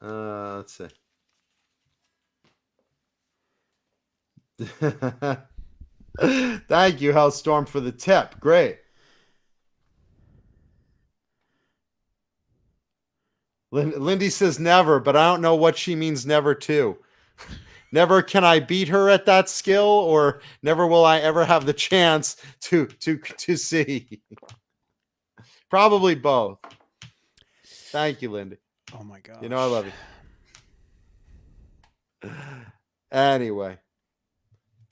Let's see. Thank you, Hellstorm, for the tip. Great. Lindy says never, but I don't know what she means never to. Never can I beat her at that skill, or never will I ever have the chance to see. Probably both. Thank you, Lindy. Oh my gosh. You know I love you. Anyway.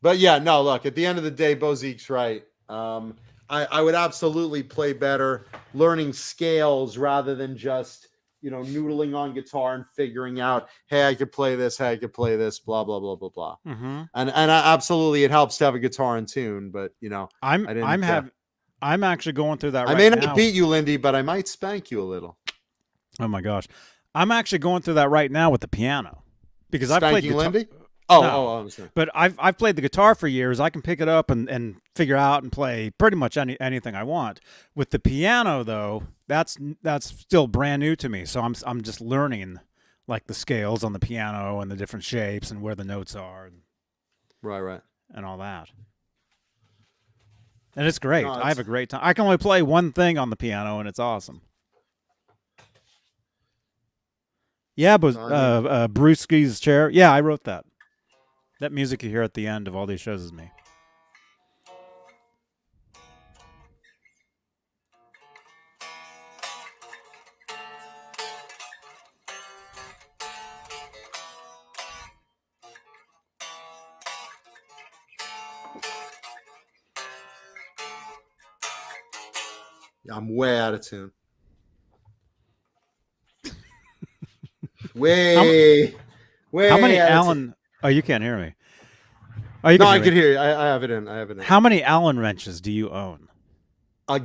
But yeah, no, look, at the end of the day, Bozique's right. I would absolutely play better learning scales rather than just, noodling on guitar and figuring out, hey, I could play this, hey, I could play this, blah, blah, blah, blah, blah. Mm-hmm. And absolutely it helps to have a guitar in tune, but I'm actually going through that right now. I may not beat you, Lindy, but I might spank you a little. Oh my gosh. I'm actually going through that right now with the piano. Because I've played guitar. Lindy? I'm sorry. But I've played the guitar for years. I can pick it up and figure out and play pretty much anything I want. With the piano, though, that's still brand new to me. So I'm just learning like the scales on the piano and the different shapes and where the notes are, Right, and all that. And it's great. I have a great time. I can only play one thing on the piano, and it's awesome. Yeah, but Brewski's chair. Yeah, I wrote that. That music you hear at the end of all these shows is me. I'm way out of tune. Way. How many Allen? Oh, you can't hear me. Oh, you no, can I hear can me. hear you. I have it in. How many Allen wrenches do you own? A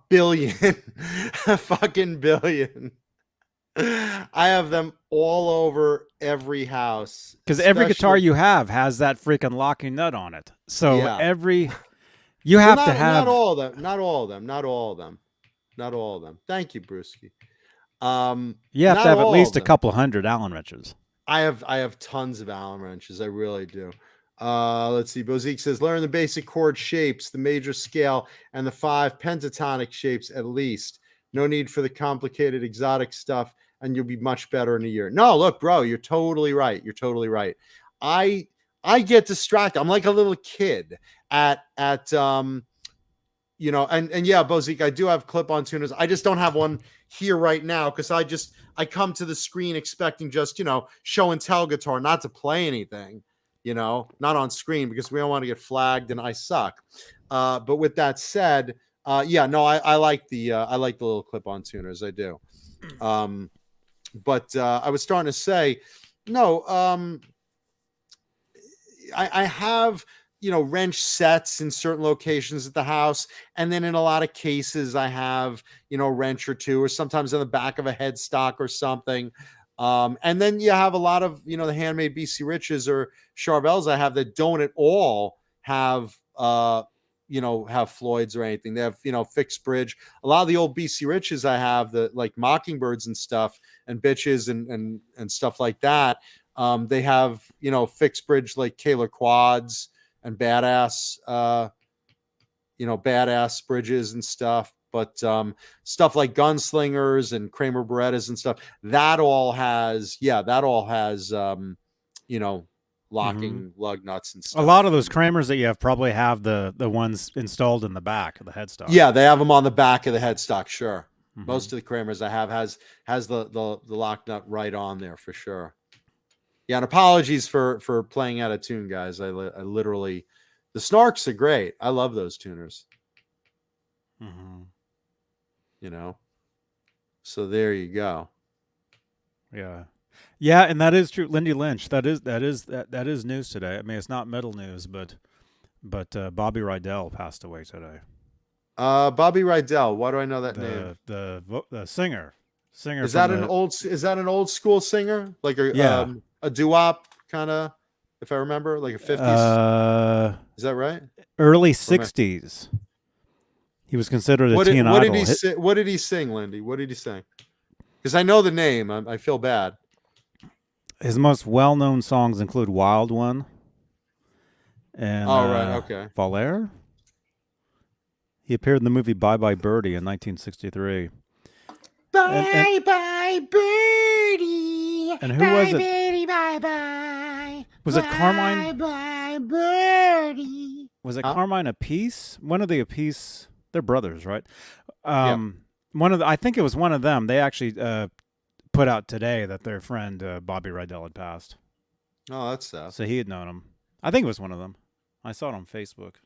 billion. A fucking billion. I have them all over every house. Because every guitar you have has that freaking locking nut on it. So Yeah. you have to have not all of them. Not all of them. Not all of them. Not all of them. Thank you, Brewski. You have to have at least a couple hundred Allen wrenches. I have tons of Allen wrenches. I really do. Let's see. Bozique says, learn the basic chord shapes, the major scale, and the 5 pentatonic shapes at least. No need for the complicated exotic stuff, and you'll be much better in a year. No, look, bro, you're totally right. You're totally right. I get distracted. I'm like a little kid at and yeah, Bozique, I do have clip-on tuners. I just don't have one here right now because I come to the screen expecting just, show and tell guitar, not to play anything, not on screen because we don't want to get flagged and I suck. But with that said, I like the little clip-on tuners. I do. But I was starting to say, no, I have, wrench sets in certain locations at the house. And then in a lot of cases, I have, a wrench or two, or sometimes on the back of a headstock or something. And then you have a lot of, the handmade BC Riches or Charvels I have that don't at all have, have Floyds or anything. They have, fixed bridge. A lot of the old BC Riches I have, the like Mockingbirds and stuff and Bitches and stuff like that. They have, fixed bridge like Kaler quads and badass, badass bridges and stuff. But stuff like Gunslingers and Kramer Berettas and stuff, that all has, locking lug nuts and stuff. A lot of those Kramers that you have probably have the ones installed in the back of the headstock. Yeah, they have them on the back of the headstock, sure. Most of the Kramers I have has the lock nut right on there for sure. Yeah, and apologies for playing out of tune, guys. I literally, the Snarks are great. I love those tuners. You know, so there you go. Yeah, yeah, and that is true. Lindy Lynch. That is news today. I mean, it's not metal news, but Bobby Rydell passed away today. Bobby Rydell. Why do I know that name? The singer. Is that an old school singer? Like a doo-wop kind of, if I remember, like a 50s. Is that right? Early 60s. He was considered a teen idol. What did he sing, Lindy? What did he sing? Because I know the name. I feel bad. His most well-known songs include "Wild One" and Valère. He appeared in the movie Bye Bye Birdie in 1963. Bye bye birdie. And who was it? Birdie, bye bye. Was it Carmine? Bye birdie. Was it Carmine Appice? One of the Appice. They're brothers, right? I think it was one of them. They actually put out today that their friend Bobby Rydell had passed. Oh, that's sad. So he had known him. I think it was one of them. I saw it on Facebook.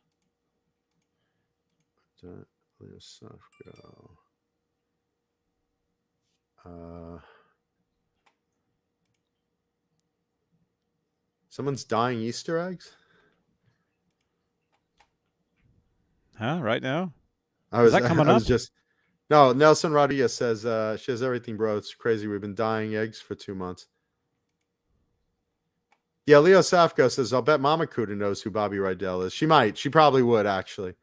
Someone's dying Easter eggs? Huh? Right now? Is that coming up? No, Nelson Rodriguez says she has everything, bro. It's crazy. We've been dying eggs for 2 months. Yeah, Leo Safko says, I'll bet Mama Kuda knows who Bobby Rydell is. She might. She probably would, actually.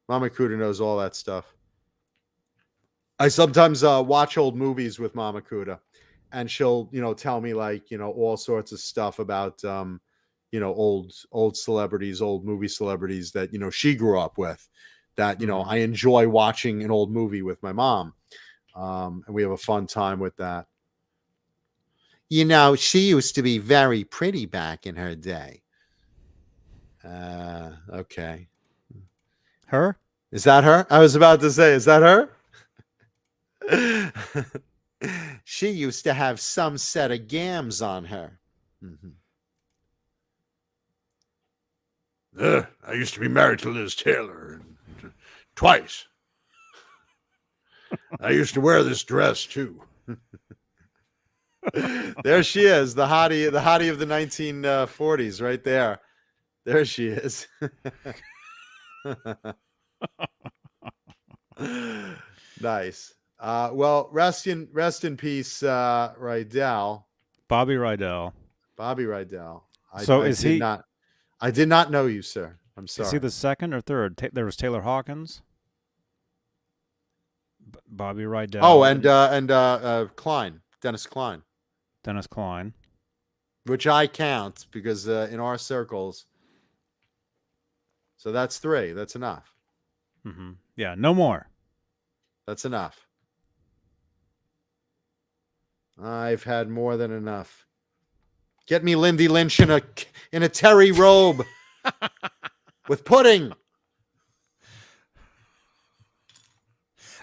Mama Kuda knows all that stuff. I sometimes watch old movies with Mama Kuda, and she'll, tell me all sorts of stuff about, old celebrities, old movie celebrities that, she grew up with. That, I enjoy watching an old movie with my mom. And we have a fun time with that. She used to be very pretty back in her day. Okay. Her? Is that her? I was about to say, is that her? She used to have some set of gams on her. I used to be married to Liz Taylor twice. I used to wear this dress too. There she is, the hottie of the 1940s, right there. There she is. Nice. Well, rest in peace, Rydell. Bobby Rydell. Bobby Rydell. I did not know you, sir. I'm sorry. Is he the second or third? There was Taylor Hawkins. Bobby Rydell. Oh, and Klein, Dennis Klein. Dennis Klein. Which I count because in our circles. So that's 3. That's enough. Yeah, no more. That's enough. I've had more than enough. Get me Lindy Lynch in a terry robe with pudding.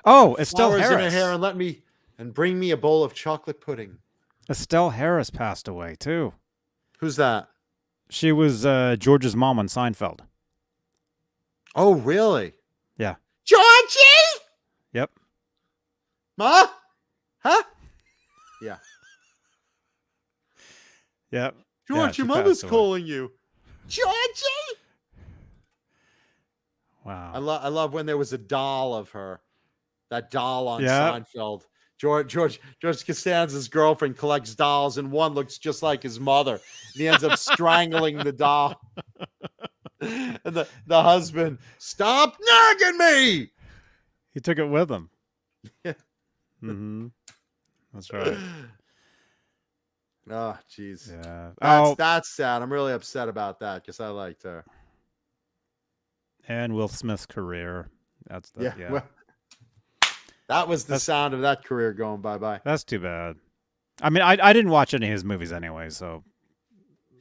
Oh, Estelle Flowers in her Harris. hair and bring me a bowl of chocolate pudding. Estelle Harris passed away too. Who's that? She was George's mom on Seinfeld. Oh, really? Yeah. Georgie? Yep. Ma? Huh? Yeah. Yep. George, your mother's calling you. Georgie? Wow. I love when there was a doll of her. That doll on Seinfeld. George Costanza's girlfriend collects dolls, and one looks just like his mother. And he ends up strangling the doll. And the husband, stop nagging me. He took it with him. Yeah. That's right. Oh, jeez. Yeah. That's sad. I'm really upset about that because I liked her. And Will Smith's career. That's the Well, that was the sound of that career going bye-bye. That's too bad. I mean, I didn't watch any of his movies anyway, so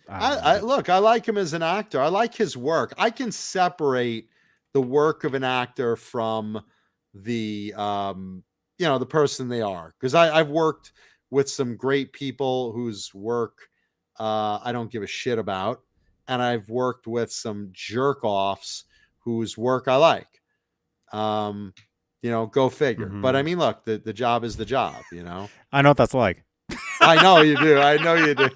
I like him as an actor. I like his work. I can separate the work of an actor from the the person they are. Because I've worked with some great people whose work I don't give a shit about, and I've worked with some jerk offs whose work I like. Go figure. But I mean, look, the job is the job. I know what that's like. I know you do. I know you do.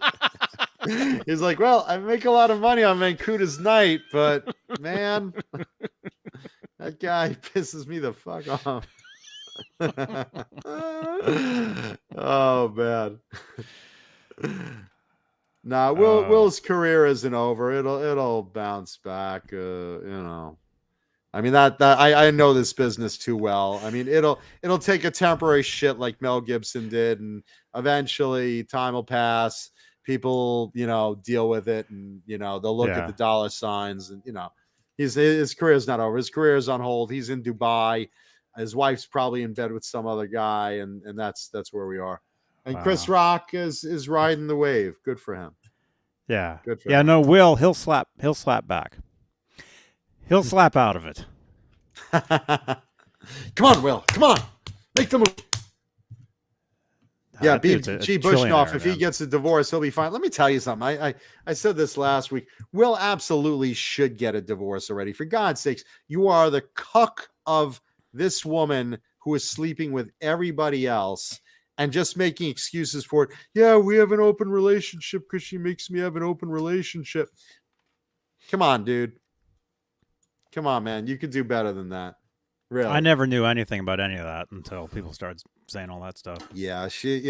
He's like, well, I make a lot of money on Mancuda's night, but man, that guy pisses me the fuck off. Oh man. Nah, Will's career isn't over. It'll bounce back. I mean that I know this business too well. I mean it'll take a temporary shit like Mel Gibson did, and eventually time will pass. People, deal with it, and they'll look at the dollar signs, and his career's not over. His career is on hold. He's in Dubai. His wife's probably in bed with some other guy, and that's where we are. And Chris Rock is riding the wave. Good for him. Yeah. Good for him. No, he'll slap back. He'll slap out of it. Come on, Will. Come on. Make the move. Yeah, G. Bushnoff, if he gets a divorce, he'll be fine. Let me tell you something. I said this last week. Will absolutely should get a divorce already. For God's sakes, you are the cuck of this woman who is sleeping with everybody else and just making excuses for it. Yeah, we have an open relationship because she makes me have an open relationship. Come on, dude. Come on, man. You could do better than that. Really. I never knew anything about any of that until people started saying all that stuff. Yeah, she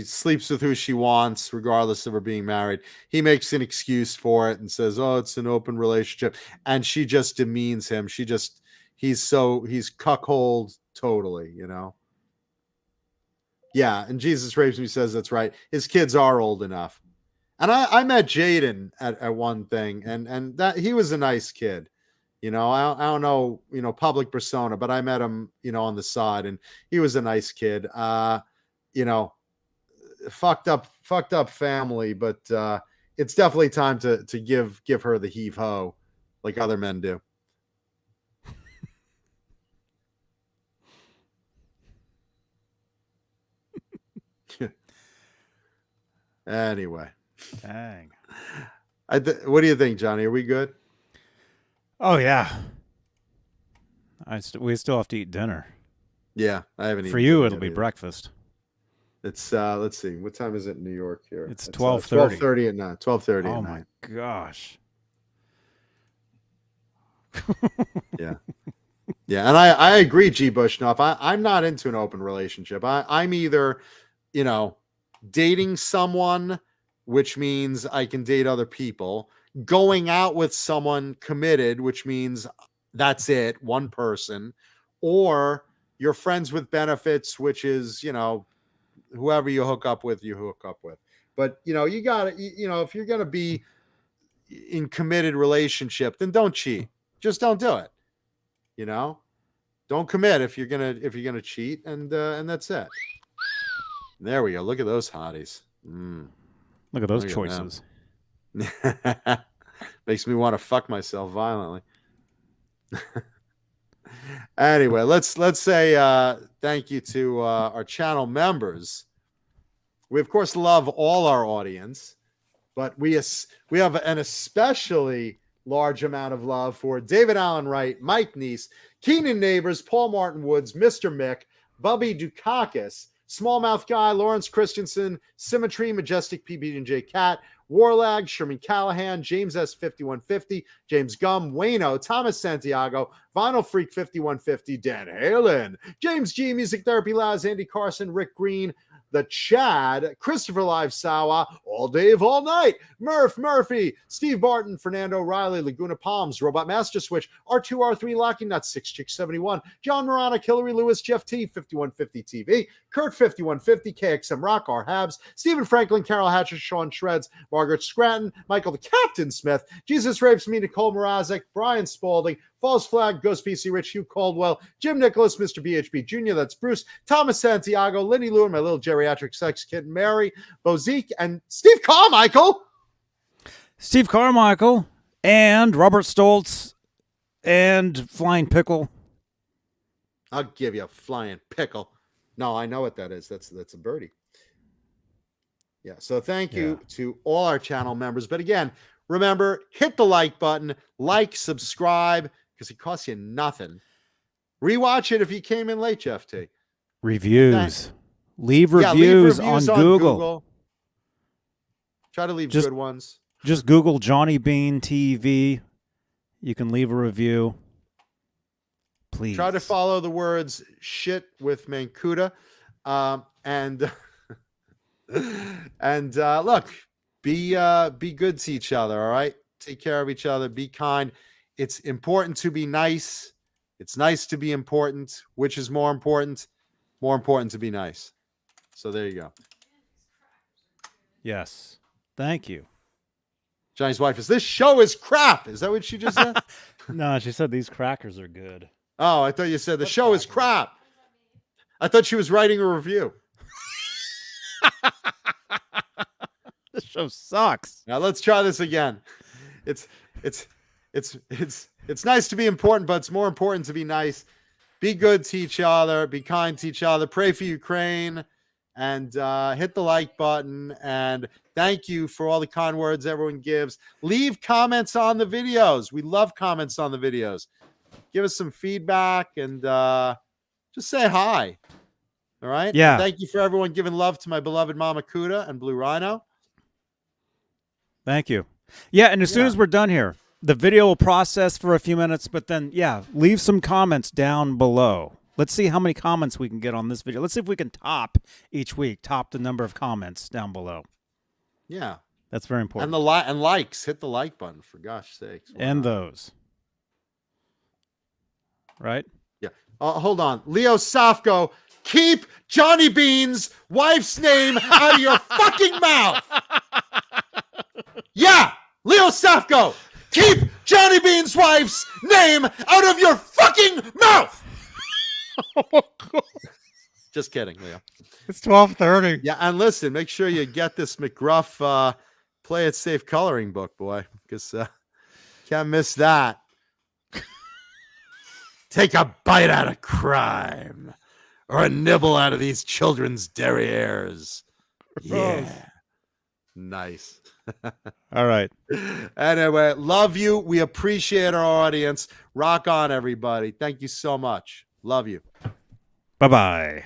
sleeps with who she wants, regardless of her being married. He makes an excuse for it and says, "Oh, it's an open relationship," and she just demeans him. He's cuckold totally, Yeah, and Jesus Rapes Me says that's right. His kids are old enough. And I met Jaden at one thing, and that he was a nice kid. I don't know, public persona, but I met him, on the side, and he was a nice kid. Fucked up family, but it's definitely time to give her the heave ho like other men do. Anyway. Dang. What do you think, Johnny? Are we good? Oh yeah. We still have to eat dinner. Yeah, I haven't eaten. For you, it'll be breakfast. It's let's see, what time is it in New York here? It's 12:30. 12:30 at night. 12:30. Oh at my night. gosh. Yeah. Yeah, and I agree, G. Bushnoff. I'm not into an open relationship. I'm either, dating someone, which means I can date other people, going out with someone committed, which means that's it, one person, or you're friends with benefits, which is, whoever you hook up with, you hook up with. But, you got to, if you're going to be in committed relationship, then don't cheat. Just don't do it. Don't commit if you're gonna cheat, and that's it. There we go. Look at those hotties. Look at those choices. Makes me want to fuck myself violently. Anyway, let's say thank you to our channel members. We of course love all our audience, but we have an especially large amount of love for David Allen Wright, Mike Neese, Keenan Neighbors, Paul Martin Woods, Mr. Mick, Bubby Dukakis, Smallmouth Guy, Lawrence Christensen, Symmetry, Majestic PB&J Cat, Warlag, Sherman Callahan, James S. 5150, James Gum, Wayno, Thomas Santiago, Vinyl Freak 5150, Dan Halen, James G, Music Therapy Laz, Andy Carson, Rick Green, The Chad, Christopher Live Sawa, All Dave, All Night, Murphy, Steve Barton, Fernando Riley, Laguna Palms, Robot Master Switch, R2R3, Locking Nuts, 6 Chick 71, John Morana, Hillary Lewis, Jeff T, 5150 TV, Kurt 5150, KXM Rock, R Habs, Stephen Franklin, Carol Hatcher, Sean Shreds, Margaret Scranton, Michael the Captain Smith, Jesus Rapes Me, Nicole Mrazek, Brian Spalding, False Flag, Ghost PC Rich, Hugh Caldwell, Jim Nicholas, Mr. BHB Jr., that's Bruce, Thomas Santiago, Lenny Lewin, my little geriatric sex kitten, Mary, Bozique, and Steve Carmichael. Steve Carmichael and Robert Stoltz and Flying Pickle. I'll give you a flying pickle. No, I know what that is. That's a birdie. Yeah. So thank you to all our channel members. But again, remember, hit the like button, subscribe, because it costs you nothing. Rewatch it if you came in late, Jeff T. Reviews. Leave reviews on Google. Try to leave good ones. Just Google Johnny Beane TV. You can leave a review. Please. Try to follow the words shit with Mancuda. And look, be good to each other, all right? Take care of each other. Be kind. It's important to be nice. It's nice to be important. Which is more important? More important to be nice. So there you go. Yes. Thank you. Johnny's wife is, this show is crap. Is that what she just said? No, she said these crackers are good. Oh, I thought you said the show is crap. I thought she was writing a review. This show sucks. Now let's try this again. It's nice to be important, but it's more important to be nice. Be good to each other. Be kind to each other. Pray for Ukraine, and hit the like button. And thank you for all the kind words everyone gives. Leave comments on the videos. We love comments on the videos. Give us some feedback and just say hi. All right? Yeah. And thank you for everyone giving love to my beloved Mama Kuda and Blue Rhino. Thank you. Yeah, and as soon as we're done here, the video will process for a few minutes, but then, leave some comments down below. Let's see how many comments we can get on this video. Let's see if we can top each week, top the number of comments down below. Yeah. That's very important. And likes. Hit the like button, for gosh sakes. And those. Right? Yeah. Hold on. Leo Safko, keep Johnny Beane's wife's name out of your fucking mouth. Yeah. Leo Safko, keep Johnny Beane's wife's name out of your fucking mouth. Just kidding, Leo. It's 12:30. Yeah, and listen, make sure you get this McGruff Play It Safe coloring book, boy, because can't miss that. Take a bite out of crime, or a nibble out of these children's derrieres. Yeah, nice. All right. Anyway, love you. We appreciate our audience. Rock on, everybody. Thank you so much. Love you. Bye-bye.